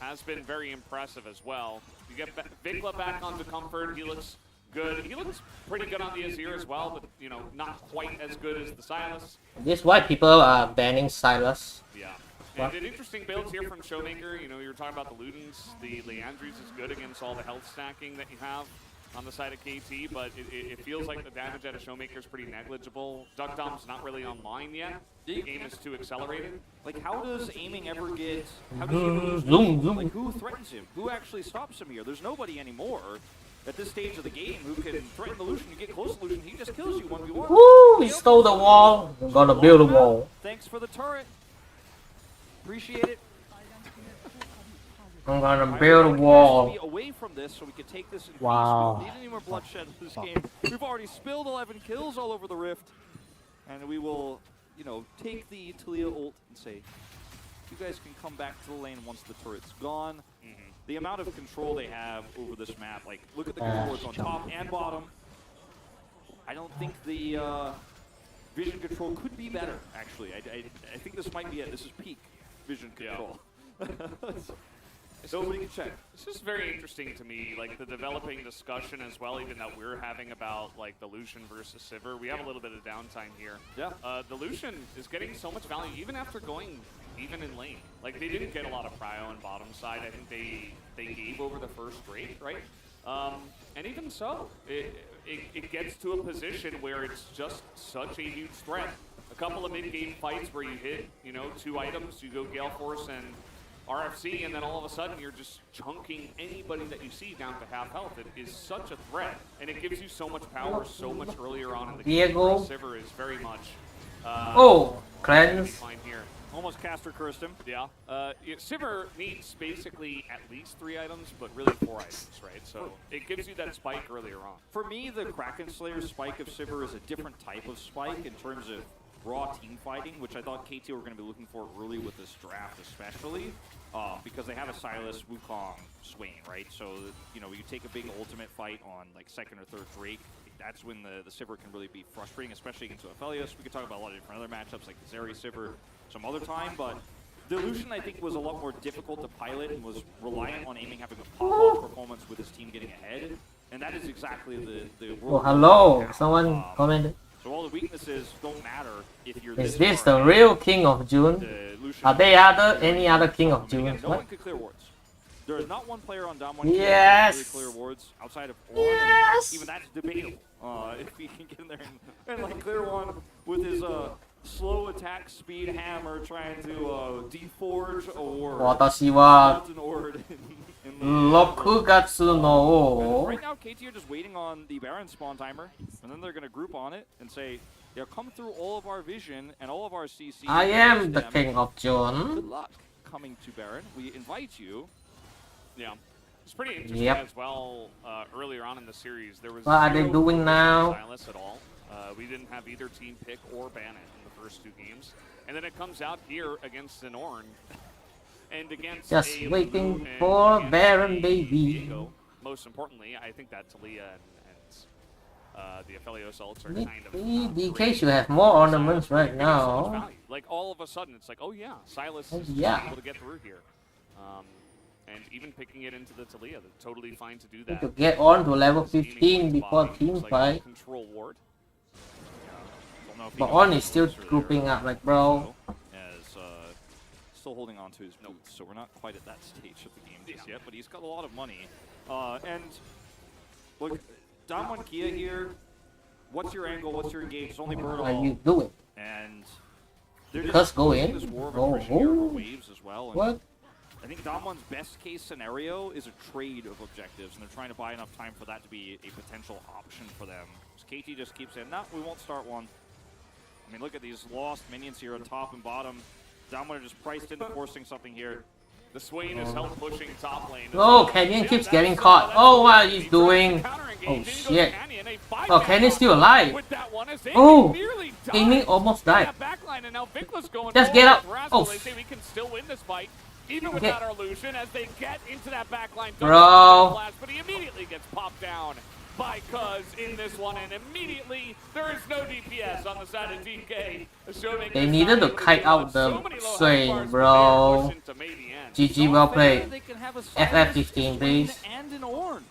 has been very impressive as well. You get VicLa back onto Comfort. He looks good. He looks pretty good on the Azir as well, but you know, not quite as good as the Sylas. This is why people are banning Sylas. Yeah. And did interesting builds here from Showmaker. You know, you were talking about the Ludens. The Leandries is good against all the health stacking that you have on the side of KT, but it feels like the damage out of Showmaker is pretty negligible. Deokdam's not really online yet. The game is too accelerated. Like, how does aiming ever get... How does he ever Zoom. Like, who threatens him? Who actually stops him here? There's nobody anymore at this stage of the game who can threaten the Lucian. You get close to Lucian, he just kills you 1v1. Woo! He stole the wall. I'm gonna build a wall. Thanks for the turret. Appreciate it. I'm gonna build a wall. Away from this, so we could take this. Wow. We don't need any more bloodshed in this game. We've already spilled 11 kills all over the Rift, and we will, you know, take the Talia ult and say, you guys can come back to the lane once the turret's gone. The amount of control they have over this map, like, look at the controls on top and bottom. I don't think the vision control could be better, actually. I think this might be it. This is peak vision control. Nobody can check. This is very interesting to me, like the developing discussion as well, even that we're having about like the Lucian versus Sivir. We have a little bit of downtime here. Yeah. The Lucian is getting so much value even after going even in lane. Like they didn't get a lot of prio on bottom side. I think they gave over the first rate, right? And even so, it gets to a position where it's just such a huge threat. A couple of mid-game fights where you hit, you know, 2 items, you go Gale Force and RFC, and then all of a sudden you're just chunking anybody that you see down to half health. It is such a threat, and it gives you so much power so much earlier on in the game. Sivir is very much cleanse. Here. Almost caster cursed him. Yeah. Sivir needs basically at least 3 items, but really 4 items, right? So it gives you that spike earlier on. For me, the Kraken Slayer spike of Sivir is a different type of spike in terms of raw team fighting, which I thought KT were going to be looking for early with this draft especially, because they have a Sylas, Wukong, Swain, right? So, you know, you take a big ultimate fight on like 2nd or 3rd Drake, that's when the Sivir can really be frustrating, especially against Aphelios. We could talk about a lot of different other matchups like the Zeri Sivir some other time, but the Lucian I think was a lot more difficult to pilot and was reliant on aiming having a pop-off performance with his team getting ahead, and that is exactly the Oh, hello, someone commented. So all the weaknesses don't matter if you're Is this the real King of June? Are they any other King of June? No one could clear wards. There is not one player on Damwon yes. who can clear wards outside of Ornn. Yes. Even that's debatable. If he can get in there and like clear one with his slow attack speed hammer trying to deforge or 私は an Ord in 6月の Right now, KT are just waiting on the Baron spawn timer, and then they're going to group on it and say, yeah, come through all of our vision and all of our CC. I am the King of June. Good luck coming to Baron. We invite you. Yeah. It's pretty interesting as well. Earlier on in the series, there was what are they doing now? Sylas at all. We didn't have either team pick or ban it in the first 2 games. And then it comes out here against an Ornn. And against Just a waiting Lulu and for against Baron, a baby. Diego, most importantly, I think that Talia and the Aphelios ults are kind of DK should have more ornaments Silas right giving so much now. value. Like all of a sudden, it's like, oh yeah, Silas is Yeah. able to get through here, and even picking it into the Talia, they're totally fine to do Need that. to get on to level Aiming 15 before body, team looks like fight. Control ward. Don't know if he But knows On the is still Rolster grouping there. up, like, bro. As still holding on to his boots, so we're not quite at that stage of the game just yet. But he's got a lot of money, and look, Damwon Kia here. What's your angle? What's your engage? It's only Burdol. How you do it? And they're Cuzz just go pushing in. this war of Go attrition here over home. waves as well. And What? I think Damwon's best case scenario is a trade of objectives, and they're trying to buy enough time for that to be a potential option for them. So KT just keeps saying, nah, we won't start one. I mean, look at these lost minions here on top and bottom. Damwon are just priced into forcing something here. The Swain is help pushing top lane. Oh, Canyon keeps getting caught. Oh, what he's doing? Oh, shit. Oh, Canyon's still alive. Oh, Amy almost died. Just get up. Oh, they say we can still win this fight, even Get- without our illusion, as they get into that backline. Bro. But he immediately gets popped down by Cuzz in this one, and immediately there is no DPS on the side of DK. The Showmaker They is needed not to able to kite deal out with so the many low health Swain, bars, but they are bro. pushing to May the end. GG, well played. They can have a FF15, please. and an Ornn.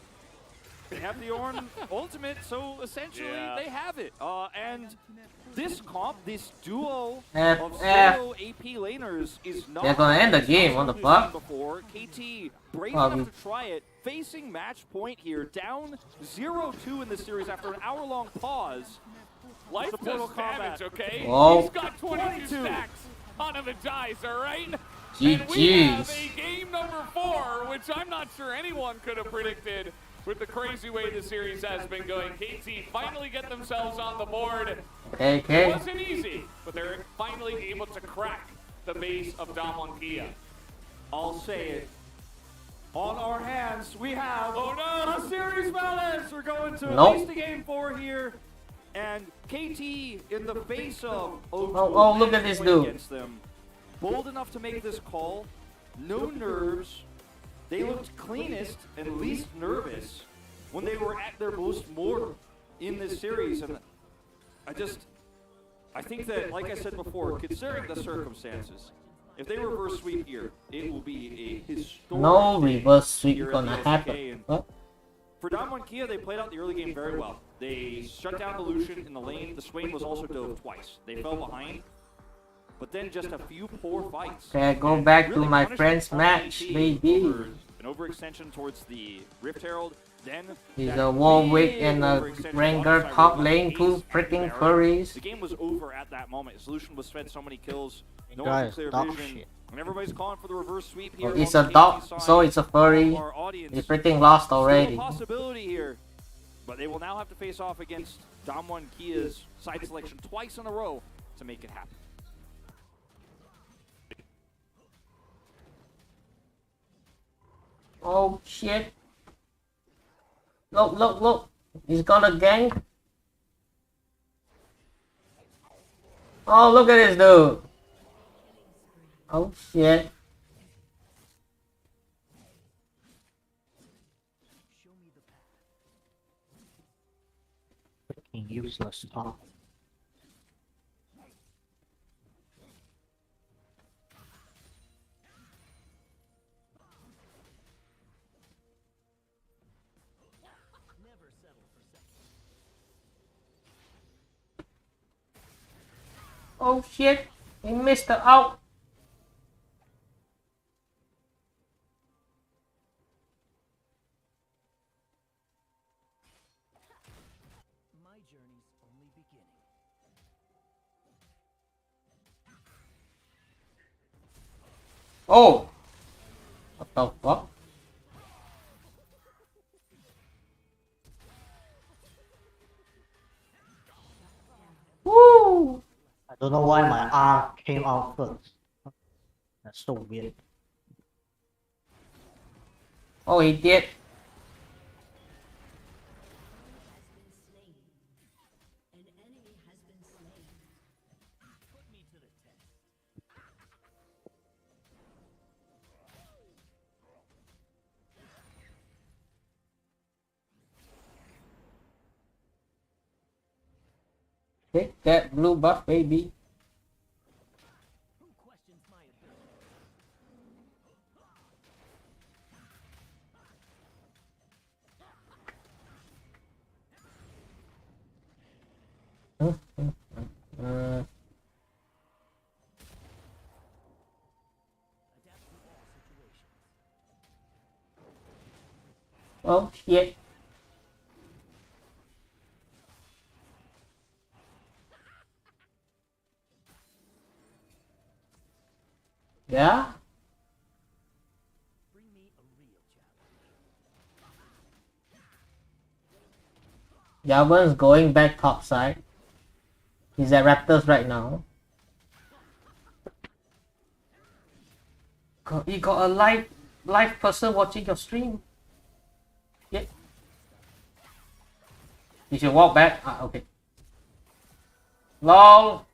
They have the Ornn ultimate, so essentially Yeah. they have it. And this comp, this duo F, of F. solo AP laners is not. They're gonna end the game, what the fuck? Before KT brave Oh, enough to try it, facing match point here, down 0-2 in this series after an hour-long pause. Life It's a does Portal damage, combat. okay? Whoa. He's got 22 stacks on him and dies, alright? And GG's. we have a game number 4, which I'm not sure anyone could have predicted with the crazy way the series has been going. KT finally get themselves on the board. Okay, It okay. wasn't easy, but they're finally able to crack the base of Damwon Kia. I'll say it. On our hands, we have a series balance. We're going to Nope. at least a game 4 here. And KT, in the face of Oh, look at this dude. against them, bold enough to make this call, no nerves. They looked cleanest and least nervous when they were at their most mortal in this series. And I think that, like I said before, considering the circumstances, if they reverse sweep here, it will be a historic No day reverse sweep here at gonna the SEK. happen. And What? for Damwon Kia, they played out the early game very well. They shut down the Lucian in the lane. The Swain was also dove twice. They fell behind, but then just a few poor fights. Okay, go And back to really my punished friend's the match, KT baby. over an overextension towards the Rift Herald. Then He's that a Warwick big and a overextension Ranger alongside top Rolster, lane, two Ace, freaking and Baron. furries. The game was over at that moment. Solution was fed so many kills. No Guys, one could clear dog vision. shit. And everybody's calling for the reverse sweep here. It's on a the dog, KT side. so it's a furry. Our audience It's freaking lost still already. a possibility here. But they will now have to face off against Damwon Kia's side selection twice in a row to make it happen. Oh shit. Look, look, look. He's got a gang. Oh, look at this dude. Oh shit. Freaking useless top. Oh shit. He missed the out. Oh! What the fuck? Woo! I don't know why my arm came out first. That's so weird. Oh, he did. Take that blue buff, baby. Oh shit. Yeah? Yavan's going back topside. He's at Raptors right now. You got a live person watching your stream. Yeah. You should walk back. Ah, okay. LOL.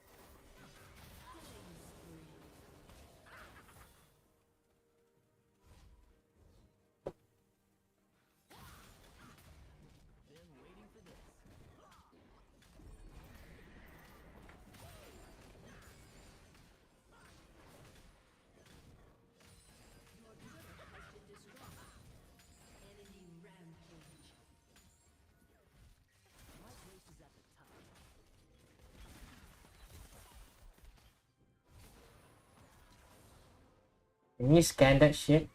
Can you scan that shit?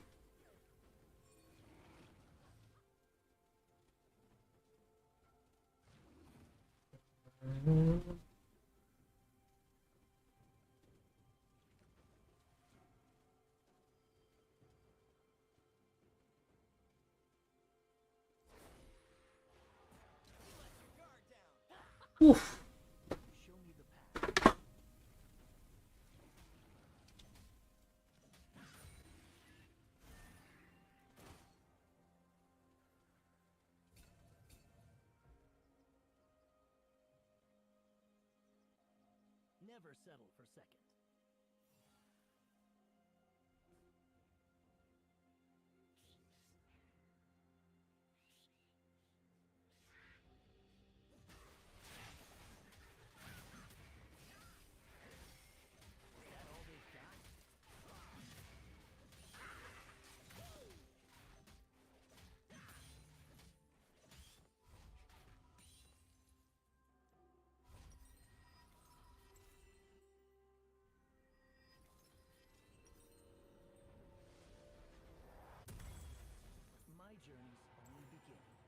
Oof. Never settle for second. My journey's only beginning.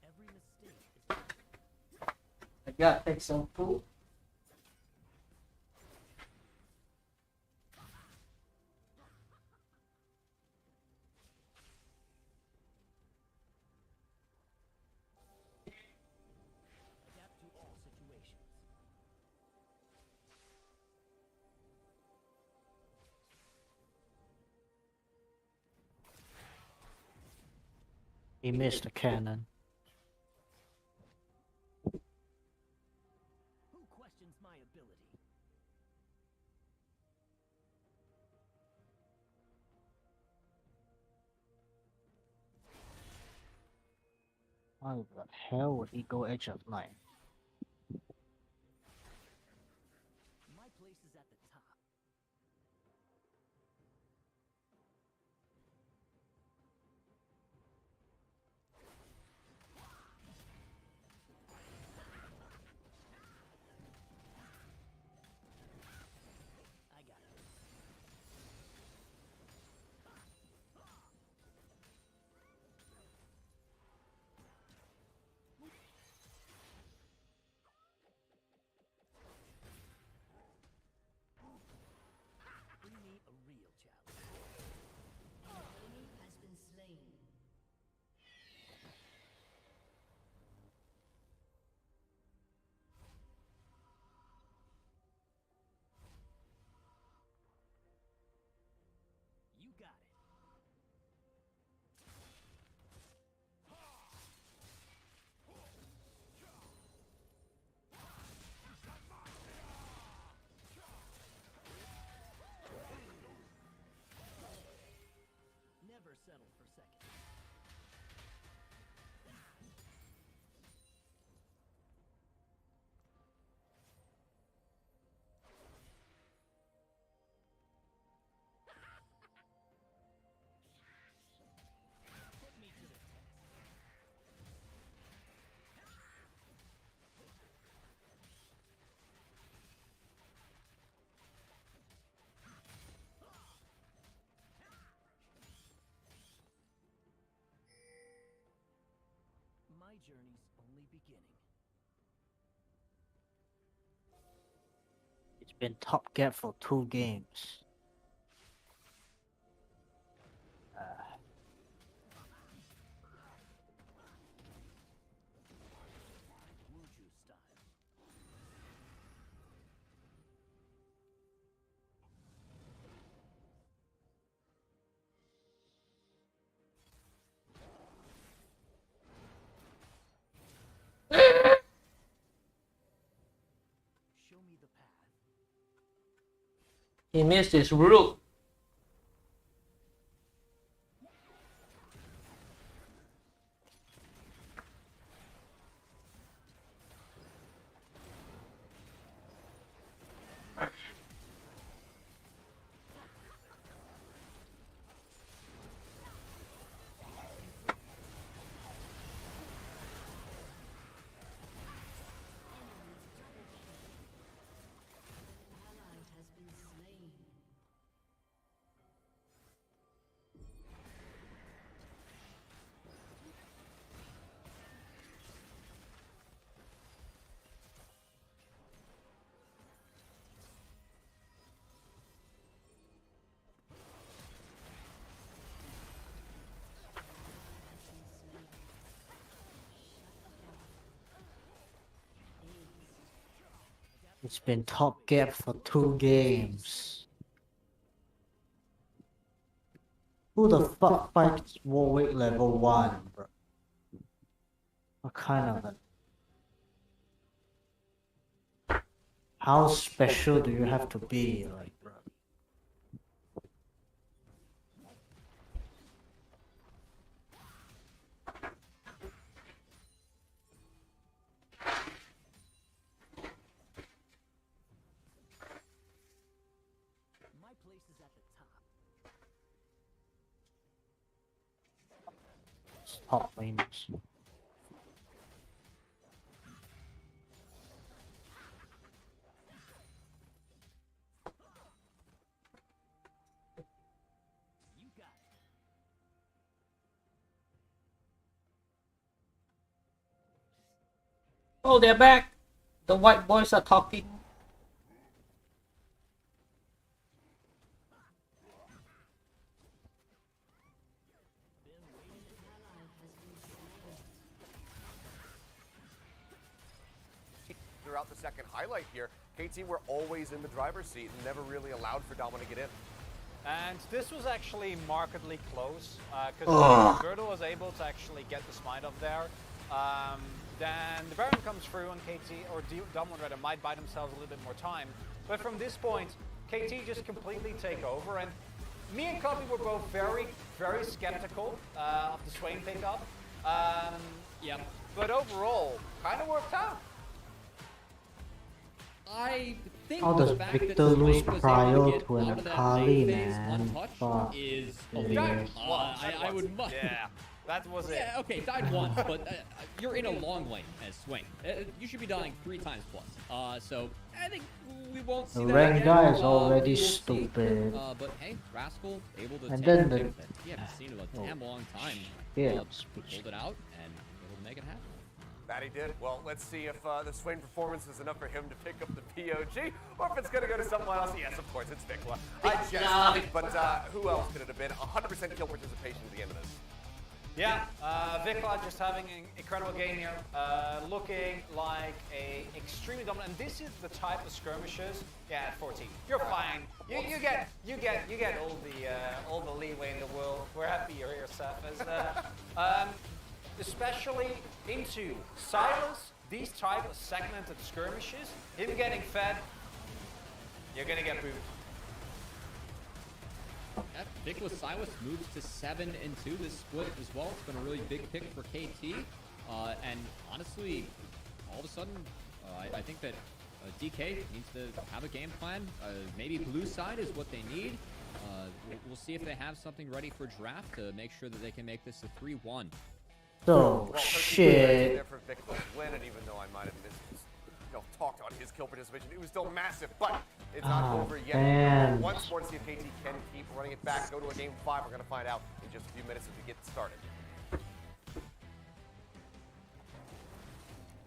Every mistake is I gotta take some food. adapt to all situations. He missed the cannon. Who questions my ability? Why the hell would he go edge of 9? My place is at the top. I got it. My journey's only beginning. It's been top gap for 2 games. Wuju style. Show me the path. He missed his root. It's been top gap for 2 games. Who the fuck fights Warwick level 1, bro? What kind of a... How special do you have to be, like, bro? My place is at the top. Top lanes. You got it. Oh, they're back. The white boys are talking. Throughout the second highlight here, KT were always in the driver's seat and never really allowed for Damwon to get in. And this was actually markedly close, because Burdol was able to actually get the smite up there. Then the Baron comes through and KT, or Damwon rather, might buy themselves a little bit more time. But from this point, KT just completely take over, and me and Copy were both very, very skeptical of the Swain pickup. Yep. But overall, kind of worked out. I think How the does fact Victor that lose Swain was prior able to get to an out of that Akali, late phase man? untouched Fuck. is Idiot. I would much. Yeah, that was it. Yeah, okay, died once, but you're in a long lane as Swain. You should be dying 3 times plus. So I think we won't see The that rank again. guy is already We'll see. stupid. But hey, Rascal able to And take then a the- pick that we haven't seen in a damn long time. Yeah, Pulled speech. it out and able to make it happen. That he did. Well, let's see if the Swain performance is enough for him to pick up the POG, or if it's going to go to someone else. Yes, of course, it's VicLa. I jest, but who else could it have been? 100% kill participation at the end of this. Yeah, VicLa just having an incredible game here, looking like a extremely dominant. And this is the type of skirmishes. Yeah, at 14, you're fine. You get all the leeway in the world. We're happy you're here, Seth. Especially into Silas, these type of segmented skirmishes, him getting fed, you're gonna get booed. Yep. VicLa Silas moves to 7-2 this split as well. It's been a really big pick for KT. And honestly, all of a sudden, I think that DK needs to have a game plan. Maybe blue side is what they need. We'll see if they have something ready for draft to make sure that they can make this a 3-1. So, shit. There for VicLa's win, and even though I might have talked on his kill participation, it was still massive, but it's not over yet. Man. Once more to see if KT can keep running it back, go to a game 5. We're going to find out in just a few minutes as we get started.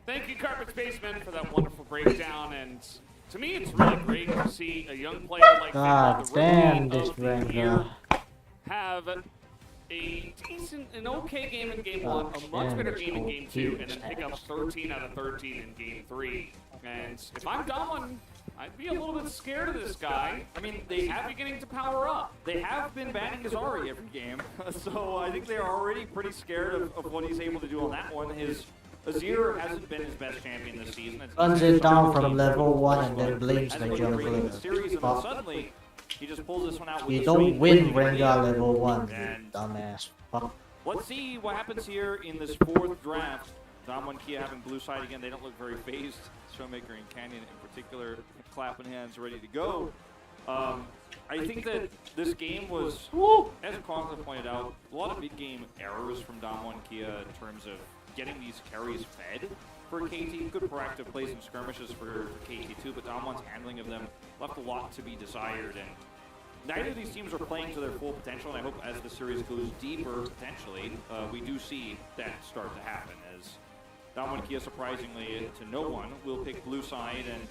Thank you, Carpet Spaceman, for that wonderful breakdown. And to me, it's really great to see a young player like God VicLa, damn, the this rookie of the year, Rengar. have an okay game in game 1, a much better game in game 2, and then pick up 13 out of 13 in game 3. And if I'm Damwon, I'd be a little bit scared of this guy. I mean, they have beginning to power up. They have been banning his Aria every game, so I think they're already pretty scared of what he's able to do on that one. His Azir hasn't been his best champion this season. Runs it down from level 1 and then blames the jungler. Fuck. Suddenly, he just pulls this one out with You the don't sweep. win Rengar level 1, And you dumbass. Fuck. let's see what happens here in this 4th draft. Damwon Kia having blue side again. They don't look very phased. Showmaker and Canyon in particular, clapping hands, ready to go. I think that this game was, as Conklin pointed out, a lot of mid-game errors from Damwon Kia in terms of getting these carries fed for KT. Good proactive plays and skirmishes for KT too, but Damwon's handling of them left a lot to be desired. And neither of these teams are playing to their full potential, and I hope as the series goes deeper, potentially, we do see that start to happen. As Damwon Kia, surprisingly to no one, will pick blue side, and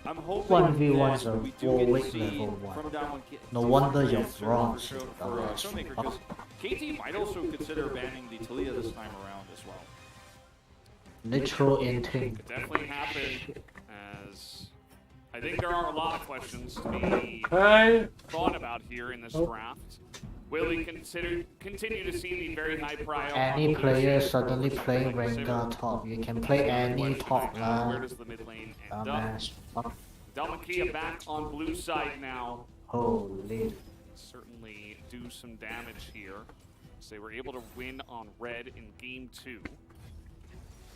I'm hoping 1v1's that a we do 4-week get to see level 1. from Damwon Kia. No wonder you're for wrong, Showmaker, because KT might also consider banning the Talia this time around as well. Literal inting. Could definitely happen, as I think there are a lot of questions to be thought about here in this draft. Will we continue to see the very high prio? Any player suddenly playing Rengar top. You can play any top Where now. does the mid lane end up? Dumbass. Fuck. Damwon Kia back on blue side now. Holy. Certainly do some damage here. So they were able to win on red in game 2.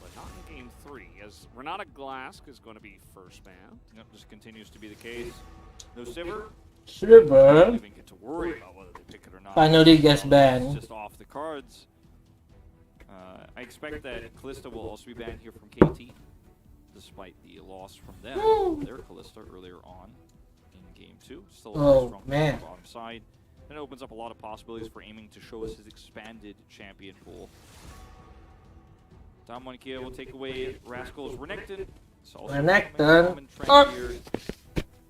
But not in game 3, as Renata Glask is going to be first banned. Yep, this continues to be the case. No Sivir. Sivir Don't even get to worry about whether they pick it or not. finally gets It's banned. just off the cards. I expect that Kalista will also be banned here from KT, despite the loss from them. Their Kalista earlier on in game 2. Still a very strong man. on the bottom side. And it opens up a lot of possibilities for aiming to show us his expanded champion pool. Damwon Kia will take away Rascal's Renekton. It's also Renekton. common trend here.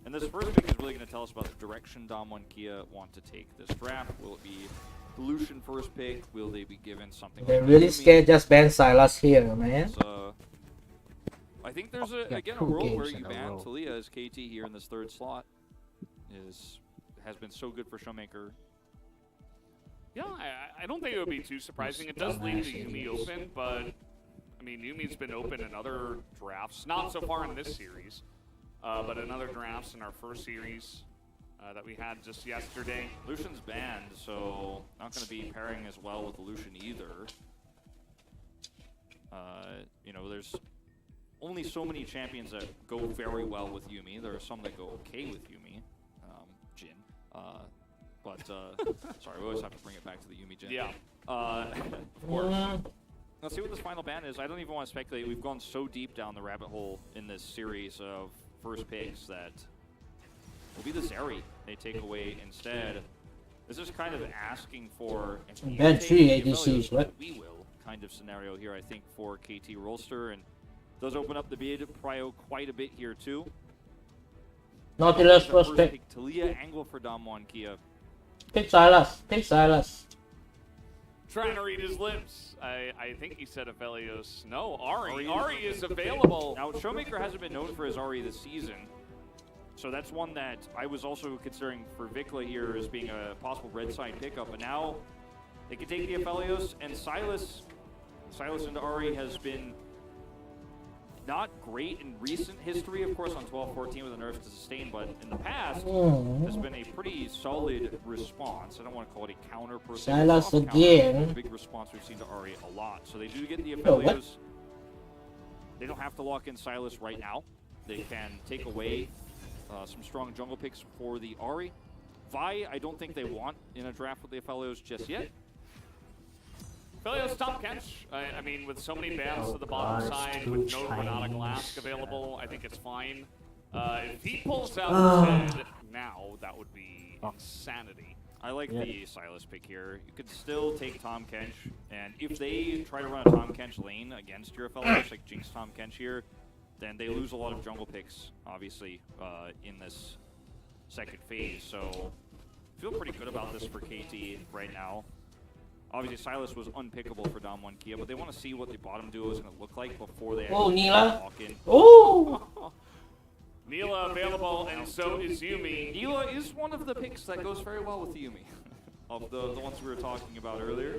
And this first pick is really going to tell us about the direction Damwon Kia want to take this draft. Will it be the Lucian first pick? Will they be given something They're like really Nuguri? scared just ban Silas here, man. I think there's Yeah, again a 2 role games where in you a ban row. Talia as KT here in this 3rd slot. Has been so good for Showmaker. Yeah, I don't think it would be too surprising. It does leave the Yuumi open, but I mean, Yuumi's been open in other drafts. Not so far in this series, but in other drafts in our first series that we had just yesterday. Lucian's banned, so not going to be pairing as well with Lucian either. You know, there's only so many champions that go very well with Yuumi. There are some that go okay with Yuumi. Jin. Sorry, we always have to bring it back to the Yuumi Jin. Yeah. Of course. Let's see what this final ban is. I don't even want to speculate. We've gone so deep down the rabbit hole in this series of first picks that will be the Zeri they take away instead. This is kind of asking for Ban 3 ADCs, right? We will kind of scenario here, I think, for KT Rolster, and does open up the bid prio quite a bit here too. Nautilus The first pick. Talia angle for Damwon Kia. Pick Silas. Pick Silas. Trying to read his lips. I think he said Aphelios. No, Ari. Ari is available. Now, Showmaker hasn't been known for his Ari this season. So that's one that I was also considering for VicLa here as being a possible red side pickup. But now they can take the Aphelios, and Silas into Ari has been not great in recent history, of course, on 12-14 with the nerfs to sustain, but in the past, there's been a pretty solid response. I don't want to call it a counter per se. Silas again. Big response we've seen to Aria a lot. So they do get the Aphelios. They don't have to lock in Silas right now. They can take away some strong jungle picks for the Ahri. Vi, I don't think they want in a draft with the Aphelios just yet. Aphelios top Kench. I mean, with so many bans to the bottom side, with no Renata Glask available, I think it's fine. If he pulls out his head now, that would be insanity. I like the Silas pick here. You could still take Tahm Kench, and if they try to run a Tahm Kench lane against your Aphelios, like Jinx Tahm Kench here, then they lose a lot of jungle picks, obviously, in this second phase. So, I feel pretty good about this for KT right now. Obviously, Silas was unpickable for Damwon Kia, but they want to see what the bottom duo is going to look like before they actually walk in. Oh! Neela available, and so is Yuumi. Neela is one of the picks that goes very well with Yuumi, of the ones we were talking about earlier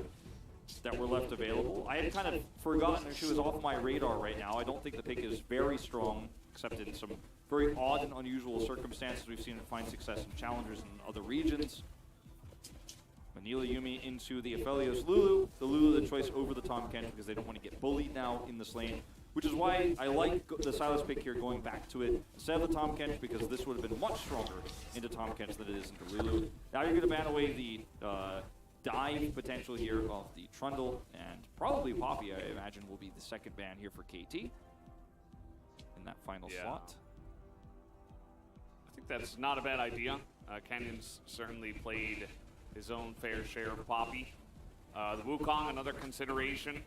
that were left available. I had kind of forgotten that she was off my radar right now. I don't think the pick is very strong, except in some very odd and unusual circumstances. We've seen it find success in challengers in other regions. Neela Yuumi into the Aphelios Lulu. The Lulu the choice over the Tahm Kench because they don't want to get bullied now in this lane, which is why I like the Silas pick here, going back to it instead of the Tahm Kench, because this would have been much stronger into Tahm Kench than it is into Lulu. Now you're going to ban away the dive potential here of the Trundle, and probably Poppy, I imagine, will be the second ban here for KT in that final slot. I think that's not a bad idea. Canyon's certainly played his own fair share of Poppy. The Wukong, another consideration.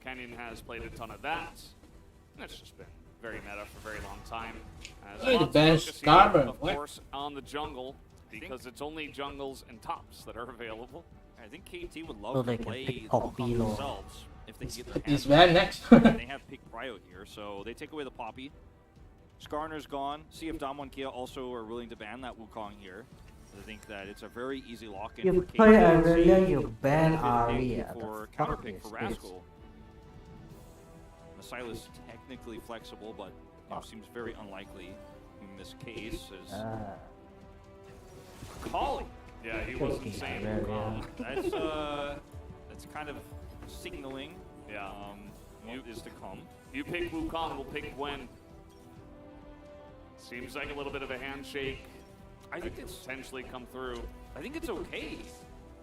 Canyon has played a ton of that. And it's just been very meta for a very long time. Hey, the Lots of bench focus here, Starboard. of course, on the jungle, because it's only jungles and tops that are available. I think KT would So love they to can play pick the Poppy Wukong or- themselves if they can get their He's hands on banned it. next. And they have picked Cryo here, so they take away the Poppy. Skarner's gone. See if Damwon Kia also are willing to ban that Wukong here. I think that it's a very easy lock-in You for KT. play Aria, you ban Good pick Aria. for The counter fuck pick is for this? Rascal. The Silas technically flexible, but seems very unlikely in this case. As Calling. Yeah, he wasn't saying Wukong. That's kind of signaling. Yeah. What is to come. You pick Wukong, we'll pick Gwen. Seems like a little bit of a handshake. I think it's potentially come through. I think it's okay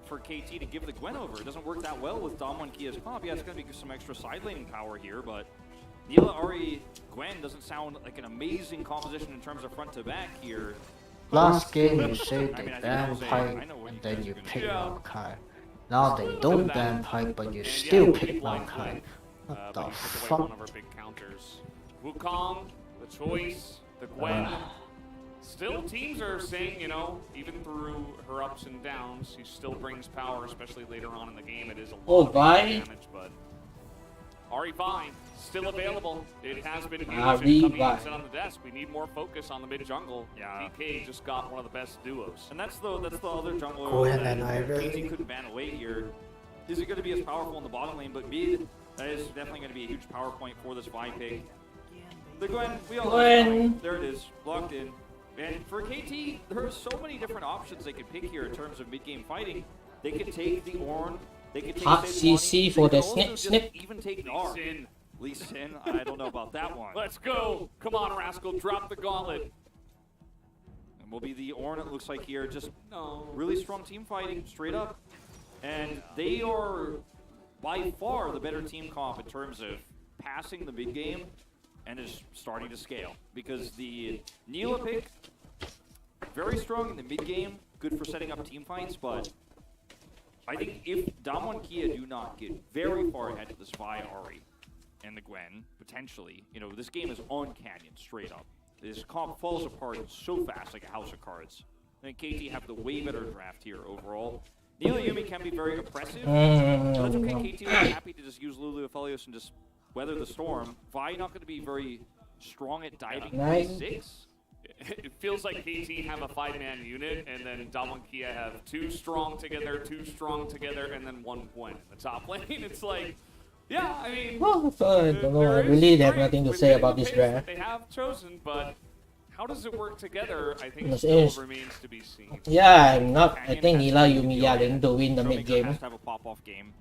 for KT to give the Gwen over. It doesn't work that well with Damwon Kia's comp. Yeah, it's going to be some extra side laning power here, but Neela Ahri Gwen doesn't sound like an amazing composition in terms of front to back here. Last game you say I they mean, I think ban Jose, Pike I know what and you then guys you are gonna pick do. Maokai. Now they don't ban Pike but you And still yeah, pick blind Maokai. flank, What but the you took away one fuck? of our big counters. Wukong, the choice, the Gwen. Still, teams are saying, you know, even through her ups and downs, she still brings power, especially later on in the game. It is a lot of damage, but Ahri Vi still available. It has been huge. Ahri Coming Vi. in, sit on the desk. We need more focus on the mid jungle. Yeah. DK just got one of the best duos. And that's the other jungler Gwen and that Ivy. KT couldn't ban away here. Is it going to be as powerful in the bottom lane? But mid, that is definitely going to be a huge power point for this Vi pick. The Gwen, we all know the Gwen. There it is, locked in. And for KT, there are so many different options they could pick here in terms of mid-game fighting. They could take the Ornn, they could take Hot Sejuani, CC they for could the also snip just snip. even take Nar. Lee Sin, I don't know about that one. Let's go. Come on, Rascal. Drop the gauntlet. And will be the Ornn, it looks like here. Just really strong team fighting, straight up. And they are by far the better team comp in terms of passing the mid game and is starting to scale. Because the Neela pick, very strong in the mid game, good for setting up team fights, but I think if Damwon Kia do not get very far ahead of this Vi Ahri and the Gwen, potentially, you know, this game is on Canyon, straight up. This comp falls apart so fast like a house of cards. I think KT have the way better draft here overall. Neela Yuumi can be very oppressive, but that's okay. KT will be happy to just use Lulu Aphelios and just weather the storm. Vi not going to be very strong at diving Nice. 6. It feels like KT have a 5-man unit, and then Damwon Kia have 2 strong together, and then 1 Gwen in the top lane. It's like, Yeah, I mean, Well, I don't know. I really have nothing to say about this draft. They have chosen, but how does it work together? I think Yes, still yes. remains to be seen. Yeah, I'm not. I think Nila Yumiya going to win the mid Showmaker game. has to have a pop-off game.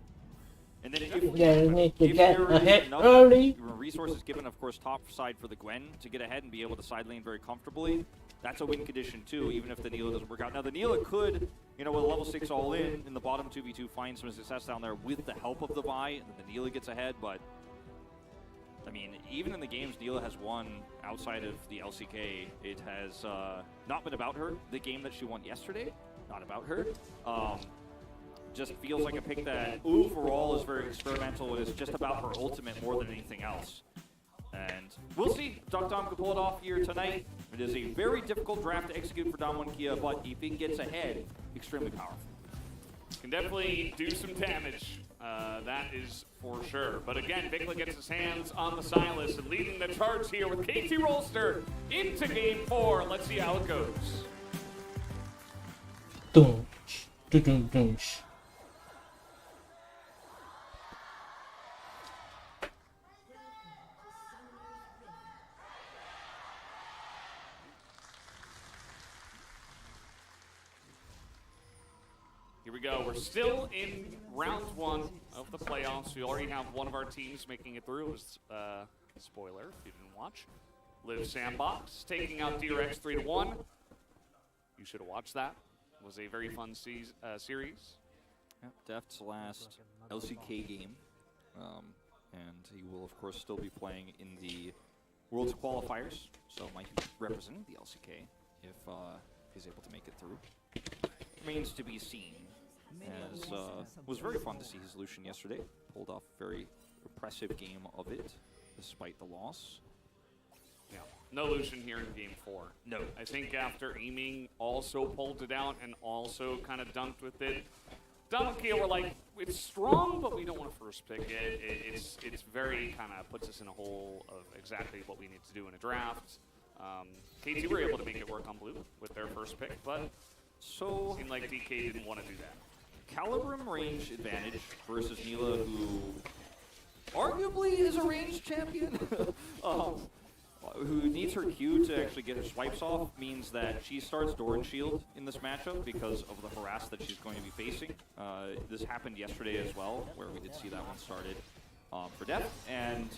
And then if, Yeah, you need to if get there is ahead enough early. resources given, of course, top side for the Gwen to get ahead and be able to side lane very comfortably, that's a win condition too, even if the Neela doesn't work out. Now, the Neela could, you know, with a level 6 all in the bottom 2v2, find some success down there with the help of the Vi, and then the Neela gets ahead, but I mean, even in the games Neela has won outside of the LCK, it has not been about her. The game that she won yesterday, not about her. Just feels like a pick that overall is very experimental and is just about her ultimate more than anything else. And we'll see. Deokdam can pull it off here tonight. It is a very difficult draft to execute for Damwon Kia, but if it gets ahead, extremely powerful. Can definitely do some damage. That is for sure. But again, VicLa gets his hands on the Silas and leading the charge here with KT Rolster into game 4. Let's see how it goes. Doom, doom, doom. Here we go. We're still in round 1 of the playoffs. We already have one of our teams making it through. It was, spoiler if you didn't watch. Live Sandbox taking out DRX 3-1. You should have watched that. It was a very fun series. Yep, Deft's last LCK game. And he will, of course, still be playing in the Worlds qualifiers. So might be representing the LCK if he's able to make it through. Remains to be seen. As was very fun to see his Lucian yesterday. Pulled off a very impressive game of it, despite the loss. Yeah, no Lucian here in game 4. No. I think after aiming also pulled it out and also kind of dunked with it. Damwon Kia were like, it's strong, but we don't want to first pick it. It's very kind of puts us in a hole of exactly what we need to do in a draft. KT were able to make it work on blue with their first pick, but so seemed like DK didn't want to do that. Calibrum range advantage versus Neela, who arguably is a ranged champion, who needs her Q to actually get her swipes off, means that she starts Doran Shield in this matchup because of the harass that she's going to be facing. This happened yesterday as well, where we did see that one started for Deft, and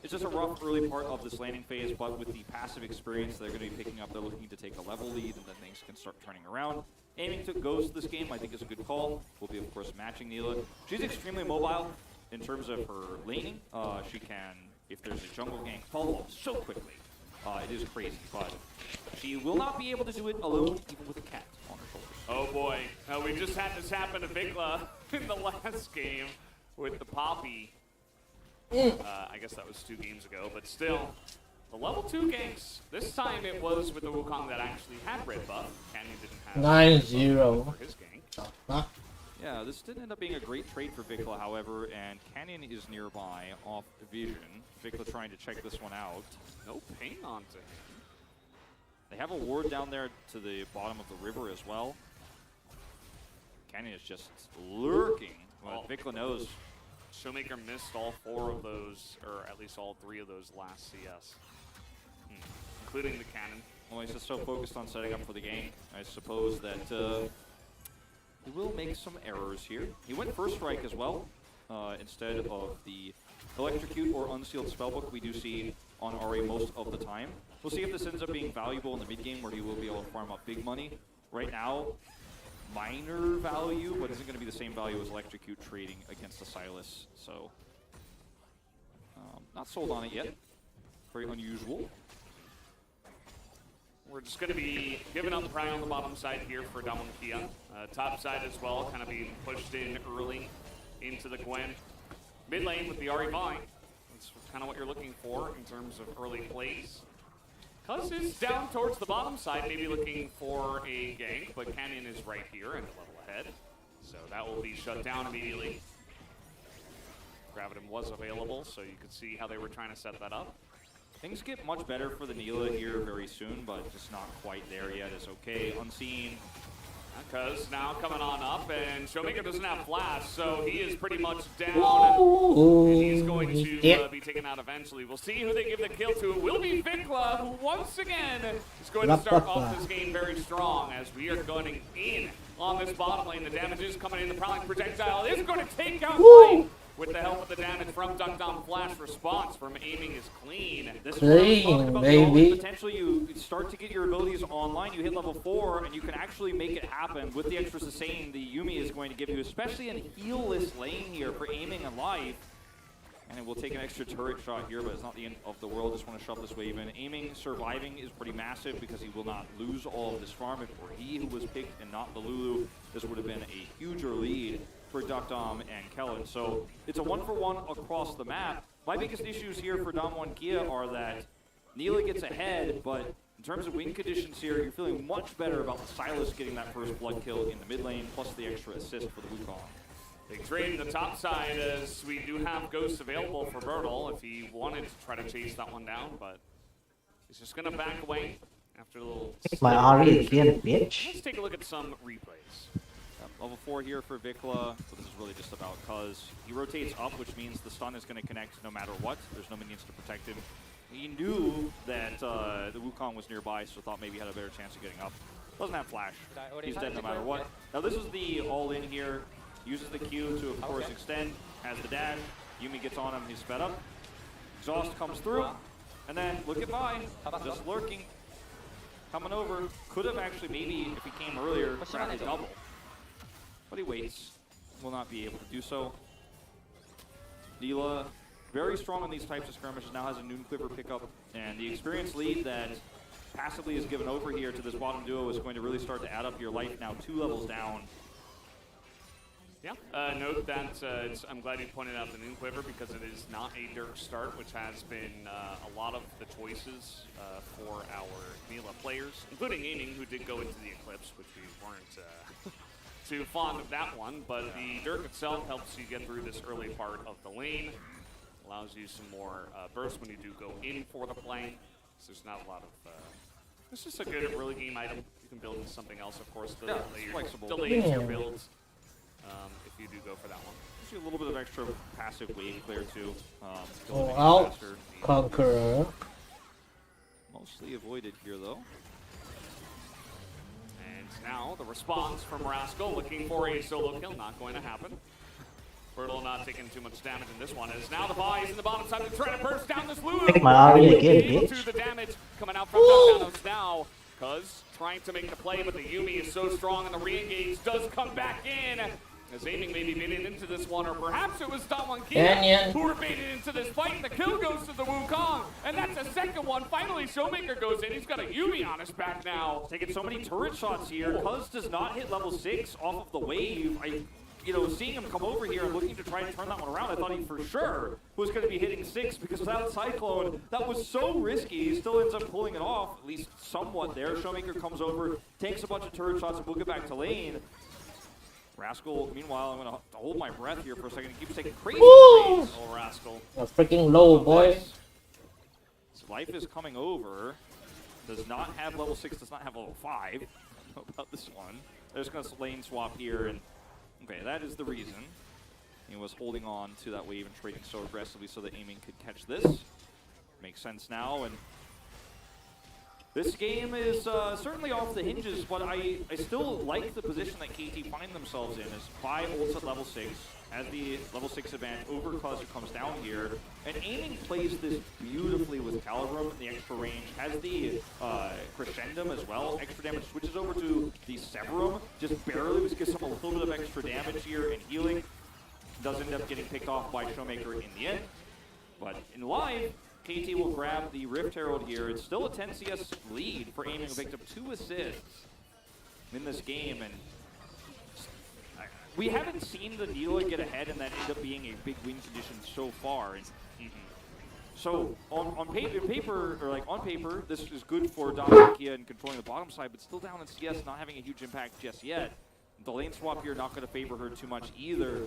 it's just a rough early part of this landing phase, but with the passive experience they're going to be picking up, they're looking to take a level lead, and then things can start turning around. Aiming to Ghost this game, I think, is a good call. We'll be, of course, matching Neela. She's extremely mobile in terms of her laning. She can, if there's a jungle gank, follow up so quickly. It is crazy, but she will not be able to do it alone, even with a cat on her shoulders. Oh boy, we just had this happen to VicLa in the last game with the Poppy. I guess that was 2 games ago, but still, the level 2 ganks. This time it was with the Wukong that actually had red buff. Canyon didn't have 9-0 for his gank. Huh? Yeah, this didn't end up being a great trade for VicLa, however, and Canyon is nearby off vision. VicLa trying to check this one out. No ping onto him. They have a ward down there to the bottom of the river as well. Canyon is just lurking. Well, VicLa knows. Showmaker missed all 4 of those, or at least all 3 of those last CS. Including the cannon. Well, he's just so focused on setting up for the gank. I suppose that he will make some errors here. He went first strike as well, instead of the electrocute or unsealed spellbook we do see on Aria most of the time. We'll see if this ends up being valuable in the mid game where he will be able to farm up big money. Right now, minor value, but isn't going to be the same value as electrocute trading against the Silas. So, not sold on it yet. Very unusual. We're just going to be giving up Pry on the bottom side here for Damwon Kia. Top side as well, kind of being pushed in early into the Gwen. Mid lane with the Aria Vi. That's kind of what you're looking for in terms of early plays. Cuzz is down towards the bottom side, maybe looking for a gank, but Canyon is right here and a level ahead. So that will be shut down immediately. Gravitum was available, so you could see how they were trying to set that up. Things get much better for the Neela here very soon, but just not quite there yet. It's okay. Unseen. Cuzz now coming on up, and and Showmaker doesn't have flash, so he is pretty much down. And he's going to be taken out eventually. We'll see who they give the kill to. It will be VicLa, who once again is going to start off this game very strong as we are going in on this bottom lane. The damage is coming in. The Prowling Projectile is going to take out Light. With the help of the damage from Deokdam, flash response from aiming is clean. This is what I'm talking about, baby. Potentially you start to get your abilities online, you hit level 4, and you can actually make it happen with the extra sustain the Yuumi is going to give you, especially in a heal-less lane here for aiming and life. And it will take an extra turret shot here, but it's not the end of the world. Just want to shove this wave in. Aiming, surviving is pretty massive because he will not lose all of this farm. If it were he who was picked and not the Lulu, this would have been a huger lead for Deokdam and Kellin. So it's a 1-for-1 across the map. My biggest issues here for Damwon Kia are that Neela gets ahead, but in terms of win conditions here, you're feeling much better about the Silas getting that first blood kill in the mid lane, plus the extra assist for the Wukong. Big trade in the top side as we do have ghosts available for Burdol if he wanted to try to chase that one down, but he's just going to back away after a little... Take my Aria again, bitch. Let's take a look at some replays. Level 4 here for VicLa, so this is really just about Cuzz. He rotates up, which means the stun is going to connect no matter what. There's no minions to protect him. He knew that the Wukong was nearby, so thought maybe he had a better chance of getting up. Doesn't have flash. He's dead no matter what. Now this is the all-in here. Uses the Q to, of course, extend. Has the dash. Yuumi gets on him. He's sped up. Exhaust comes through. And then, look at mine. Just lurking. Coming over. Could have actually, maybe, if he came earlier, grabbed a double. But he waits. Will not be able to do so. Neela, very strong in these types of skirmishes, now has a Noon Quiver pickup. And the experience lead that passively is given over here to this bottom duo is going to really start to add up your life now 2 levels down. Yeah, note that I'm glad you pointed out the Noon Quiver because it is not a Dirk start, which has been a lot of the choices for our Neela players, including Aiming, who did go into the Eclipse, which we weren't too fond of that one, but the Dirk itself helps you get through this early part of the lane, allows you some more burst when you do go in for the play, so there's not a lot of... it's just a good early game item. You can build into something else, of course, to delay your builds. If you do go for that one. Gives you a little bit of extra passive wave clear too. Out, Conqueror. Mostly avoided here though. And now the response from Rascal looking for a solo kill, not going to happen. Burdol not taking too much damage in this one. As now the buy is in the bottom side to try to burst down this Lulu. Take my Aria again, bitch. To the damage coming out from Deokdam now. Cuzz trying to make the play, but the Yuumi is so strong and the re-engage does come back in. As Aiming maybe baited into this one, or perhaps it was Damwon Kia who were baited into this fight, and the kill goes to the Wukong, and that's a second one. Finally, Showmaker goes in. He's got a Yuumi on his back now. Taking so many turret shots here. Cuzz does not hit level 6 off of the wave. Seeing him come over here and looking to try and turn that one around, I thought he for sure was going to be hitting 6 because without Cyclone, that was so risky. He still ends up pulling it off, at least somewhat there. Showmaker comes over, takes a bunch of turret shots, and we'll get back to lane. Rascal, meanwhile, I'm going to hold my breath here for a second. He keeps taking crazy plays. Oh, Rascal. A freaking low, boy. His life is coming over. Does not have level 6, does not have level 5. I don't know about this one. They're just going to lane swap here, and okay, that is the reason. He was holding on to that wave and trading so aggressively so that Aiming could catch this. Makes sense now, and this game is certainly off the hinges, but I still like the position that KT find themselves in, as Bai ults at level 6, has the level 6 advantage over Cuzz who comes down here, and Aiming plays this beautifully with Calibrum, the extra range, has the Crescendum as well, extra damage, switches over to the Severum, just barely, which gives him a little bit of extra damage here and healing, does end up getting picked off by Showmaker in the end, but in live, KT will grab the Rift Herald here. It's still a 10 CS lead for Aiming, who picked up 2 assists in this game. And we haven't seen the Neela get ahead and that end up being a big win condition so far. And so on paper, this is good for Damwon Kia and controlling the bottom side, but still down in CS, not having a huge impact just yet. The lane swap here not going to favor her too much either.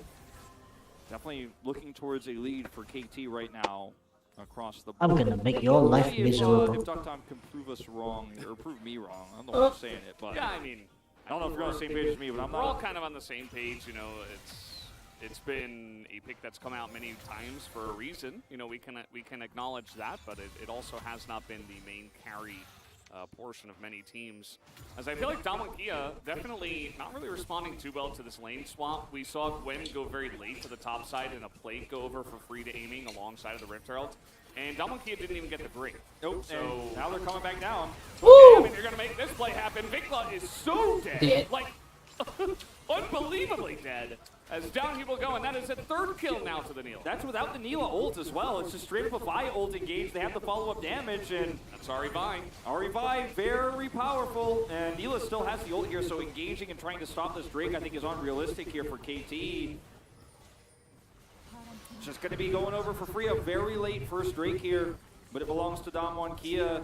Definitely looking towards a lead for KT right now. Across the board. I'm gonna make your life miserable. If Deokdam can prove us wrong, or prove me wrong, I don't know why I'm saying it, but... Yeah, I mean, I don't know if you're on the same page as me, but I'm We're all not. kind of on the same page. You know, it's been a pick that's come out many times for a reason. You know, we can acknowledge that, but it also has not been the main carry portion of many teams. As I feel like Damwon Kia definitely not really responding too well to this lane swap. We saw Gwen go very late to the top side and a plate go over for free to aiming alongside of the Rift Herald. And Damwon Kia didn't even get the break. Nope. So And now they're coming back down. Okay, I mean, you're gonna make this play happen. VicLa is so dead. Dead. Like, unbelievably dead. As down people go, and that is a third kill now to the Neil. That's without the Neela ult as well. It's just straight up a Vi ult engage. They have the follow-up damage, and That's Ari Vi. Ari Vi, very powerful. And Neela still has the ult here, so engaging and trying to stop this Drake, I think, is unrealistic here for KT. Just going to be going over for free. A very late first Drake here, but it belongs to Damwon Kia.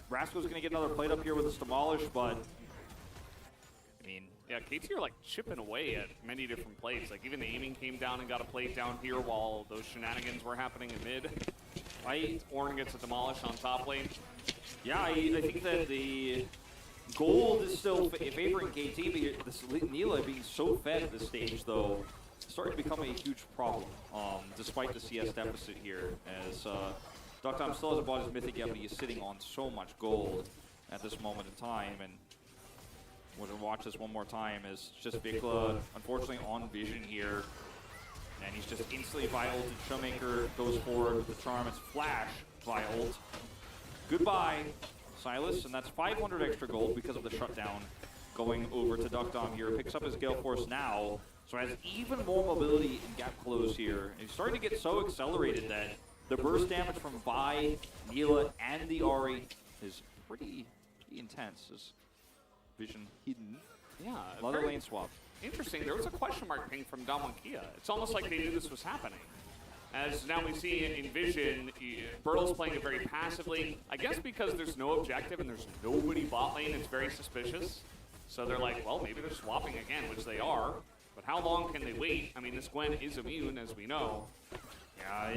Rascal's going to get another plate up here with this demolish, but I mean, Yeah, KT are like chipping away at many different plays. Like even the aiming came down and got a plate down here while those shenanigans were happening in mid. Right? Ornn gets a demolish on top lane. yeah, I think that the gold is still favoring KT, but this Neela being so fed at this stage, though, it's starting to become a huge problem, despite the CS deficit here, as Deokdam still hasn't bought his mythic yet, but he is sitting on so much gold at this moment in time, and we're going to watch this one more time as just VicLa, unfortunately, on vision here, and he's just instantly Vi ulted. Showmaker goes forward with the charm. It's flash Vi ult. Goodbye, Silas, and that's 500 extra gold because of the shutdown going over to Deokdam here. Picks up his Gale Force now, so has even more mobility in gap close here. And he's starting to get so accelerated that the burst damage from Vi, Neela, and the Ari is pretty intense. As vision hidden. Yeah, Another very lane swap. interesting. There was a question mark ping from Damwon Kia. It's almost like they knew this was happening. As now we see in vision, Burdol's playing it very passively. I guess because there's no objective and there's nobody bot lane, it's very suspicious. So they're like, well, maybe they're swapping again, which they are. But how long can they wait? I mean, this Gwen is immune, as we know. Yeah,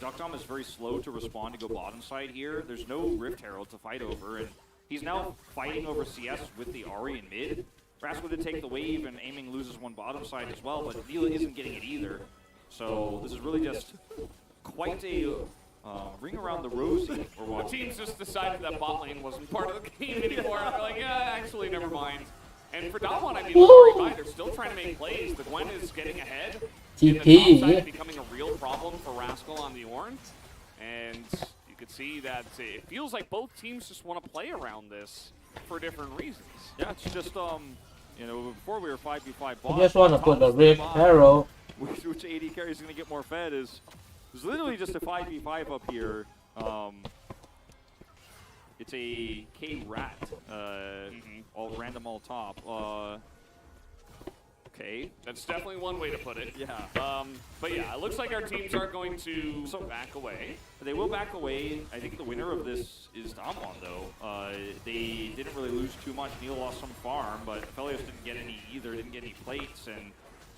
Deokdam is very slow to respond to go bottom side here. There's no Rift Herald to fight over, and he's now fighting over CS with the Ari in mid. Rascal did take the wave, and aiming loses one bottom side as well, but Neela isn't getting it either. So this is really just quite a ring around the rosy. The teams just decided that bot lane wasn't part of the game anymore. They're like, yeah, actually, never mind. And for Damwon, I mean, they're still trying to make plays. The Gwen is getting ahead. And the top side becoming a real problem for Rascal on the Ornn. And you could see that it feels like both teams just want to play around this for different reasons. Yeah, it's just, you know, before we were 5v5 bots. I just want to put the Rift Herald. Which AD carry is going to get more fed is literally just a 5v5 up here. It's a K-Rat, all random all top. Okay. That's definitely one way to put it. Yeah. But yeah, it looks like our teams are going to back away. They will back away. I think the winner of this is Damwon, though. They didn't really lose too much. Neil lost some farm, but Aphelios didn't get any either, didn't get any plates, and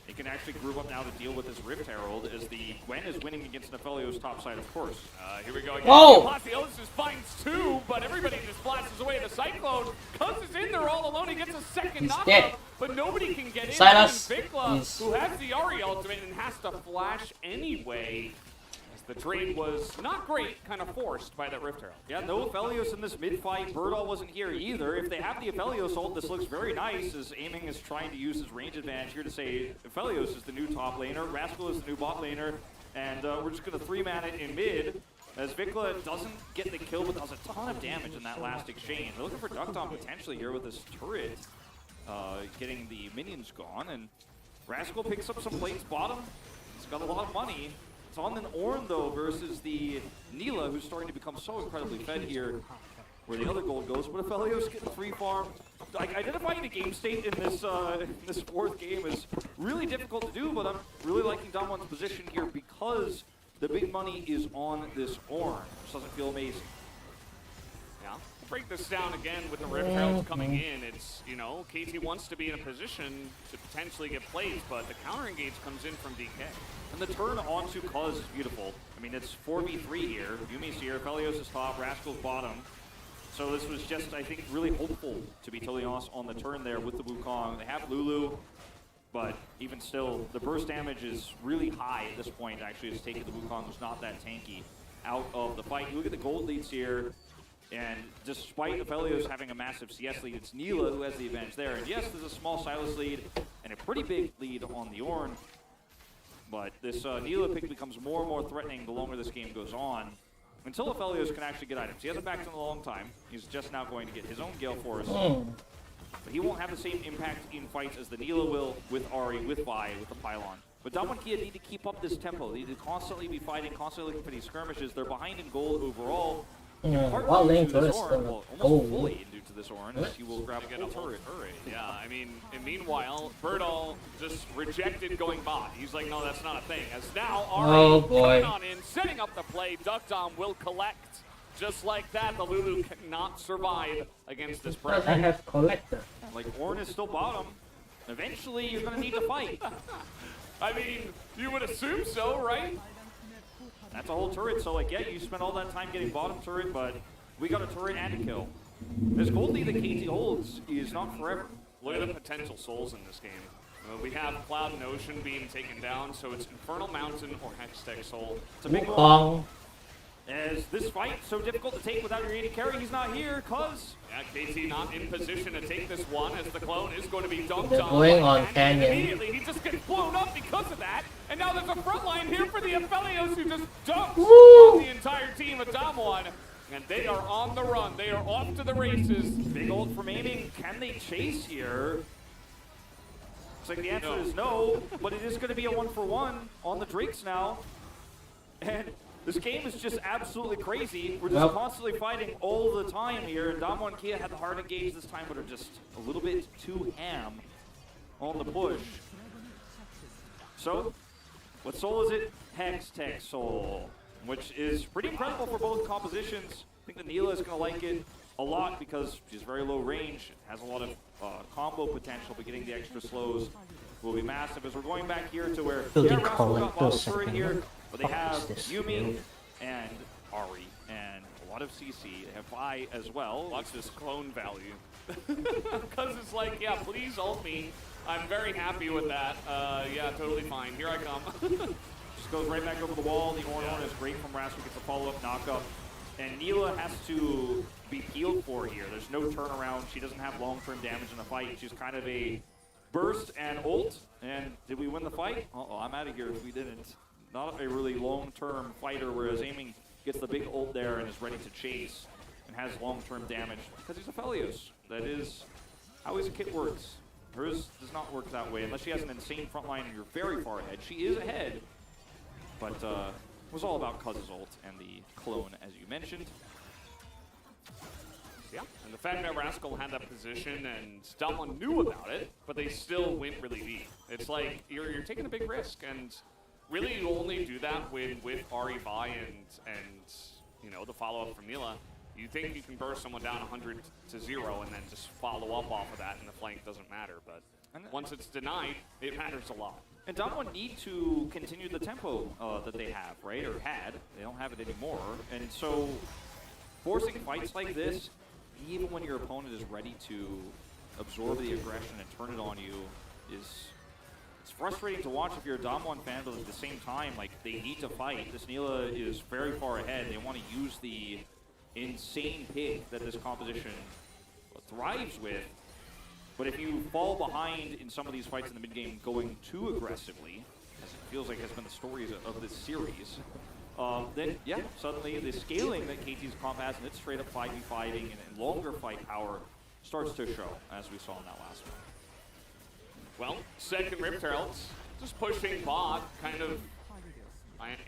they can actually group up now to deal with this Rift Herald as the Gwen is winning against Aphelios top side, of course. Here we go again. Whoa! Aphelios just finds two, but everybody just blasts away. The Cyclone. Cuzz is in there all alone. He gets a second knockup, dead. but nobody can get in. Silas And VicLa, is- who has the Aria ultimate and has to flash anyway. The trade was not great, kind of forced by that Rift Herald. Yeah, no Aphelios in this mid-fight. Burdol wasn't here either. If they have the Aphelios ult, this looks very nice as aiming is trying to use his range advantage here to say Aphelios is the new top laner, Rascal is the new bot laner, and we're just going to 3-man it in mid as VicLa doesn't get the kill but does a ton of damage in that last exchange. They're looking for Deokdam potentially here with this turret getting the minions gone, and Rascal picks up some plates bottom. He's got a lot of money. It's on an Ornn, though, versus the Neela, who's starting to become so incredibly fed here, where the other gold goes. But Aphelios getting free farm. Like, identifying the game state in this fourth game is really difficult to do, but I'm really liking Damwon's position here because the big money is on this Ornn, which doesn't feel amazing. Yeah. Break this down again with the Rift Heralds coming in. It's, you know, KT wants to be in a position to potentially get plays, but the counter engage comes in from DK. And the turn onto Cuzz is beautiful. I mean, it's 4v3 here. Yumi's here, Aphelios is top, Rascal's bottom. So this was just, I think, really hopeful, to be totally honest, on the turn there with the Wukong. They have Lulu, but even still, the burst damage is really high at this point. Actually, it's taken the Wukong, who's not that tanky, out of the fight. You look at the gold leads here, and despite Aphelios having a massive CS lead, it's Nila who has the advantage there. And yes, there's a small Silas lead and a pretty big lead on the Ornn, but this Nila pick becomes more and more threatening the longer this game goes on. Until Aphelios can actually get items. He hasn't backed in a long time. He's just now going to get his own Gale Force. But he won't have the same impact in fights as the Nila will with Ari, with Vi, with the Pylon. But Damwon Kia need to keep up this tempo. They need to constantly be fighting, constantly looking for these skirmishes. They're behind in gold overall. What lane first? Almost fully due to this Ornn, as you will grab a full turret. Yeah, I mean, and meanwhile, Burdol just rejected going bot. He's like, no, that's not a thing. As now, Aria coming on in, setting up the play. Deokdam will collect. Just like that, the Lulu cannot survive against this pressure. I have collector. Like, Ornn is still bottom. Eventually, you're going to need to fight. I mean, you would assume so, right? That's a whole turret, so like, yeah, you spent all that time getting bottom turret, but we got a turret and a kill. This gold lead that KT holds is not forever. Look at the potential souls in this game. We have Cloud and Ocean being taken down, so it's Infernal Mountain or Hextech Soul. It's a big one. As this fight so difficult to take without your AD carry, he's not here, Cuzz. Yeah, KT not in position to take this one, as the clone is going to be dunked They're on. going on Canyon. Immediately, he just gets blown up because of that. And now there's a front line here for the Aphelios who just dumps on the entire team of Damwon. And they are on the run. They are off to the races. Big ult from aiming. Can they chase here? Looks like the answer is no, but it is going to be a 1-for-1 on the Drakes now. And this game is just absolutely crazy. We're just constantly fighting all the time here. And Damwon Kia had the hard engage this time, but are just a little bit too ham on the push. So, what soul is it? Hextech Soul, which is pretty incredible for both compositions. I think the Nila is going to like it a lot because she's very low range, has a lot of combo potential, but getting the extra slows will be massive. As we're going back here to where Rascal got bottom turret here, but they have Yumi and Ari and a lot of CC. They have Vi as well. Watch this clone value. Cuzz is like, yeah, please ult me. I'm very happy with that. Yeah, totally fine. Here I come. Just goes right back over the wall. The Ornn is great from Rascal, gets a follow-up knockup. And Nila has to be peeled for here. There's no turnaround. She doesn't have long-term damage in the fight. She's kind of a burst and ult. And did we win the fight? Uh-oh, I'm out of here if we didn't. Not a really long-term fighter, whereas aiming gets the big ult there and is ready to chase and has long-term damage because he's Aphelios. That is how his kit works. Hers does not work that way unless she has an insane front line and you're very far ahead. She is ahead, but it was all about Cuzz's ult and the clone, as you mentioned. Yeah, and the fact that Rascal had that position and Damwon knew about it, but they still went really deep. It's like you're taking a big risk, and really you only do that with Ari, Vi, and you know, the follow-up from Nila. You think you can burst someone down 100 to 0 and then just follow up off of that and the flank doesn't matter, but once it's denied, it matters a lot. And Damwon need to continue the tempo that they have, right? Or had. They don't have it anymore. And so forcing fights like this, even when your opponent is ready to absorb the aggression and turn it on you, it's frustrating to watch if you're a Damwon fan, but at the same time, like, they need to fight. This Nila is very far ahead. They want to use the insane pick that this composition thrives with. But if you fall behind in some of these fights in the mid-game going too aggressively, as it feels like has been the stories of this series, then, yeah, suddenly the scaling that KT's comp has and its straight-up 5v5ing and longer fight power starts to show, as we saw in that last one. Well, second Rift Heralds, just pushing bot, kind of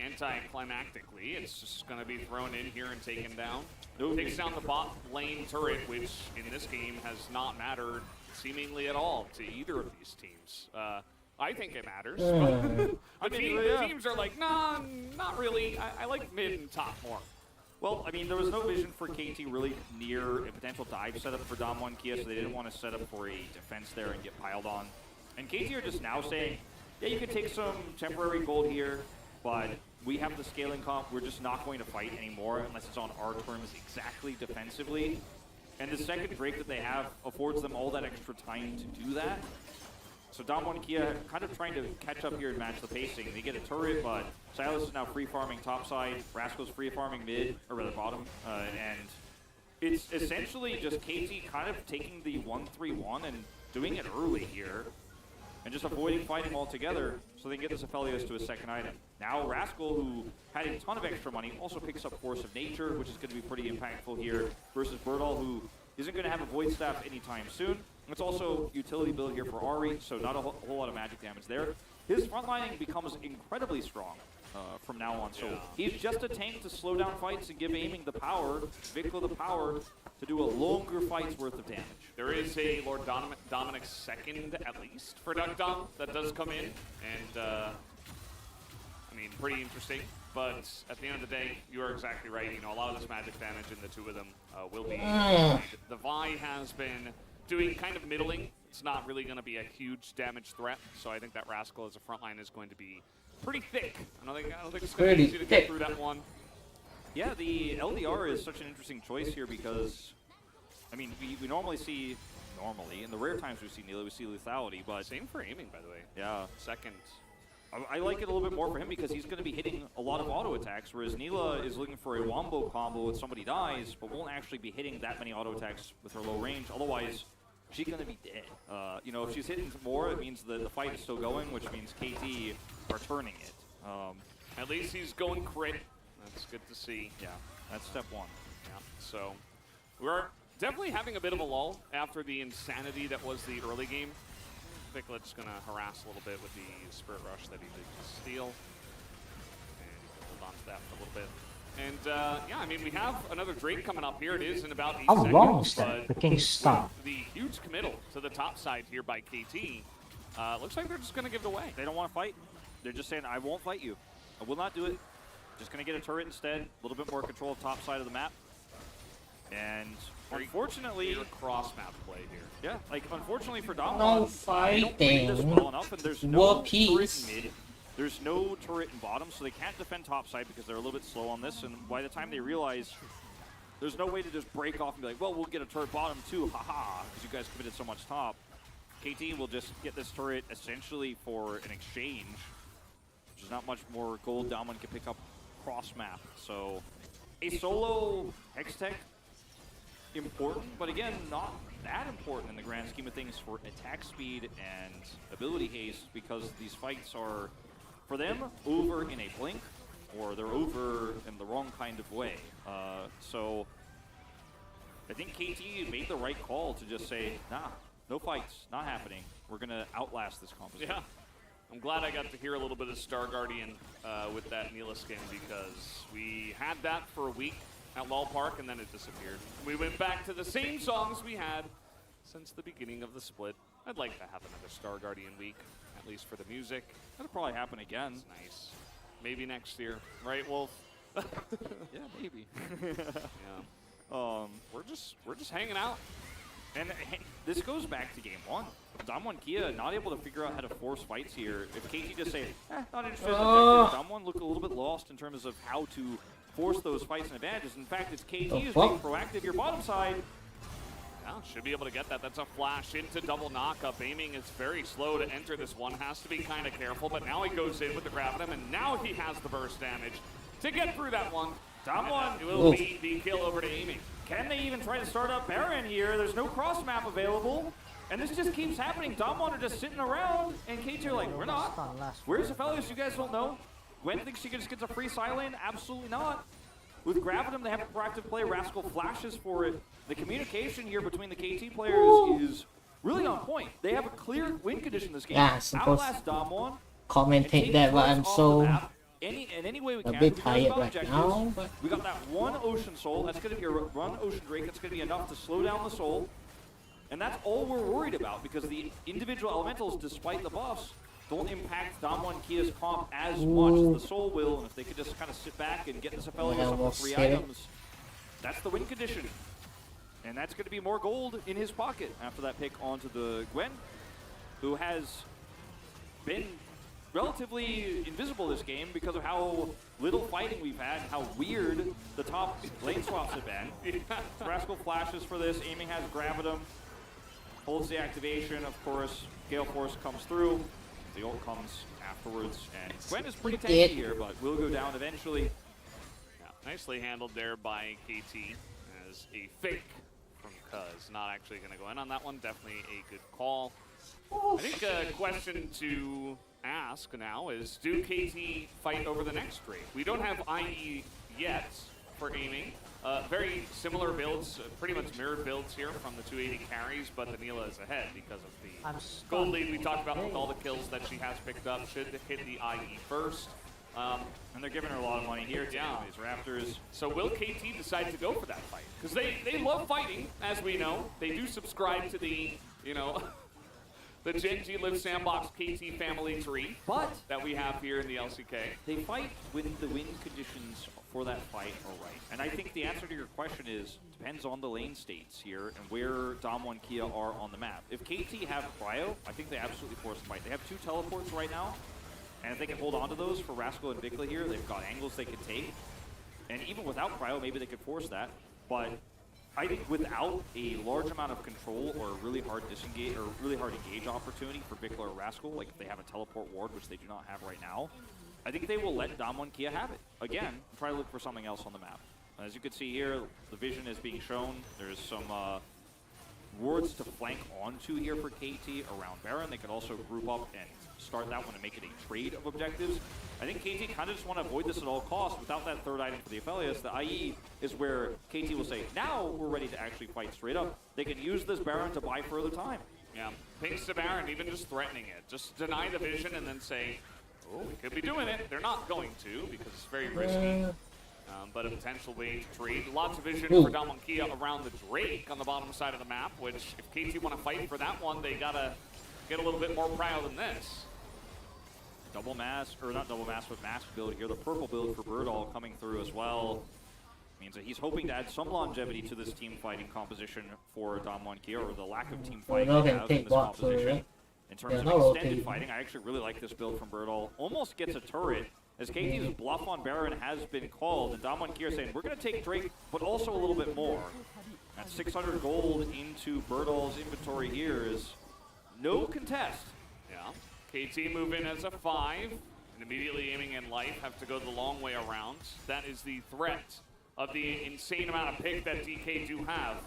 anticlimactically. It's just going to be thrown in here and taken down. Takes down the bot lane turret, which in this game has not mattered seemingly at all to either of these teams. I think it matters. The teams are like, nah, not really. I like mid and top more. Well, I mean, there was no vision for KT really near a potential dive setup for Damwon Kia, so they didn't want to set up for a defense there and get piled on. And KT are just now saying, yeah, you can take some temporary gold here, but we have the scaling comp. We're just not going to fight anymore unless it's on our terms exactly defensively. And the second Drake that they have affords them all that extra time to do that. So Damwon Kia kind of trying to catch up here and match the pacing. They get a turret, but Silas is now free farming top side, Rascal's free farming mid, or rather bottom, and it's essentially just KT kind of taking the 1-3-1 and doing it early here, and just avoiding fighting altogether so they can get this Aphelios to a second item. Now Rascal, who had a ton of extra money, also picks up Force of Nature, which is going to be pretty impactful here, versus Burdol, who isn't going to have a Void Staff anytime soon. It's also utility build here for Ari, so not a whole lot of magic damage there. His frontlining becomes incredibly strong from now on, so he's just a tank to slow down fights and give aiming the power, VicLa the power, to do a longer fight's worth of damage. There is a Lord Dominic second, at least, for Deokdam that does come in, and I mean, pretty interesting. But at the end of the day, you are exactly right. You know, a lot of this magic damage in the two of them will be. The Vi has been doing kind of middling. It's not really going to be a huge damage threat, so I think that Rascal as a frontline is going to be pretty thick. I don't think it's going to be easy to get through that one. Yeah, the LDR is such an interesting choice here because, I mean, we normally see, in the rare times we see Neela, we see lethality, but... Same for aiming, by the way. Yeah. Second. I like it a little bit more for him because he's going to be hitting a lot of auto attacks, whereas Neela is looking for a wombo combo if somebody dies, but won't actually be hitting that many auto attacks with her low range. Otherwise, she's going to be dead. You know, if she's hitting more, it means that the fight is still going, which means KT are turning it. At least he's going crit. That's good to see. Yeah, that's step one. Yeah, so we're definitely having a bit of a lull after the insanity that was the early game. VicLa just going to harass a little bit with the Spirit Rush that he did to steal. And he can hold on to that for a little bit. And yeah, I mean, we have another Drake coming up here. It is in about 8 How seconds. long is that? But Freaking stop. the huge committal to the top side here by KT, looks like they're just going to give it away. They don't want to fight. They're just saying, I won't fight you. I will not do it. Just going to get a turret instead. A little bit more control of top side of the map. And unfortunately, cross-map play here. Yeah, like unfortunately for Damwon, No they don't play this well enough, and there's no turret in mid. There's no turret in bottom, so they can't defend top side because they're a little bit slow on this. And by the time they realize there's no way to just break off and be like, well, we'll get a turret bottom too, haha, because you guys committed so much top. KT will just get this turret essentially for an exchange, which is not much more gold Damwon can pick up cross map. So a solo Hextech, important, but again, not that important in the grand scheme of things for attack speed and ability haste, because these fights are, for them, over in a blink, or they're over in the wrong kind of way. So I think KT made the right call to just say, nah, no fights, not happening. We're going to outlast this composition. Yeah. I'm glad I got to hear a little bit of Star Guardian with that Neela skin, because we had that for a week at LOL Park, and then it disappeared. We went back to the same songs we had since the beginning of the split. I'd like to have another Star Guardian week, at least for the music. That'll probably happen again. That's nice. Maybe next year, right, Wolf? Yeah, maybe. Yeah. We're just hanging out. And this goes back to game one. Damwon Kia not able to figure out how to force fights here. If KT just say, not interested in objectives, Damwon look a little bit lost in terms of how to force those fights and advantages. In fact, it's KT who's being proactive. Your bottom side. Yeah, should be able to get that. That's a flash into double knockup. Aiming is very slow to enter this one. Has to be kind of careful, but now he goes in with the Gravitum, and now he has the burst damage to get through that one. Damwon will beat the kill over to Aiming. Can they even try to start up Baron here? There's no cross map available. And this just keeps happening. Damwon are just sitting around, and KT are like, we're not. Where's Aphelios? You guys don't know. Gwen thinks she just gets a free silent. Absolutely not. With Gravitum, they have a proactive play. Rascal flashes for it. The communication here between the KT players is really on point. They have a clear win condition this game. Yeah, supposed Outlast Damwon. Commentate that, but I'm so any way we a can. bit tired right now. But we got that one Ocean Soul. That's going to be a run Ocean Drake. That's going to be enough to slow down the Soul. And that's all we're worried about, because the individual elementals, despite the buffs, don't impact Damwon Kia's comp as much as the Soul will. And if they could just kind of sit back and get this Aphelios up for 3 items, that's the win condition. And that's going to be more gold in his pocket after that pick onto the Gwen, who has been relatively invisible this game because of how little fighting we've had, how weird the top lane swaps have been. Rascal flashes for this, aiming has Gravitum, holds the activation, of course, Gale Force comes through, the ult comes afterwards, and Gwen is pretty tanky here, but will go down eventually. Yeah, nicely handled there by KT as a fake from Cuzz. Not actually going to go in on that one, definitely a good call. I think a question to ask now is, do KT fight over the next Drake? We don't have IE yet for aiming. Very similar builds, pretty much mirrored builds here from the 280 carries, but the Neela is ahead because of the gold lead we talked about with all the kills that she has picked up. Should hit the IE first. And they're giving her a lot of money here, yeah. These Raptors. So will KT decide to go for that fight? Because they love fighting, as we know. They do subscribe to the, you know, the Gen G Live Sandbox KT family tree that we have here in the LCK. They fight when the win conditions for that fight are right. And I think the answer to your question is, depends on the lane states here and where Damwon Kia are on the map. If KT have cryo, I think they absolutely force the fight. They have 2 teleports right now, and if they can hold on to those for Rascal and VicLa here, they've got angles they can take. And even without cryo, maybe they could force that. But I think without a large amount of control or a really hard disengage or really hard engage opportunity for VicLa or Rascal, like if they have a teleport ward, which they do not have right now, I think they will let Damwon Kia have it. Again, try to look for something else on the map. As you can see here, the vision is being shown. There's some wards to flank onto here for KT around Baron. They could also group up and start that one and make it a trade of objectives. I think KT kind of just want to avoid this at all costs without that third item for the Aphelios. The IE is where KT will say, now we're ready to actually fight straight up. They can use this Baron to buy further time. Yeah, pinks to Baron, even just threatening it. Just deny the vision and then say, oh, we could be doing it. They're not going to because it's very risky. But a potential way to trade. Lots of vision for Damwon Kia around the Drake on the bottom side of the map, which if KT want to fight for that one, they gotta get a little bit more proud than this. Double mask, or not double mask, but mask build here. The purple build for Burdol coming through as well. Means that he's hoping to add some longevity to this team fighting composition for Damwon Kia, or the lack of team fighting they have in this composition. In terms of extended fighting, I actually really like this build from Burdol. Almost gets a turret, as KT's bluff on Baron has been called, and Damwon Kia saying, we're going to take Drake, but also a little bit more. At 600 gold into Burdol's inventory here is no contest. Yeah. KT move in as a 5, and immediately aiming in life, have to go the long way around. That is the threat of the insane amount of pick that DK do have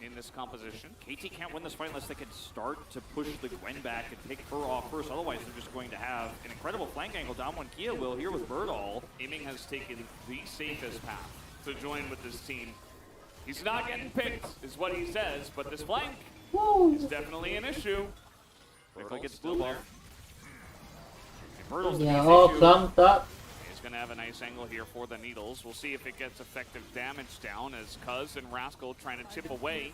in this composition. KT can't win this fight unless they can start to push the Gwen back and pick her off first. Otherwise, they're just going to have an incredible flank angle. Damwon Kia will here with Burdol. Aiming has taken the safest path to join with this team. He's not getting picked, is what he says, but this flank is definitely an issue. VicLa gets blue buff. Yeah, all clumped up. He's going to have a nice angle here for the needles. We'll see if it gets effective damage down as Cuzz and Rascal trying to chip away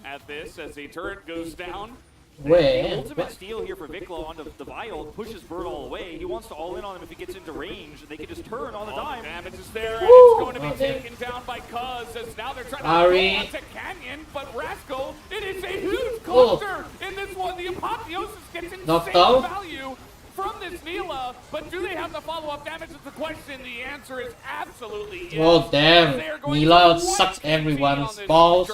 at this as the turret goes down. The ultimate steal here for VicLa onto the Vial pushes Burdol away. He wants to all in on him if he gets into range. They can just turn on the dime. Damage is there, and it's going to be taken down by Cuzz as now they're trying to go onto Canyon, but Rascal, it is a huge cluster in this one. The Apotheosis gets insane value from this Neela, but do they have the follow-up damage is the question. The answer is absolutely yes. Oh damn, Neela sucks everyone's balls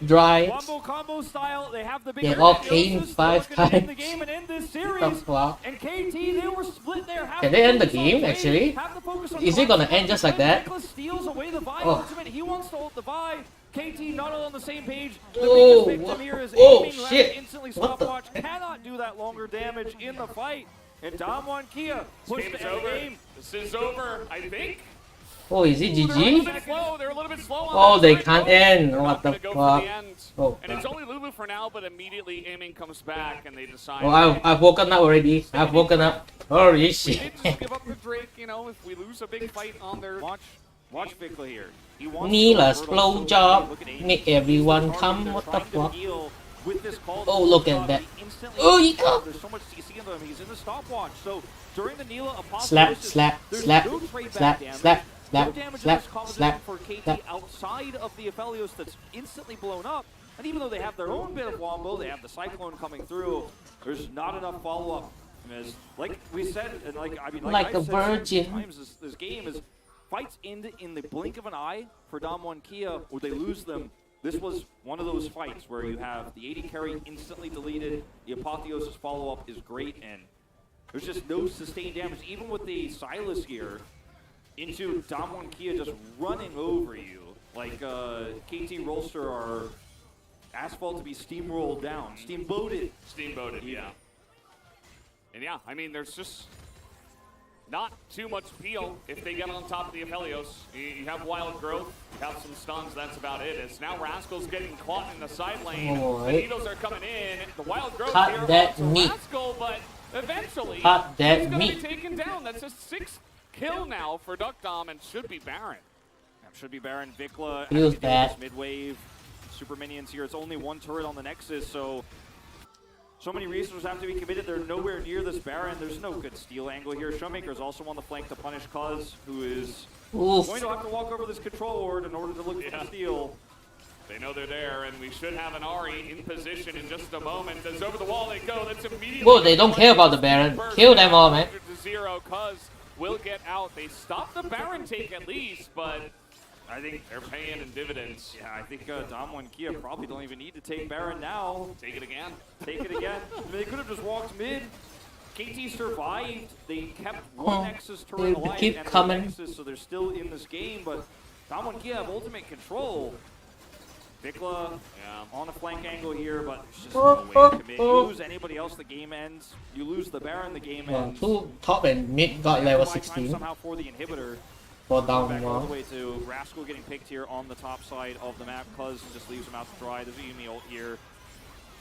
dry. Wombo combo style, they have the big they all came 5 times. In the game and end this series. And KT, they were split there. Can they end the game actually? Is it gonna end just like that? VicLa steals away the Vi ultimate. He wants to ult the Vi. KT not all on the same page. The biggest victim here is aiming shit. instantly stopwatch. Cannot do that longer damage in the fight. And Damwon Kia pushed the end game. This is over, I think. Oh, is it GG? They're a little bit slow on oh, they can't end. What the fuck? Oh, and it's only Lulu for now, but immediately aiming comes back and they decide. Oh, I've woken up already. I've woken up. Holy shit. Just give up the Drake, you know, if we lose a big fight on their... Watch VicLa here. Neela's flow job. Make everyone come. What the fuck? Oh, look at that. Oh, he got. There's so much CC in him. He's in the stopwatch. So during the Neela slap, slap, slap, slap, slap, slap, slap, slap, for KT outside of the Aphelios that's instantly blown up. And even though they have their own bit of wombo, they have the Cyclone coming through. There's not enough follow-up. As, like we said, and like Like a virgin. Times this game is fights end in the blink of an eye for Damwon Kia, or they lose them. This was one of those fights where you have the 80 carry instantly deleted, the Apotheosis follow-up is great, and there's just no sustained damage, even with the Silas here, into Damwon Kia just running over you. Like KT Rolster are asphalt to be steamrolled down, steamboated. Steamboated, yeah. And yeah, I mean, there's just not too much appeal if they get on top of the Aphelios. You have wild growth, you have some stuns, that's about it. It's now Rascal's getting caught in the side lane. The Needles are coming in. The wild growth here that onto Rascal, but eventually he's going to be taken down. That's a 6th kill now for Deokdam, and should be Baron. Should be Baron. VicLa feels bad. Mid-wave. Super minions here. It's only one turret on the Nexus, so many resources have to be committed. They're nowhere near this Baron. There's no good steal angle here. Showmaker is also on the flank to punish Cuzz, who is going to have to walk over this control ward in order to look for the steal. They know they're there, and we should have an Ari in position in just a moment. As over the wall they go. That's immediately. Whoa, they don't care about the Baron. Kill them all, man. 0. Cuzz will get out. They stop the Baron take at least, but I think they're paying in dividends. Yeah, I think Damwon and Kia probably don't even need to take Baron now. Take it again. Take it again. I mean, they could have just walked mid. KT survived. They kept one Nexus turret alive keep and coming. Nexus, so they're still in this game. But Damwon and Kia have ultimate control. VicLa on a flank angle here, but it's just no way to commit. You lose anybody else, the game ends. You lose the Baron, the game ends. Two top and mid got level Time 16 somehow for the inhibitor. for Back all the Damwon. way to Rascal getting picked here on the top side of the map. Cuzz just leaves him out to dry. There's a Yumi ult here.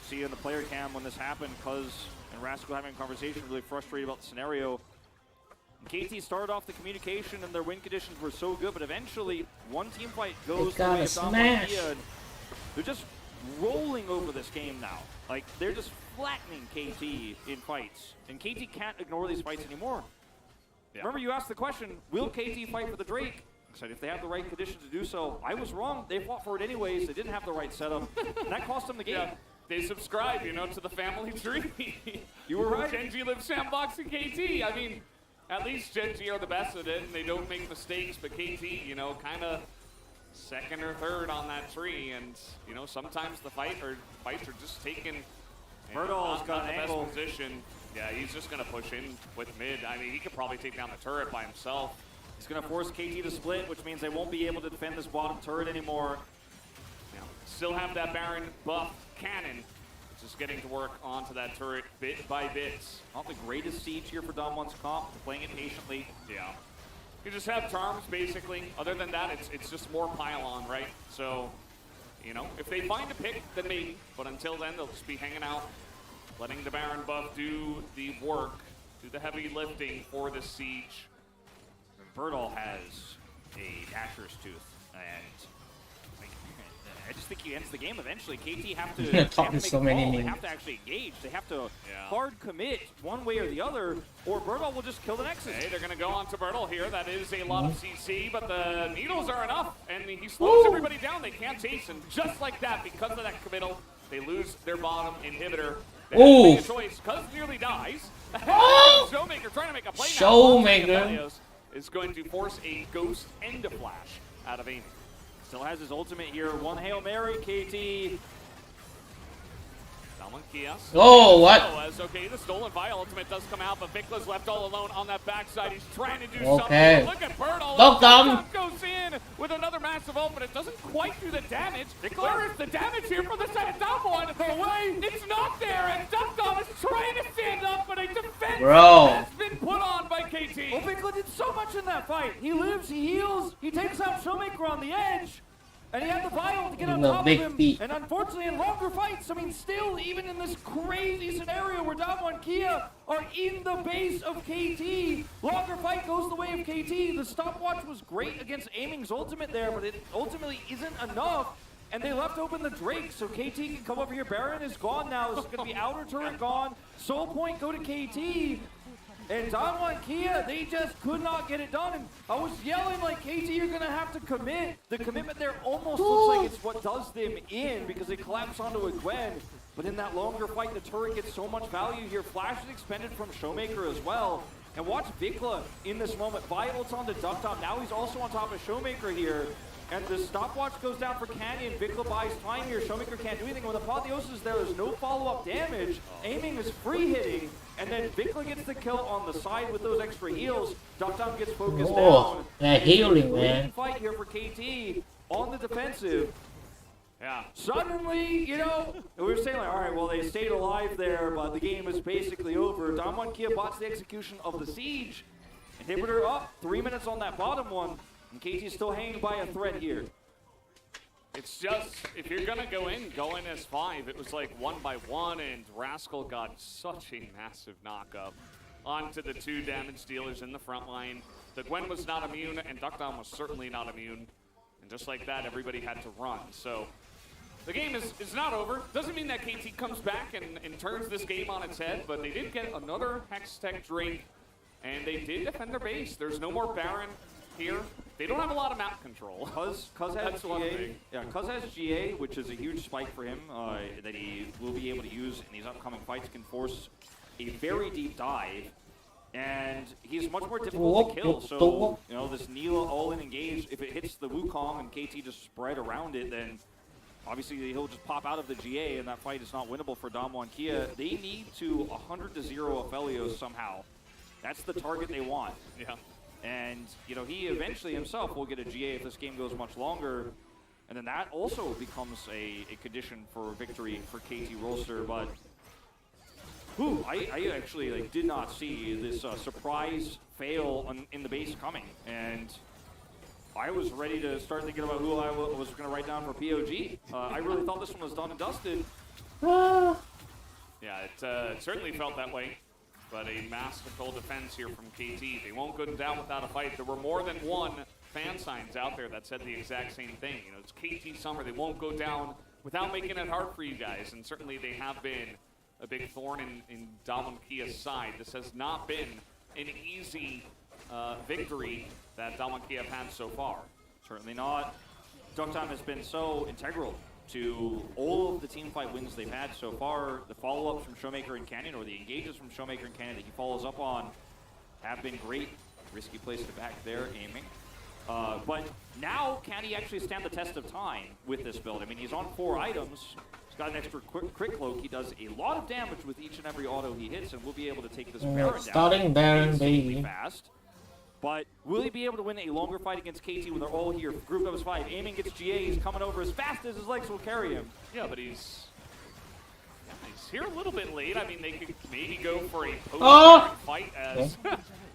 See in the player cam when this happened, Cuzz and Rascal having a conversation, really frustrated about the scenario. KT started off the communication and their win conditions were so good, but eventually one team fight goes the way of Damwon. They're just rolling over this game now. Like, they're just flattening KT in fights. And KT can't ignore these fights anymore. Remember, you asked the question, will KT fight for the Drake? I said if they have the right conditions to do so. I was wrong. They fought for it anyways. They didn't have the right setup. And that cost them the game. Yeah, they subscribe, you know, to the family tree. You were right. Genji lives sandboxing KT. I mean, at least Genji are the best at it, and they don't make mistakes, but KT, you know, kind of second or third on that tree, and, you know, sometimes the fights are just taken. Burdol's got an the angle. best position. Yeah, he's just going to push in with mid. I mean, he could probably take down the turret by himself. He's going to force KT to split, which means they won't be able to defend this bottom turret anymore. Now, still have that Baron buff cannon. Just getting to work onto that turret bit by bit. Not the greatest siege here for Damwon's comp, playing it patiently. Yeah. You just have charms, basically. Other than that, it's just more pile-on, right? So, you know, if they find a pick, then maybe. But until then, they'll just be hanging out, letting the Baron buff do the work, do the heavy lifting for the siege. Burdol has a Dasher's Tooth, and I just think he ends the game eventually. KT have to, They have to actually engage. They have to hard commit one way or the other, or Burdol will just kill the Nexus. Hey, they're going to go on to Burdol here. That is a lot of CC, but the needles are enough, and he slows everybody down. They can't chase him. Just like that, because of that committal, they lose their bottom inhibitor. They have to make a choice. Cuzz nearly dies. Showmaker trying to make a play now. Showmaker is going to force a ghost and a flash out of aiming. Still has his ultimate here. One Hail Mary, KT. Oh, what? Okay, the stolen vial ultimate does come out, but VicLa's left all alone on that backside. He's trying to do Okay. something. Look at Burdol. Deokdam Goes in with another massive ult, but it doesn't quite do the damage. Where is the damage here from the side of Damwon? Away. It's not there, and Deokdam is trying to stand up, but a defense has been put on by KT. Well, VicLa did so much in that fight. He lives, he heals, he takes out Showmaker on the edge. And he had the vial to get on top of him. And unfortunately, in longer fights, I mean, still, even in this crazy scenario where Damwon and Kia are in the base of KT, longer fight goes the way of KT. The stopwatch was great against Aiming's ultimate there, but it ultimately isn't enough. And they left open the Drake, so KT can come over here. Baron is gone now. This is going to be outer turret gone. Soul point go to KT. And Damwon and Kia, they just could not get it done. And I was yelling like, KT, you're going to have to commit. The commitment there almost looks like it's what does them in because they collapse onto a Gwen. But in that longer fight, the turret gets so much value here. Flash is expended from Showmaker as well. And watch VicLa in this moment. Violet's on to Deokdam. Now he's also on top of Showmaker here. And the stopwatch goes down for Canyon. VicLa buys time here. Showmaker can't do anything. When the Apotheosis is there, there's no follow-up damage. Aiming is free hitting. And then VicLa gets the kill on the side with those extra heals. Deokdam gets focused down. They're healing, man. Fight here for KT on the defensive. Yeah. Suddenly, you know, we were saying like, all right, well, they stayed alive there, but the game is basically over. Damwon Kia bots the execution of the siege. Inhibitor up, 3 minutes on that bottom one. And KT's still hanging by a thread here. It's just, if you're gonna go in as 5. It was like 1 by 1, and Rascal got such a massive knockup onto the 2 damage dealers in the front line. The Gwen was not immune, and Deokdam was certainly not immune. And just like that, everybody had to run. So the game is not over. Doesn't mean that KT comes back and turns this game on its head, but they did get another Hextech drink, and they did defend their base. There's no more Baron here. They don't have a lot of map control. Cuzz has GA. Yeah, Cuzz has GA, which is a huge spike for him that he will be able to use in these upcoming fights. Can force a very deep dive, and he's much more difficult to kill. So you know, this Neela all-in engage, if it hits the Wukong and KT just spread around it, then obviously he'll just pop out of the GA, and that fight is not winnable for Damwon Kia. They need to 100-0 Aphelios somehow. That's the target they want. Yeah. And, you know, he eventually himself will get a GA if this game goes much longer. And then that also becomes a condition for victory for KT Rolster. But, whew, I actually did not see this surprise fail in the base coming. And I was ready to start thinking about who I was going to write down for POG. I really thought this one was done and dusted. Yeah, it certainly felt that way. But a masterful defense here from KT. They won't go down without a fight. There were more than one fan signs out there that said the exact same thing. You know, it's KT Summer. They won't go down without making it hard for you guys. And certainly they have been a big thorn in Damwon Kia's side. This has not been an easy victory that Damwon Kia have had so far. Certainly not. Deokdam has been so integral to all of the team fight wins they've had so far. The follow-ups from Showmaker and Canyon, or the engages from Showmaker and Canyon that he follows up on, have been great. Risky place to back there, aiming. But now, can he actually stand the test of time with this build? I mean, he's on 4 items. He's got an extra crit cloak. He does a lot of damage with each and every auto he hits, and will be able to take this Baron down. Starting Baron, baby. Fast. But will he be able to win a longer fight against KT when they're all here? Grouped up as 5. Aiming gets GA. He's coming over as fast as his legs will carry him. Yeah, but he's here a little bit late. I mean, they could maybe go for a fight as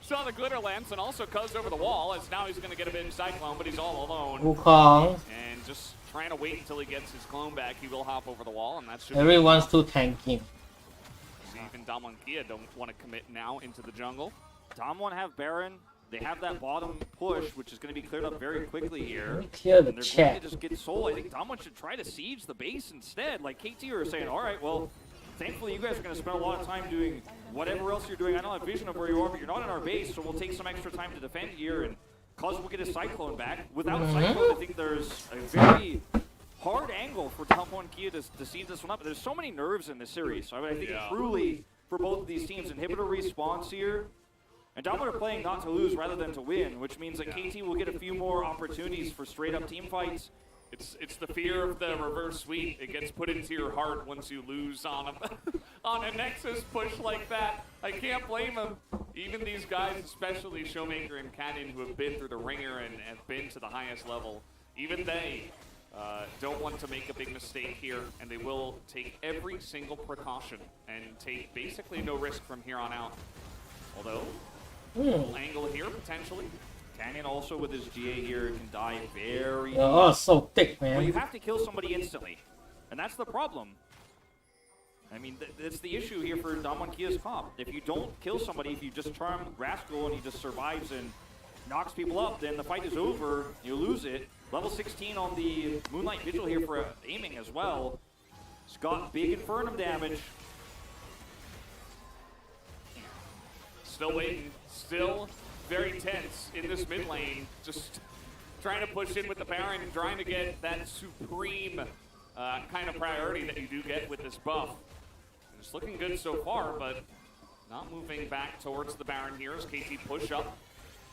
saw the glitter lance, and also Cuzz over the wall, as now he's going to get a bit of Cyclone, but he's all alone. Wukong. And just trying to wait until he gets his clone back. He will hop over the wall, and that's everyone's too tanky. Even Damwon Kia don't want to commit now into the jungle. Damwon have Baron. They have that bottom push, which is going to be cleared up very quickly here. Clear the and they're chat. going to just get soul. I think Damwon should try to siege the base instead. Like KT are saying, all right, well, thankfully you guys are going to spend a lot of time doing whatever else you're doing. I don't have vision of where you are, but you're not in our base, so we'll take some extra time to defend here. And Cuzz will get his Cyclone back. Without Cyclone, I think there's a very hard angle for Damwon Kia to siege this one up. But there's so many nerves in this series. So I think truly, for both of these teams, Inhibitor respawns here. And Damwon are playing not to lose rather than to win, which means that KT will get a few more opportunities for straight-up team fights. It's the fear of the reverse sweep. It gets put into your heart once you lose on a Nexus push like that. I can't blame them. Even these guys, especially Showmaker and Canyon, who have been through the ringer and have been to the highest level, even they don't want to make a big mistake here, and they will take every single precaution and take basically no risk from here on out. Although, little angle here, potentially. Canyon also with his GA here can die very Oh, so thick, man. Well, you have to kill somebody instantly. And that's the problem. I mean, that's the issue here for Damwon Kia's comp. If you don't kill somebody, if you just charm Rascal and he just survives and knocks people up, then the fight is over, you lose it. Level 16 on the Moonlight Vigil here for aiming as well. It's got big Infernum damage. Still waiting, still very tense in this mid lane. Just trying to push in with the Baron, trying to get that supreme kind of priority that you do get with this buff. And it's looking good so far, but not moving back towards the Baron here as KT push up.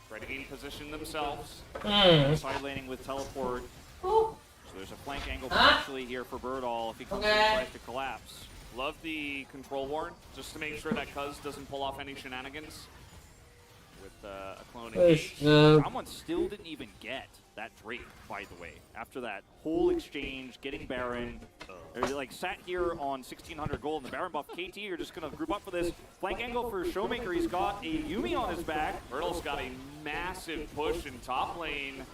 Try to gain position themselves. Side laning with teleport. So there's a flank angle potentially here for Burdol if he comes in and tries to collapse. Love the control ward, just to make sure that Cuzz doesn't pull off any shenanigans with a clone engage. Damwon still didn't even get that Drake, by the way. After that whole exchange, getting Baron, they're like sat here on 1600 gold, and the Baron buff KT are just going to group up for this. Flank angle for Showmaker, he's got a Yumi on his back. Burdol's got a massive push in top lane.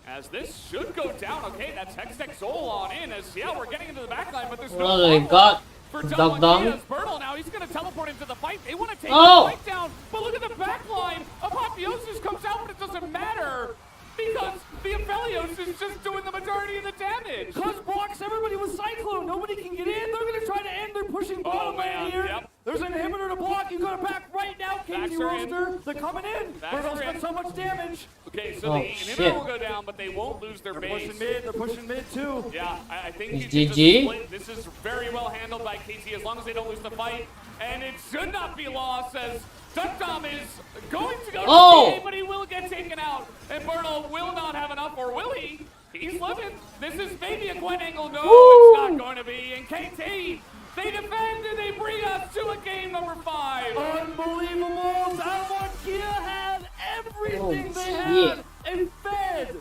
As this should go down. Okay, that's Hextech Soul on in. As yeah, we're getting into the backline, but there's no they got for Deokdam. Burdol now. He's going to teleport into the fight. They want to take the fight down, but look at the backline. Apotheosis comes out, but it doesn't matter because the Aphelios is just doing the majority of the damage. Cuzz blocks everybody with Cyclone. Nobody can get in. They're going to try to end. They're pushing bottom lane here. Yep. There's an inhibitor to block. You got to back right now, KT Rolster. They're coming in. Burdol's got so much damage. Okay, so the inhibitor will go down, but they won't lose their base. They're pushing mid too. Yeah, I think Is you can GG? just split. This is very well handled by KT as long as they don't lose the fight. And it should not be lost as Deokdam is going to go to the game, but he will get taken out. And Burdol will not have enough, or will he? He's living. This is maybe a Gwen angle. No, it's not going to be. And KT, they defend and they bring us to a game number 5. Unbelievable. Damwon Kia had everything they had. And fed.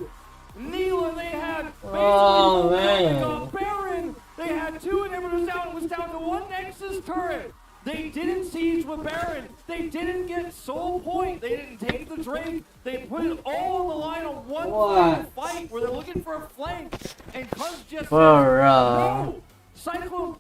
Neela, they had basically they got Baron. They had 2 inhibitors down. It was down to 1 Nexus turret. They didn't siege with Baron. They didn't get Soul Point. They didn't take the Drake. They put it all on the line on one fight where they're looking for a flank. And Cuzz just says, no. Cyclone.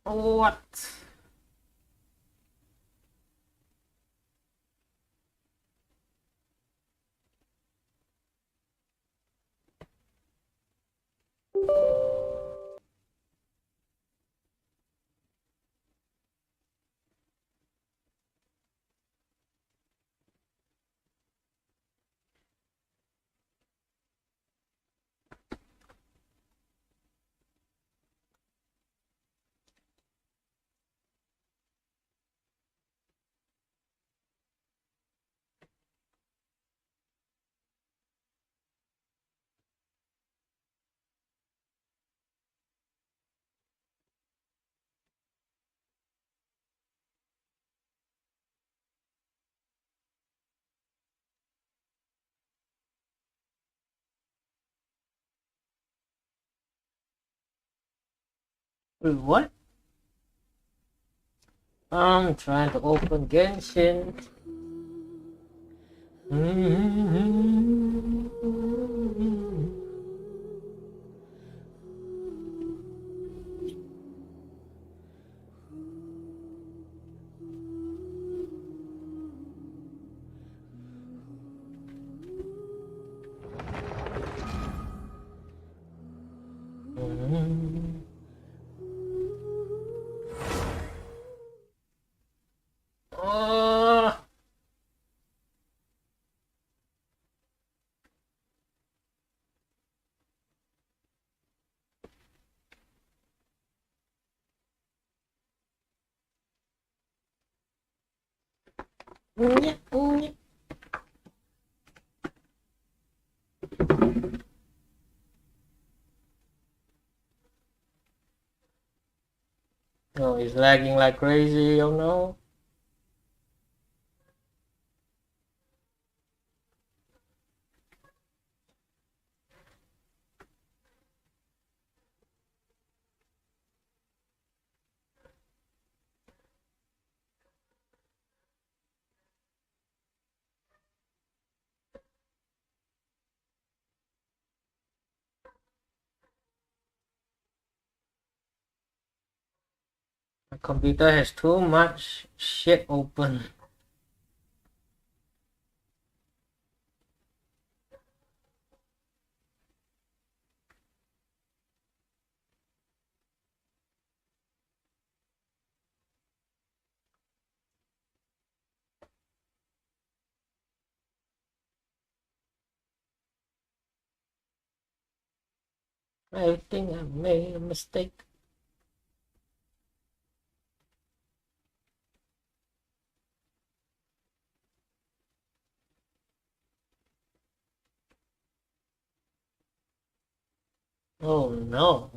What? Wait, what? I'm trying to open Genshin. Oh, it's lagging like crazy, oh no. My computer has too much shit open. I think I made a mistake. Oh no.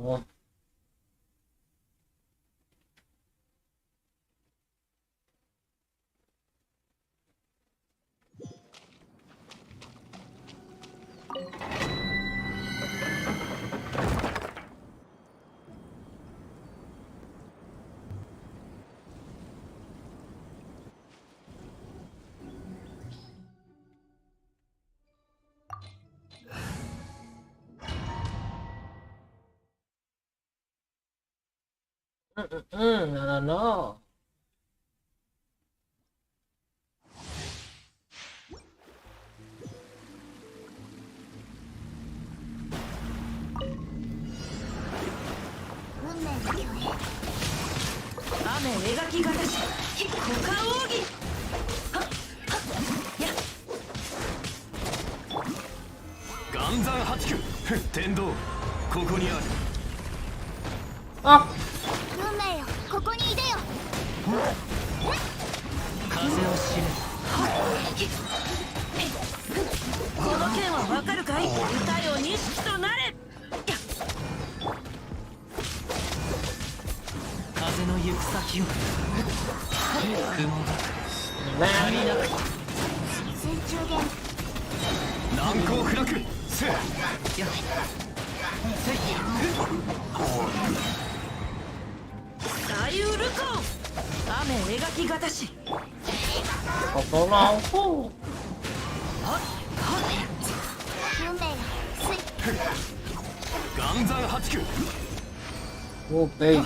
No. 雨描き方し股間奥義はっはっや岩山八九天道ここにあるあ運命よここにいでよ風を知れこの剣はわかるかい歌よ錦となれ風の行く先を雲が足りなく水中弦難攻不落せやせい大ウルコ雨描き方しここの方運命よ岩山八九おベイ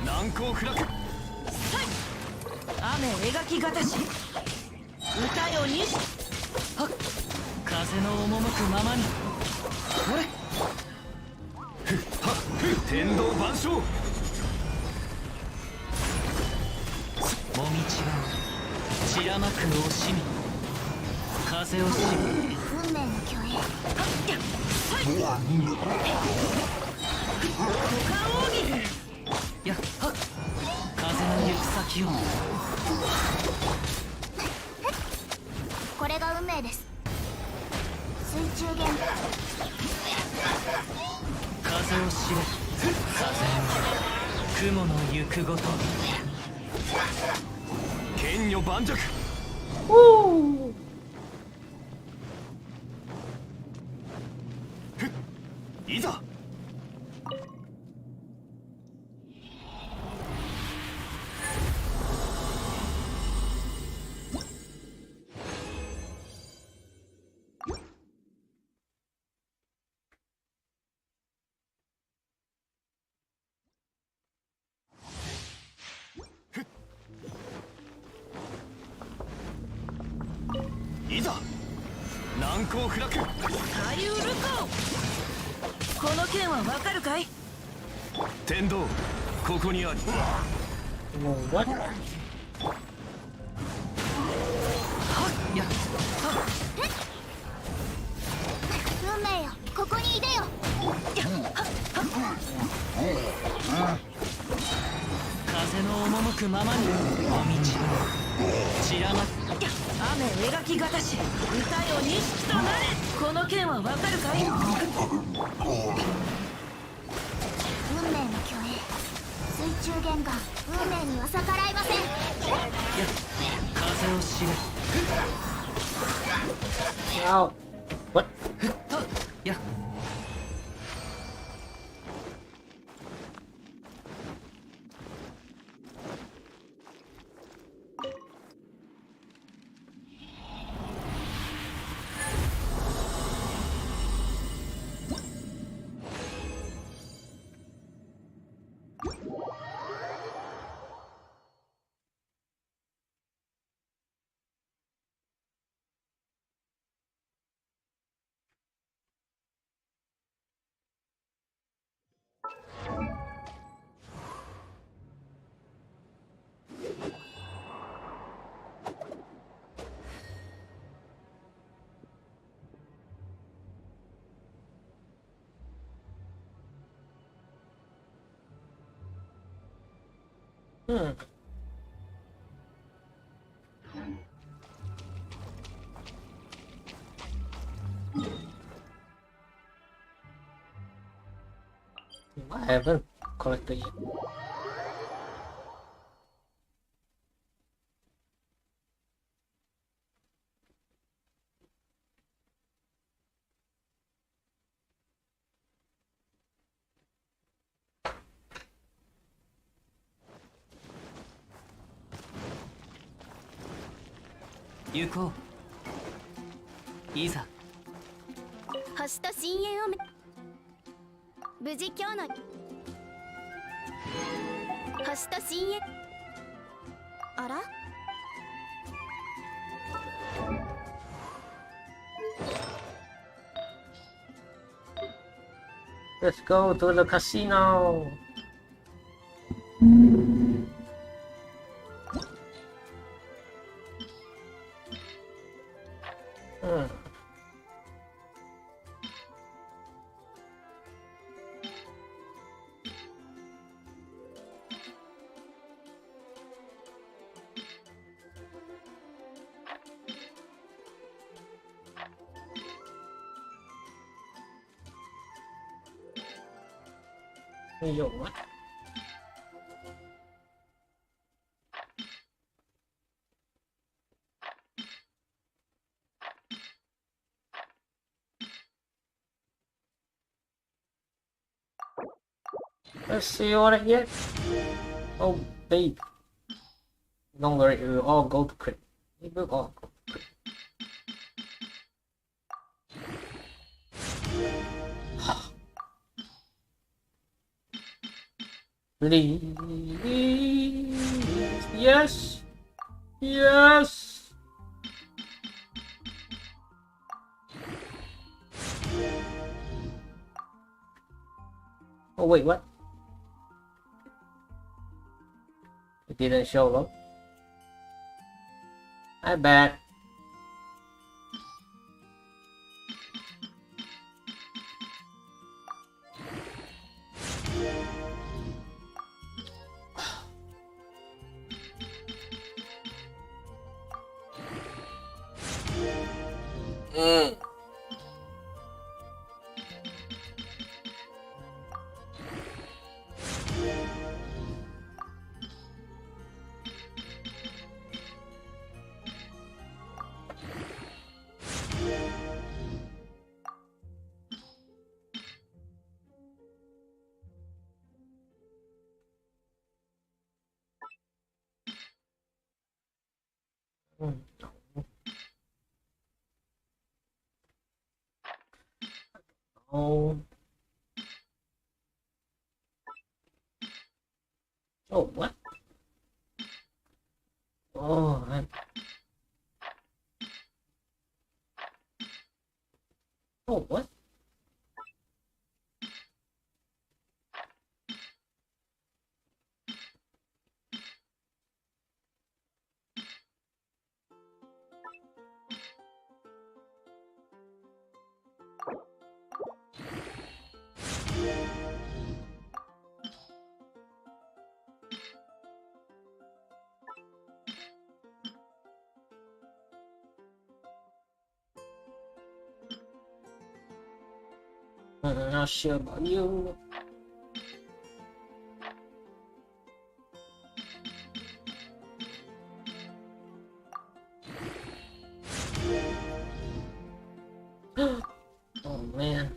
難攻不落雨描き方し歌よ錦はっ風の赴くままにほれふっはっふ天道万象もみちは散らまく惜しみ風をし運命の巨影はっやはい股間奥義やっはっ風の行く先をこれが運命です水中弦風を知れ風雲の行くごと剣女盤石いざいざ難攻不落大ウルコこの剣はわかるかい天道ここにありもう what はっやはっ運命よここにいでよ風の赴くままにお道散らま雨描き方し歌よ錦となれこの剣はわかるかい運命の巨影水中弦が運命には逆らいません風を知れOw. What? や I haven't collected yet. Yuko. いざ。星と深淵を無事今日の星と深淵あら Let's go to the casino. Yo, what? Let's see what I get. Oh, babe. Don't worry, we will all go to crit. We will all go to crit. Please. Yes. Yes. Oh wait, what? It didn't show up. I bet. Oh. Oh, what? Oh, oh, what? I'm not sure about you. Oh man.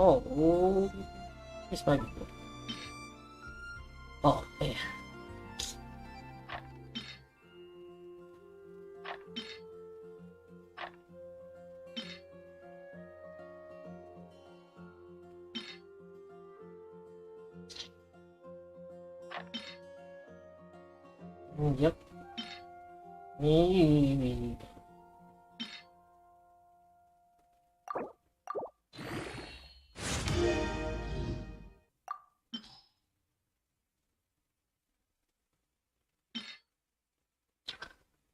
Oh, this might be good. Oh, man. Yep. Me.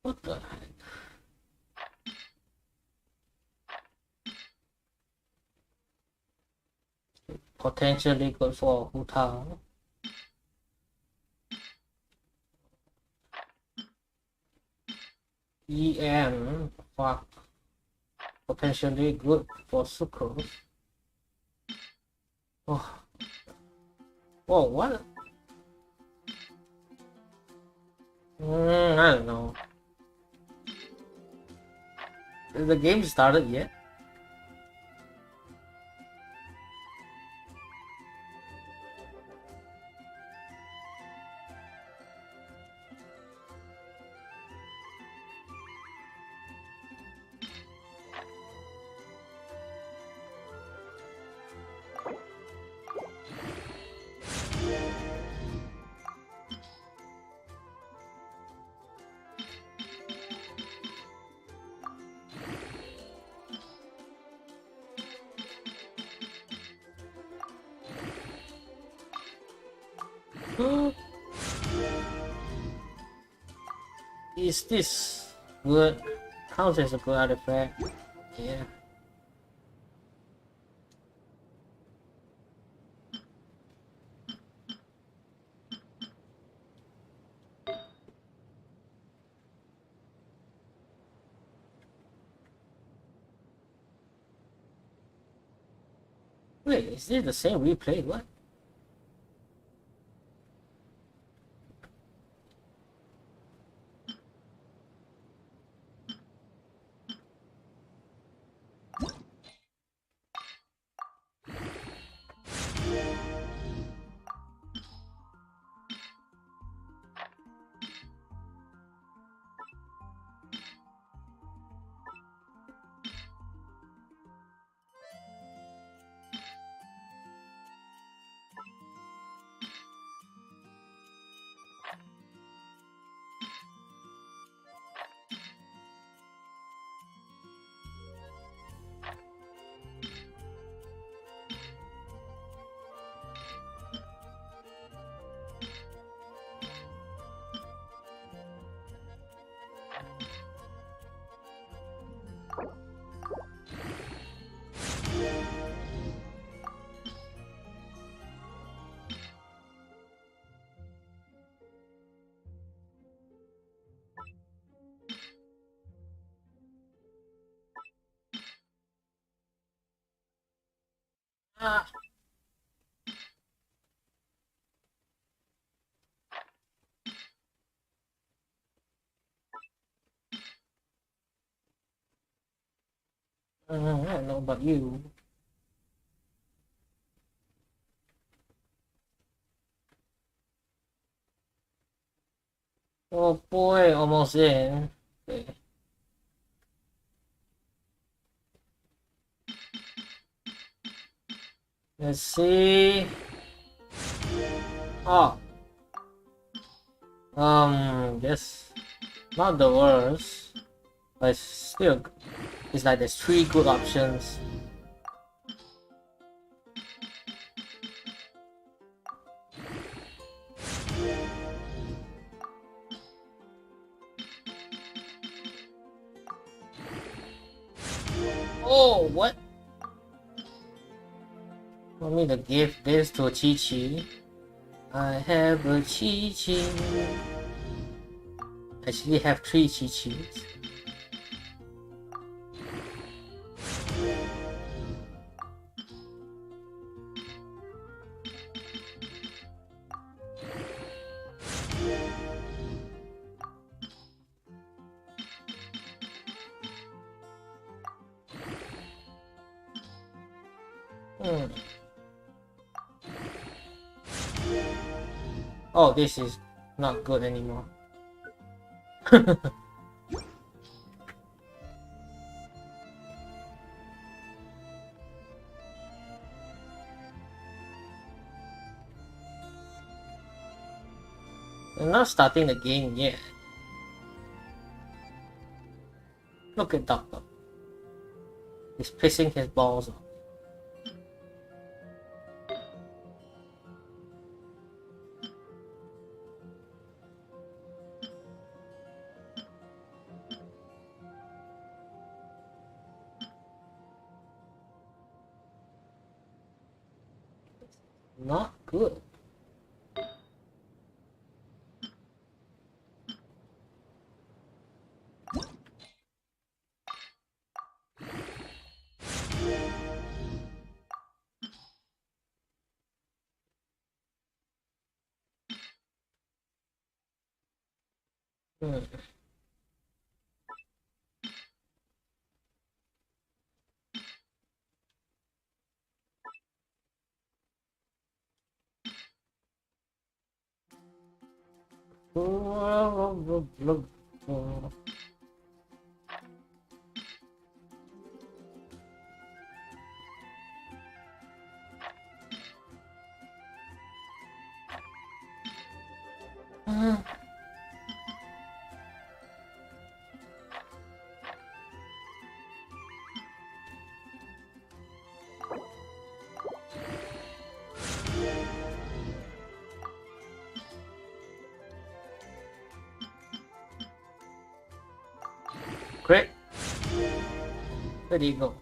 What the heck? Potentially good for Huta. EM, fuck. Potentially good for Sucrose. Oh. Whoa, what? I don't know. Is the game started yet? Is this good? Counts as a good artifact. Yeah. Wait, is this the same replay? What? Ah. I don't know about you. Oh boy, almost in. Okay. Let's see. Oh. Yes. Not the worst. But still, it's like there's 3 good options. Oh, what? Want me to give this to Chi-Chi? I have a Chi-Chi. Actually have 3 Chi-Chis. Oh, this is not good anymore. They're not starting the game yet. Look at Deokdam. He's pissing his balls off. Not good. Crit. Where did he go?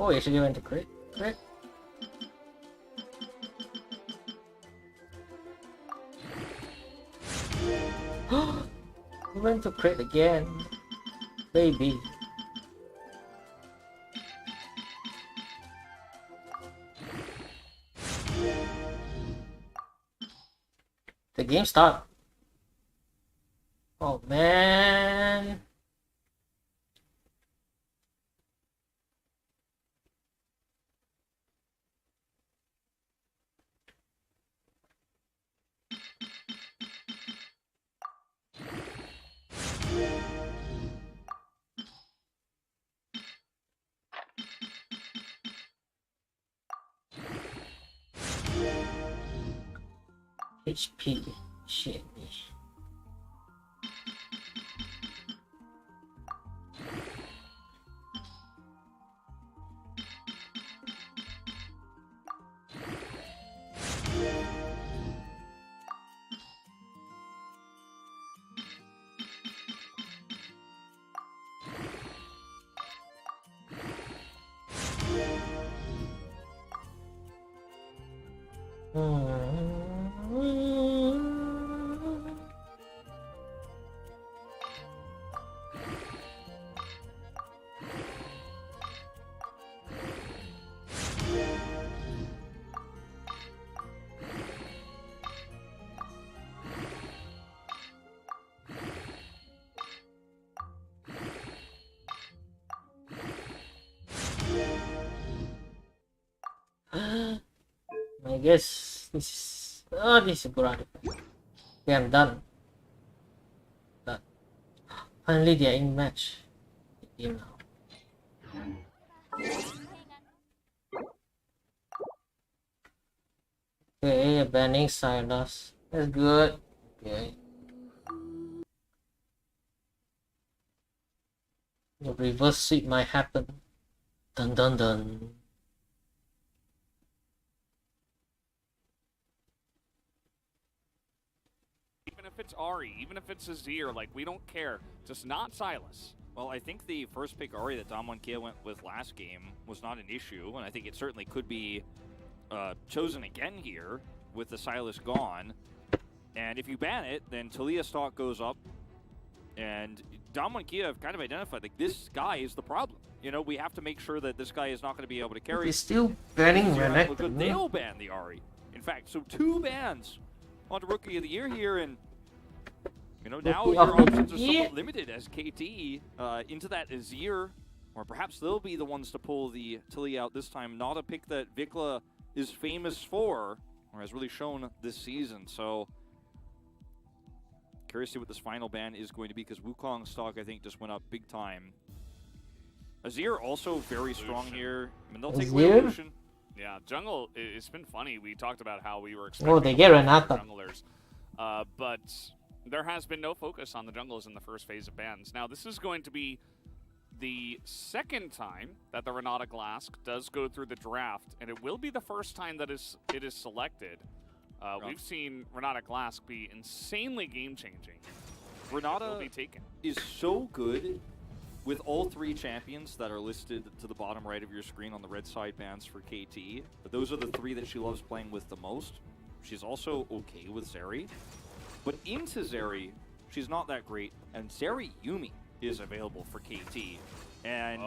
Oh, he actually went to crit. Crit. He went to crit again. Baby. The game start. Oh man. HP. Shit. I guess this is this is a good artifact. Okay, I'm done. Done. Finally they are in match. Game now. Okay, banning Silas. That's good. Okay. The reverse sweep might happen. Dun dun dun. Even if it's Ari, even if it's Azir, like, we don't care. Just not Silas. Well, I think the first pick Ari that Damwon went with last game was not an issue, and I think it certainly could be chosen again here with the Silas gone. And if you ban it, then Talia stock goes up, and Damwon have kind of identified, like, this guy is the problem. You know, we have to make sure that this guy is not going to be able to carry. He's still banning Renekton. They'll ban the Ari. In fact, so 2 bans onto Rookie of the Year here, and you know, now your options are somewhat limited as KT into that Azir, or perhaps they'll be the ones to pull the Tilly out this time. Not a pick that VicLa is famous for, or has really shown this season. So curious to see what this final ban is going to be, because Wukong stock, I think, just went up big time. Azir also very strong here. I mean, they'll take away Lucian. Yeah, jungle, it's been funny. We talked about how we were expecting they get Renata. junglers. But there has been no focus on the jungles in the first phase of bans. Now, this is going to be the second time that the Renata Glask does go through the draft, and it will be the first time that it is selected. We've seen Renata Glask be insanely game-changing. Renata will be taken. Is so good with all 3 champions that are listed to the bottom right of your screen on the red side bans for KT. But those are the 3 that she loves playing with the most. She's also okay with Zeri. But into Zeri, she's not that great. And Zeri Yuumi is available for KT. And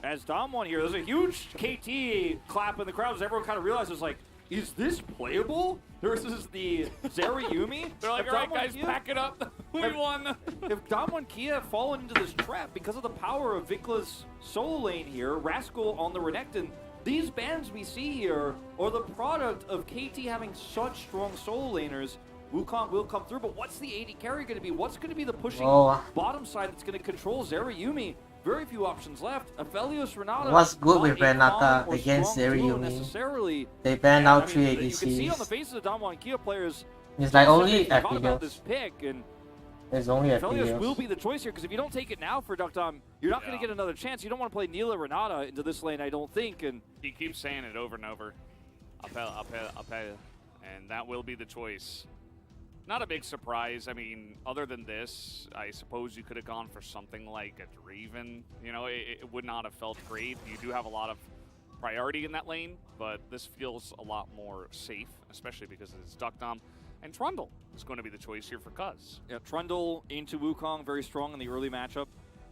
as Damwon here, there's a huge KT clap in the crowd as everyone kind of realizes, like, is this playable versus the Zeri Yuumi? They're like, all right, guys, pack it up. We won. If Damwon Kia have fallen into this trap because of the power of VicLa's solo lane here, Rascal on the Renekton, these bans we see here are the product of KT having such strong solo laners. Wukong will come through, but what's the AD carry going to be? What's going to be the pushing bottom side that's going to control Zeri Yuumi? Very few options left. Aphelios Renata. What's good with Renata against Zeri Yuumi? They ban out 3 ADCs. You can see on the faces of Damwon Kia players. It's like only about this pick, and there's only Aphelios will be the choice here, because if you don't take it now for Deokdam, you're not going to get another chance. You don't want to play Neela Renata into this lane, I don't think. And he keeps saying it over and over. Apel, and that will be the choice. Not a big surprise. I mean, other than this, I suppose you could have gone for something like a Draven. You know, it would not have felt great. You do have a lot of priority in that lane, but this feels a lot more safe, especially because it's Deokdam. And Trundle is going to be the choice here for Cuzz. Yeah, Trundle into Wukong, very strong in the early matchup.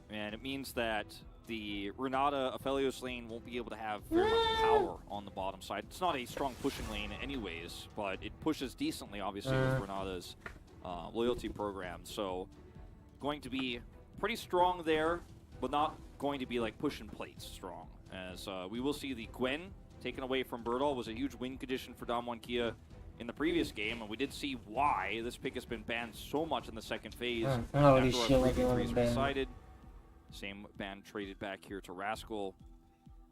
And it means that the Renata Aphelios lane won't be able to have very much power on the bottom side. It's not a strong pushing lane anyways, but it pushes decently, obviously, with Renata's loyalty program. So going to be pretty strong there, but not going to be like pushing plates strong. As we will see the Gwen taken away from Burdol was a huge win condition for Damwon Kia in the previous game, and we did see why this pick has been banned so much in the second phase. Holy shit, like it was decided. Same ban traded back here to Rascal.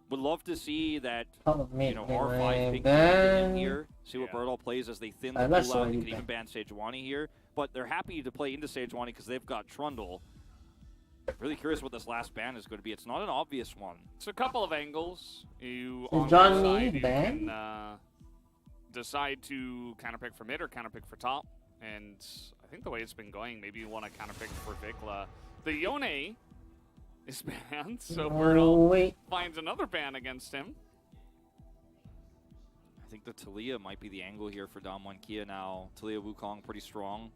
Would love to see that, you know, R5 pick in here. See what Burdol plays as they thin the pool out. They can even ban SEJUANI here. But they're happy to play into SEJUANI because they've got Trundle. Really curious what this last ban is going to be. It's not an obvious one. It's a couple of angles. You can decide to counterpick for mid or counterpick for top. And I think the way it's been going, maybe you want to counterpick for VicLa. The Yone is banned, so Burdol finds another ban against him. I think the Talia might be the angle here for Damwon Kia now. Talia Wukong pretty strong,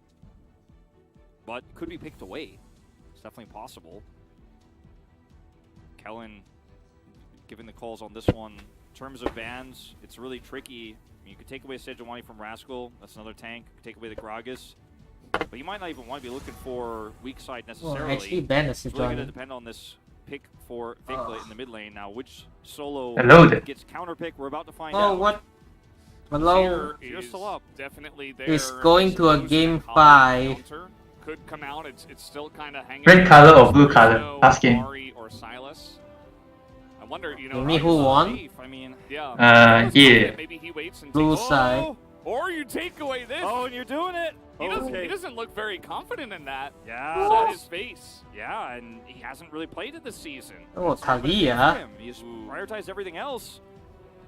but could be picked away. It's definitely possible. Kellin giving the calls on this one. In terms of bans, it's really tricky. I mean, you could take away SEJUANI from Rascal. That's another tank. You could take away the Gragas. But you might not even want to be looking for weak side necessarily. Well, actually, ban it's really going to depend on this pick for VicLa in the mid lane. Now, which solo gets counterpick? We're about to find out. Oh, what? Hello? You're still up. Definitely there. It's going to a game 5. Could come out. It's still kind of hanging. Red color or blue color? Asking. Ari or Silas. I wonder, you know. You mean who won? I mean, yeah. Yeah. Maybe he waits and blue side. Or you take away this. Oh, and you're doing it. He doesn't look very confident in that. Yeah. It's on his face. Yeah, and he hasn't really played it this season. Oh, Talia. He's prioritized everything else.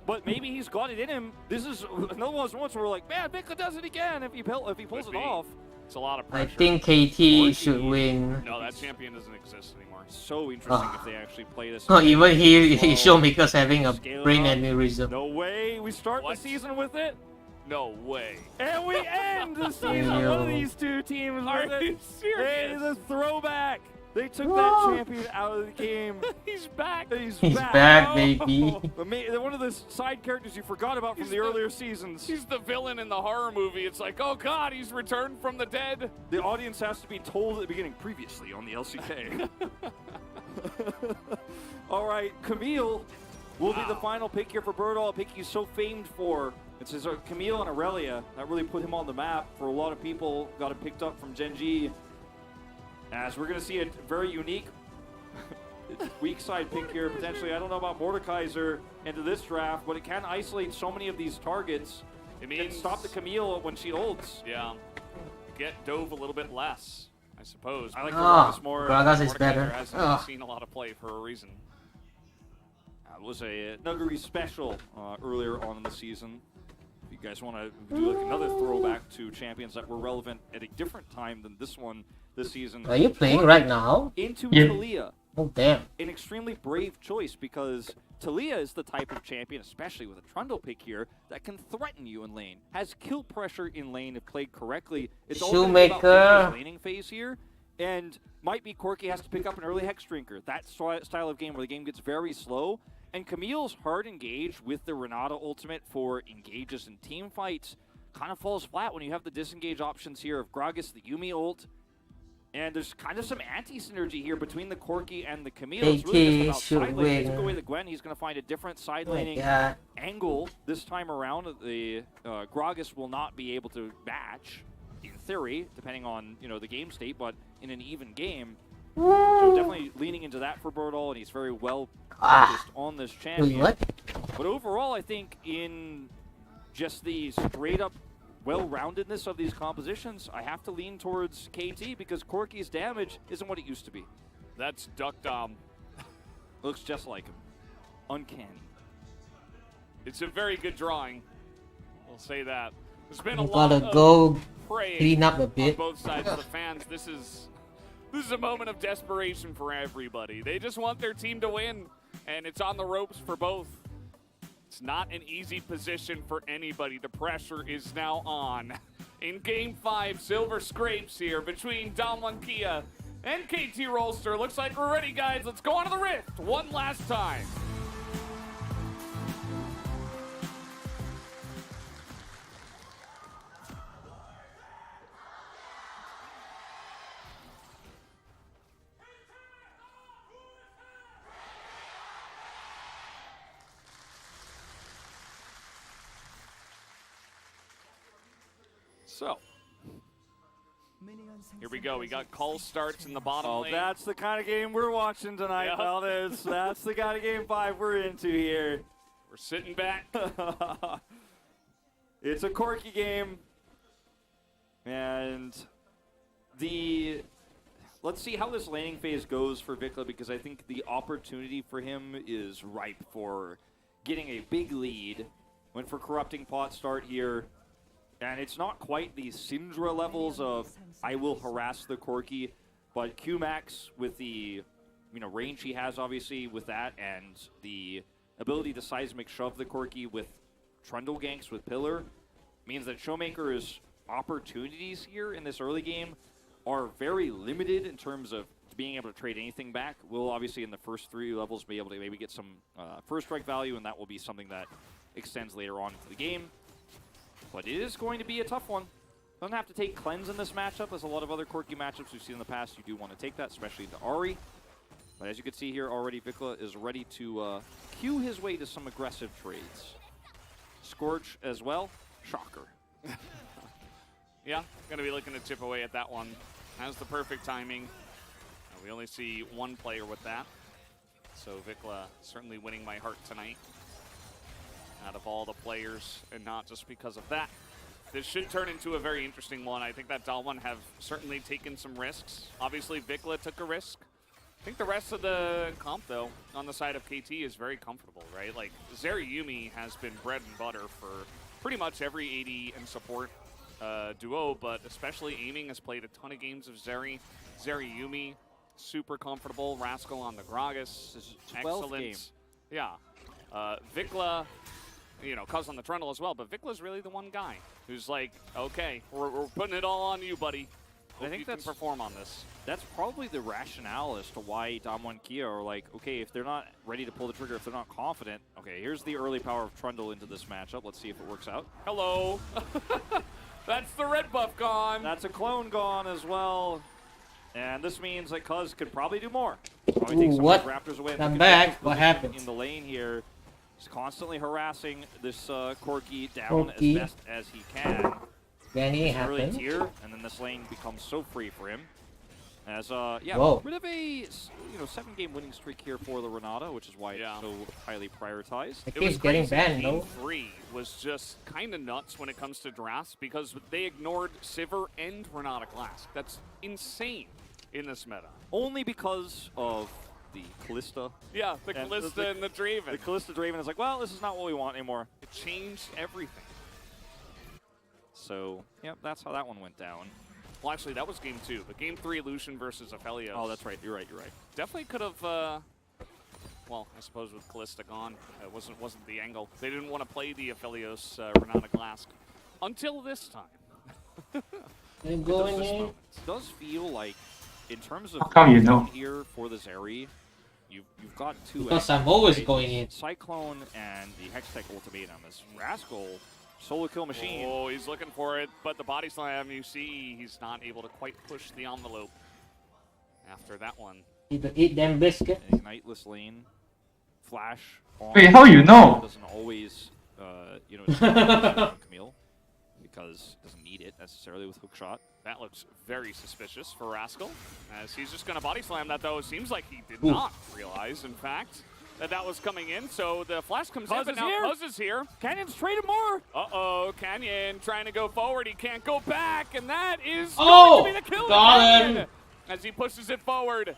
But maybe he's got it in him. This is another one of those ones where we're like, man, VicLa does it again if he pulls it off. It's a lot of pressure. I think KT should win. No, that champion doesn't exist anymore. So interesting if they actually play this. Oh, even Showmaker's having a brain aneurysm. No way. We start the season with it. No way. And we end the season with one of these two teams. Are you serious? Hey, the throwback. They took that champion out of the game. He's back. He's back, baby. They're one of the side characters you forgot about from the earlier seasons. He's the villain in the horror movie. It's like, oh god, he's returned from the dead. The audience has to be told at the beginning, previously on the LCK. All right, Camille will be the final pick here for Burdol, a pick he's so famed for. It's his Camille and Aurelia that really put him on the map for a lot of people. Got him picked up from Genji. As we're going to see a very unique weak side pick here, potentially. I don't know about Mordekaiser into this draft, but it can isolate so many of these targets. It can stop the Camille when she ults. Yeah. get dove a little bit less, I suppose. I like Oh, more. Gragas is Mordekainer better. hasn't Oh. seen a lot of play for a reason. It was a Nuguri special earlier on in the season. If you guys want to do like another throwback to champions that were relevant at a different time than this one this season. Are you playing right now? Into Yeah. Talia. Oh, damn. An extremely brave choice because Talia is the type of champion, especially with a Trundle pick here, that can threaten you in lane. Has kill pressure in lane if played correctly. It's all gonna be about Showmaker. Vicla's laning phase here. And might be Corki has to pick up an early Hex Drinker. That style of game where the game gets very slow. And Camille's hard engage with the Renata ultimate for engages and team fights kind of falls flat when you have the disengage options here of Gragas, the Yuumi ult. And there's kind of some anti-synergy here between the Corki and the Camille. It's really just about side lane. He took away the Gwen. He's going to find a different side laning angle this time around. The Gragas will not be able to match, in theory, depending on the game state, but in an even game. So definitely leaning into that for Burdol, and he's very well focused on this champion. But overall, I think in just the straight-up well-roundedness of these compositions, I have to lean towards KT because Corki's damage isn't what it used to be. That's Deokdam. Looks just like him. Uncanny. It's a very good drawing. We'll say that. There's been a You lot gotta of go praying clean up a bit. on both sides of the fans. This is a moment of desperation for everybody. They just want their team to win, and it's on the ropes for both. It's not an easy position for anybody. The pressure is now on. In Game 5, silver scrapes here between Damwon Kia and KT Rolster. Looks like we're ready, guys. Let's go on to the Rift one last time. So, here we go. We got call starts in the bottom lane. That's the kind of game we're watching tonight, Yep. Valdez. That's the kind of Game 5 we're into here. We're sitting back. It's a Corki game. And let's see how this laning phase goes for VicLa, because I think the opportunity for him is ripe for getting a big lead. Went for corrupting pot start here. And it's not quite the Syndra levels of I will harass the Corki, but Qmax with the range he has obviously with that, and the ability to seismic shove the Corki with Trundle ganks with Pillar means that Showmaker's opportunities here in this early game are very limited in terms of being able to trade anything back. We'll obviously in the first 3 levels be able to maybe get some first strike value, and that will be something that extends later on into the game. But it is going to be a tough one. Doesn't have to take cleanse in this matchup, as a lot of other Corki matchups we've seen in the past. You do want to take that, especially into Ari. But as you can see here already, VicLa is ready to cue his way to some aggressive trades. Scorch as well. Shocker. Yeah, going to be looking to chip away at that one. Has the perfect timing. We only see one player with that. So VicLa certainly winning my heart tonight out of all the players, and not just because of that. This should turn into a very interesting one. I think that Damwon have certainly taken some risks. Obviously, VicLa took a risk. I think the rest of the comp, though, on the side of KT is very comfortable, right? Like, Zeri Yuumi has been bread and butter for pretty much every AD and support duo, but especially Aiming has played a ton of games of Zeri. Zeri Yuumi, super comfortable. Rascal on the Gragas, excellent. Game. Yeah. VicLa, Cuzz on the Trundle as well, but VicLa's really the one guy who's like, okay, we're putting it all on you, buddy. I think you can perform on this. That's probably the rationale as to why Damwon Kia are like, okay, if they're not ready to pull the trigger, if they're not confident, okay, here's the early power of Trundle into this matchup. Let's see if it works out. Hello. That's the red buff gone. That's a clone gone as well. And this means that Cuzz could probably do more. Probably take some of those Raptors away. I'm back. What happened? In the lane here. He's constantly harassing this Corki down as best as he can. Then he early happened. tier, and then this lane becomes so free for him. As yeah, Whoa. rid of a 7-game winning streak here for the Renata, which is why it's so highly prioritized. It keeps getting banned, Game no? 3 was just kind of nuts when it comes to drafts because they ignored Sivir and Renata Classic. That's insane in this meta. Only because of the Callista. Yeah, the Callista and the Draven. The Callista Draven is like, well, this is not what we want anymore. It changed everything. So, yep, that's how that one went down. Well, actually, that was game 2. But game 3, Lucian versus Aphelios. Oh, that's right. You're right. Definitely could have, well, I suppose with Callista gone, it wasn't the angle. They didn't want to play the Aphelios Renata Glass until this time. I'm going in. It does feel like, in terms of How come you know? here for the Zeri, you've got two. Because I'm always going in. Cyclone and the Hextech Ultimatum as Rascal. Solo kill machine. Oh, he's looking for it, but the body slam, you see, he's not able to quite push the envelope after that one. Eat them biscuit. Igniteless lane. Flash on. Wait, how you know? Doesn't always, Camille, because it doesn't need it necessarily with hookshot. That looks very suspicious for Rascal, as he's just going to body slam that, though. It seems like he did not realize, in fact, that was coming in. So the flash comes in, but now Cuzz is here. Canyon's traded more. Uh-oh, Canyon trying to go forward. He can't go back, and that is going to be the kill. Got him. As he pushes it forward.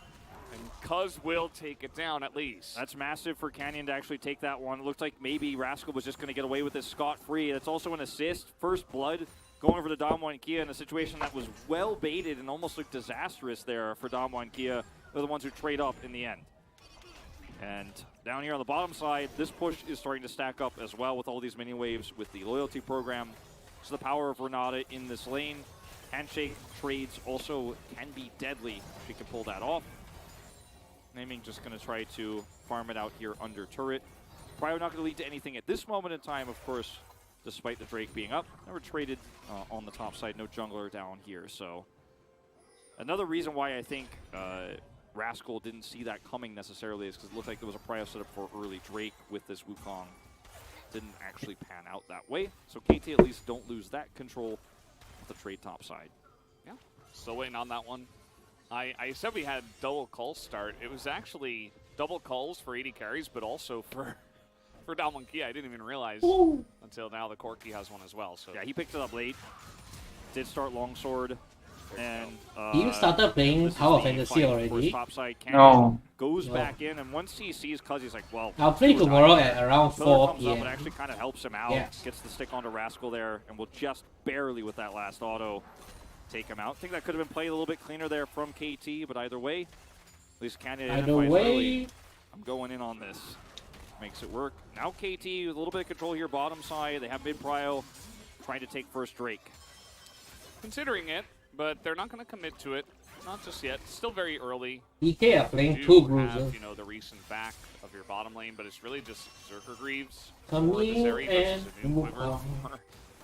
And Cuzz will take it down at least. That's massive for Canyon to actually take that one. It looked like maybe Rascal was just going to get away with this scot-free. That's also an assist. First blood going over to Damwon and Kia in a situation that was well baited and almost looked disastrous there for Damwon and Kia. They're the ones who trade up in the end. And down here on the bottom side, this push is starting to stack up as well with all these mini waves with the loyalty program. So the power of Renata in this lane. Handshake trades also can be deadly if she can pull that off. Naming just going to try to farm it out here under turret. Probably not going to lead to anything at this moment in time, of course, despite the Drake being up. Never traded on the top side, no jungler down here. So another reason why I think Rascal didn't see that coming necessarily is because it looked like there was a prio setup for early Drake with this Wukong. Didn't actually pan out that way. So KT at least don't lose that control with the trade top side. Yeah, still waiting on that one. I said we had double calls start. It was actually double calls for 80 carries, but also for Damwon Kia. I didn't even realize until now the Corki has one as well. So yeah, he picked it up late. Did start longsword. And you started playing Tower of Fantasy already? No. Goes back in, and once he sees Cuzz, he's like, well, I'll play tomorrow at around 4 comes p.m. Up and actually kind of helps him out. Yes. Gets the stick onto Rascal there, and will just barely with that last auto take him out. I think that could have been played a little bit cleaner there from KT, but either way, at least Canada identifies early. I'm going in on this. Makes it work. Now KT with a little bit of control here, bottom side. They have mid-prio, trying to take first Drake. Considering it, but they're not going to commit to it. Not just yet. Still very early. EK are playing you two have, bruisers. the recent back of your bottom lane, but it's really just Zerker Greaves. Camille and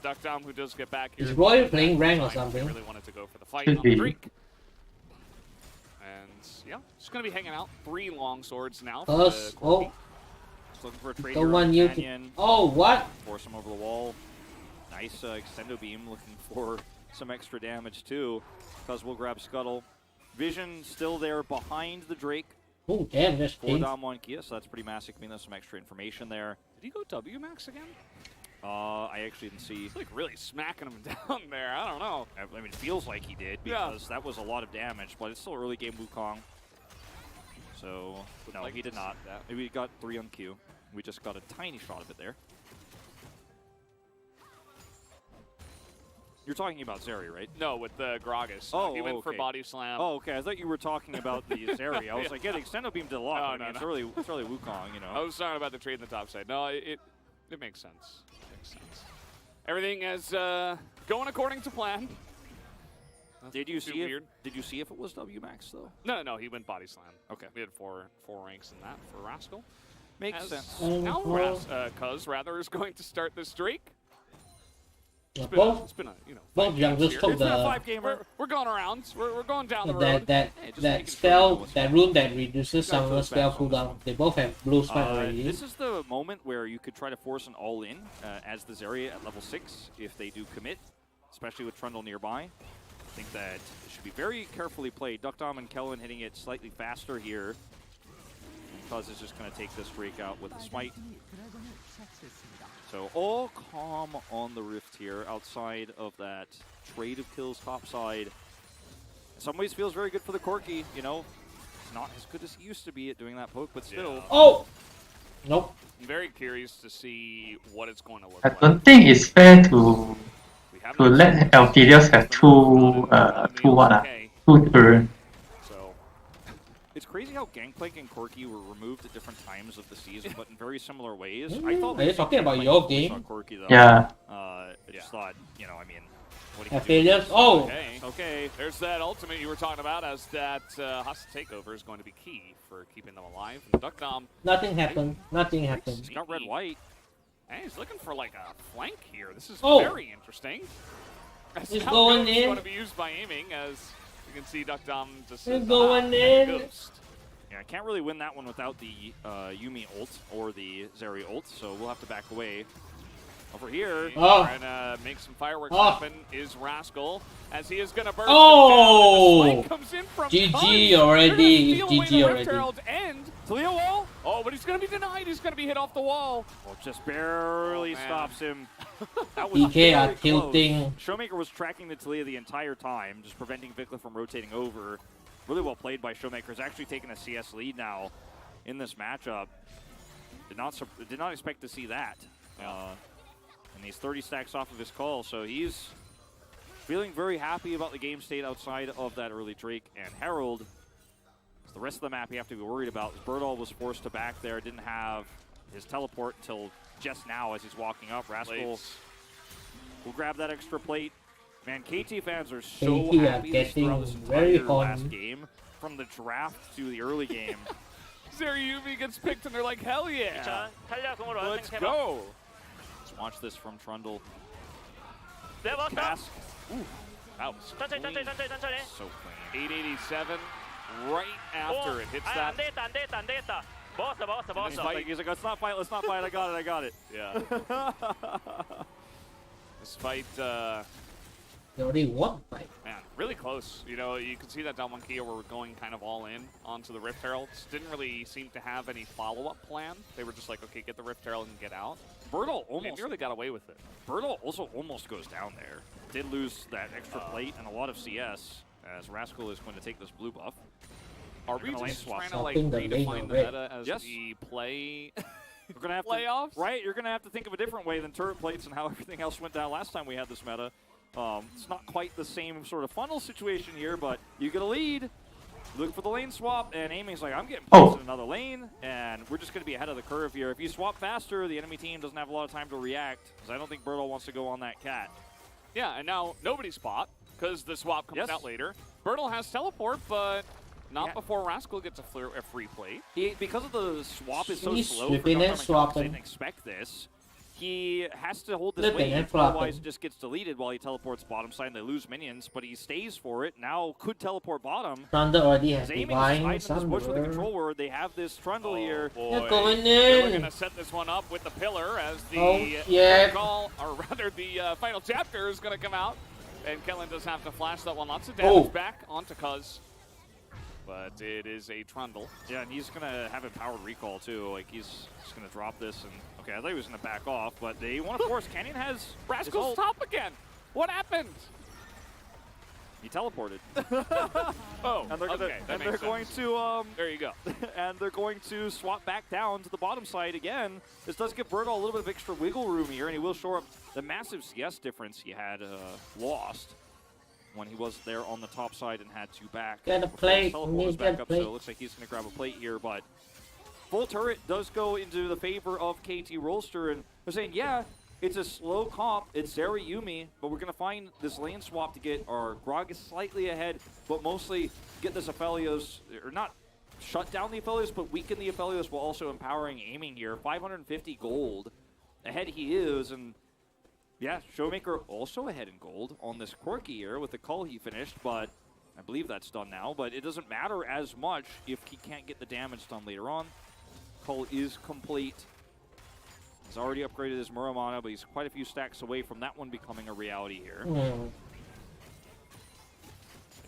Deokdam, who does get back here. Is Roy playing rank or something? Really wanted to go for the fight on the Drake. And yeah, just going to be hanging out. 3 long swords now. Just looking for a trade don't want you to. Oh, what? Force him over the wall. Nice extendo beam, looking for some extra damage too. Cuzz will grab Scuttle. Vision still there behind the Drake. Oh, damn, that's for Damwon Kia, so that's pretty massive. I mean, there's some extra information there. Did he go W max again? I actually didn't see. He's like really smacking him down there. I don't know. I mean, it feels like he did because that was a lot of damage, but it's still early game Wukong. So, no, he did not. Maybe he got 3 on Q. We just got a tiny shot of it there. You're talking about Zeri, right? No, with the Gragas. Oh, he went for body slam. Oh, okay. I thought you were talking about the Zeri. I was like, yeah, the extendo beam did a lot. No, I mean, it's early Wukong, I was talking about the trade in the top side. No, it makes sense. It makes sense. Everything is going according to plan. Did you see it? Did you see if it was W max though? No, he went body slam. Okay. We had four ranks in that for Rascal. Makes sense. Now Cuzz rather is going to start this streak. It's been a both youngsters took the 5-gamer. We're going around. We're going down the road. That spell, that rune that reduces summoner spell cooldown. They both have blue spike already. This is the moment where you could try to force an all-in as the Zarya at level 6 if they do commit, especially with Trundle nearby. think that it should be very carefully played. Deokdam and Kellin hitting it slightly faster here. Cuzz is just going to take this streak out with the smite. So all calm on the Rift here outside of that trade of kills topside. In some ways feels very good for the Corki, you know. It's not as good as he used to be at doing that poke, but still. Yeah. Oh! Nope. I'm very curious to see what it's going to look I like. don't think it's fair to let Elfidios have two turn. So it's crazy how Gangplank and Corki were removed at different times of the season, but in very similar ways. I thought Are you talking about your game? Corki, though. Yeah. I just thought, you know, I mean, what Elfidios? Oh! Okay. There's that ultimate you were talking about, as that hostile takeover is going to be key for keeping them alive. And Deokdam. Nothing happened. Nothing happened. He's got red-white. And he's looking for like a flank here. This is Oh. very interesting. He's going in. Going to be used by aiming, as you can see Deokdam just He's going in. Ghost. Yeah, I can't really win that one without the Yuumi ult or the Zeri ult, so we'll have to back away. Over here, trying to make some fireworks happen is Rascal, as he is going to burst. Oh! It down. The comes in from GG Cuzz. already. It's GG already. And Leo wall. Oh, but he's going to be denied. He's going to be hit off the wall. Well, just barely stops him. That DK was are very close. tilting. Showmaker was tracking the Talia the entire time, just preventing VicLa from rotating over. Really well played by Showmaker. He's actually taking a CS lead now in this matchup. Did not expect to see that. And he's 30 stacks off of his call, so he's feeling very happy about the game state outside of that early Drake and Herald. So the rest of the map you have to be worried about. Burdol was forced to back there, didn't have his teleport until just now as he's walking up. Rascal will grab that extra plate. Man, KT fans are so happy throughout this entire last game, from the draft to the early game. Zeri gets picked and they're like, hell yeah. Let's go. Let's watch this from Trundle. Cask. Ooh, that was clean. So clean. 887 right after it hits that. He's like, let's not fight, I got it. Yeah. This fight, They already won fight. man, really close. You know, you can see that Damwon were going kind of all in onto the Rift Heralds. Didn't really seem to have any follow-up plan. They were just like, okay, get the Rift Herald and get out. Burdol They nearly got away with it. Burdol also almost goes down there. Did lose that extra plate and a lot of CS, as Rascal is going to take this blue buff. Are we just trying to like Swapping the redefine the lane meta as we play We're gonna have playoffs? Right, you're gonna have to think of a different way than turret plates and how everything else went down last time we had this meta. It's not quite the same sort of funnel situation here, but you get a lead. Look for the lane swap, and aiming's like, I'm getting placed in another lane, and we're just going to be ahead of the curve here. If you swap faster, the enemy team doesn't have a lot of time to react, because I don't think Burdol wants to go on that cat. Yeah, and now nobody spot, because the swap comes out later. Burdol has teleport, but not before Rascal gets a free plate. Because of the swap is so He's slow for slipping and Deokdam swapping. didn't expect this. He has to hold this Flipping lane, and flopping. otherwise it just gets deleted while he teleports bottom side and they lose minions, but he stays for it. Now could teleport bottom. Thunder already has Aiming divine is this bush with the somewhere. control ward. They have this Trundle here. They're going We're in. going to set this one up with the pillar as the call, or rather the final chapter is going to come out. And Kellin does have to flash that one. Lots of damage back onto Cuzz. But it is a Trundle. Yeah, and he's going to have empowered recall too. Like he's just going to drop this and okay, I thought he was going to back off, but they want to force. Canyon has Rascal's top again. What happened? He teleported. Oh, and they're okay, going to there you go. and they're going to swap back down to the bottom side again. This does give Burdol a little bit of extra wiggle room here, and he will shore up the massive CS difference he had lost when he was there on the top side and had to back. Get a plate. Teleport was back up, so it looks like he's going to grab a plate here, but full turret does go into the favor of KT Rolster, and they're saying, yeah, it's a slow comp, it's Zeri Yuumi, but we're going to find this lane swap to get our Grog is slightly ahead, but mostly get this Aphelios, or not shut down the Aphelios, but weaken the Aphelios while also empowering aiming here. 550 gold ahead he is, and yeah, Showmaker also ahead in gold on this quirky here with the call he finished, but I believe that's done now, but it doesn't matter as much if he can't get the damage done later on. Call is complete. He's already upgraded his Muramana, but he's quite a few stacks away from that one becoming a reality here.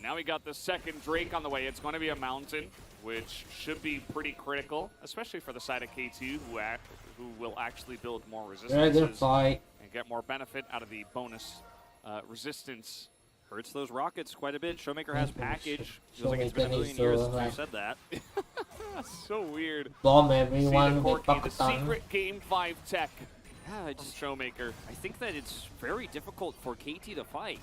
Now we got the second Drake on the way. It's going to be a mountain, which should be pretty critical, especially for the side of K2, who will actually build more resistances and get more benefit out of the bonus resistance. Hurts those rockets quite a bit. Showmaker has package. Feels like it's been a million years since we said that. So weird. Bomb everyone the with Corki, the secret Game 5 tech. Yeah, it's Showmaker. I think that it's very difficult for KT to fight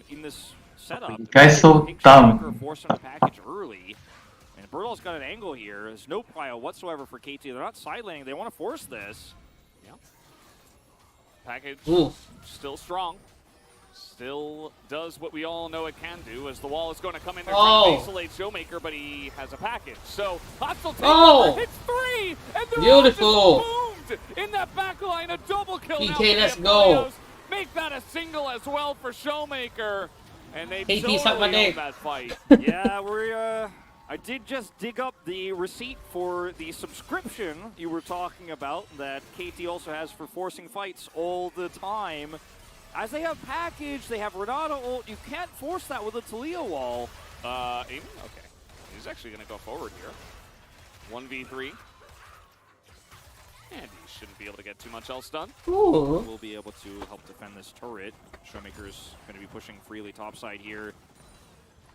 in this setup. You guys so dumb. Force him to package early. And Burdol's got an angle here. There's no prio whatsoever for KT. They're not side laning. They want to force this. Yeah. Package Ooh. still strong. Still does what we all know it can do, as the wall is going to come in there Oh. trying to isolate Showmaker, but he has a package. So hostile Oh. hits 3, and they're Beautiful. all just boomed in that back line. A double kill now PK, for let's the go. Apollos. Make that a single as well for Showmaker, and they KT suck my totally dick. own that fight. Yeah, we're I did just dig up the receipt for the subscription you were talking about that KT also has for forcing fights all the time. As they have package, they have Renata ult. You can't force that with a Talia wall. Aiming? Okay. He's actually going to go forward here. 1v3. And he shouldn't be able to get too much else done. Ooh. We'll be able to help defend this turret. Showmaker's going to be pushing freely topside here.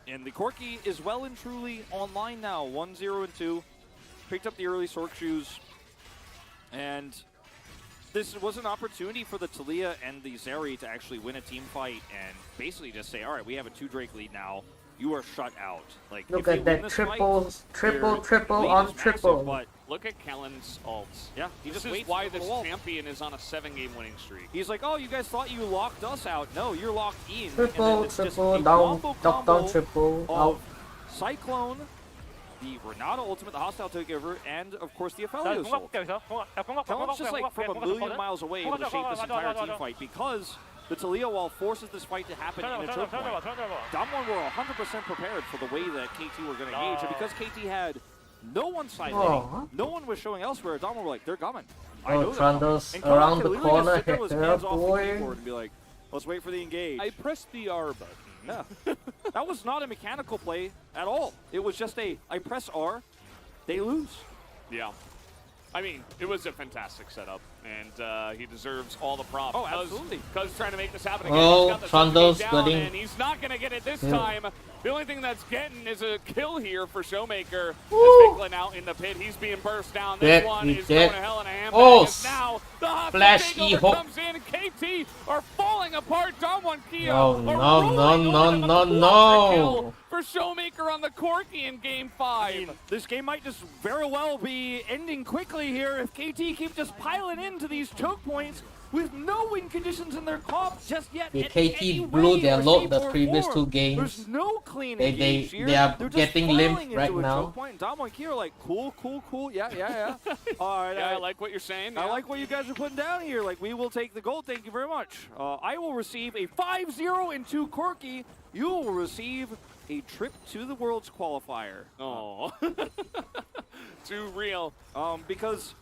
And the Corki is well and truly online now. 1-0 and 2. Picked up the early Sork shoes. And this was an opportunity for the Talia and the Zeri to actually win a team fight and basically just say, all right, we have a 2 Drake lead now. You are shut out. Like, Look if at you win that this triple fight, on lead is triple. massive, but Look at Kellin's ults. yeah, he This just is waits why for the this wall. champion is on a 7-game winning streak. He's like, oh, you guys thought you locked us out. No, you're locked in. Triple, and then it's just triple, a down, combo Deokdam triple, of out. Cyclone, the Renata ultimate, the hostile takeover, and of course the Aphelios ult. Kellin's just like from a million miles away able to shape this entire team fight because the Talia wall forces this fight to happen in a choke point. Damwon were 100% prepared for the way that KT were going to engage, and because KT had no one side laning, no one was showing elsewhere, Damwon were like, they're coming. I know they're coming. Trundles And around Kellin the could literally corner, just sit there with his hands off the boy. keyboard and be like, let's wait for the engage. I pressed the R button. Yeah. That was not a mechanical play at all. It was just I press R, they lose. Yeah. I mean, it was a fantastic setup, and he deserves all the props. Oh, absolutely. Cuzz trying to make this happen again. Oh, He's got the Trundles down, getting- and he's not going to get it this Yeah. time. The only thing that's getting is a kill here for Showmaker. Woo. As VicLa now in the pit. He's being burst down. This Dead, one he's is dead. going to hell in a handbag. Oh, As now the hostile Flash takeover E-hook. comes in. KT are falling apart. Damwon Kia No, are no, rolling no, over no, them. no, A no. kill for Showmaker on the Corki in Game 5. This game might just very well be ending quickly here if KT keep just piling into these choke points with no win conditions in their comp just yet. The in KT any blew way their or load shape the or previous form. 2 games. There's no clean They engage here. are They're just getting falling limp into right a now. choke point. And Damwon Kia are like, cool. Yeah. All right, Yeah, I like what you're saying. I yeah. like what you guys are putting down here. Like, we will take the gold. Thank you very much. I will receive a 5-0 and 2 Corki. You will receive a trip to the Worlds qualifier. Oh, too real. Because,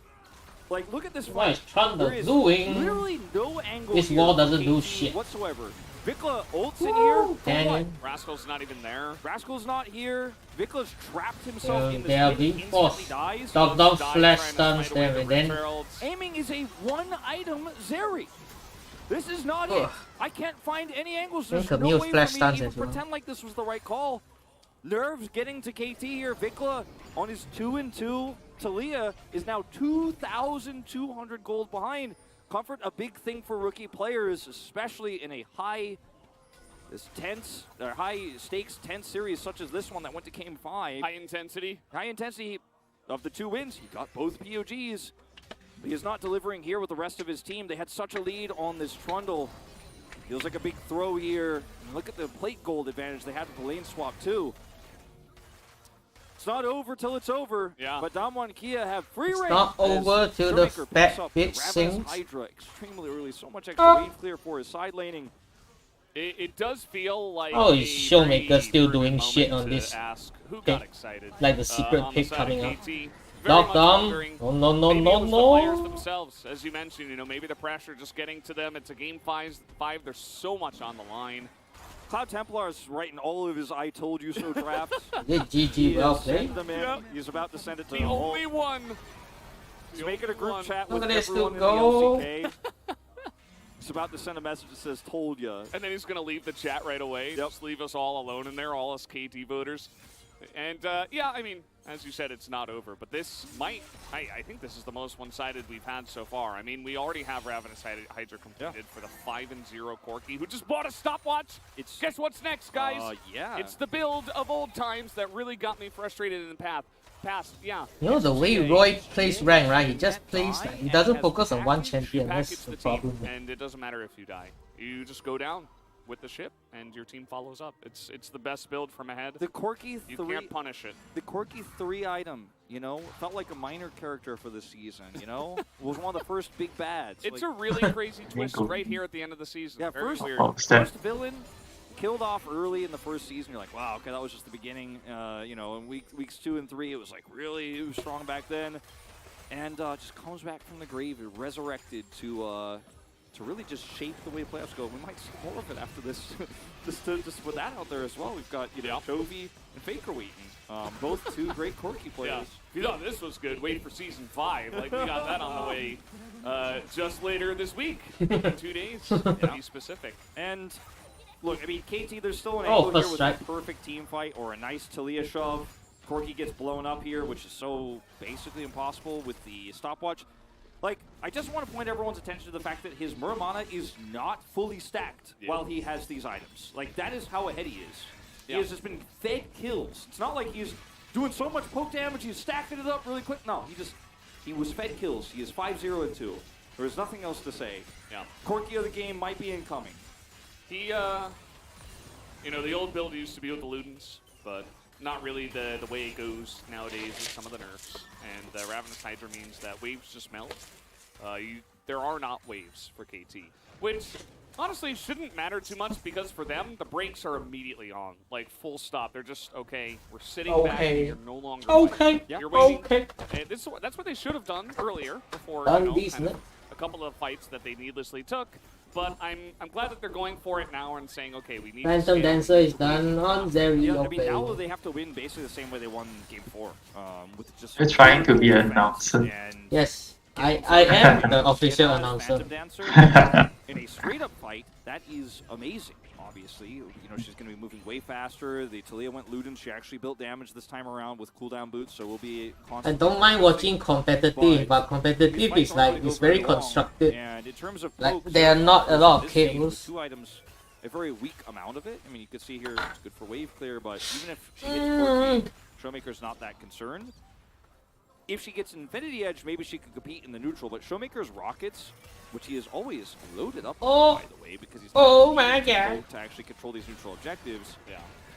like, look at this What is fight. Trundle There is doing? literally no angle This here wall for doesn't do KT shit. whatsoever. VicLa ults in here. For Dang what? it. Rascal's not even there. Rascal's not here. VicLa's trapped himself in this They are pit, being instantly forced. dies. Deokdam Dive flash trying to stuns smite away them the and then Heralds. Aiming is a one-item Zeri. This is not it. Ugh. I can't find any angles. Think There's of me no with way flash for me to stuns even as well. pretend like this was the right call. Nerves getting to KT here. VicLa on his 2-2. Talia is now 2,200 gold behind. Comfort, a big thing for rookie players, especially in a high stakes tense series such as this one that went to Game 5. High intensity. High intensity of the 2 wins. He got both POGs. But he is not delivering here with the rest of his team. They had such a lead on this Trundle. Feels like a big throw here. And look at the plate gold advantage they had with the lane swap too. It's not over till it's over. Yeah. But Damwon Kia have free It's reign. not as over till the Showmaker fat picks up bitch Ravenous sings. Hydra extremely early. So much extra wave clear for his side laning. It does feel like Oh, a is Showmaker very still prudent doing shit moment on to this ask who pick? got excited. Like the secret on the pick side of coming up. KT. Very much Deokdam. wondering, No, maybe it was the players no. themselves, as you mentioned. Maybe the pressure just getting to them. It's a Game 5. There's so much on the line. Cloud Templar's writing all of his "I told you so" drafts. Yeah, GG, well played. Them in. Yep. He's about to send it to the only one. He's making a group chat with Look at this everyone in dude go. the LCK. He's about to send a message that says "Told ya," and then he's gonna leave the chat right away. Yep. Just leave us all alone in there, all us KT voters. And yeah, I mean, as you said, it's not over, but this might, I think this is the most one-sided we've had so far. I mean, we already have Ravenous Hydra completed for the 5-0 Corki, who just bought a stopwatch. Guess what's next, guys? Yeah. It's the build of old times that really got me frustrated in the past, yeah. You know the way Roy plays rank, right? He just plays, he doesn't focus on one champion, that's Package the the problem. team, and it doesn't matter if you die. You just go down with the ship, and your team follows up. It's the best build from ahead. The Corki You 3, can't punish it. The Corki 3 item, you know, felt like a minor character for this season, you know? Was one of the first big bads. It's like, a really crazy twist right here at the end of the season. Yeah, Very first, weird. first villain killed off early in the first season. You're like, wow, okay, that was just the beginning. You know, in weeks 2 and 3, it was like really strong back then. And just comes back from the grave, resurrected to really just shape the way playoffs go. We might see more of it after this. just to put that out there as well. We've got, you know, Chovy and Faker waiting. Both two great Corki players. Yeah. If you thought this was good, wait for Season 5. Like, we got that on the way just later this week. In 2 days, to be specific. And look, I mean, KT, there's still an angle here with strike. a perfect team fight or a nice Talia shove. Corki gets blown up here, which is so basically impossible with the stopwatch. Like, I just want to point everyone's attention to the fact that his Murmana is not fully stacked while he has these items. Like, that is how ahead he is. He has just been fed kills. It's not like he's doing so much poke damage, he's stacking it up really quick. No, he was fed kills. He is 5-0 and 2. There is nothing else to say. Yeah. Corki of the game might be incoming. He, you know, the old build used to be with the Ludens, but not really the way it goes nowadays with some of the nerfs. And the Ravenous Hydra means that waves just melt. There are not waves for KT, which honestly shouldn't matter too much because for them, the brakes are immediately on, like full stop. They're just, okay, we're sitting back and you're no longer fighting. You're waiting. And that's what they should have done earlier before, you know, kind of a couple of fights that they needlessly took. But I'm glad that they're going for it now and saying, okay, we need Phantom Dancer is done on Zeri. Yeah, I mean, now they have to win basically the same way they won Game 4. With just You're trying to be an announcer. Yes, I am the official announcer. Phantom Dancer in a straight-up fight, that is amazing, obviously. You know, she's going to be moving way faster. The Talia went Luden. She actually built damage this time around with cooldown boots, so we'll be I don't mind watching competitive, but competitive is like, it's very constructed. And in terms of like, pokes, there are not a lot of this game, kills. 2 items, a very weak amount of it. I mean, you can see here it's good for wave clear, but even if she hits Corki, Showmaker's not that concerned. If she gets Infinity Edge, maybe she could compete in the neutral, but Showmaker's rockets, which he is always loaded up by the way, because he's not to actually control these neutral objectives,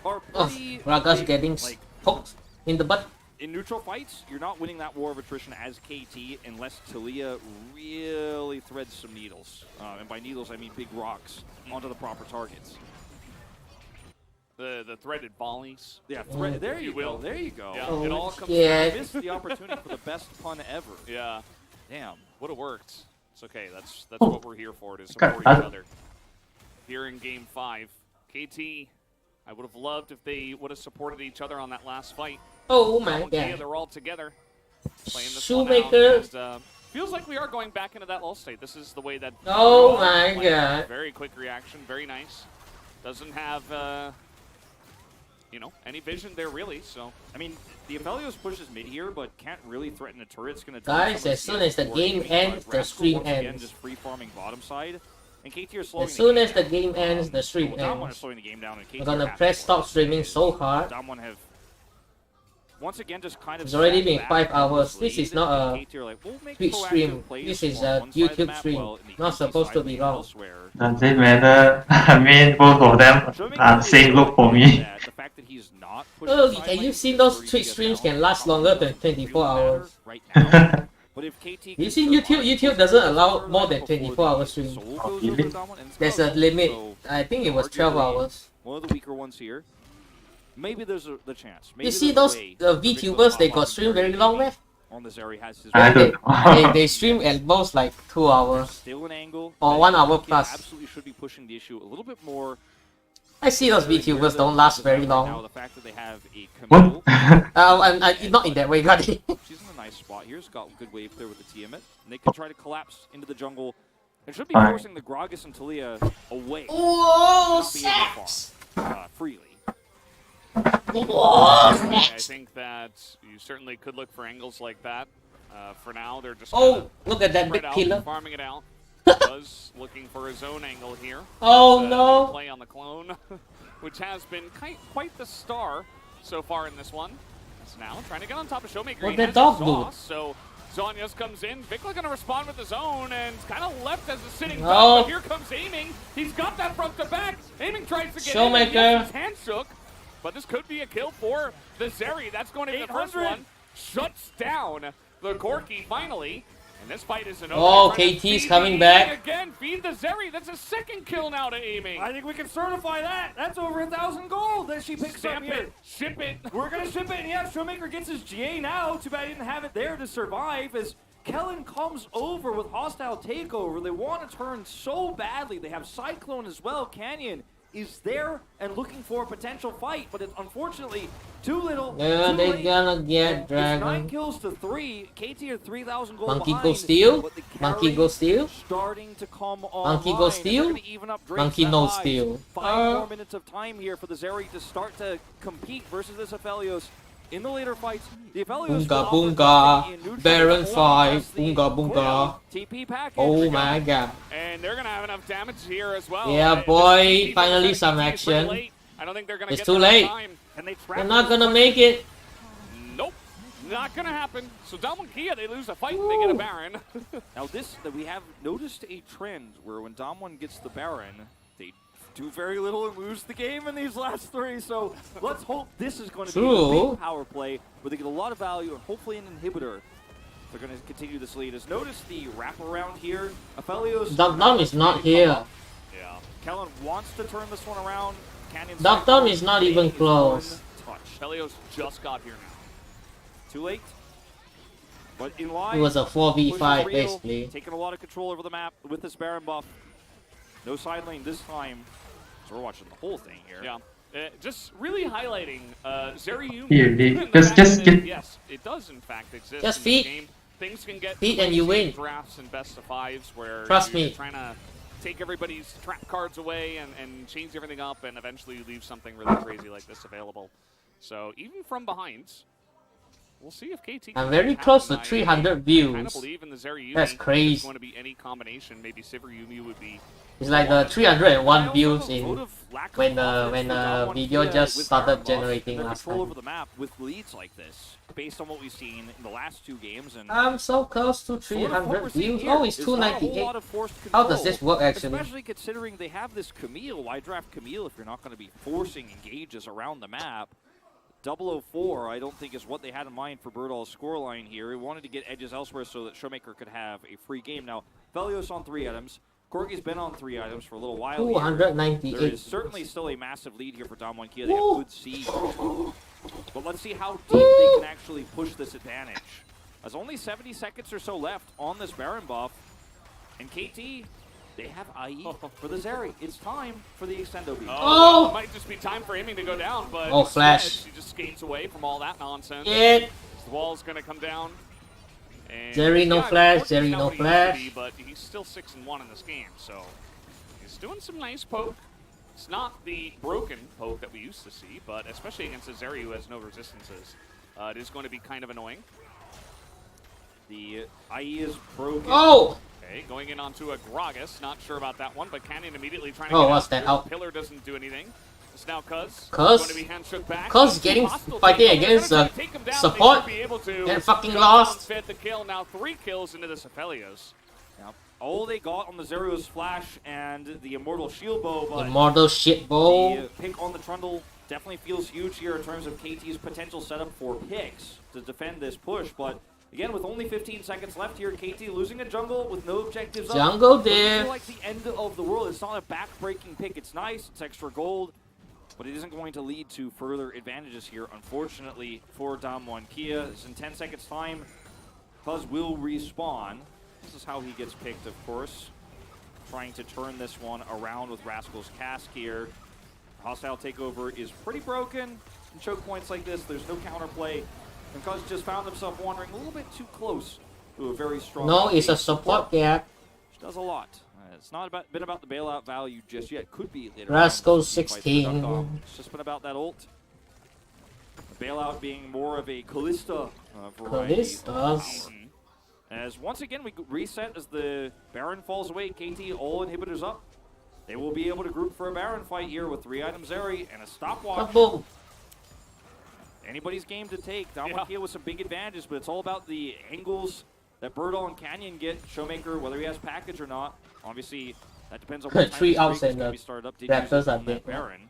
are pretty Raga's getting poked in the butt. In neutral fights, you're not winning that war of attrition as KT unless Talia really threads some needles. And by needles, I mean big rocks onto the proper targets. The threaded volleys. Yeah, there you go. There you go. Yeah, it all comes I missed the opportunity for the best pun ever. Yeah. Damn. Would have worked. It's okay. That's what we're here for, to support each other. Here in Game 5, KT, I would have loved if they would have supported each other on that last fight. Oh my god. They're all together. Playing this Showmaker. one out. Feels like we are going back into that lull state. This is the way that... Oh my god. Very quick reaction. Very nice. Doesn't have... you know, any vision there really, so... I mean, the Aphelios pushes mid here, but can't really threaten a turret. It's gonna Guys, as soon as the game ends, the stream again, ends. just free farming bottom side. And KT are slowing As soon as the game ends, the stream Damwon ends. is slowing the game down, and KT We're gonna are press stop streaming so hard. Damwon have once again just kind of... It's already been 5 hours. This is not a KT are like, we'll make Twitch proactive stream. plays This is on a one side of the YouTube map, stream. while in the Not east supposed to side be lane wrong. elsewhere. Does it matter? I mean, both of them are saying look for me. The fact that he's not Oh, have you seen those Twitch streams can last longer than 24 hours? Right now. But if KT You see YouTube? YouTube doesn't allow more than 24-hour streams. There's a limit. I think it was 12 hours. One of the weaker ones here. Maybe there's the chance. Maybe You see those VTubers, they got stream very long, man? On this area has his I don't know. They stream at most like 2 hours. Still an angle. Or 1 hour plus. Absolutely should be pushing the issue a little bit more I see those VTubers don't last very Now, long. the fact that they have a What? Camille, Not in that way, got it. she's in a nice spot here. She's got good wave clear with the Tiamat. And they can try to collapse into the jungle. And should be Alright. forcing the Gragas and Talia away. Whoa, Should not be able to sex! farm, freely. Whoa, I sex! think that you certainly could look for angles like that. For now, they're just Oh, look at that spread big out, killer. farming it out. Cuzz looking for his own angle here. Oh Another no! play on the clone, which has been quite the star so far in this one. It's now trying to get on top of Showmaker. What He the has dog exhaust, so Zhonya's comes in. VicLa gonna respond with his own, and kind of left as a sitting duck, Oh. but here comes Aiming. He's got that front to back. Aiming tries to get Showmaker. in. Yes, his hand shook, but this could be a kill for the Zeri. That's going to be the first 800. one. Shuts down the Corki finally. And this fight is an Oh, trying to KT's feed coming the back. Aiming again, feed the Zeri. That's a second kill now to Aiming. I think we can certify that. That's over 1,000 gold that she picks up Stamp here. it, ship it. We're gonna ship it, and yeah, Showmaker gets his GA now. Too bad he didn't have it there to survive as Kellin comes over with hostile takeover. They want to turn so badly. They have Cyclone as well. Canyon is there and looking for a potential fight, but it's unfortunately too little. Yeah, too they late. gonna get And it's 9 dragon. kills to 3. KT are 3,000 gold Monkey behind, go steal. but the Monkey carry go steal. starting to come Monkey online. go And they're steal. gonna be even up Drake's Monkey no lives. steal. 5 more minutes of time here for the Zeri to start to compete versus this Aphelios. In the later fights, the Aphelios Boonga will offer boonga. nothing in neutral Baron or 5. against the Boonga boonga. TP package. Oh my god. And they're going to have enough damage here as well. Yeah, This boy, TP finally percentage some is pretty action. late. I don't think they're going to It's get too that late. on time. And they trap They're not this gonna fight. make it. Nope, not going to happen. So Damwon Kia, they lose a fight and they get a Baron. Now we have noticed a trend where when Damwon gets the Baron, they do very little and lose the game in these last 3. So let's hope this is going to be a True. big power play where they get a lot of value and hopefully an inhibitor. They're going to continue this lead. As notice the wraparound here. Aphelios. Deokdam is not here. Yeah. Kellin wants to turn this one around. Canyon's Deokdam is not even is close. one touch. Felios just got here now. Too late. But in line, It was a 4v5 push is real, basically. taking a lot of control over the map with this Baron buff. No side lane this time. So we're watching the whole thing here. Yeah. Just really highlighting Zeri Yumi. Here, and the just- fact just that, get- yes, it does in fact exist Just in feed. this game. Things can get Feed and you crazy in win. drafts and best of fives where Trust you're me. trying to take everybody's trap cards away and change everything up, and eventually you leave something really crazy like this available. So even from behind, we'll see if KT. I'm can very make it close to happen. 300 I kind of views. believe in the Zeri Yumi. That's If crazy. it's going to be any combination. Maybe Sivir Yumi would be. It's like the 301 I views also in vote of lack of when confidence for Damwon video Kia just with started Baron buff generating and their last control time. over the map with leads like this, based on what we've seen in the last 2 games. And I'm so close to sort of what we're 300 seeing views. here Oh, it's is not a whole 298. lot of forced How does control, this work actually? Especially considering they have this Camille. Why draft Camille if you're not going to be forcing engages around the map? 004, I don't think is what they had in mind for Burdol's scoreline here. He wanted to get edges elsewhere so that Showmaker could have a free game. Now, Felios on 3 items. Corki's been on 3 items for a little while. here. 298. There is certainly still a massive lead here for Damwon Kia. They have good siege. But let's see how deep they can actually push this advantage. There's only 70 seconds or so left on this Baron buff. And KT, they have IE for the Zeri. It's time for the extendo beat. Oh! It might just be time for Aiming to go down, but Oh, flash. instead, he just skates away from all that nonsense. It. The wall's going to come down. And Zeri no flash, Corki's Zeri not no what he used to flash. be, but he's still 6-1 in this game, so he's doing some nice poke. It's not the broken poke that we used to see, but especially against a Zeri who has no resistances, it is going to be kind of annoying. The IE is broken. Oh! Okay, going in onto a Gragas. Not sure about that one, but Canyon immediately trying to Oh, get what's out. that? Out. Pillar doesn't do anything. It's now Cuzz. Cuzz? Going to be handshook back. Cuzz getting Hostile fighting team. against They're gonna take him down. support They should be able to. and fucking Cuzz lost. Fit the kill. Now 3 kills into this Aphelios. Yep. All they got on the Zeri was flash and the Immortal Shield Bow, but Immortal shit bowl. the pick on the Trundle definitely feels huge here in terms of KT's potential setup for picks to defend this push. But again, with only 15 seconds left here, KT losing a jungle with no objectives up. Jungle Doesn't div. feel like the end of the world. It's not a back-breaking pick. It's nice. It's extra gold. But it isn't going to lead to further advantages here, unfortunately, for Damwon Kia. It's in 10 seconds' time. Cuzz will respawn. This is how he gets picked, of course. Trying to turn this one around with Rascal's cask here. Hostile takeover is pretty broken. In choke points like this, there's no counterplay. And Cuzz just found himself wandering a little bit too close to a very strong... No, it's a support gap. Which does a lot. It's not been about the bailout value just yet. Could be later Rascal on. 16. It's just been about that ult. The bailout being more of a Callista variety. Callistas. As once again we reset as the Baron falls away. KT all inhibitors up. They will be able to group for a Baron fight here with 3 items Zeri and a stopwatch. Kaboom. Anybody's game to take. Damwon here with some big advantages, but it's all about the angles that Burdol and Canyon get. Showmaker, whether he has package or not. Obviously, that depends on what 3 outs and the started up. Raptors are big. Baron.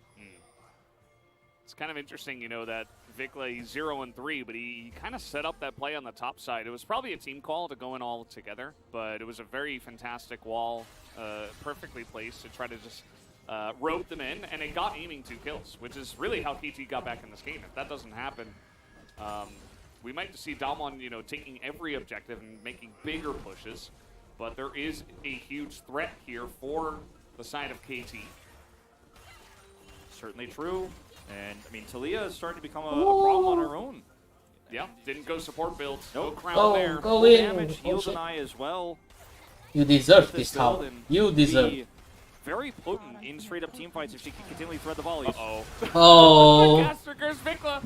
It's kind of interesting, you know, that VicLa, he's 0-3, but he kind of set up that play on the top side. It was probably a team call to go in all together, but it was a very fantastic wall, perfectly placed to try to just rope them in, and it got aiming 2 kills, which is really how KT got back in this game. If that doesn't happen, we might see Damwon, you know, taking every objective and making bigger pushes, but there is a huge threat here for the side of KT. Certainly true. And, I mean, Talia is starting to become a problem on her own. Yeah, didn't go support build. Nope. No crown there. Go in. Damage, heals an eye as well. You deserve this tower. You deserve. Very potent in straight-up team fights if she can continually thread the volleys. Uh-oh. Oh. VicLa.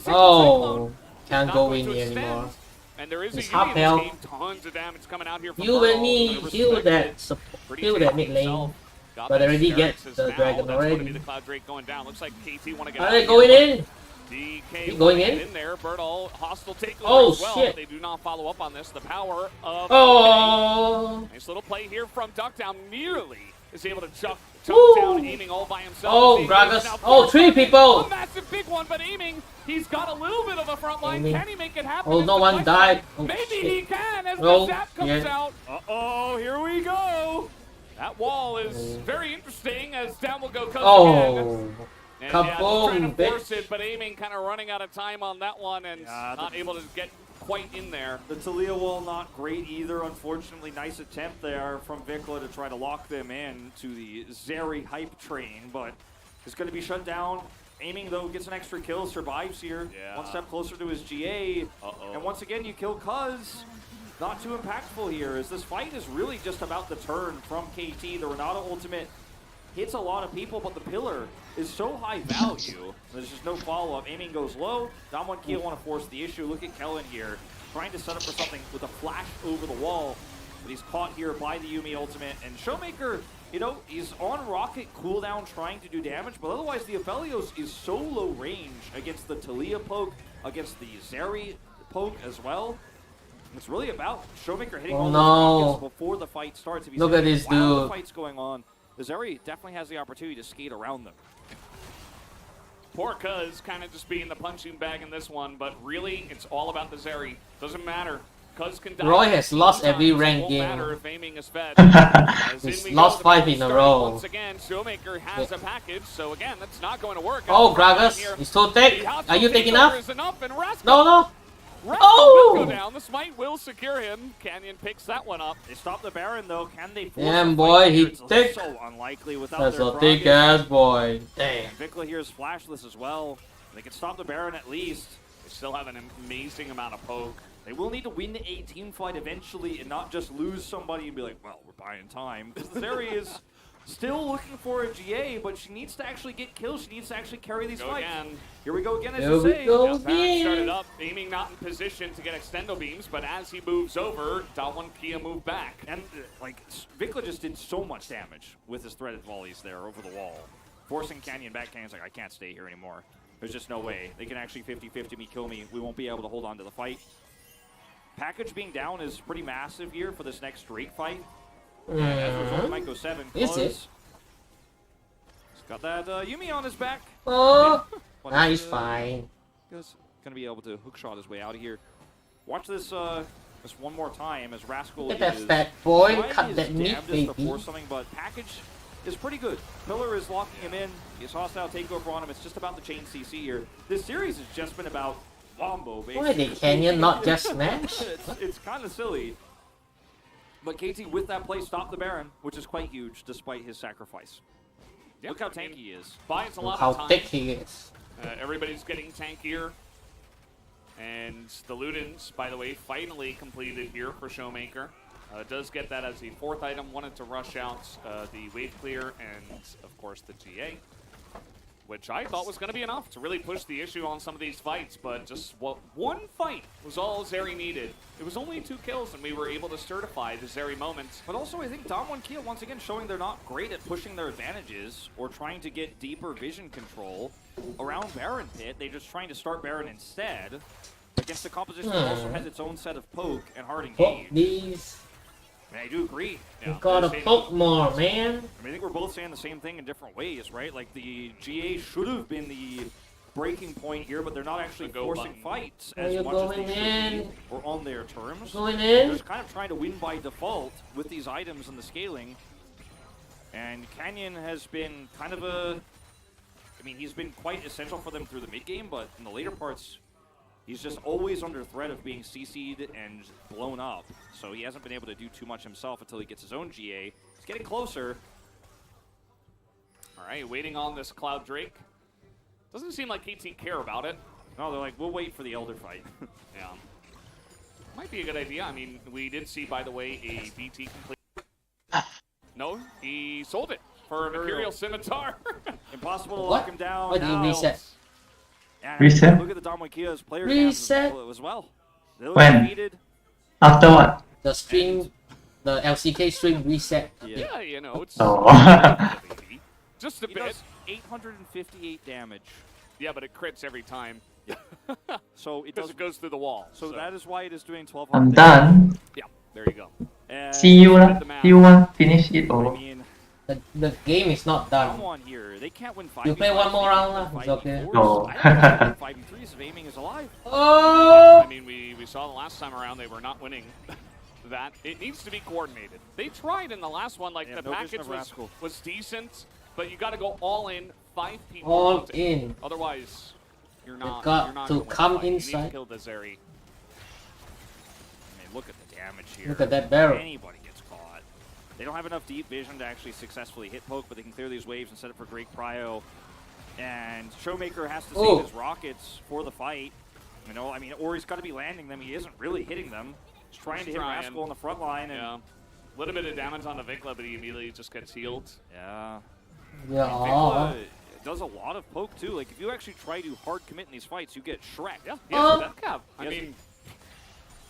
Oh. Can't go in anymore. And there is it's a half health. game. Tons of damage coming out here from You and Burdol. me heal that mid lane. But already get the dragon already. The Cloud Drake going down. Looks like KT want to get Are they going in? DK going in? there. Burdol hostile takeover Oh, as well. shit. They do not follow up on this. The power of Oh. nice little play here from Deokdam. Nearly is able to choke Woo. down, aiming all by himself. Oh, Gragas. Oh, 3 people. A massive big one, but aiming. He's got a little bit of a front line. Aiming. Can he make it happen? Oh, no one died. Oh, Maybe shit. he can as Oh, the zap comes yeah. out. Uh-oh, here we go. That wall is very interesting as down will go Cuzz again. Oh. And Kaboom, trying to force bitch. it, but aiming kind of running out of time on that one and not able to get quite in there. The Talia wall not great either, unfortunately. Nice attempt there from VicLa to try to lock them in to the Zeri hype train, but it's going to be shut down. Aiming, though, gets an extra kill, survives here. Yeah. One step closer to his GA. And once again, you kill Cuzz. Not too impactful here, as this fight is really just about the turn from KT. The Renata ultimate hits a lot of people, but the pillar is so high value. There's just no follow-up. Aiming goes low. Damwon Kia want to force the issue. Look at Kellin here, trying to set up for something with a flash over the wall. But he's caught here by the Yuumi ultimate. And Showmaker, you know, he's on rocket cooldown trying to do damage, but otherwise the Aphelios is so low range against the Talia poke, against the Zeri poke as well. It's really about Showmaker hitting all those rockets before the fight starts. If Look at this while dude. the fight's going on, the Zeri definitely has the opportunity to skate around them. Poor Cuzz kind of just being the punching bag in this one, but really it's all about the Zeri. Doesn't matter. Cuzz can die. Roy has lost every rank rank won't game. matter if aiming is fed. He's lost 5 in a row. Once again, Showmaker has a package, so again, that's not going to work. Oh, Gragas, he's too thick. Are you taking enough? No, no. Rascal will go down. The smite will secure him. Canyon picks that one up. They stop the Baron though. Can they force Damn the boy, fight he here? It's thick. so unlikely without That's their a thick prerogative. ass boy. Damn. VicLa here is flashless as well. They can stop the Baron at least. They still have an amazing amount of poke. They will need to win a team fight eventually and not just lose somebody and be like, well, we're buying time. Because Zeri is still looking for a GA, but she needs to actually get kills. She needs to actually carry these fights. Again. Here we go again, as Here you we say. go. Baron started up, aiming not in position to get extendo beams, but as he moves over, Damwon Kia moved back. And, like, VicLa just did so much damage with his threaded volleys there over the wall. Forcing Canyon back. Canyon's like, I can't stay here anymore. There's just no way. They can actually 50-50 me, kill me. We won't be able to hold on to the fight. Package being down is pretty massive here for this next Drake fight. As a result, it might go 7. Is it? He's got that Yuumi on his back. Oh, But nah, he's fine. He's gonna be able to hookshot his way out of here. Watch this this one more time as Rascal Look at is that fat boy. trying Cut his that meat, damnedest to baby. force something, but package is pretty good. Pillar is locking him in. He's hostile takeover on him. It's just about the chain CC here. This series has just been about Wombo, basically. Why did Canyon not just smash? it's kind of silly. But KT with that play stopped the Baron, which is quite huge despite his sacrifice. Yeah, Look how tanky he is. Buys a Look lot how of time. thick he is. Everybody's getting tankier. And the Ludens, by the way, finally completed here for Showmaker. Does get that as the 4th item. Wanted to rush out the wave clear and, of course, the GA. Which I thought was going to be enough to really push the issue on some of these fights, but just one fight was all Zeri needed. It was only 2 kills, and we were able to certify the Zeri moment. But also, I think Damwon Kia once again showing they're not great at pushing their advantages or trying to get deeper vision control around Baron Pit. They're just trying to start Baron instead against the composition that also has its own set of poke and hard engage. These. I do agree. You gotta poke more, man. I think we're both saying the same thing in different ways, right? Like the GA should have been the breaking point here, but they're not actually forcing fights as much as they should be or on their terms. They're just kind of trying to win by default with these items and the scaling. And Canyon has been kind of he's been quite essential for them through the mid game, but in the later parts, he's just always under threat of being CC'd and blown up. So he hasn't been able to do too much himself until he gets his own GA. He's getting closer. All right, waiting on this Cloud Drake. Doesn't seem like KT care about it. No, they're like, we'll wait for the Elder fight. Yeah. Might be a good idea. I mean, we did see, by the way, a BT complete. No, he sold it for an Imperial Scimitar. Impossible to lock him down. What do you reset? And Reset? Look at the Damwon Kia's player Reset? as well. They look When? defeated. After what? The stream, the LCK stream reset. Yeah, you know, it's Oh. just a He bit. does 858 damage. Yeah, but it crits every time. So it Because it goes through the wall. So that is why it is doing 1200 I'm damage. done. Yeah, there you go. And See you lah. See you want finish it I or mean, The game is not done. Damwon here, they can't win 5v5. You play one more round lah, it's okay. No. 5v3s if aiming is alive. Oh! I mean, we saw the last time around they were not winning that. It needs to be coordinated. They tried in the last one, like the no vision package of Rascal. was decent, but you got to go all in, 5 people. All hunting. in. Otherwise, you're not. got you're not to gonna win the come fight. You need inside. to kill the Zeri. I mean, look at the damage here. Look at that barrel. Anybody gets caught. They don't have enough deep vision to actually successfully hit poke, but they can clear these waves and set it for great prio. And Showmaker has to save his rockets for the fight. You know, I mean, or he's got to be landing them. He isn't really hitting them. He's trying to hit Rascal on the front line. And Yeah. A little bit of damage on the VicLa, but he immediately just gets healed. Yeah. Yeah. VicLa does a lot of poke too. Like if you actually try to hard commit in these fights, you get Shrek. Yeah, that cap. I mean,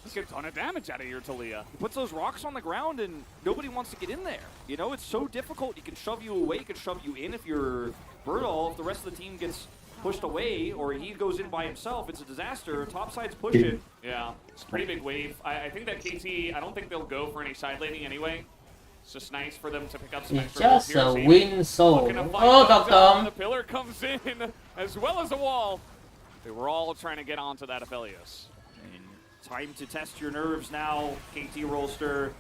he gets a ton of damage out of your Talia. He puts those rocks on the ground and nobody wants to get in there. You know, it's so difficult. He can shove you away, he can shove you in if you're Burdol. If the rest of the team gets pushed away or he goes in by himself, it's a disaster. Topside's pushing. Yeah, it's a pretty big wave. I think that KT, I don't think they'll go for any side laning anyway. It's just nice for them to pick up some It's extra just gold a here. win soul. Looking to fight Oh, those out. The Deokdam. pillar comes in as well as a wall. They were all trying to get onto that Aphelios. Time to test your nerves now, KT Rolster.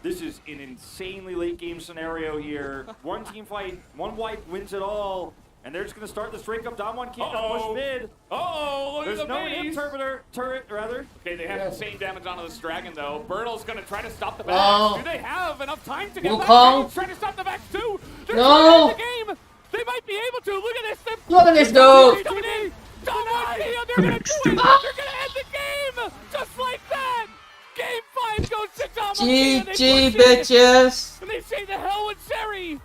This is an insanely late game scenario here. One team fight, one wipe wins it all. And they're just going to start this break up. Damwon can't push mid. Uh-oh, look There's at the no base. turret, rather. Okay, they have insane damage onto this dragon, though. Burdol's going to try to stop the backs. Do they have enough time to get back? Wukong. Trying to stop the backs, too. They're No. trying to end the game. They might be able to. Look at this. Look at this dude. Coming in. They're going to do it. They're going to end the game. Just like that. Game 5 goes to Damwon. GG, bitches. And they say the hell with Zeri.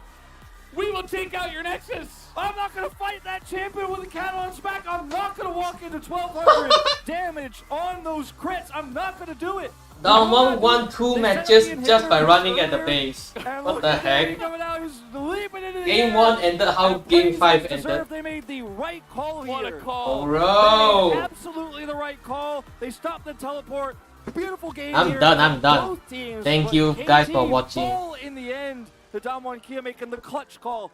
We will take out your Nexus. I'm not going to fight that champion with a cat on his back. I'm not going to walk into 1,200 damage on those crits. I'm not going to do it. Damwon won 2 matches just by running at the base. What the heck? Game 1 ended how Game 5 ended. They made the right call here. What a call. Bro. They made absolutely the right call. They stopped the teleport. Beautiful game I'm here. done, I'm done. Both teams, Thank but you guys for KT watching. fall in the end. The Damwon Kia making the clutch call.